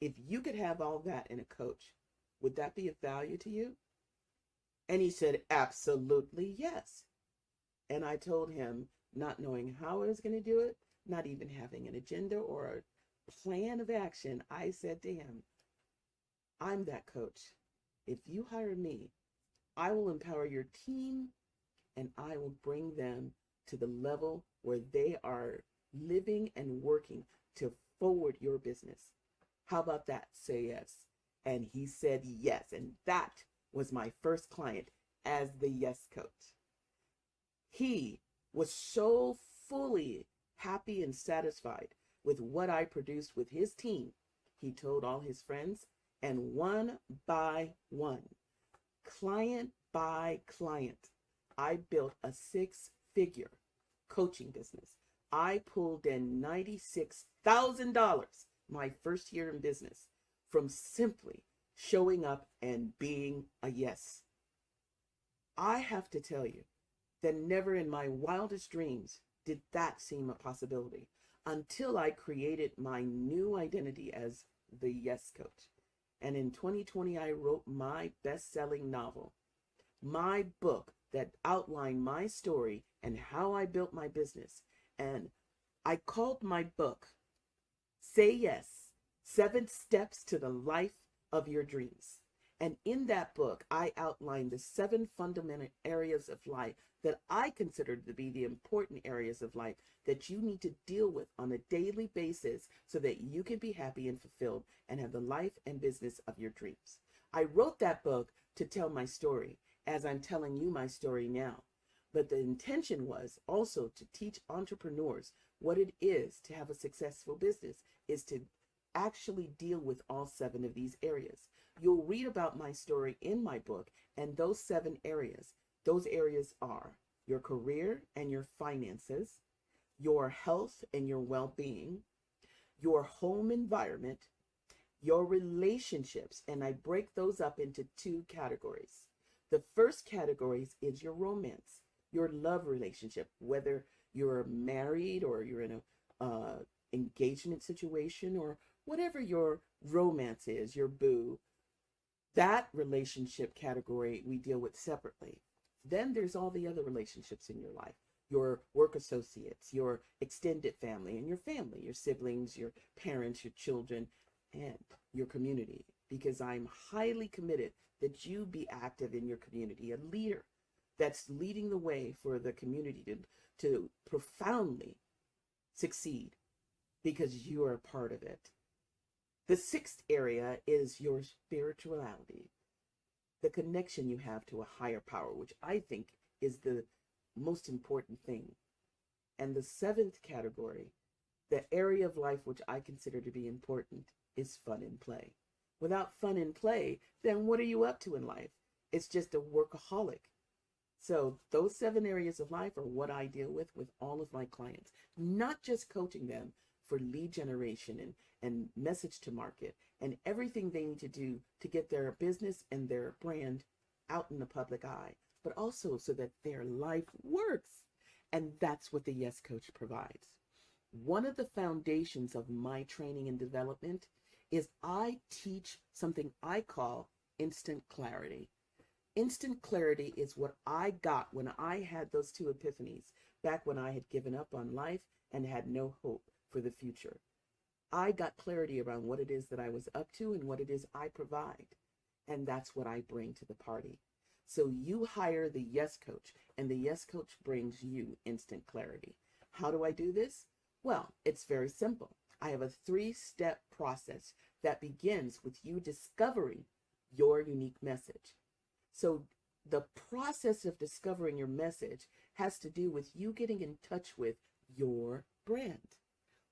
if you could have all that in a coach, would that be of value to you? And he said, absolutely yes. And I told him, not knowing how I was going to do it, not even having an agenda or a plan of action, I said to him, I'm that coach. If you hire me, I will empower your team, and I will bring them to the level where they are living and working to forward your business. How about that? Say yes. And he said yes. And that was my first client as the yes coach. He was so fully happy and satisfied with what I produced with his team. He told all his friends, and one by one, client by client, I built a 6-figure coaching business. I pulled in $96,000 my first year in business from simply showing up and being a yes. I have to tell you that never in my wildest dreams did that seem a possibility until I created my new identity as the yes coach. And in 2020, I wrote my best-selling novel, my book that outlined my story and how I built my business. And I called my book, Say Yes, 7 Steps to the Life of Your Dreams. And in that book, I outlined the 7 fundamental areas of life that I consider to be the important areas of life that you need to deal with on a daily basis so that you can be happy and fulfilled and have the life and business of your dreams. I wrote that book to tell my story, as I'm telling you my story now. But the intention was also to teach entrepreneurs what it is to have a successful business, is to actually deal with all 7 of these areas. You'll read about my story in my book, and those 7 areas, those areas are your career and your finances, your health and your well-being, your home environment, your relationships, and I break those up into two categories. The first category is your romance, your love relationship, whether you're married or you're in a engagement situation or whatever your romance is, your boo. That relationship category we deal with separately. Then there's all the other relationships in your life, your work associates, your extended family, and your family, your siblings, your parents, your children, and your community. Because I'm highly committed that you be active in your community, a leader that's leading the way for the community to profoundly succeed because you are a part of it. The sixth area is your spirituality, the connection you have to a higher power, which I think is the most important thing. And the seventh category, the area of life which I consider to be important, is fun and play. Without fun and play, then what are you up to in life? It's just a workaholic. So those 7 areas of life are what I deal with all of my clients, not just coaching them for lead generation and message to market and everything they need to do to get their business and their brand out in the public eye, but also so that their life works. And that's what the Yes Coach provides. One of the foundations of my training and development is I teach something I call instant clarity. Instant clarity is what I got when I had those 2 epiphanies back when I had given up on life and had no hope for the future. I got clarity around what it is that I was up to and what it is I provide. And that's what I bring to the party. So you hire the Yes Coach, and the Yes Coach brings you instant clarity. How do I do this? Well, it's very simple. I have a 3-step process that begins with you discovering your unique message. So the process of discovering your message has to do with you getting in touch with your brand,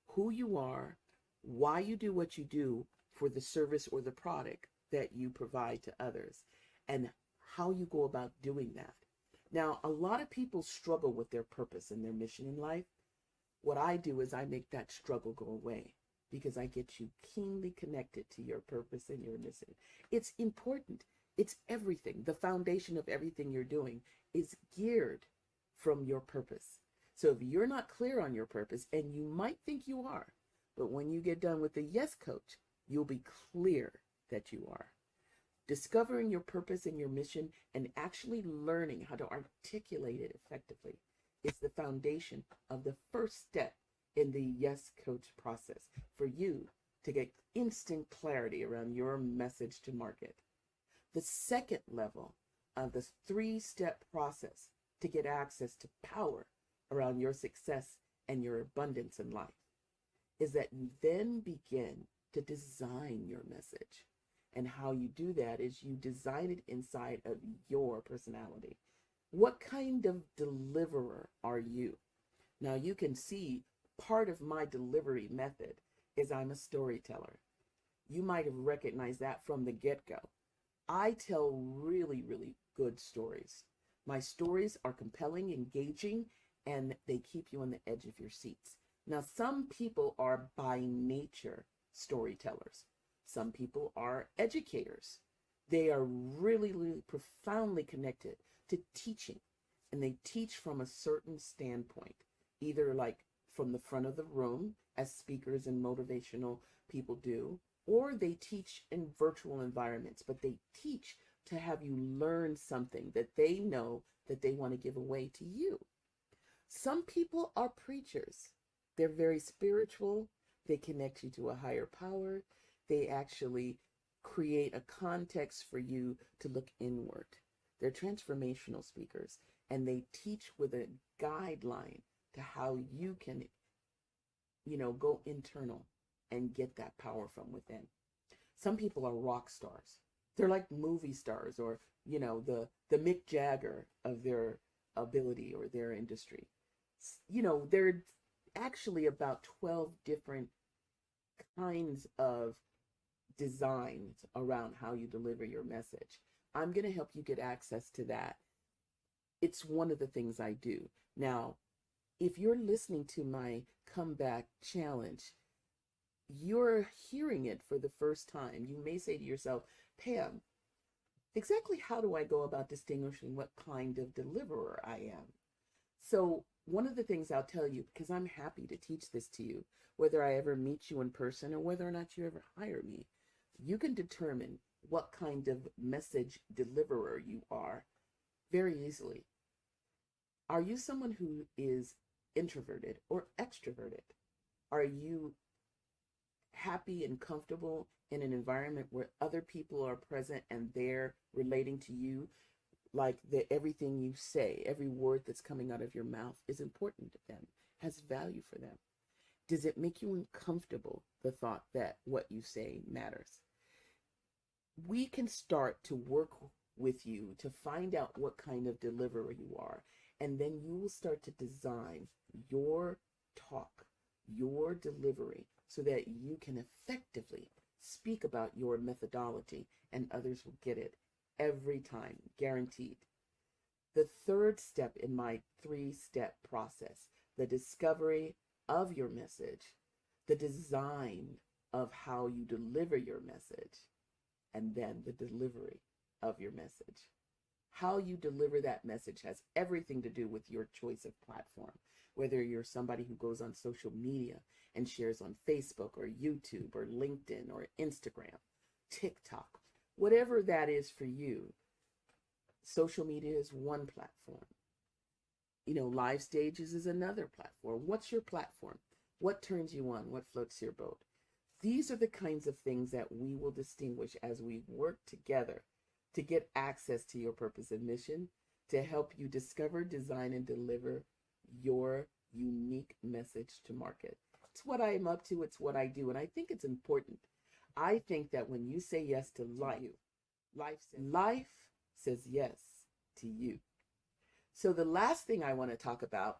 who you are, why you do what you do for the service or the product that you provide to others, and how you go about doing that. Now, a lot of people struggle with their purpose and their mission in life. What I do is I make that struggle go away because I get you keenly connected to your purpose and your mission. It's important. It's everything. The foundation of everything you're doing is geared from your purpose. So if you're not clear on your purpose, and you might think you are, but when you get done with the Yes Coach, you'll be clear that you are. Discovering your purpose and your mission and actually learning how to articulate it effectively is the foundation of the first step in the Yes Coach process for you to get instant clarity around your message to market. The second level of this 3-step process to get access to power around your success and your abundance in life is that you then begin to design your message. And how you do that is you design it inside of your personality. What kind of deliverer are you? Now you can see part of my delivery method is I'm a storyteller. You might have recognized that from the get-go. I tell really, really good stories. My stories are compelling, engaging, and they keep you on the edge of your seats. Now, some people are by nature storytellers. Some people are educators. They are really, really profoundly connected to teaching, and they teach from a certain standpoint, either like from the front of the room as speakers and motivational people do, or they teach in virtual environments, but they teach to have you learn something that they know that they want to give away to you. Some people are preachers. They're very spiritual. They connect you to a higher power. They actually create a context for you to look inward. They're transformational speakers, and they teach with a guideline to how you can, go internal and get that power from within. Some people are rock stars. They're like movie stars, or, the Mick Jagger of their ability or their industry. There are actually about 12 different kinds of designs around how you deliver your message. I'm going to help you get access to that. It's one of the things I do. Now, if you're listening to my comeback challenge, you're hearing it for the first time, you may say to yourself, Pam, exactly how do I go about distinguishing what kind of deliverer I am? So one of the things I'll tell you, because I'm happy to teach this to you, whether I ever meet you in person or whether or not you ever hire me, you can determine what kind of message deliverer you are very easily. Are you someone who is introverted or extroverted? Are you happy and comfortable in an environment where other people are present and they're relating to you? Like everything you say, every word that's coming out of your mouth is important to them, has value for them. Does it make you uncomfortable, the thought that what you say matters? We can start to work with you to find out what kind of deliverer you are, and then you will start to design your talk, your delivery, so that you can effectively speak about your methodology and others will get it every time, guaranteed. The third step in my 3-step process, the discovery of your message, the design of how you deliver your message, and then the delivery of your message. How you deliver that message has everything to do with your choice of platform, whether you're somebody who goes on social media and shares on Facebook or YouTube or LinkedIn or Instagram, TikTok, whatever that is for you. Social media is one platform. Live stages is another platform. What's your platform? What turns you on? What floats your boat? These are the kinds of things that we will distinguish as we work together to get access to your purpose and mission, to help you discover, design, and deliver your unique message to market. It's what I am up to. It's what I do. And I think it's important. I think that when you say yes to life says yes to you. So the last thing I want to talk about,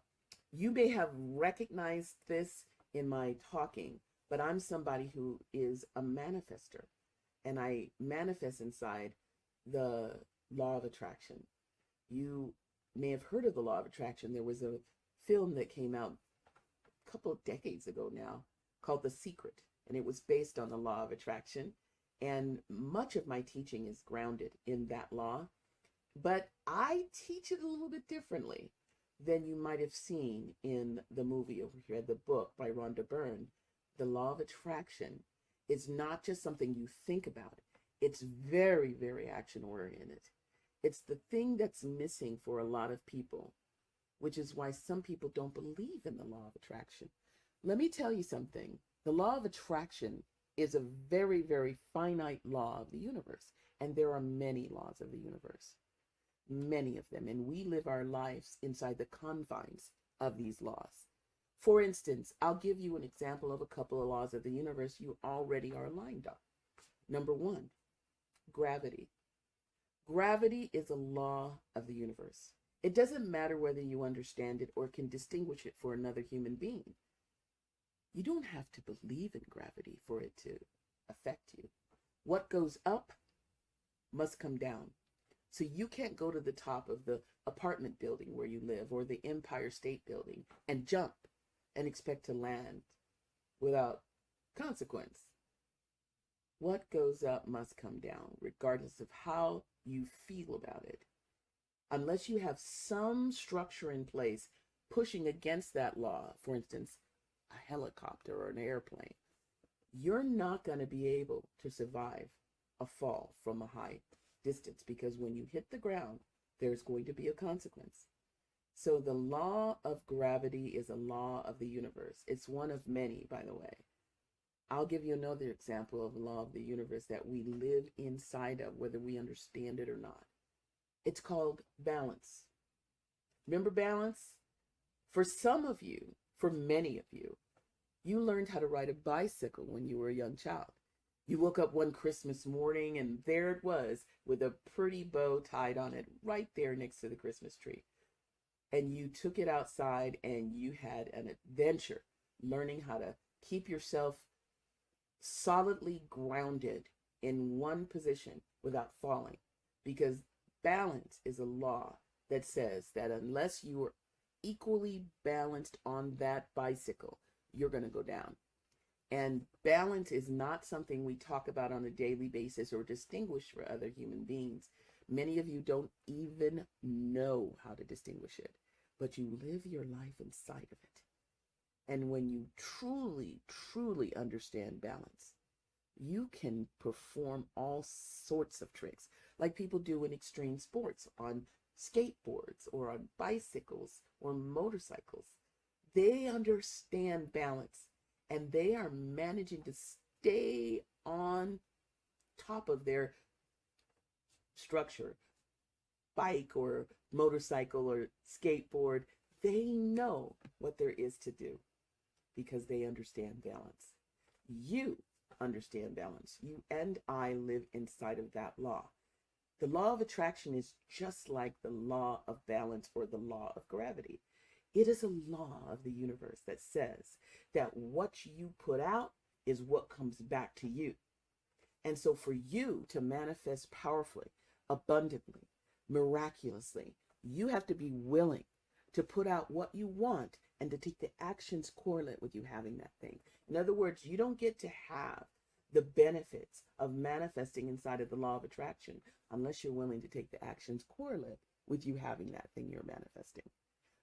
you may have recognized this in my talking, but I'm somebody who is a manifester, and I manifest inside the law of attraction. You may have heard of the law of attraction. There was a film that came out a couple of decades ago now called The Secret, and it was based on the law of attraction. And much of my teaching is grounded in that law, but I teach it a little bit differently than you might have seen in the movie or read the book by Rhonda Byrne. The law of attraction is not just something you think about. It's very, very action oriented. It's the thing that's missing for a lot of people, which is why some people don't believe in the law of attraction. Let me tell you something. The law of attraction is a very, very finite law of the universe. And there are many laws of the universe, many of them. And we live our lives inside the confines of these laws. For instance, I'll give you an example of a couple of laws of the universe you already are aligned on. Number 1, gravity. Gravity is a law of the universe. It doesn't matter whether you understand it or can distinguish it for another human being. You don't have to believe in gravity for it to affect you. What goes up must come down. So you can't go to the top of the apartment building where you live or the Empire State Building and jump and expect to land without consequence. What goes up must come down, regardless of how you feel about it. Unless you have some structure in place pushing against that law, for instance, a helicopter or an airplane, you're not going to be able to survive a fall from a high distance, because when you hit the ground, there's going to be a consequence. So the law of gravity is a law of the universe. It's one of many, by the way. I'll give you another example of a law of the universe that we live inside of, whether we understand it or not. It's called balance. Remember balance? For some of you, for many of you, you learned how to ride a bicycle when you were a young child. You woke up one Christmas morning and there it was with a pretty bow tied on it right there next to the Christmas tree. And you took it outside and you had an adventure learning how to keep yourself solidly grounded in one position without falling, because balance is a law that says that unless you are equally balanced on that bicycle, you're going to go down. And balance is not something we talk about on a daily basis or distinguish for other human beings. Many of you don't even know how to distinguish it, but you live your life inside of it. And when you truly, truly understand balance, you can perform all sorts of tricks like people do in extreme sports on skateboards or on bicycles or motorcycles. They understand balance and they are managing to stay on top of their structure, bike or motorcycle or skateboard. They know what there is to do because they understand balance. You understand balance. You and I live inside of that law. The law of attraction is just like the law of balance or the law of gravity. It is a law of the universe that says that what you put out is what comes back to you. And so for you to manifest powerfully, abundantly, miraculously, you have to be willing to put out what you want and to take the actions correlate with you having that thing. In other words, you don't get to have the benefits of manifesting inside of the law of attraction unless you're willing to take the actions correlate with you having that thing you're manifesting.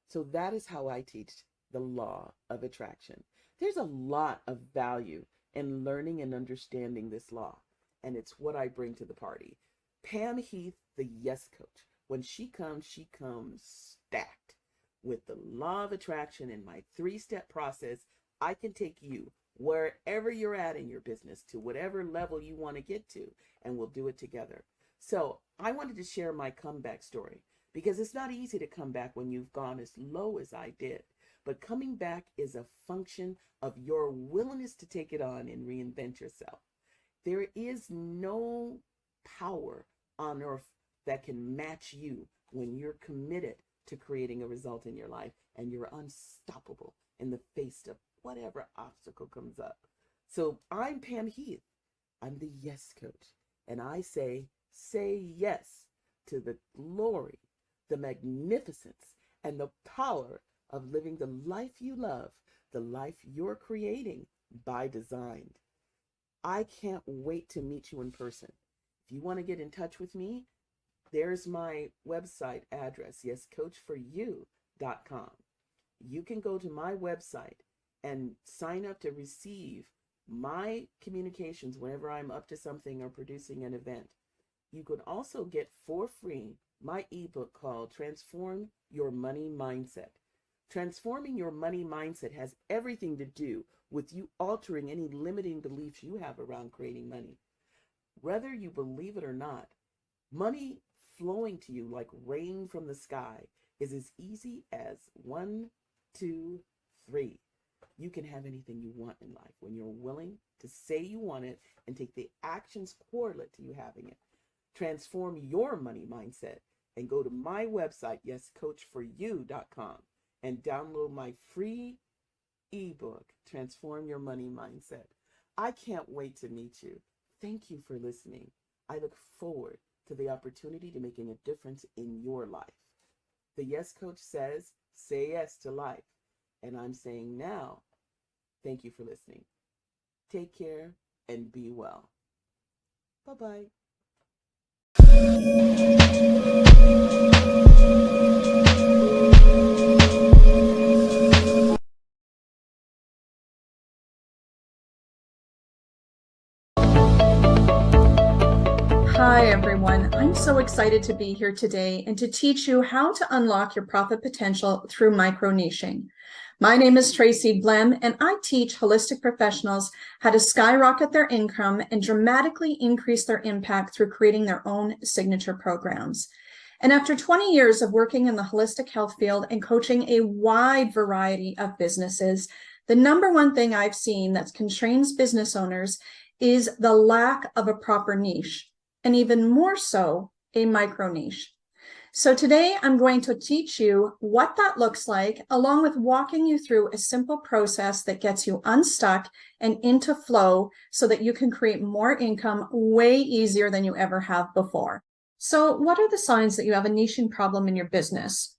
So that is how I teach the law of attraction. There's a lot of value in learning and understanding this law, and it's what I bring to the party. Pam Heath, the Yes Coach, when she comes stacked with the law of attraction and my 3-step process. I can take you wherever you're at in your business to whatever level you want to get to, and we'll do it together. So I wanted to share my comeback story because it's not easy to come back when you've gone as low as I did. But coming back is a function of your willingness to take it on and reinvent yourself. There is no power on earth that can match you when you're committed to creating a result in your life and you're unstoppable in the face of whatever obstacle comes up. So I'm Pam Heath. I'm the Yes Coach. And I say yes to the glory, the magnificence, and the power of living the life you love, the life you're creating by design. I can't wait to meet you in person. If you want to get in touch with me, there's my website address, yescoachforyou.com. You can go to my website and sign up to receive my communications whenever I'm up to something or producing an event. You could also get for free my ebook called Transform Your Money Mindset. Transforming your money mindset has everything to do with you altering any limiting beliefs you have around creating money. Whether you believe it or not, money flowing to you like rain from the sky is as easy as 1, 2, 3. You can have anything you want in life when you're willing to say you want it and take the actions correlate to you having it. Transform your money mindset and go to my website, yescoachforyou.com, and download my free ebook, Transform Your Money Mindset. I can't wait to meet you. Thank you for listening. I look forward to the opportunity to making a difference in your life. The Yes Coach says, say yes to life. And I'm saying now, thank you for listening. Take care and be well. Bye-bye. Hi, everyone. I'm so excited to be here today and to teach you how to unlock your profit potential through micro-niching. My name is Tracy Blem, and I teach holistic professionals how to skyrocket their income and dramatically increase their impact through creating their own signature programs. And after 20 years of working in the holistic health field and coaching a wide variety of businesses, the number one thing I've seen that constrains business owners is the lack of a proper niche, and even more so, a micro niche. So today I'm going to teach you what that looks like, along with walking you through a simple process that gets you unstuck and into flow so that you can create more income way easier than you ever have before. So what are the signs that you have a niching problem in your business?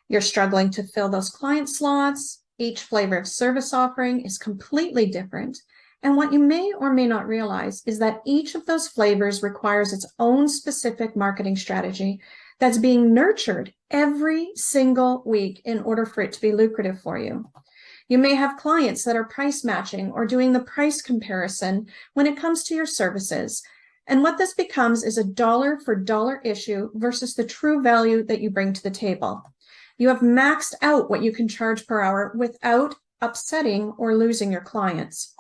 You're struggling to fill those client slots. Each flavor of service offering is completely different. And what you may or may not realize is that each of those flavors requires its own specific marketing strategy that's being nurtured every single week in order for it to be lucrative for you. You may have clients that are price matching or doing the price comparison when it comes to your services. And what this becomes is a dollar for dollar issue versus the true value that you bring to the table. You have maxed out what you can charge per hour without upsetting or losing your clients.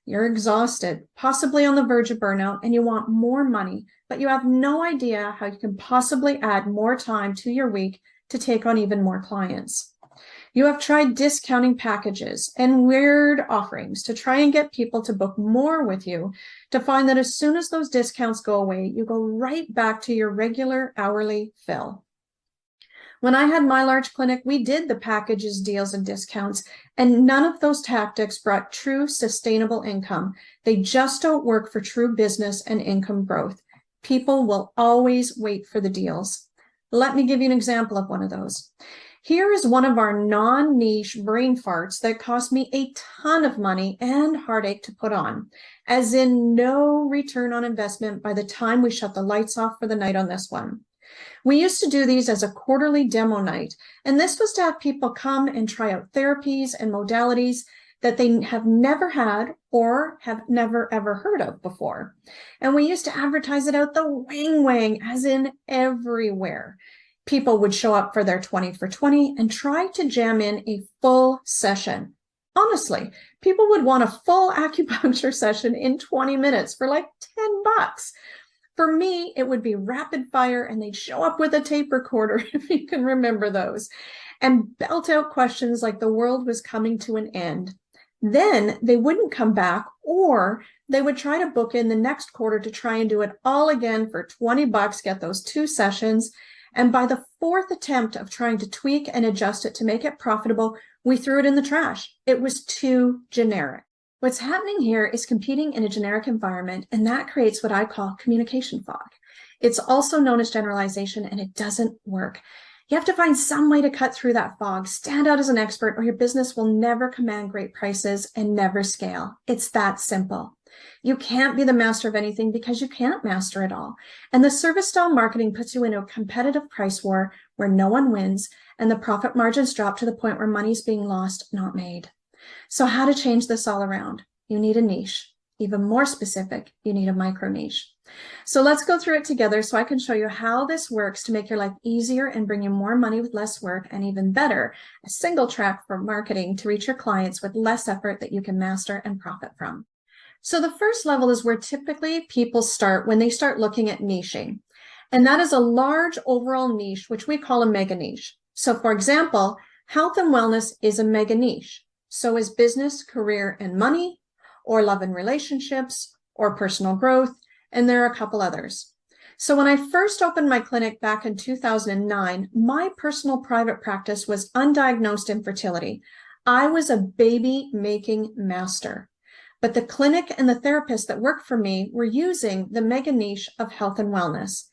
You're exhausted, possibly on the verge of burnout, and you want more money, but you have no idea how you can possibly add more time to your week to take on even more clients. You have tried discounting packages and weird offerings to try and get people to book more with you, to find that as soon as those discounts go away, you go right back to your regular hourly fill. When I had my large clinic, we did the packages, deals, and discounts, and none of those tactics brought true sustainable income. They just don't work for true business and income growth. People will always wait for the deals. Let me give you an example of one of those. Here is one of our non-niche brain farts that cost me a ton of money and heartache to put on, as in no return on investment by the time we shut the lights off for the night on this one. We used to do these as a quarterly demo night, and this was to have people come and try out therapies and modalities that they have never had or have never ever heard of before. And we used to advertise it out the wang, as in everywhere. People would show up for their 20 for 20 and try to jam in a full session. Honestly, people would want a full acupuncture session in 20 minutes for like $10. For me, it would be rapid fire, and they'd show up with a tape recorder, if you can remember those, and belt out questions like the world was coming to an end. Then they wouldn't come back, or they would try to book in the next quarter to try and do it all again for $20, get those 2 sessions. And by the 4th attempt of trying to tweak and adjust it to make it profitable, we threw it in the trash. It was too generic. What's happening here is competing in a generic environment, and that creates what I call communication fog. It's also known as generalization, and it doesn't work. You have to find some way to cut through that fog, stand out as an expert, or your business will never command great prices and never scale. It's that simple. You can't be the master of anything because you can't master it all. And the service style marketing puts you into a competitive price war where no one wins, and the profit margins drop to the point where money's being lost, not made. So how to change this all around? You need a niche. Even more specific, you need a micro niche. So let's go through it together so I can show you how this works to make your life easier and bring you more money with less work, and even better, a single track for marketing to reach your clients with less effort that you can master and profit from. So the first level is where typically people start when they start looking at niching. And that is a large overall niche, which we call a mega niche. So for example, health and wellness is a mega niche. So is business, career, and money, or love and relationships, or personal growth, and there are a couple others. So when I first opened my clinic back in 2009, my personal private practice was undiagnosed infertility. I was a baby-making master. But the clinic and the therapists that worked for me were using the mega niche of health and wellness.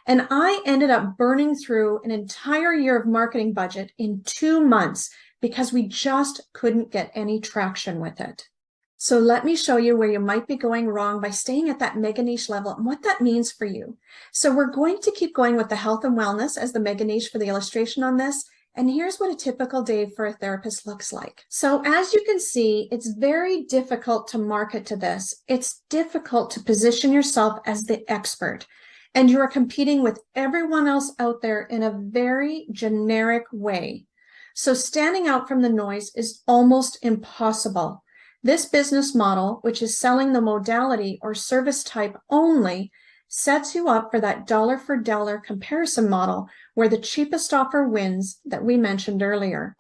And I ended up burning through an entire year of marketing budget in 2 months because we just couldn't get any traction with it. So let me show you where you might be going wrong by staying at that mega niche level and what that means for you. So we're going to keep going with the health and wellness as the mega niche for the illustration on this. And here's what a typical day for a therapist looks like. So as you can see, it's very difficult to market to this. It's difficult to position yourself as the expert. And you are competing with everyone else out there in a very generic way. So standing out from the noise is almost impossible. This business model, which is selling the modality or service type only, sets you up for that dollar for dollar comparison model where the cheapest offer wins that we mentioned earlier.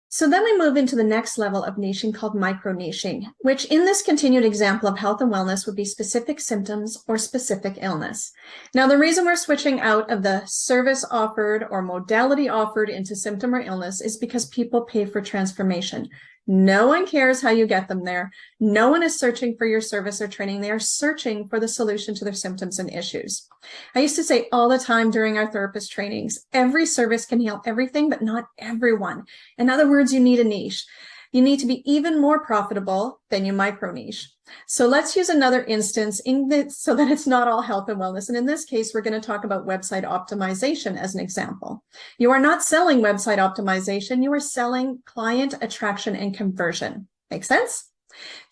So then we move into the next level of niching called micro niching, which in this continued example of health and wellness would be specific symptoms or specific illness. Now, the reason we're switching out of the service offered or modality offered into symptom or illness is because people pay for transformation. No one cares how you get them there. No one is searching for your service or training. They are searching for the solution to their symptoms and issues. I used to say all the time during our therapist trainings, every service can heal everything, but not everyone. In other words, you need a niche. You need to be even more profitable than you micro niche. So let's use another instance so that it's not all health and wellness. And in this case, we're going to talk about website optimization as an example. You are not selling website optimization. You are selling client attraction and conversion. Make sense?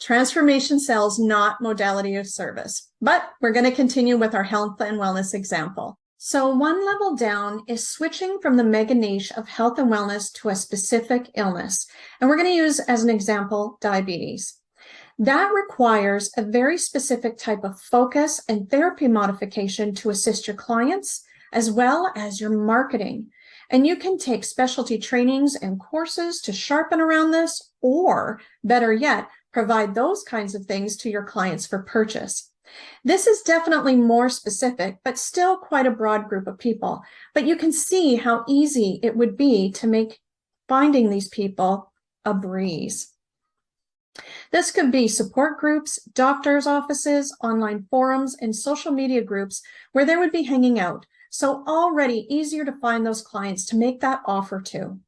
Transformation sells, not modality of service. But we're going to continue with our health and wellness example. So one level down is switching from the mega niche of health and wellness to a specific illness. And we're going to use as an example, diabetes. That requires a very specific type of focus and therapy modification to assist your clients, as well as your marketing. And you can take specialty trainings and courses to sharpen around this, or better yet, provide those kinds of things to your clients for purchase. This is definitely more specific, but still quite a broad group of people. But you can see how easy it would be to make finding these people a breeze. This could be support groups, doctors' offices, online forums, and social media groups where they would be hanging out. So already easier to find those clients to make that offer to.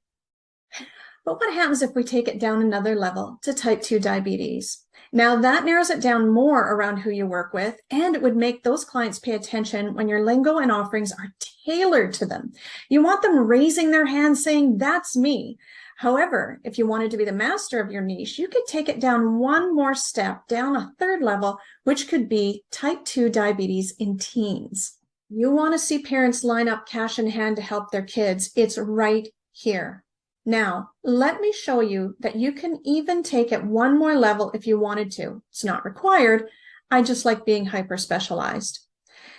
But what happens if we take it down another level to type 2 diabetes? Now that narrows it down more around who you work with, and it would make those clients pay attention when your lingo and offerings are tailored to them. You want them raising their hands saying, "That's me." However, if you wanted to be the master of your niche, you could take it down one more step, down a third level, which could be type 2 diabetes in teens. You want to see parents line up cash in hand to help their kids. It's right here. Now, let me show you that you can even take it one more level if you wanted to. It's not required. I just like being hyper specialized.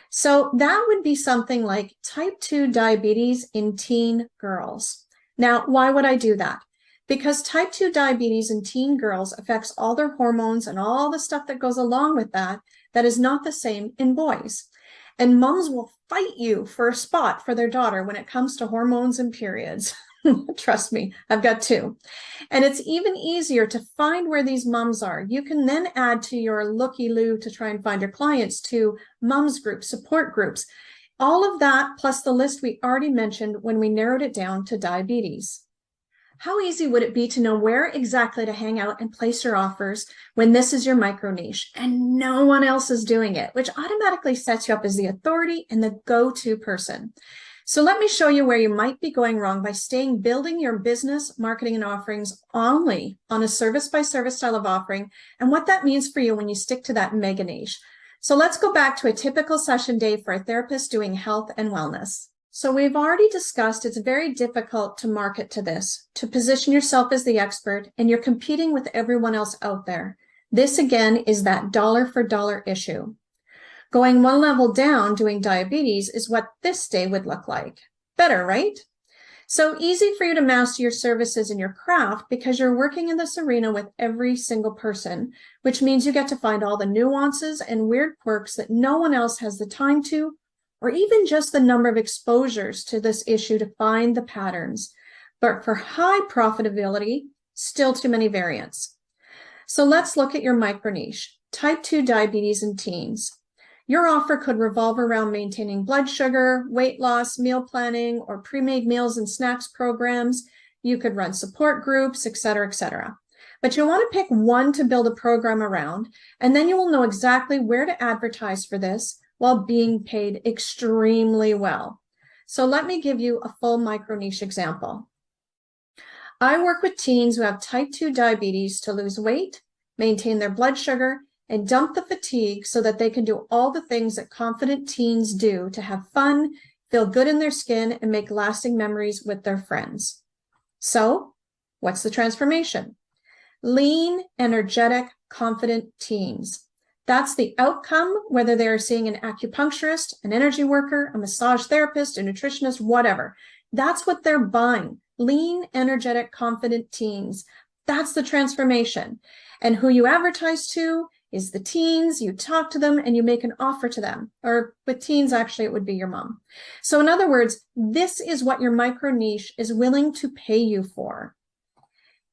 So that would be something like type 2 diabetes in teen girls. Now, why would I do that? Because type 2 diabetes in teen girls affects all their hormones and all the stuff that goes along with that is not the same in boys. And moms will fight you for a spot for their daughter when it comes to hormones and periods. Trust me, I've got 2. And it's even easier to find where these moms are. You can then add to your looky-loo to try and find your clients to moms groups, support groups, all of that plus the list we already mentioned when we narrowed it down to diabetes. How easy would it be to know where exactly to hang out and place your offers when this is your micro niche and no one else is doing it, which automatically sets you up as the authority and the go-to person. So let me show you where you might be going wrong by building your business, marketing, and offerings only on a service-by-service style of offering and what that means for you when you stick to that mega niche. So let's go back to a typical session day for a therapist doing health and wellness. So we've already discussed it's very difficult to market to this, to position yourself as the expert, and you're competing with everyone else out there. This again is that dollar for dollar issue. Going one level down doing diabetes is what this day would look like. Better, right? So easy for you to master your services and your craft because you're working in this arena with every single person, which means you get to find all the nuances and weird quirks that no one else has the time to, or even just the number of exposures to this issue to find the patterns. But for high profitability, still too many variants. So let's look at your micro niche, type 2 diabetes in teens. Your offer could revolve around maintaining blood sugar, weight loss, meal planning, or pre-made meals and snacks programs. You could run support groups, et cetera, et cetera. But you want to pick one to build a program around, and then you will know exactly where to advertise for this while being paid extremely well. So let me give you a full micro niche example. I work with teens who have type 2 diabetes to lose weight, maintain their blood sugar, and dump the fatigue so that they can do all the things that confident teens do to have fun, feel good in their skin, and make lasting memories with their friends. So, what's the transformation? Lean, energetic, confident teens. That's the outcome, whether they're seeing an acupuncturist, an energy worker, a massage therapist, a nutritionist, whatever. That's what they're buying. Lean, energetic, confident teens. That's the transformation. And who you advertise to is the teens. You talk to them and you make an offer to them. Or with teens, actually, it would be your mom. So in other words, this is what your micro niche is willing to pay you for.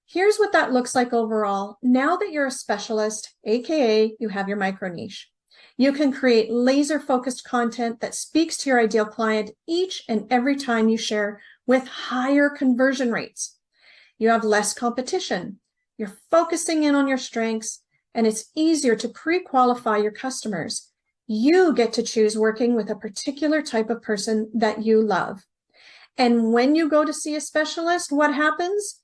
Here's what that looks like overall. Now that you're a specialist, AKA you have your micro niche, you can create laser-focused content that speaks to your ideal client each and every time you share with higher conversion rates. You have less competition. you're focusing in on your strengths, and it's easier to pre-qualify your customers. You get to choose working with a particular type of person that you love. And when you go to see a specialist, what happens?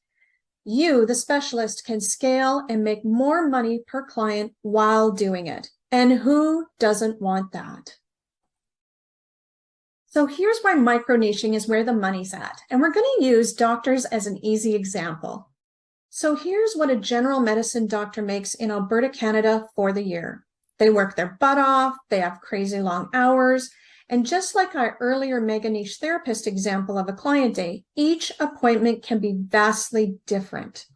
You, the specialist, can scale and make more money per client while doing it. And who doesn't want that? So here's why micro-niching is where the money's at. And we're going to use doctors as an easy example. So here's what a general medicine doctor makes in Alberta, Canada for the year. They work their butt off, they have crazy long hours, and just like our earlier mega niche therapist example of a client day, each appointment can be vastly different.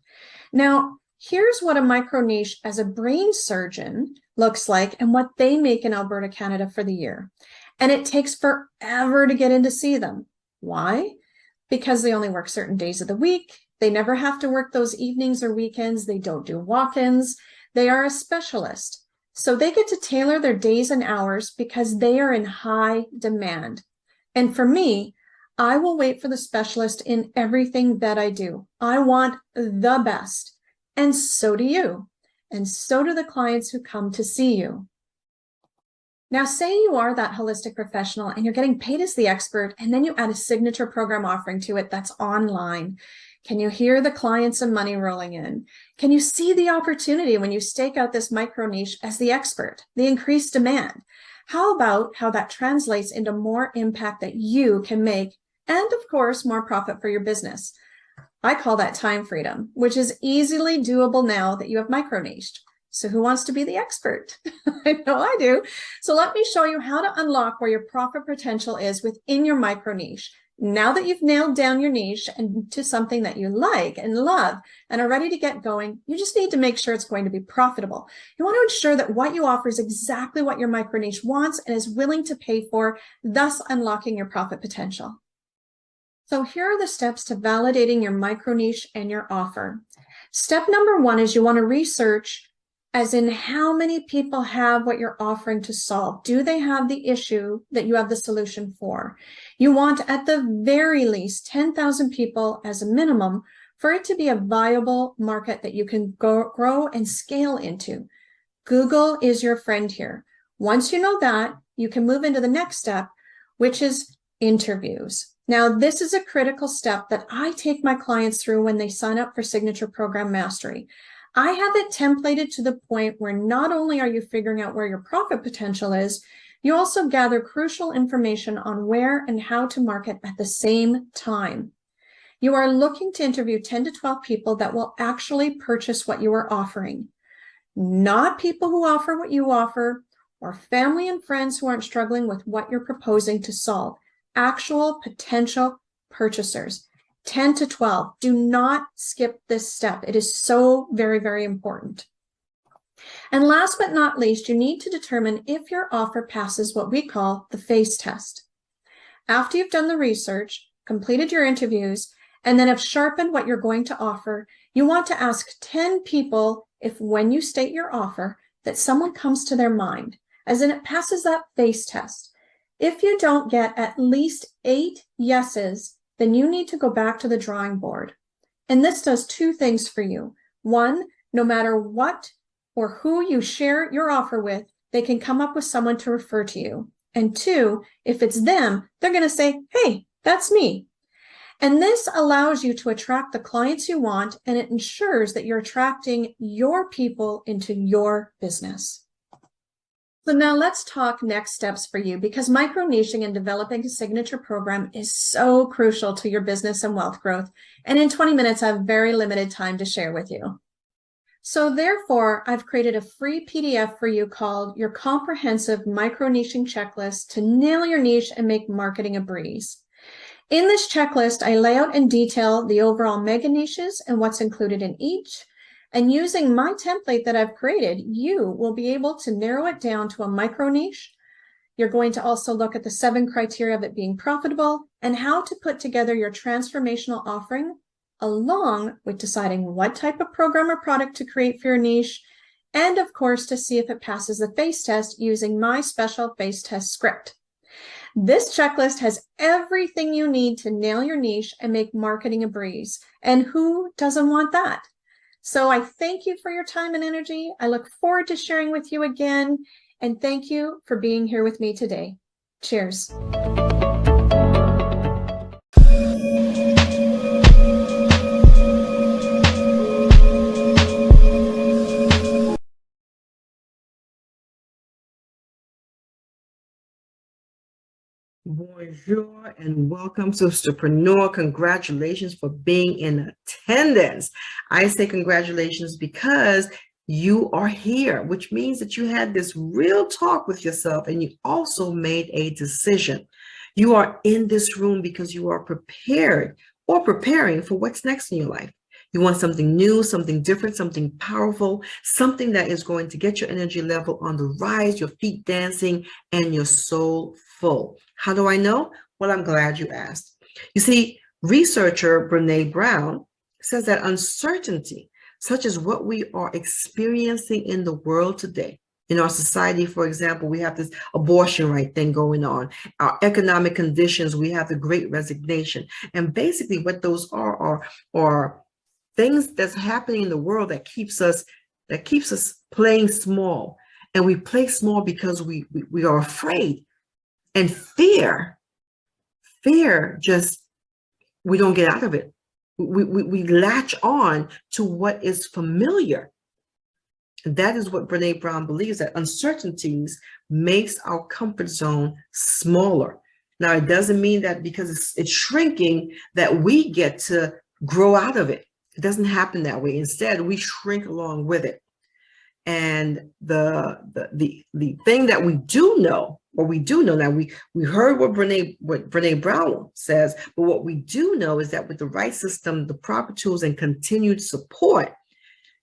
Now, here's what a micro niche as a brain surgeon looks like and what they make in Alberta, Canada for the year. And it takes forever to get in to see them. Why? Because they only work certain days of the week. They never have to work those evenings or weekends. They don't do walk-ins. They are a specialist. So they get to tailor their days and hours because they are in high demand. And for me, I will wait for the specialist in everything that I do. I want the best. And so do you. And so do the clients who come to see you. Now, say you are that holistic professional and you're getting paid as the expert, and then you add a signature program offering to it that's online. Can you hear the clients and money rolling in? Can you see the opportunity when you stake out this micro niche as the expert, the increased demand? How about how that translates into more impact that you can make, and of course, more profit for your business? I call that time freedom, which is easily doable now that you have micro niched. So who wants to be the expert? I know I do. So let me show you how to unlock where your profit potential is within your micro niche. Now that you've nailed down your niche and to something that you like and love and are ready to get going, you just need to make sure it's going to be profitable. You want to ensure that what you offer is exactly what your micro niche wants and is willing to pay for, thus unlocking your profit potential. So here are the steps to validating your micro niche and your offer. Step number one is you want to research, as in how many people have what you're offering to solve. Do they have the issue that you have the solution for? You want at the very least 10,000 people as a minimum for it to be a viable market that you can grow and scale into. Google is your friend here. Once you know that, you can move into the next step, which is interviews. Now, this is a critical step that I take my clients through when they sign up for Signature Program Mastery. I have it templated to the point where not only are you figuring out where your profit potential is, you also gather crucial information on where and how to market at the same time. You are looking to interview 10 to 12 people that will actually purchase what you are offering, not people who offer what you offer or family and friends who aren't struggling with what you're proposing to solve. Actual potential purchasers. 10 to 12. Do not skip this step. It is so very, very important. And last but not least, you need to determine if your offer passes what we call the face test. After you've done the research, completed your interviews, and then have sharpened what you're going to offer, you want to ask 10 people if when you state your offer that someone comes to their mind, as in it passes that face test. If you don't get at least 8 yeses, then you need to go back to the drawing board. And this does 2 things for you. 1, no matter what or who you share your offer with, they can come up with someone to refer to you. And 2, if it's them, they're going to say, hey, that's me. And this allows you to attract the clients you want, and it ensures that you're attracting your people into your business. So now let's talk next steps for you, because micro-niching and developing a signature program is so crucial to your business and wealth growth. And in 20 minutes, I have very limited time to share with you. So therefore, I've created a free PDF for you called Your Comprehensive Micro-Niching Checklist to Nail Your Niche and Make Marketing a Breeze. In this checklist, I lay out in detail the overall mega niches and what's included in each. And using my template that I've created, you will be able to narrow it down to a micro niche. You're going to also look at the 7 criteria of it being profitable and how to put together your transformational offering, along with deciding what type of program or product to create for your niche, and of course, to see if it passes the face test using my special face test script. This checklist has everything you need to nail your niche and make marketing a breeze. And who doesn't want that? So I thank you for your time and energy. I look forward to sharing with you again. And thank you for being here with me today. Cheers. Bonjour and welcome, Sisterpreneur. Congratulations for being in attendance. I say congratulations because you are here, which means that you had this real talk with yourself and you also made a decision. You are in this room because you are prepared or preparing for what's next in your life. You want something new, something different, something powerful, something that is going to get your energy level on the rise, your feet dancing, and your soul full. How do I know? Well, I'm glad you asked. You see, researcher Brene Brown says that uncertainty, such as what we are experiencing in the world today, in our society, for example, we have this abortion right thing going on. Our economic conditions, we have the Great Resignation. And basically what those are things that's happening in the world that keeps us playing small. And we play small because we are afraid. And fear just, we don't get out of it. We latch on to what is familiar. That is what Brene Brown believes, that uncertainties makes our comfort zone smaller. Now, it doesn't mean that because it's shrinking that we get to grow out of it. It doesn't happen that way. Instead, we shrink along with it. And the thing that we do know, now, we heard what Brene Brown says, but what we do know is that with the right system, the proper tools, and continued support,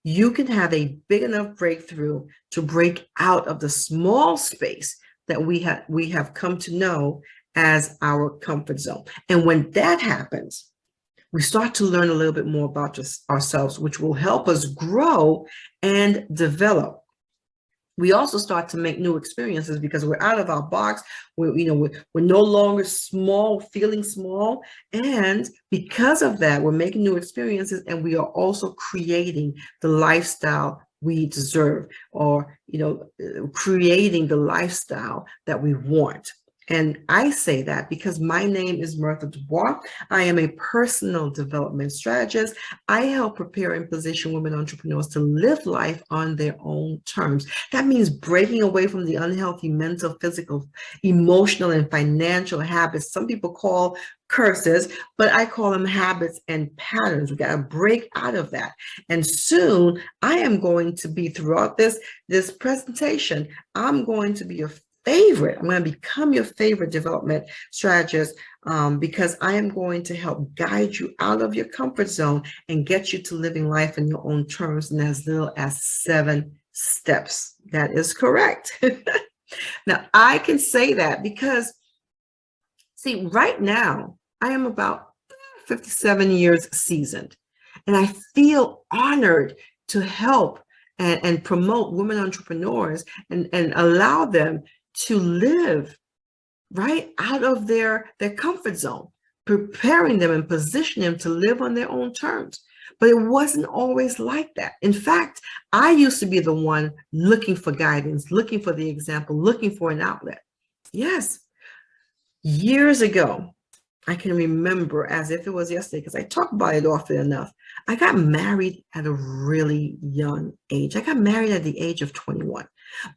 you can have a big enough breakthrough to break out of the small space that we have come to know as our comfort zone. And when that happens, we start to learn a little bit more about ourselves, which will help us grow and develop. We also start to make new experiences because we're out of our box. We're no longer small, feeling small. And because of that, we're making new experiences, and we are also creating the lifestyle we deserve, or, creating the lifestyle that we want. And I say that because my name is Martha Dubois. I am a personal development strategist. I help prepare and position women entrepreneurs to live life on their own terms. That means breaking away from the unhealthy mental, physical, emotional, and financial habits some people call curses, but I call them habits and patterns. We got to break out of that. And soon I am going to be, throughout this presentation, I'm going to be I'm going to become your favorite development strategist, because I am going to help guide you out of your comfort zone and get you to living life in your own terms in as little as 7 steps. That is correct. Now, I can say that because, see, right now, I am about 57 years seasoned, and I feel honored to help and promote women entrepreneurs and allow them to live right out of their comfort zone, preparing them and positioning them to live on their own terms. But it wasn't always like that. In fact, I used to be the one looking for guidance, looking for the example, looking for an outlet. Yes, years ago, I can remember as if it was yesterday, because I talk about it often enough. I got married at a really young age. I got married at the age of 21.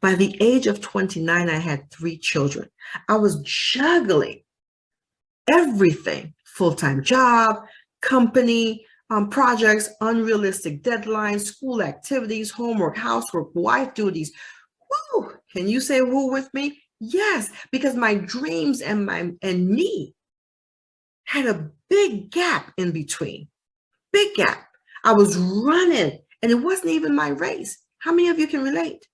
By the age of 29, I had 3 children. I was juggling everything: full-time job, company, projects, unrealistic deadlines, school activities, homework, housework, wife duties. Woo! Can you say woo with me? Yes, because my dreams and me had a big gap in between. Big gap. I was running, and it wasn't even my race. How many of you can relate?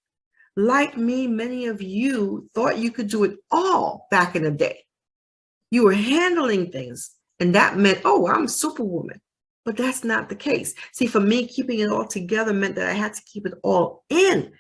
Like me, many of you thought you could do it all back in the day. You were handling things, and that meant, oh, I'm Superwoman. But that's not the case. See, for me, keeping it all together meant that I had to keep it all in.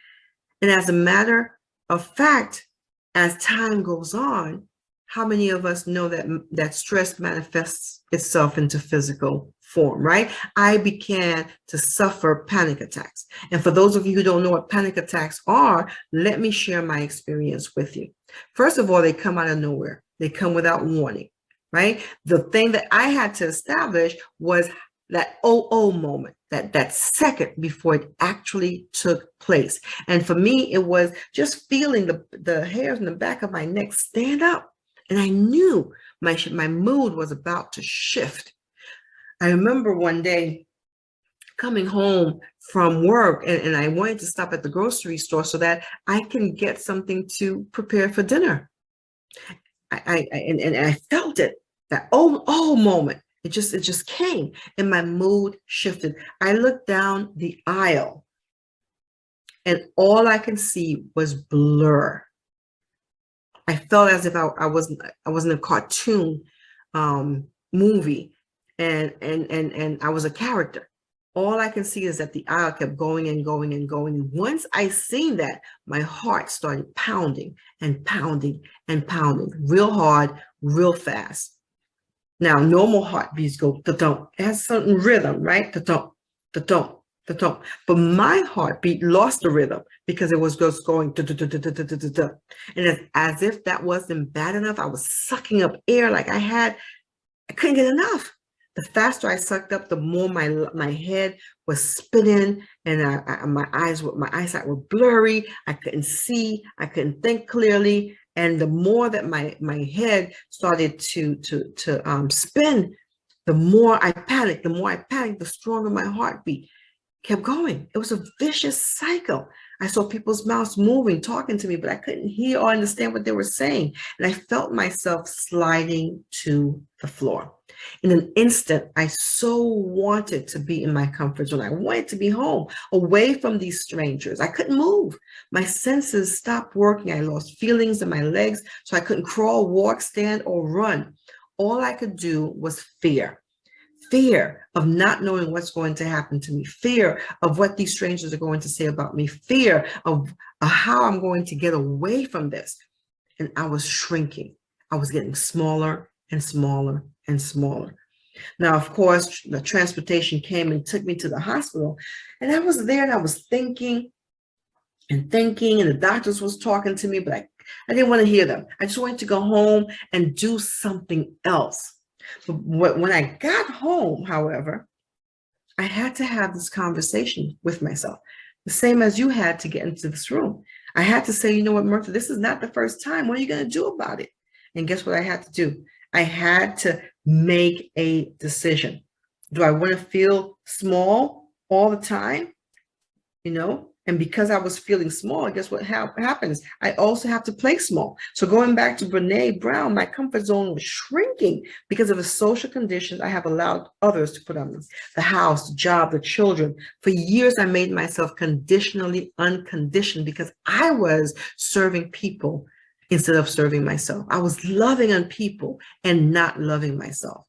And as a matter of fact, as time goes on, how many of us know that stress manifests itself into physical form, right? I began to suffer panic attacks. And for those of you who don't know what panic attacks are, let me share my experience with you. First of all, they come out of nowhere. They come without warning, right? The thing that I had to establish was that moment, that second before it actually took place. And for me, it was just feeling the hairs in the back of my neck stand up. And I knew my mood was about to shift. I remember one day coming home from work and I wanted to stop at the grocery store so that I can get something to prepare for dinner. I felt it, that moment. It just came and my mood shifted. I looked down the aisle and all I can see was blur. I felt as if I was in a cartoon movie and I was a character. All I can see is that the aisle kept going and going and going. Once I seen that, my heart started pounding and pounding and pounding real hard, real fast. Now, normal heartbeats go da-dum. It has a certain rhythm, right? Da-dum, da-dum, da-dum. But my heartbeat lost the rhythm because it was just going da-da-da-da-da-da-da-da. And as if that wasn't bad enough, I was sucking up air like I couldn't get enough. The faster I sucked up, the more my head was spinning and my eyesight were blurry. I couldn't see, I couldn't think clearly. And the more that my head started to spin, the more I panicked. The stronger my heartbeat kept going. It was a vicious cycle. I saw people's mouths moving, talking to me, but I couldn't hear or understand what they were saying. And I felt myself sliding to the floor. In an instant, I so wanted to be in my comfort zone. I wanted to be home, away from these strangers. I couldn't move. My senses stopped working. I lost feelings in my legs, so I couldn't crawl, walk, stand, or run. All I could do was fear. Fear of not knowing what's going to happen to me. Fear of what these strangers are going to say about me. Fear of how I'm going to get away from this. And I was shrinking. I was getting smaller and smaller and smaller. Now, of course, the transportation came and took me to the hospital. And I was there and I was thinking, and the doctors was talking to me, but I didn't want to hear them. I just wanted to go home and do something else. But when I got home, however, I had to have this conversation with myself, the same as you had to get into this room. I had to say, you know what, Murtha, this is not the first time. What are you going to do about it? And guess what I had to do? I had to make a decision. Do I want to feel small all the time? You know, and because I was feeling small, guess what happens? I also have to play small. So going back to Brene Brown, my comfort zone was shrinking because of the social conditions I have allowed others to put on me. The house, the job, the children. For years, I made myself conditionally unconditioned because I was serving people instead of serving myself. I was loving on people and not loving myself.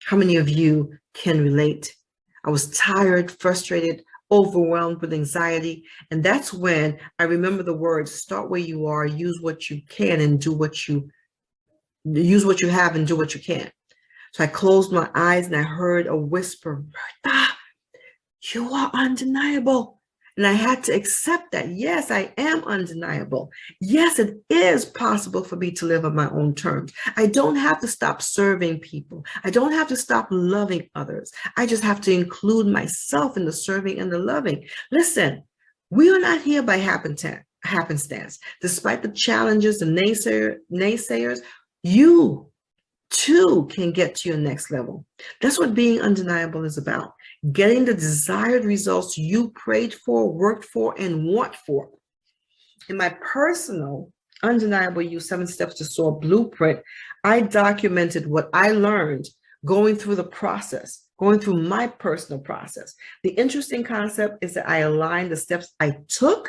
How many of you can relate? I was tired, frustrated, overwhelmed with anxiety. And that's when I remember the words, start where you are, use what you can and use what you have and do what you can. So I closed my eyes and I heard a whisper, Murtha, you are undeniable. And I had to accept that. Yes, I am undeniable. Yes, it is possible for me to live on my own terms. I don't have to stop serving people. I don't have to stop loving others. I just have to include myself in the serving and the loving. Listen, we are not here by happenstance. Despite the challenges, the naysayers, you too can get to your next level. That's what being undeniable is about. Getting the desired results you prayed for, worked for, and want for. In my personal Undeniable You 7 Steps to Soar blueprint, I documented what I learned going through the process, going through my personal process. The interesting concept is that I aligned the steps I took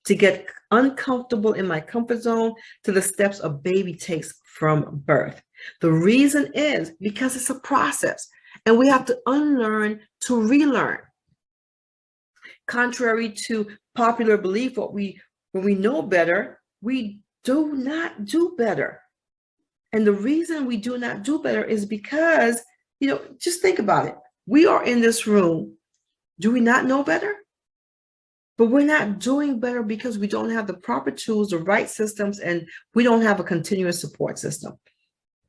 to get uncomfortable in my comfort zone to the steps a baby takes from birth. The reason is because it's a process. And we have to unlearn to relearn. Contrary to popular belief, when we know better, we do not do better. And the reason we do not do better is because just think about it. We are in this room. Do we not know better? But we're not doing better because we don't have the proper tools, the right systems, and we don't have a continuous support system.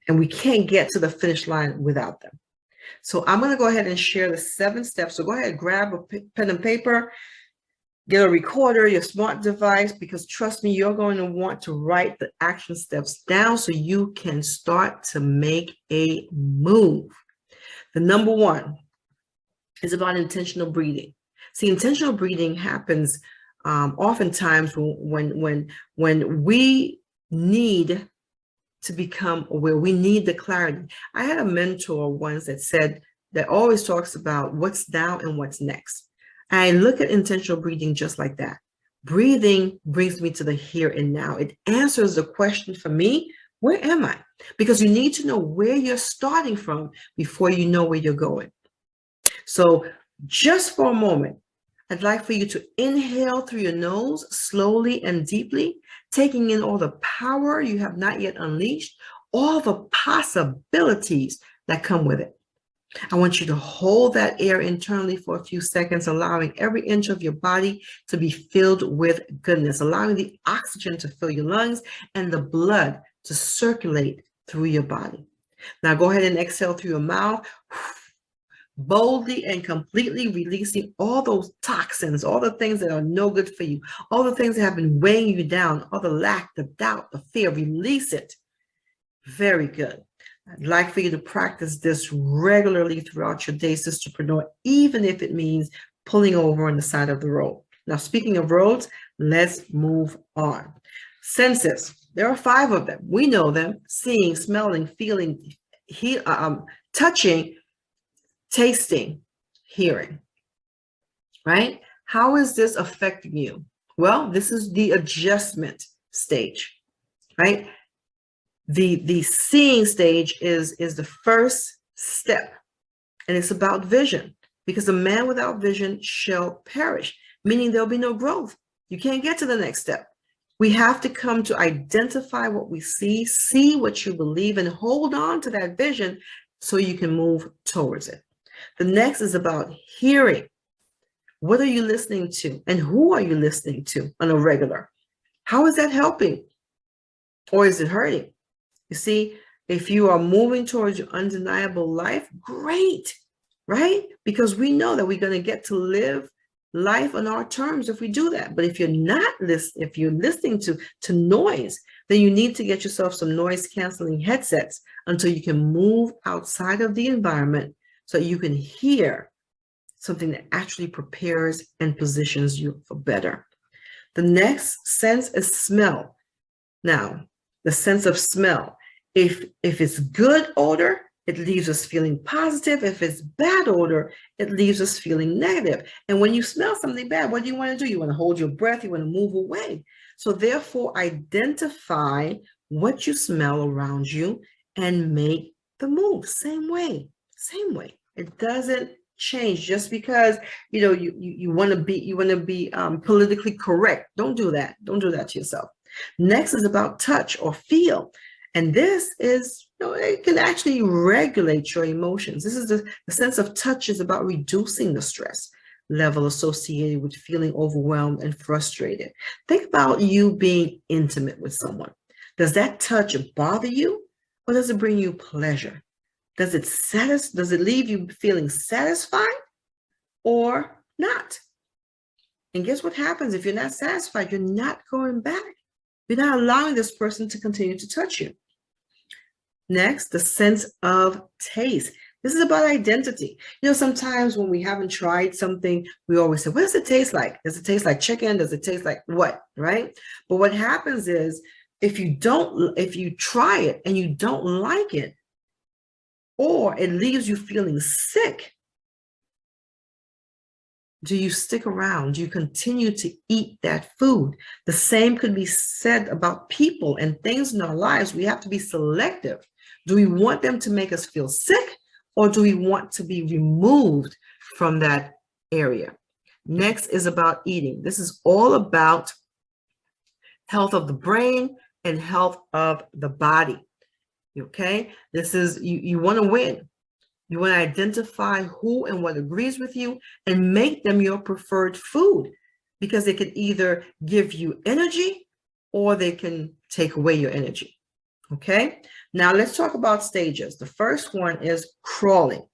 And we can't get to the finish line without them. So I'm going to go ahead and share the 7 steps. So go ahead, grab a pen and paper, get a recorder, your smart device, because trust me, you're going to want to write the action steps down so you can start to make a move. The number 1 is about intentional breathing. See, intentional breathing happens oftentimes when we need to become aware. We need the clarity. I had a mentor once that always talks about what's now and what's next. I look at intentional breathing just like that. Breathing brings me to the here and now. It answers the question for me, where am I? Because you need to know where you're starting from before you know where you're going. So just for a moment, I'd like for you to inhale through your nose slowly and deeply, taking in all the power you have not yet unleashed, all the possibilities that come with it. I want you to hold that air internally for a few seconds, allowing every inch of your body to be filled with goodness, allowing the oxygen to fill your lungs and the blood to circulate through your body. Now go ahead and exhale through your mouth, boldly and completely releasing all those toxins, all the things that are no good for you, all the things that have been weighing you down, all the lack, the doubt, the fear. Release it. Very good. I'd like for you to practice this regularly throughout your day, sisterpreneur, even if it means pulling over on the side of the road. Now, speaking of roads, let's move on. Senses. There are 5 of them. We know them: seeing, smelling, feeling, touching, tasting, hearing, right? How is this affecting you? Well, this is the adjustment stage, right? The seeing stage is the first step, and it's about vision, because a man without vision shall perish, meaning there'll be no growth. You can't get to the next step. We have to come to identify what we see what you believe, and hold on to that vision so you can move towards it. The next is about hearing. What are you listening to, and who are you listening to on a regular? How is that helping, or is it hurting? You see, if you are moving towards your undeniable life, great, right? Because we know that we're going to get to live life on our terms if we do that. But if you're not listening, if you're listening to noise, then you need to get yourself some noise canceling headsets until you can move outside of the environment so you can hear something that actually prepares and positions you for better. The next sense is smell. Now, the sense of smell. If it's good odor, it leaves us feeling positive. If it's bad odor, it leaves us feeling negative. And when you smell something bad, what do you want to do? You want to hold your breath. You want to move away. So therefore, identify what you smell around you and make the move. Same way. It doesn't change just because you want to be politically correct. Don't do that. Don't do that to yourself. Next is about touch or feel. And this is, it can actually regulate your emotions. This is the sense of touch is about reducing the stress level associated with feeling overwhelmed and frustrated. Think about you being intimate with someone. Does that touch bother you, or does it bring you pleasure? Does it leave you feeling satisfied or not? And guess what happens if you're not satisfied? You're not going back. You're not allowing this person to continue to touch you. Next, the sense of taste. This is about identity. Sometimes when we haven't tried something, we always say, what does it taste like? Does it taste like chicken? Does it taste like what? Right? But what happens is if you try it and you don't like it, or it leaves you feeling sick, do you stick around? Do you continue to eat that food? The same could be said about people and things in our lives. We have to be selective. Do we want them to make us feel sick, or do we want to be removed from that area? Next is about eating. This is all about health of the brain and health of the body. Okay, this is you want to win. You want to identify who and what agrees with you and make them your preferred food, because they can either give you energy or they can take away your energy. Okay, now let's talk about stages. The first one is crawling.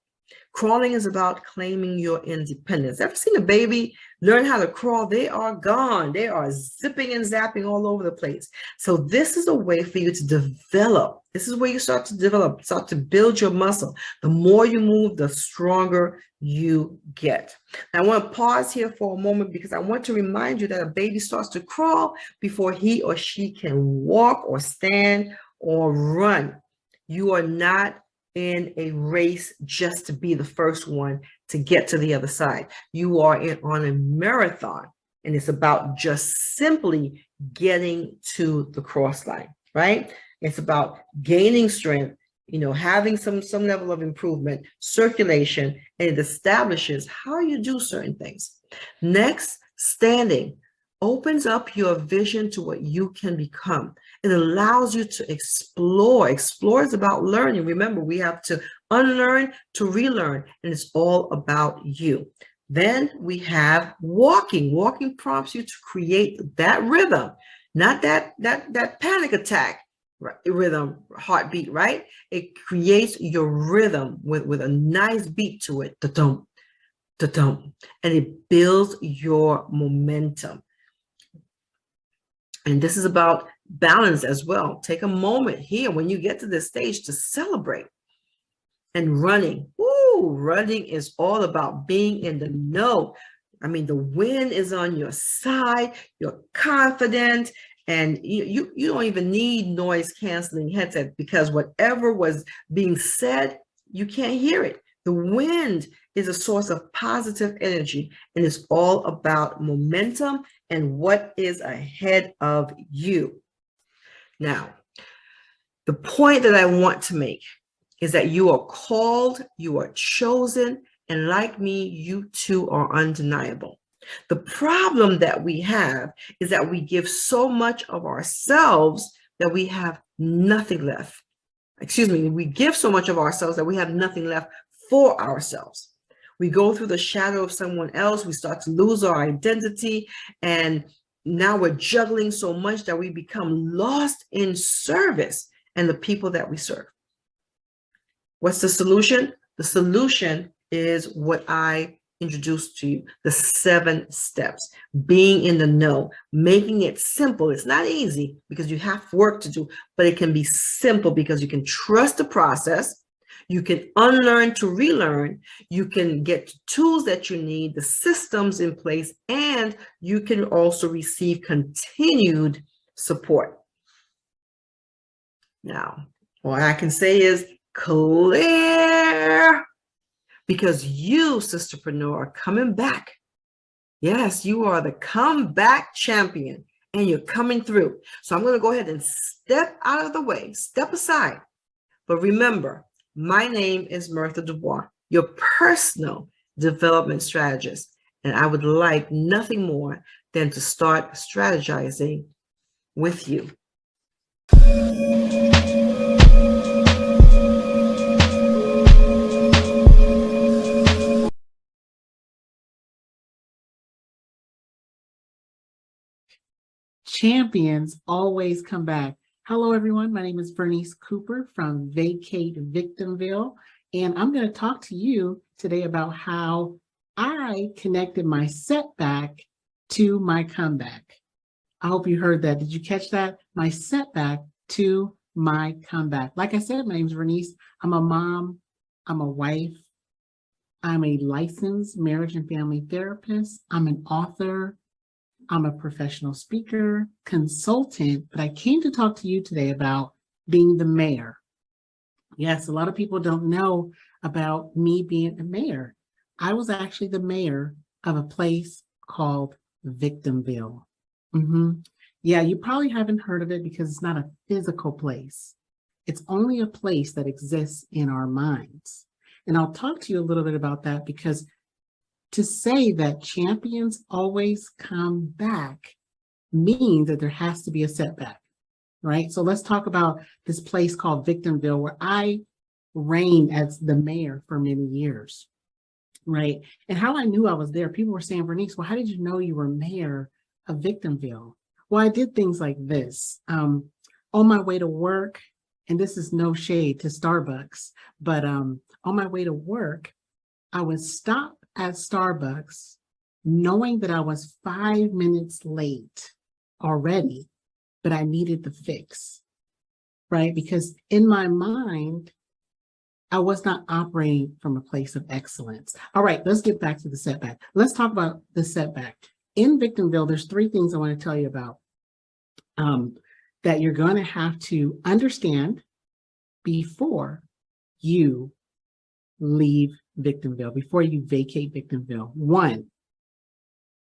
Crawling is about claiming your independence. Ever seen a baby learn how to crawl? They are gone. They are zipping and zapping all over the place. So this is a way for you to develop. This is where you start to develop, start to build your muscle. The more you move, the stronger you get. Now, I want to pause here for a moment because I want to remind you that a baby starts to crawl before he or she can walk or stand or run. You are not in a race just to be the first one to get to the other side. You are on a marathon, and it's about just simply getting to the cross line, right? It's about gaining strength, having some level of improvement, circulation, and it establishes how you do certain things. Next, standing opens up your vision to what you can become. It allows you to explore. Explore is about learning. Remember, we have to unlearn to relearn, and it's all about you. Then we have walking. Walking prompts you to create that rhythm, not that panic attack rhythm, heartbeat, right? It creates your rhythm with a nice beat to it, da-dum, da-dum, and it builds your momentum. And this is about balance as well. Take a moment here when you get to this stage to celebrate. And running. Woo, running is all about being in the know. I mean, the wind is on your side. You're confident. And you don't even need noise canceling headset, because whatever was being said, you can't hear it. The wind is a source of positive energy, and it's all about momentum and what is ahead of you. Now, the point that I want to make is that you are called, you are chosen, and like me, you too are undeniable. The problem that we have is that we give so much of ourselves that we have nothing left. Excuse me, we give so much of ourselves that we have nothing left for ourselves. We go through the shadow of someone else, we start to lose our identity, and now we're juggling so much that we become lost in service and the people that we serve. What's the solution? The solution is what I introduced to you, the 7 steps, being in the know, making it simple. It's not easy because you have work to do, but it can be simple because you can trust the process. You can unlearn to relearn. You can get tools that you need, the systems in place, and you can also receive continued support. Now, what I can say is clear, because you, sisterpreneur, are coming back. Yes, you are the comeback champion, and you're coming through. So I'm going to go ahead and step out of the way, step aside. But remember, my name is Martha Dubois, your personal development strategist, and I would like nothing more than to start strategizing with you. Champions always come back. Hello, everyone. My name is Bernice Cooper from Vacate Victimville, and I'm going to talk to you today about how I connected my setback to my comeback. I hope you heard that. Did you catch that? My setback to my comeback. Like I said, my name is Bernice. I'm a mom. I'm a wife. I'm a licensed marriage and family therapist. I'm an author. I'm a professional speaker, consultant, but I came to talk to you today about being the mayor. Yes, a lot of people don't know about me being a mayor. I was actually the mayor of a place called Victimville. Yeah, you probably haven't heard of it because it's not a physical place. It's only a place that exists in our minds. And I'll talk to you a little bit about that, because to say that champions always come back means that there has to be a setback, right? So let's talk about this place called Victimville, where I reigned as the mayor for many years, right? And how I knew I was there, people were saying, Bernice, well, how did you know you were mayor of Victimville? Well, I did things like this. On my way to work, and this is no shade to Starbucks, but on my way to work, I would stop at Starbucks knowing that I was 5 minutes late already, but I needed the fix, right? Because in my mind, I was not operating from a place of excellence. All right, let's get back to the setback. Let's talk about the setback. In Victimville, there's 3 things I want to tell you about that you're going to have to understand before you leave Victimville, before you vacate Victimville. 1,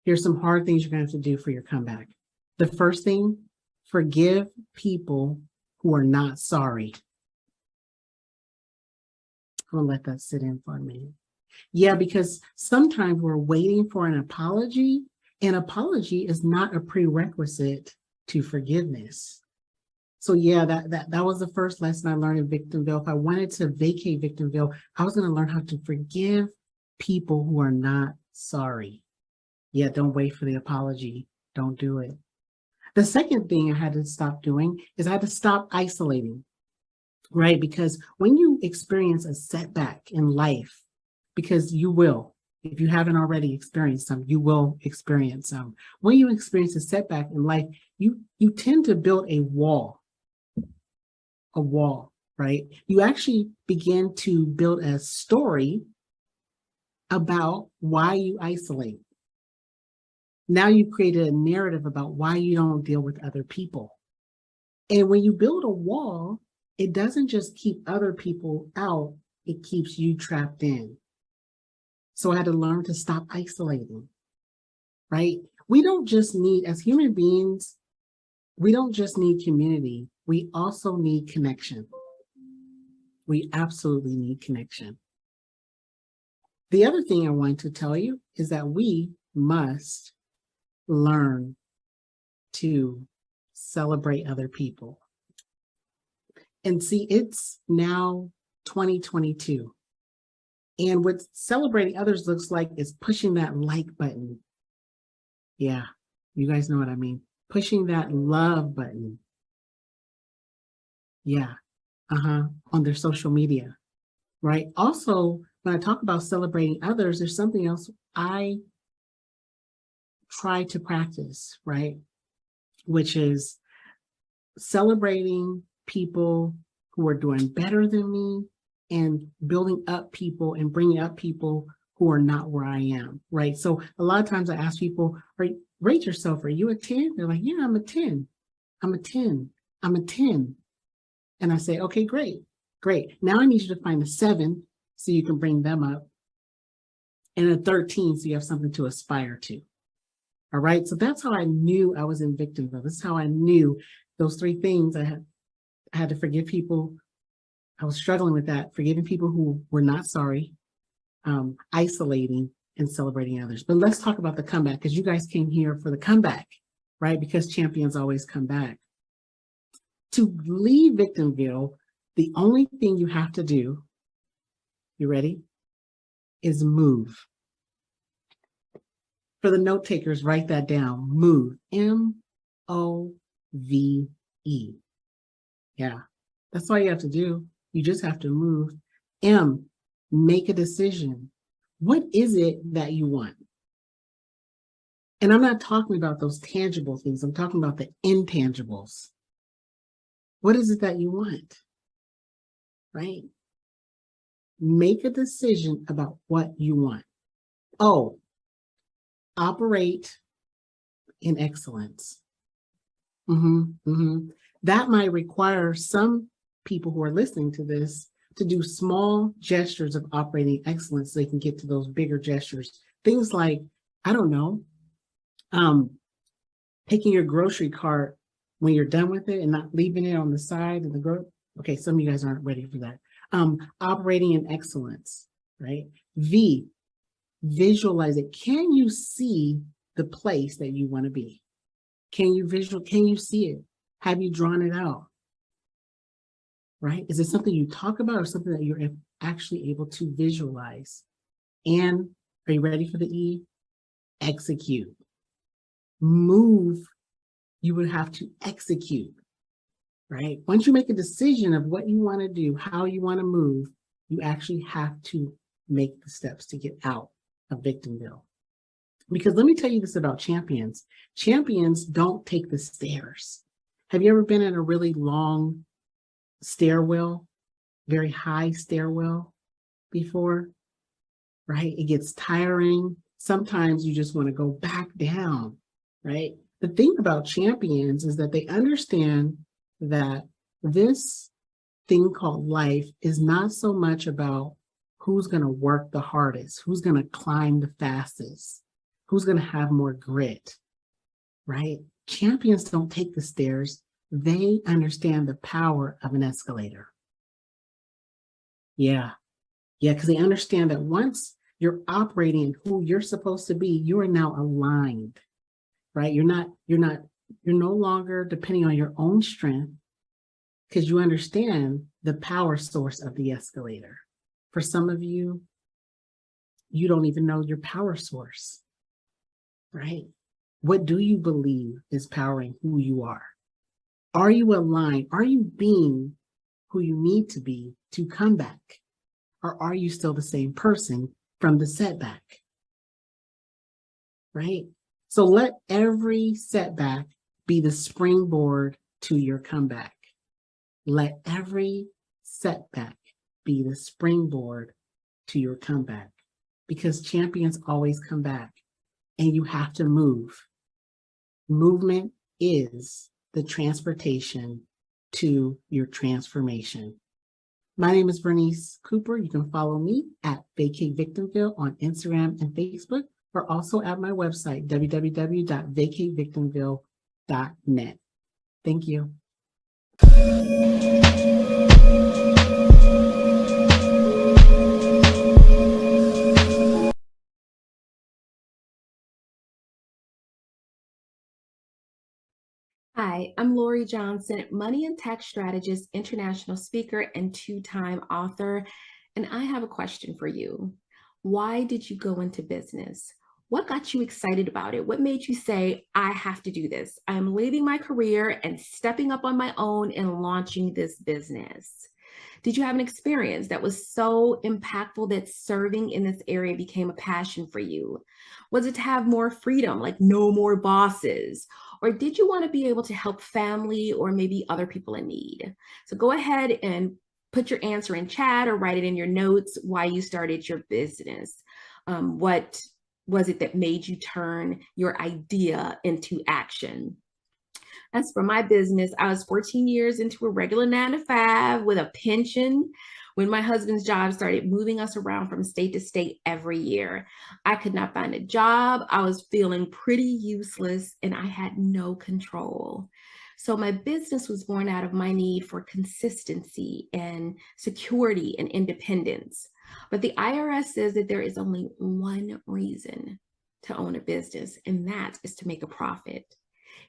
here's some hard things you're going to have to do for your comeback. The first thing, forgive people who are not sorry. I'm gonna let that sit in for a minute. Yeah, because sometimes we're waiting for an apology. An apology is not a prerequisite to forgiveness. So yeah, that was the first lesson I learned in Victimville. If I wanted to vacate Victimville, I was going to learn how to forgive people who are not sorry. Yeah, don't wait for the apology. Don't do it. The second thing I had to stop doing is I had to stop isolating, right? Because when you experience a setback in life, because you will, if you haven't already experienced some, you will experience some. When you experience a setback in life, you tend to build a wall, right? You actually begin to build a story about why you isolate. Now you've created a narrative about why you don't deal with other people. And when you build a wall, it doesn't just keep other people out, it keeps you trapped in. So I had to learn to stop isolating, right? We don't just need, as human beings, we don't just need community, we also need connection. We absolutely need connection. The other thing I want to tell you is that we must learn to celebrate other people. And see, it's now 2022. And what celebrating others looks like is pushing that like button. Yeah, you guys know what I mean. Pushing that love button. Yeah, on their social media, right? Also, when I talk about celebrating others, there's something else I try to practice, right? Which is celebrating people who are doing better than me and building up people and bringing up people who are not where I am, right? So a lot of times I ask people, rate yourself, are you a 10? They're like, yeah, I'm a 10. I'm a 10. I'm a 10. And I say, okay, great. Now I need you to find a 7 so you can bring them up, and a 13 so you have something to aspire to. All right, so that's how I knew I was in Victimville. This is how I knew those 3 things. I had to forgive people. I was struggling with that, forgiving people who were not sorry, isolating, and celebrating others. But let's talk about the comeback, because you guys came here for the comeback, right? Because champions always come back. To leave Victimville, the only thing you have to do, you ready, is move. For the note takers, write that down. Move. M-O-V-E. Yeah, that's all you have to do. You just have to move. M, make a decision. What is it that you want? And I'm not talking about those tangible things. I'm talking about the intangibles. What is it that you want? Right? Make a decision about what you want. O, operate in excellence. That might require some people who are listening to this to do small gestures of operating excellence so they can get to those bigger gestures. Things like, I don't know, taking your grocery cart when you're done with it and not leaving it on the side of the grocery. Okay, some of you guys aren't ready for that. Operating in excellence, right? V, visualize it. Can you see the place that you want to be? Can you see it? Have you drawn it out? right? Is it something you talk about or something that you're actually able to visualize? And are you ready for the E? Execute. Move, you would have to execute, right? Once you make a decision of what you want to do, how you want to move, you actually have to make the steps to get out of Victimville. Because let me tell you this about champions. Champions don't take the stairs. Have you ever been in a really long stairwell, very high stairwell before, right? It gets tiring. Sometimes you just want to go back down, right? The thing about champions is that they understand that this thing called life is not so much about who's going to work the hardest, who's going to climb the fastest, who's going to have more grit, right? Champions don't take the stairs. They understand the power of an escalator. Yeah, because they understand that once you're operating who you're supposed to be, you are now aligned, right? You're no longer depending on your own strength because you understand the power source of the escalator. For some of you, you don't even know your power source, right? What do you believe is powering who you are? Are you aligned? Are you being who you need to be to come back? Or are you still the same person from the setback? Right? So let every setback be the springboard to your comeback. Let every setback be the springboard to your comeback, because champions always come back and you have to move. Movement is the transportation to your transformation. My name is Bernice Cooper. You can follow me at Vacate Victimville on Instagram and Facebook, or also at my website, www.vacatevictimville.net. Thank you. Hi, I'm Lori Johnson, money and tax strategist, international speaker, and two-time author. And I have a question for you. Why did you go into business? What got you excited about it? What made you say, I have to do this? I am leaving my career and stepping up on my own and launching this business. Did you have an experience that was so impactful that serving in this area became a passion for you? Was it to have more freedom, like no more bosses? Or did you want to be able to help family or maybe other people in need? So go ahead and put your answer in chat or write it in your notes why you started your business. What was it that made you turn your idea into action? As for my business, I was 14 years into a regular 9-to-5 with a pension when my husband's job started moving us around from state to state every year. I could not find a job. I was feeling pretty useless and I had no control. So my business was born out of my need for consistency and security and independence. But the IRS says that there is only one reason to own a business, and that is to make a profit.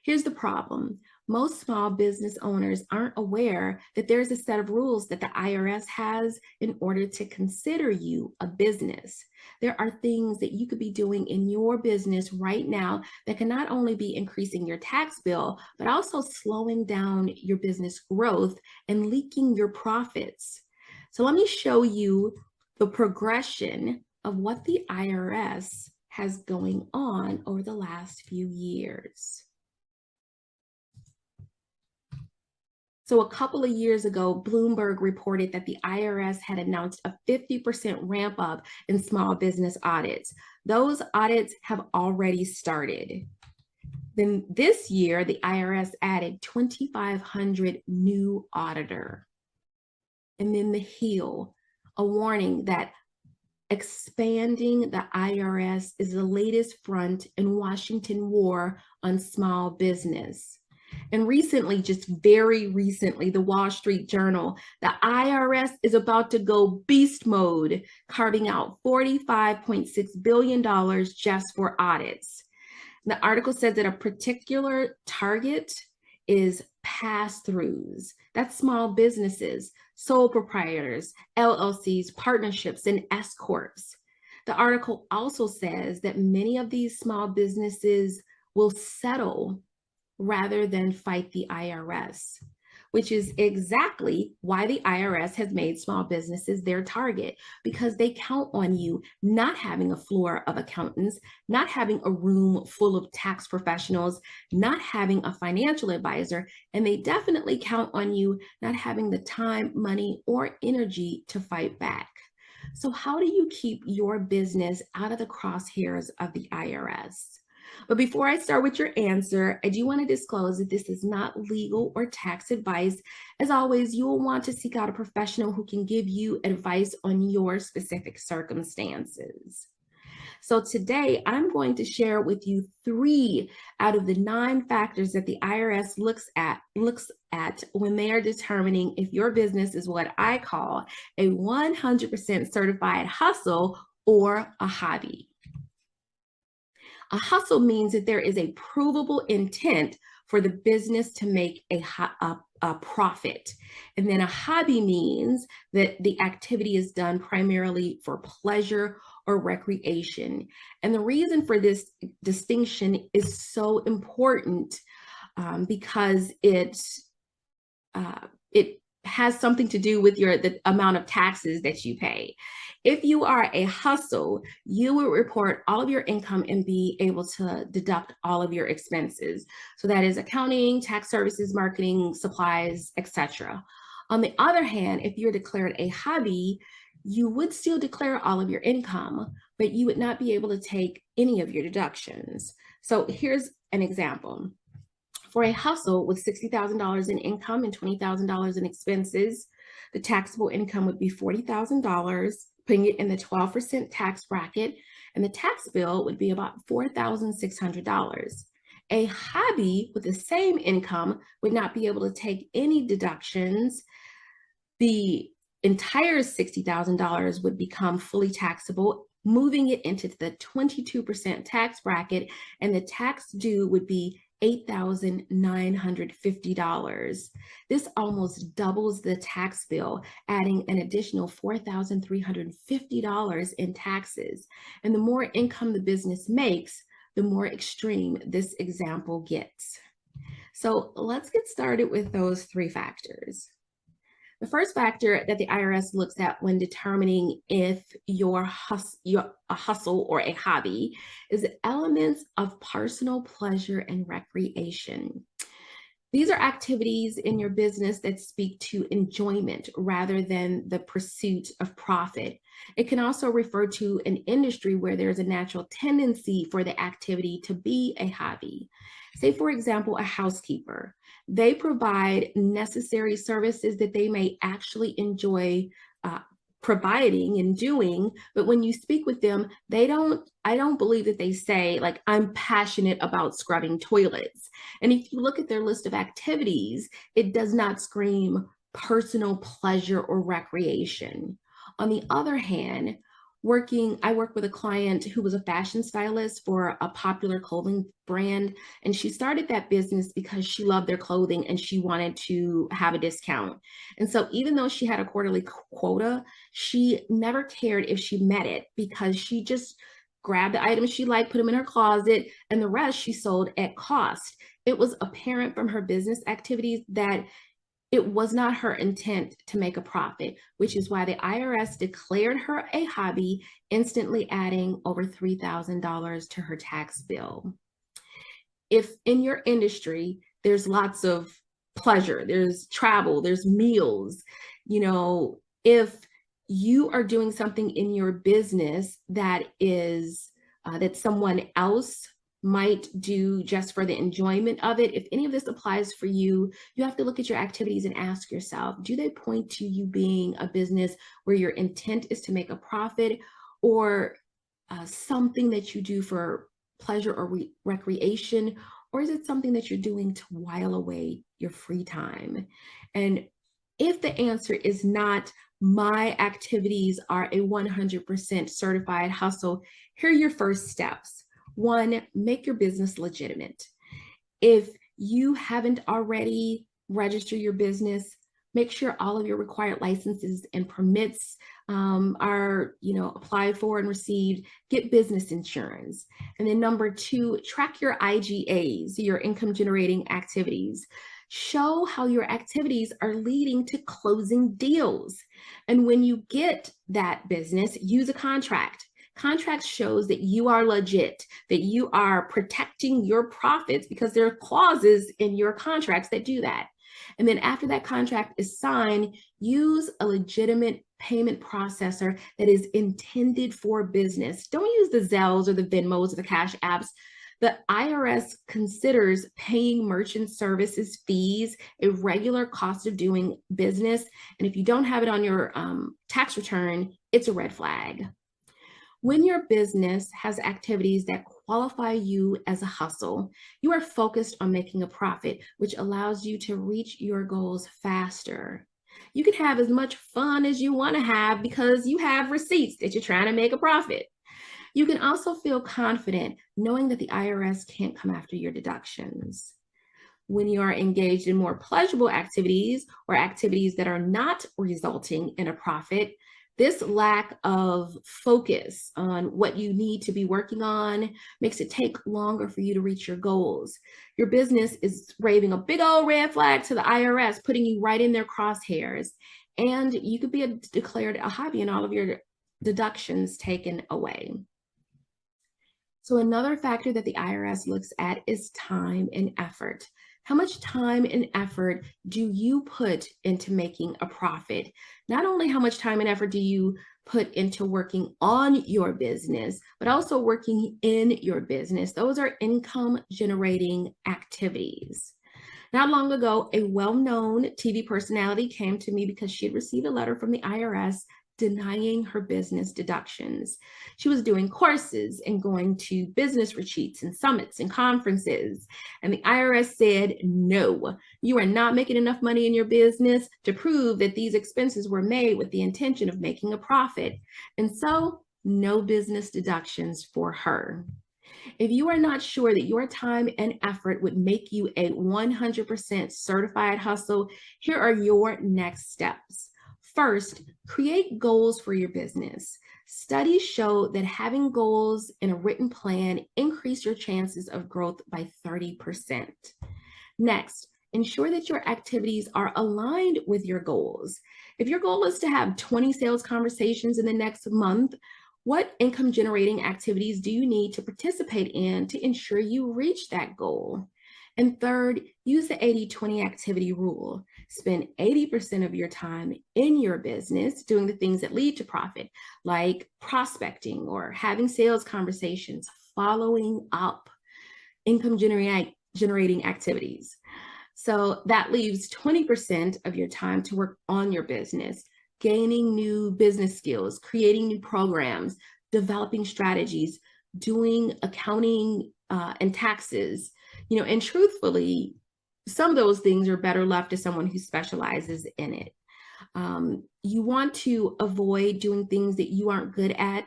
Here's the problem. Most small business owners aren't aware that there's a set of rules that the IRS has in order to consider you a business. There are things that you could be doing in your business right now that can not only be increasing your tax bill, but also slowing down your business growth and leaking your profits. So let me show you the progression of what the IRS has going on over the last few years. So a couple of years ago, Bloomberg reported that the IRS had announced a 50% ramp up in small business audits. Those audits have already started. Then this year, the IRS added 2,500 new auditor. And then the heel, a warning that expanding the IRS is the latest front in Washington war on small business. And recently, just very recently, the Wall Street Journal, the IRS is about to go beast mode, carving out $45.6 billion just for audits. The article says that a particular target is pass-throughs. That's small businesses, sole proprietors, LLCs, partnerships, and S corps. The article also says that many of these small businesses will settle rather than fight the IRS, which is exactly why the IRS has made small businesses their target, because they count on you not having a floor of accountants, not having a room full of tax professionals, not having a financial advisor, and they definitely count on you not having the time, money, or energy to fight back. So how do you keep your business out of the crosshairs of the IRS? But before I start with your answer, I do want to disclose that this is not legal or tax advice. As always, you will want to seek out a professional who can give you advice on your specific circumstances. So today I'm going to share with you 3 out of the 9 factors that the IRS looks at when they are determining if your business is what I call a 100% certified hustle or a hobby. A hustle means that there is a provable intent for the business to make a profit. And then a hobby means that the activity is done primarily for pleasure or recreation. And the reason for this distinction is so important because it has something to do with the amount of taxes that you pay. If you are a hustle, you will report all of your income and be able to deduct all of your expenses. So that is accounting, tax services, marketing, supplies, etc. On the other hand, if you're declared a hobby, you would still declare all of your income, but you would not be able to take any of your deductions. So here's an example. For a hustle with $60,000 in income and $20,000 in expenses, the taxable income would be $40,000, putting it in the 12% tax bracket, and the tax bill would be about $4,600. A hobby with the same income would not be able to take any deductions. The entire $60,000 would become fully taxable, moving it into the 22% tax bracket, and the tax due would be $8,950. This almost doubles the tax bill, adding an additional $4,350 in taxes. And the more income the business makes, the more extreme this example gets. So let's get started with those 3 factors. The first factor that the IRS looks at when determining if you're a hustle or a hobby is elements of personal pleasure and recreation. These are activities in your business that speak to enjoyment rather than the pursuit of profit. It can also refer to an industry where there's a natural tendency for the activity to be a hobby. Say, for example, a housekeeper. They provide necessary services that they may actually enjoy providing and doing, but when you speak with them, I don't believe that they say, like, I'm passionate about scrubbing toilets. And if you look at their list of activities, it does not scream personal pleasure or recreation. On the other hand, I work with a client who was a fashion stylist for a popular clothing brand, and she started that business because she loved their clothing and she wanted to have a discount. And so even though she had a quarterly quota, she never cared if she met it because she just grabbed the items she liked, put them in her closet, and the rest she sold at cost. It was apparent from her business activities that it was not her intent to make a profit, which is why the IRS declared her a hobby, instantly adding over $3,000 to her tax bill. If in your industry, there's lots of pleasure, there's travel, there's meals, if you are doing something in your business that is that someone else might do just for the enjoyment of it, if any of this applies for you, you have to look at your activities and ask yourself, do they point to you being a business where your intent is to make a profit, or something that you do for pleasure or recreation, or is it something that you're doing to while away your free time? And if the answer is not, my activities are a 100% certified hustle, here are your first steps. 1, make your business legitimate. If you haven't already registered your business, Make sure all of your required licenses and permits are, applied for and received. Get business insurance. And then number 2, track your IGAs, your income generating activities. Show how your activities are leading to closing deals. And when you get that business, use a contract. Contract shows that you are legit, that you are protecting your profits because there are clauses in your contracts that do that. And then after that contract is signed, use a legitimate payment processor that is intended for business. Don't use the Zells or the Venmos or the Cash Apps. The IRS considers paying merchant services fees a regular cost of doing business. And if you don't have it on your tax return, it's a red flag. When your business has activities that qualify you as a hustle, you are focused on making a profit, which allows you to reach your goals faster. You can have as much fun as you want to have because you have receipts that you're trying to make a profit. You can also feel confident knowing that the IRS can't come after your deductions. When you are engaged in more pleasurable activities or activities that are not resulting in a profit, this lack of focus on what you need to be working on makes it take longer for you to reach your goals. Your business is waving a big old red flag to the IRS, putting you right in their crosshairs, and you could be declared a hobby and all of your deductions taken away. So another factor that the IRS looks at is time and effort. How much time and effort do you put into making a profit? Not only how much time and effort do you put into working on your business, but also working in your business. Those are income generating activities. Not long ago, a well-known TV personality came to me because she had received a letter from the IRS denying her business deductions. She was doing courses and going to business retreats and summits and conferences. And the IRS said, no, you are not making enough money in your business to prove that these expenses were made with the intention of making a profit. And so no business deductions for her. If you are not sure that your time and effort would make you a 100% certified hustle, here are your next steps. First, create goals for your business. Studies show that having goals in a written plan increase your chances of growth by 30%. Next, ensure that your activities are aligned with your goals. If your goal is to have 20 sales conversations in the next month, what income generating activities do you need to participate in to ensure you reach that goal? And third, use the 80-20 activity rule. Spend 80% of your time in your business doing the things that lead to profit, like prospecting or having sales conversations, following up, income generating activities. So that leaves 20% of your time to work on your business, gaining new business skills, creating new programs, developing strategies, doing accounting and taxes. And truthfully, some of those things are better left to someone who specializes in it. You want to avoid doing things that you aren't good at.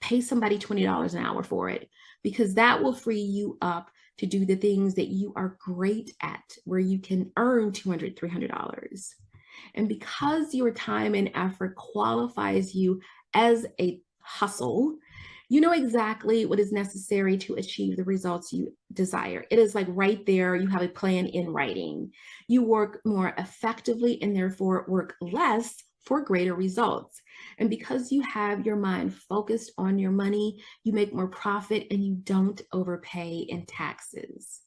Pay somebody $20 an hour for it, because that will free you up to do the things that you are great at, where you can earn $200, $300. And because your time and effort qualifies you as a hustle, you know exactly what is necessary to achieve the results you desire. It is like right there, you have a plan in writing. You work more effectively and therefore work less for greater results. And because you have your mind focused on your money, you make more profit and you don't overpay in taxes.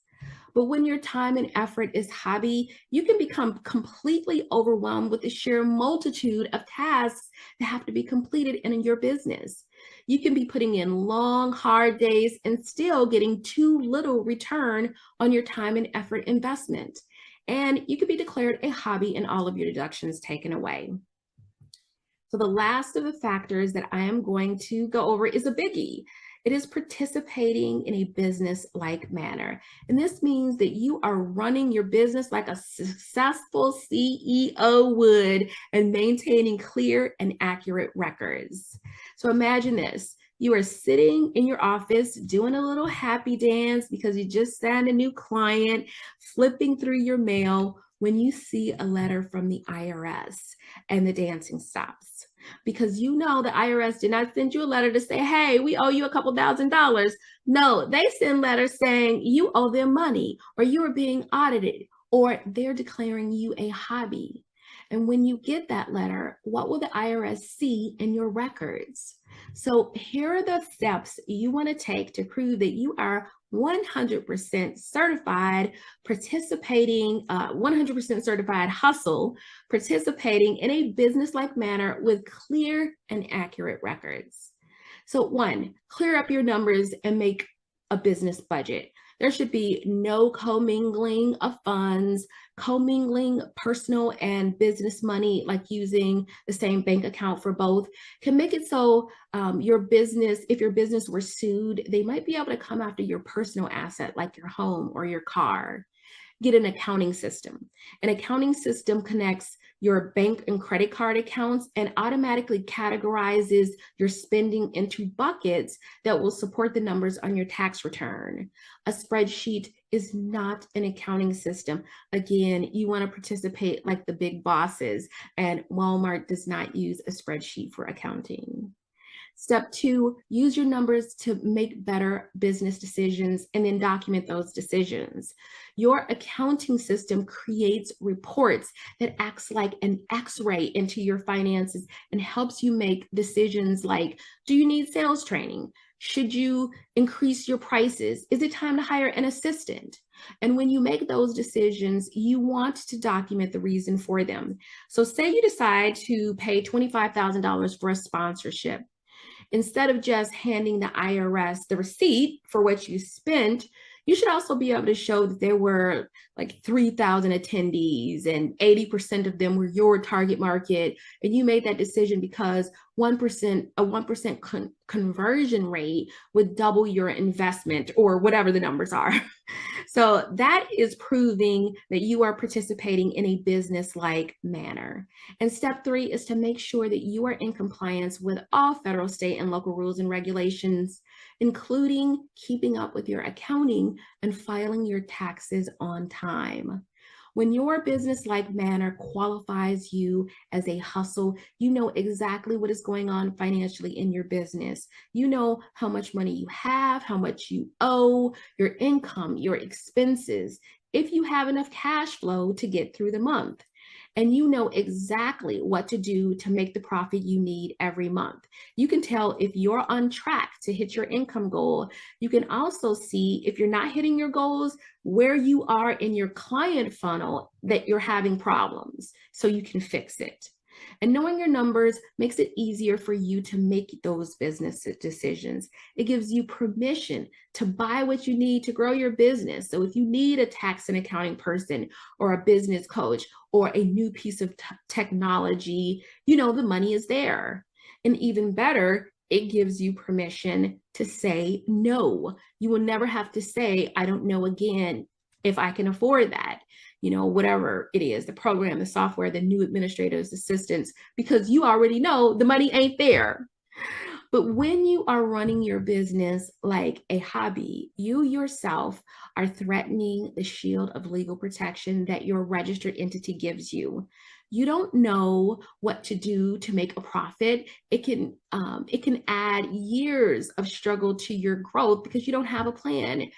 But when your time and effort is hobby, you can become completely overwhelmed with the sheer multitude of tasks that have to be completed in your business. You can be putting in long, hard days and still getting too little return on your time and effort investment. And you could be declared a hobby and all of your deductions taken away. So the last of the factors that I am going to go over is a biggie. It is participating in a business-like manner. And this means that you are running your business like a successful CEO would and maintaining clear and accurate records. So imagine this. You are sitting in your office doing a little happy dance because you just signed a new client, flipping through your mail, when you see a letter from the IRS and the dancing stops. Because you know the IRS did not send you a letter to say, hey, we owe you a couple $1,000s. No, they send letters saying you owe them money, or you are being audited, or they're declaring you a hobby. And when you get that letter, what will the IRS see in your records? So here are the steps you want to take to prove that you are 100% certified, participating, 100% certified hustle, participating in a business-like manner with clear and accurate records. So 1, clear up your numbers and make a business budget. There should be no commingling of funds, commingling personal and business money, like using the same bank account for both, can make it so your business, if your business were sued, they might be able to come after your personal asset, like your home or your car. Get an accounting system. An accounting system connects your bank and credit card accounts and automatically categorizes your spending into buckets that will support the numbers on your tax return. A spreadsheet is not an accounting system. Again, you want to participate like the big bosses, and Walmart does not use a spreadsheet for accounting. Step 2, use your numbers to make better business decisions and then document those decisions. Your accounting system creates reports that acts like an X-ray into your finances and helps you make decisions like, do you need sales training? Should you increase your prices? Is it time to hire an assistant? And when you make those decisions, you want to document the reason for them. So say you decide to pay $25,000 for a sponsorship. Instead of just handing the IRS the receipt for what you spent, you should also be able to show that there were like 3,000 attendees and 80% of them were your target market. And you made that decision because a 1% conversion rate would double your investment, or whatever the numbers are. So that is proving that you are participating in a business-like manner. And step 3 is to make sure that you are in compliance with all federal, state, and local rules and regulations, including keeping up with your accounting and filing your taxes on time. When your business-like manner qualifies you as a hustle, you know exactly what is going on financially in your business. You know how much money you have, how much you owe, your income, your expenses, if you have enough cash flow to get through the month. And you know exactly what to do to make the profit you need every month. You can tell if you're on track to hit your income goal. You can also see if you're not hitting your goals, where you are in your client funnel that you're having problems, so you can fix it. And knowing your numbers makes it easier for you to make those business decisions. It gives you permission to buy what you need to grow your business. So if you need a tax and accounting person or a business coach or a new piece of technology, you know the money is there. And even better, it gives you permission to say no. You will never have to say, I don't know again if I can afford that. You know, whatever it is, the program, the software, the new administrators, assistants, because you already know the money ain't there. But when you are running your business like a hobby, you yourself are threatening the shield of legal protection that your registered entity gives you. You don't know what to do to make a profit. It can add years of struggle to your growth because you don't have a plan.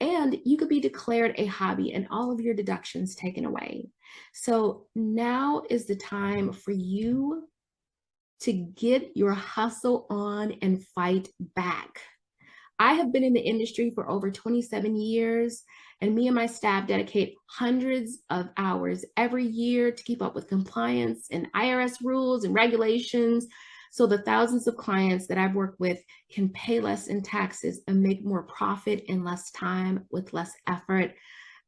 And you could be declared a hobby and all of your deductions taken away. So now is the time for you to get your hustle on and fight back. I have been in the industry for over 27 years, and me and my staff dedicate hundreds of hours every year to keep up with compliance and IRS rules and regulations, so the thousands of clients that I've worked with can pay less in taxes and make more profit in less time with less effort.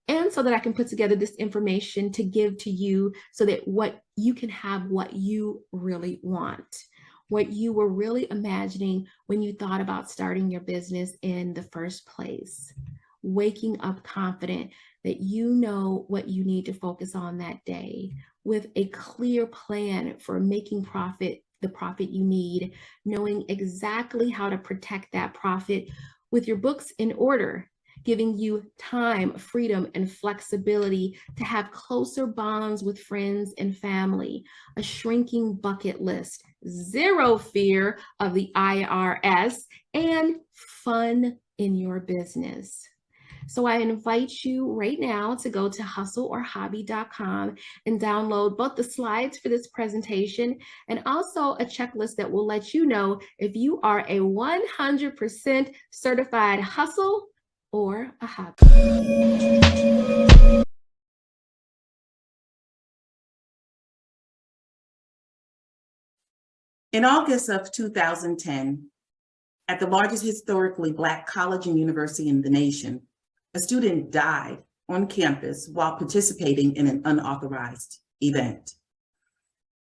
And so that I can put together this information to give to you so that what you can have what you really want, what you were really imagining when you thought about starting your business in the first place. Waking up confident that you know what you need to focus on that day, with a clear plan for making profit, the profit you need, knowing exactly how to protect that profit with your books in order. giving you time, freedom, and flexibility to have closer bonds with friends and family, a shrinking bucket list, zero fear of the IRS, and fun in your business. So I invite you right now to go to hustleorhobby.com and download both the slides for this presentation and also a checklist that will let you know if you are a 100% certified hustle or a hobby. In August of 2010, at the largest historically Black college and university in the nation, a student died on campus while participating in an unauthorized event.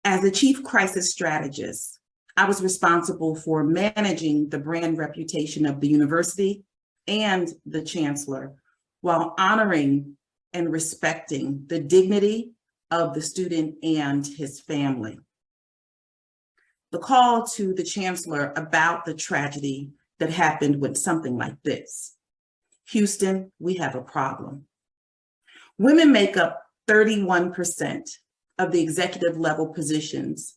As the chief crisis strategist, I was responsible for managing the brand reputation of the university and the chancellor while honoring and respecting the dignity of the student and his family. The call to the chancellor about the tragedy that happened went something like this: Houston, we have a problem. Women make up 31% of the executive level positions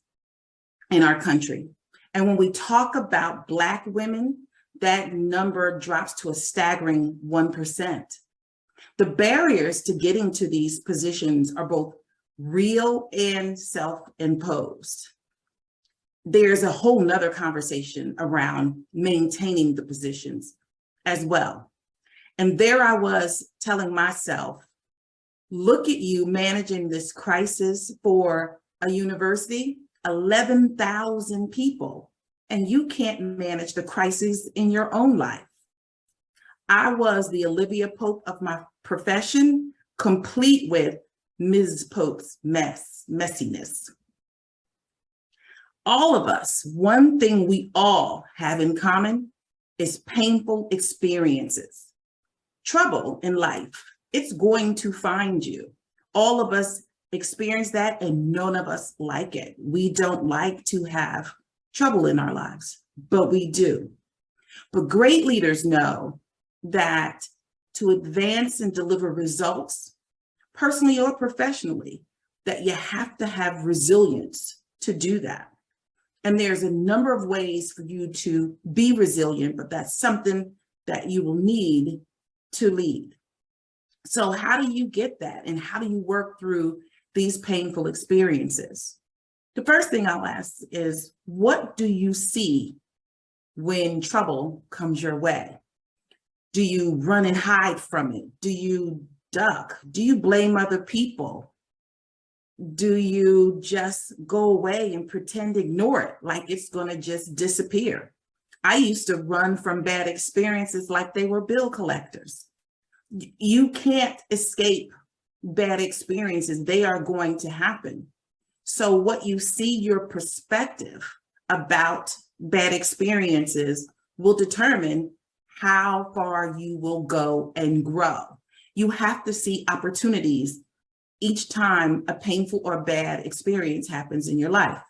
in our country. And when we talk about Black women, that number drops to a staggering 1%. The barriers to getting to these positions are both real and self-imposed. There's a whole nother conversation around maintaining the positions as well. And there I was telling myself, look at you managing this crisis for a university, 11,000 people, and you can't manage the crisis in your own life. I was the Olivia Pope of my profession, complete with Ms. Pope's messiness. All of us, one thing we all have in common is painful experiences. Trouble in life, it's going to find you. All of us experience that and none of us like it. We don't like to have trouble in our lives, but we do. But great leaders know that to advance and deliver results, personally or professionally, that you have to have resilience to do that. And there's a number of ways for you to be resilient, but that's something that you will need to lead. So how do you get that? And how do you work through these painful experiences? The first thing I'll ask is, what do you see when trouble comes your way? Do you run and hide from it? Do you duck? Do you blame other people? Do you just go away and pretend to ignore it like it's going to just disappear? I used to run from bad experiences like they were bill collectors. You can't escape bad experiences. They are going to happen. So what you see, your perspective about bad experiences will determine how far you will go and grow. You have to see opportunities each time a painful or bad experience happens in your life.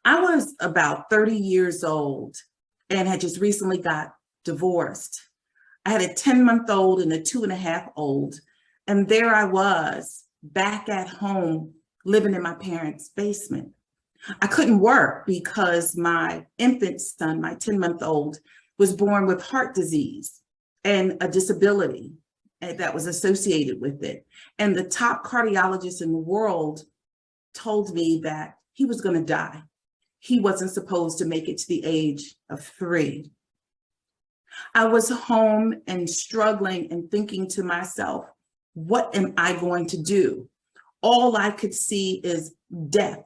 I was about 30 years old and had just recently got divorced. I had a 10-month-old and a 2.5-year-old, and there I was back at home living in my parents' basement. I couldn't work because my infant son, my 10-month-old, was born with heart disease and a disability that was associated with it. And the top cardiologist in the world told me that he was going to die. He wasn't supposed to make it to the age of 3. I was home and struggling and thinking to myself, what am I going to do? All I could see is death,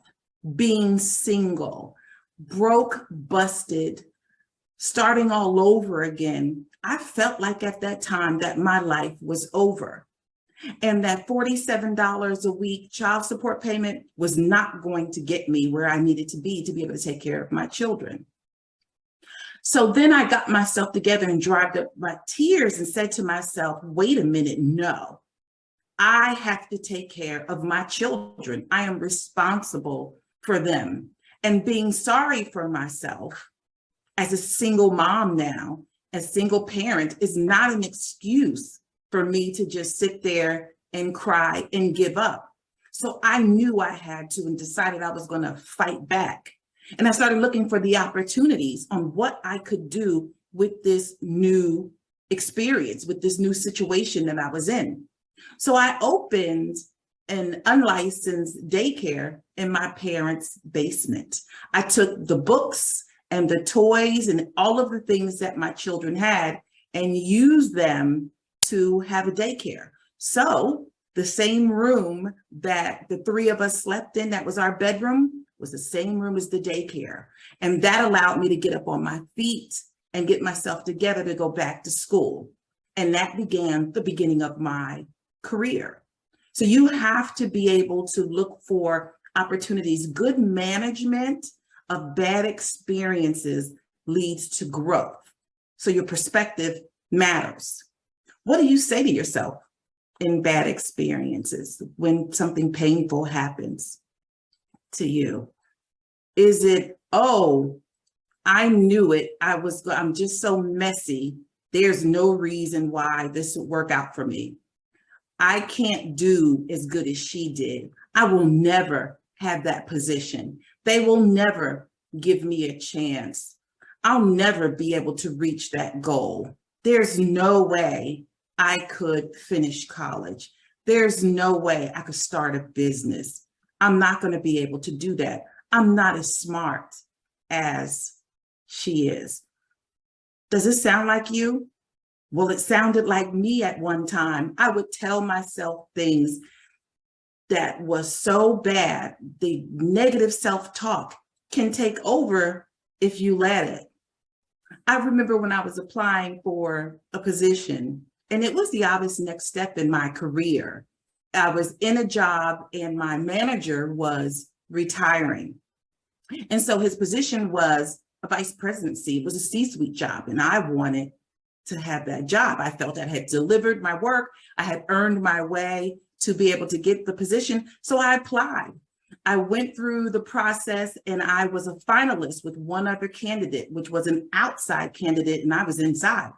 being single, broke, busted, starting all over again. I felt like at that time that my life was over and that $47 a week child support payment was not going to get me where I needed to be able to take care of my children. So then I got myself together and dried up my tears and said to myself, wait a minute, no, I have to take care of my children. I am responsible for them. And being sorry for myself as a single mom now as single parent is not an excuse for me to just sit there and cry and give up. So I knew I had to and decided I was going to fight back. And I started looking for the opportunities on what I could do with this new experience, with this new situation that I was in. So I opened an unlicensed daycare in my parents' basement. I took the books and the toys and all of the things that my children had and used them to have a daycare. So the same room that the three of us slept in, that was our bedroom, was the same room as the daycare. And that allowed me to get up on my feet and get myself together to go back to school. And that began the beginning of my career. So you have to be able to look for opportunities. Good management of bad experiences leads to growth. So your perspective matters. What do you say to yourself in bad experiences when something painful happens to you? Is it, oh, I knew it. I'm just so messy. There's no reason why this would work out for me. I can't do as good as she did. I will never have that position. They will never give me a chance. I'll never be able to reach that goal. There's no way I could finish college. There's no way I could start a business. I'm not going to be able to do that. I'm not as smart as she is. Does it sound like you? Well, it sounded like me at one time. I would tell myself things that was so bad. The negative self-talk can take over if you let it. I remember when I was applying for a position, and it was the obvious next step in my career. I was in a job and my manager was retiring. And so his position was a vice presidency. It was a C-suite job, and I wanted to have that job. I felt I had delivered my work. I had earned my way to be able to get the position. So I applied. I went through the process and I was a finalist with one other candidate, which was an outside candidate, and I was inside.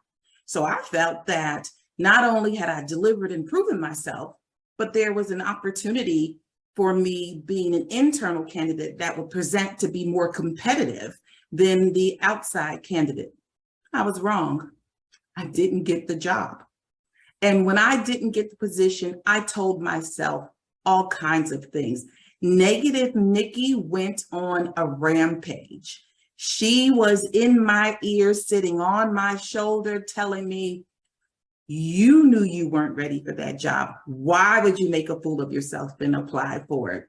So I felt that not only had I delivered and proven myself, but there was an opportunity for me being an internal candidate that would present to be more competitive than the outside candidate. I was wrong. I didn't get the job. And when I didn't get the position, I told myself all kinds of things. Negative Nikki went on a rampage. She was in my ear, sitting on my shoulder, telling me, you knew you weren't ready for that job. Why would you make a fool of yourself and apply for it?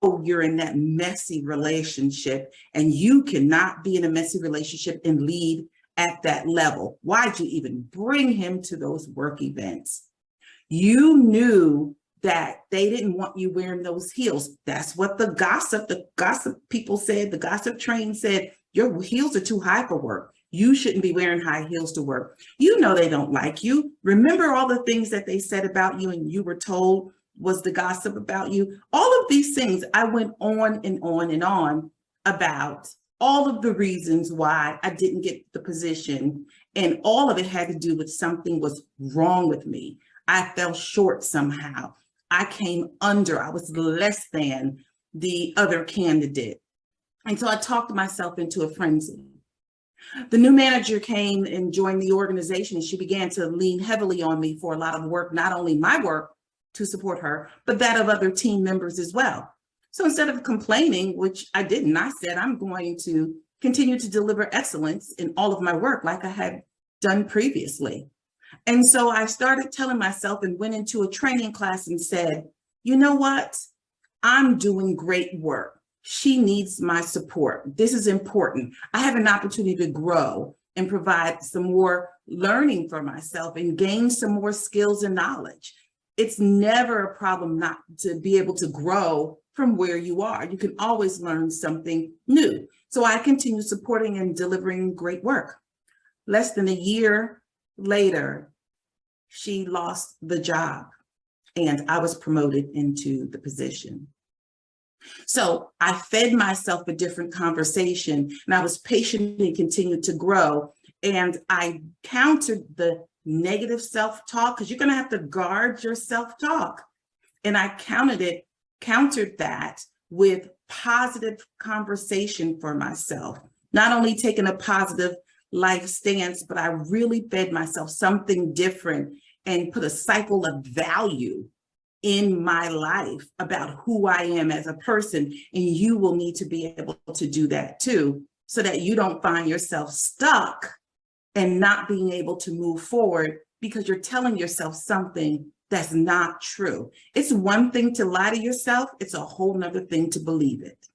Oh, you're in that messy relationship and you cannot be in a messy relationship and lead at that level. Why'd you even bring him to those work events? You knew that they didn't want you wearing those heels. That's what the gossip people said, the gossip train said, your heels are too high for work. You shouldn't be wearing high heels to work. You know they don't like you. Remember all the things that they said about you and you were told was the gossip about you. All of these things, I went on and on and on about all of the reasons why I didn't get the position. And all of it had to do with something was wrong with me. I fell short somehow. I came under, I was less than the other candidate. And so I talked myself into a frenzy. The new manager came and joined the organization, and she began to lean heavily on me for a lot of work, not only my work to support her, but that of other team members as well. So instead of complaining, which I didn't, I said, I'm going to continue to deliver excellence in all of my work like I had done previously. And so I started telling myself and went into a training class and said, you know what? I'm doing great work. She needs my support. This is important. I have an opportunity to grow and provide some more learning for myself and gain some more skills and knowledge. It's never a problem not to be able to grow from where you are. You can always learn something new. So I continue supporting and delivering great work. Less than a year later, she lost the job and I was promoted into the position. So I fed myself a different conversation and I was patient and continued to grow. And I countered the negative self-talk, because you're going to have to guard your self-talk. And I countered that with positive conversation for myself, not only taking a positive life stance, but I really fed myself something different and put a cycle of value in my life about who I am as a person. And you will need to be able to do that too, so that you don't find yourself stuck and not being able to move forward because you're telling yourself something that's not true. It's one thing to lie to yourself. It's a whole nother thing to believe it.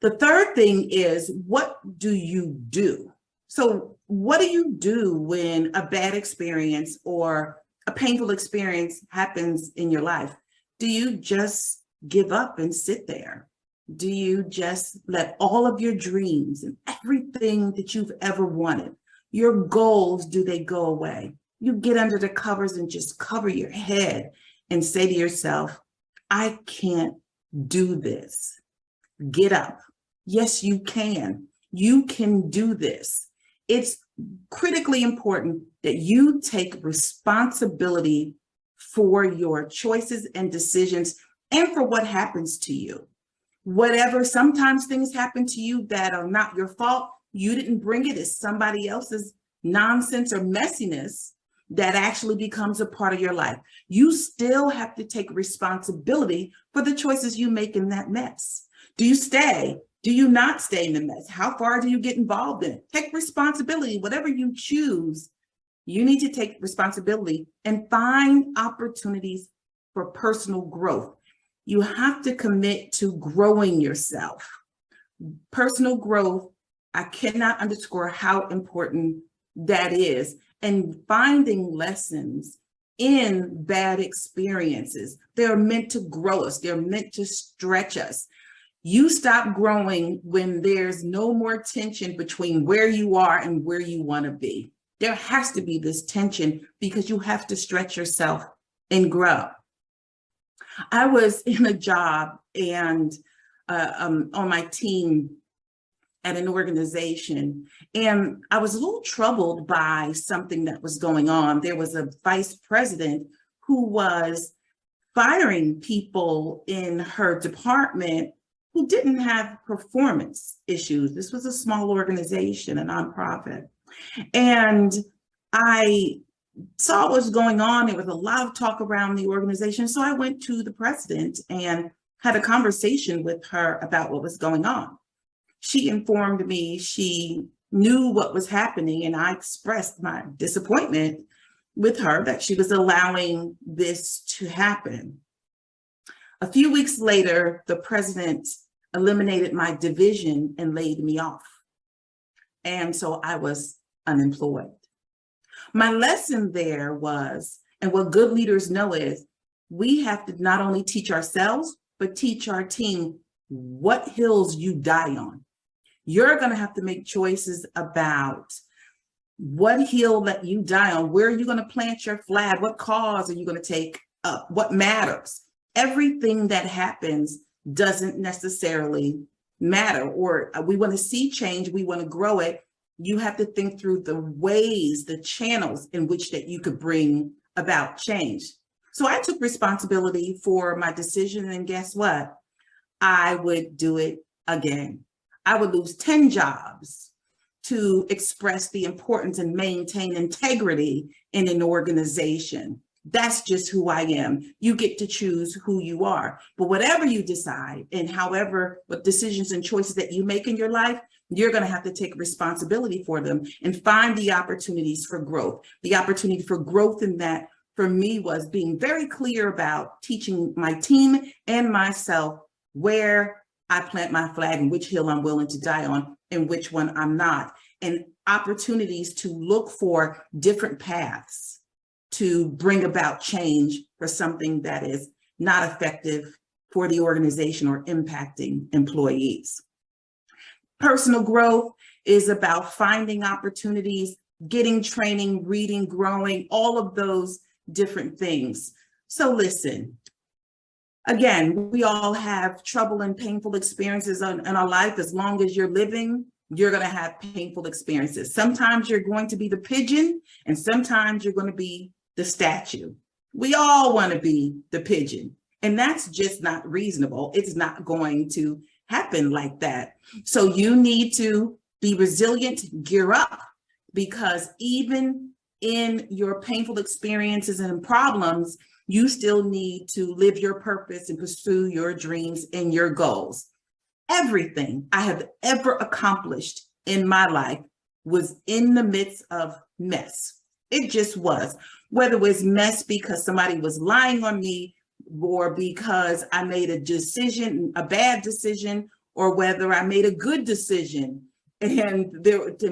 The third thing is, what do you do? So what do you do when a bad experience or a painful experience happens in your life? Do you just give up and sit there? Do you just let all of your dreams and everything that you've ever wanted, your goals, do they go away? You get under the covers and just cover your head and say to yourself, I can't do this. Get up. Yes, you can. You can do this. It's critically important that you take responsibility for your choices and decisions and for what happens to you. Whatever, sometimes things happen to you that are not your fault. You didn't bring it. It's somebody else's nonsense or messiness that actually becomes a part of your life. You still have to take responsibility for the choices you make in that mess. Do you stay? Do you not stay in the mess? How far do you get involved in it? Take responsibility. Whatever you choose, you need to take responsibility and find opportunities for personal growth. You have to commit to growing yourself. Personal growth, I cannot underscore how important that is. And finding lessons in bad experiences. They're meant to grow us. They're meant to stretch us. You stop growing when there's no more tension between where you are and where you want to be. There has to be this tension because you have to stretch yourself and grow. I was in a job and on my team at an organization, and I was a little troubled by something that was going on. There was a vice president who was firing people in her department who didn't have performance issues. This was a small organization, a nonprofit. And I saw what was going on. There was a lot of talk around the organization. So I went to the president and had a conversation with her about what was going on. She informed me she knew what was happening, and I expressed my disappointment with her that she was allowing this to happen. A few weeks later, the president eliminated my division and laid me off. And so I was unemployed. My lesson there was, and what good leaders know is, we have to not only teach ourselves, but teach our team what hills you die on. You're going to have to make choices about what hill that you die on, where are you going to plant your flag, what cause are you going to take up, what matters. Everything that happens doesn't necessarily matter, or we want to see change, we want to grow it. You have to think through the ways, the channels in which that you could bring about change. So I took responsibility for my decision, and guess what? I would do it again. I would lose 10 jobs to express the importance and maintain integrity in an organization. That's just who I am. You get to choose who you are. But whatever you decide and however, what decisions and choices that you make in your life, you're going to have to take responsibility for them and find the opportunities for growth. The opportunity for growth in that for me was being very clear about teaching my team and myself where I plant my flag and which hill I'm willing to die on and which one I'm not, and opportunities to look for different paths to bring about change for something that is not effective for the organization or impacting employees. Personal growth is about finding opportunities, getting training, reading, growing, all of those different things. So listen, again, we all have trouble and painful experiences in our life. As long as you're living, you're going to have painful experiences. Sometimes you're going to be the pigeon, and sometimes you're going to be the statue. We all want to be the pigeon, and that's just not reasonable. It's not going to happen like that. So you need to be resilient, gear up, because even in your painful experiences and problems, you still need to live your purpose and pursue your dreams and your goals. Everything I have ever accomplished in my life was in the midst of mess. It just was. Whether it was mess because somebody was lying on me, or because I made a decision, a bad decision, or whether I made a good decision and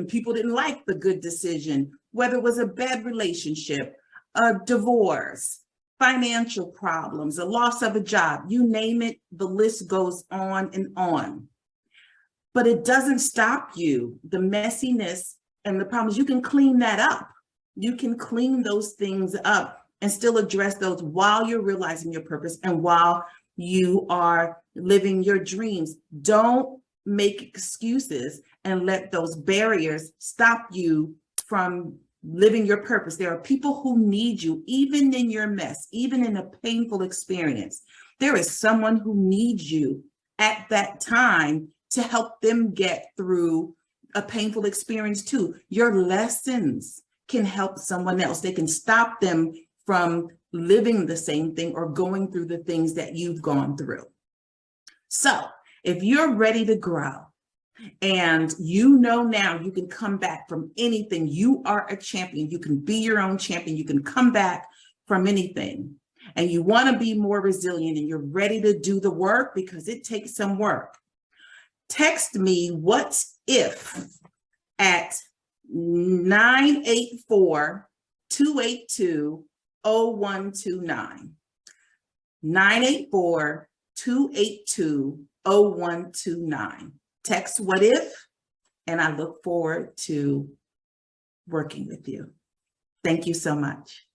people didn't like the good decision, whether it was a bad relationship, a divorce, financial problems, a loss of a job, you name it, the list goes on and on. But it doesn't stop you. The messiness and the problems, you can clean that up. You can clean those things up and still address those while you're realizing your purpose and while you are living your dreams. Don't make excuses and let those barriers stop you from living your purpose. There are people who need you, even in your mess, even in a painful experience. There is someone who needs you at that time to help them get through a painful experience too. Your lessons can help someone else. They can stop them from living the same thing or going through the things that you've gone through. So if you're ready to grow, and you know now you can come back from anything, you are a champion, you can be your own champion, you can come back from anything, and you want to be more resilient and you're ready to do the work because it takes some work, text me "what if" at 984-282-0129. 984-282-0129. Text "what if," and I look forward to working with you. Thank you so much.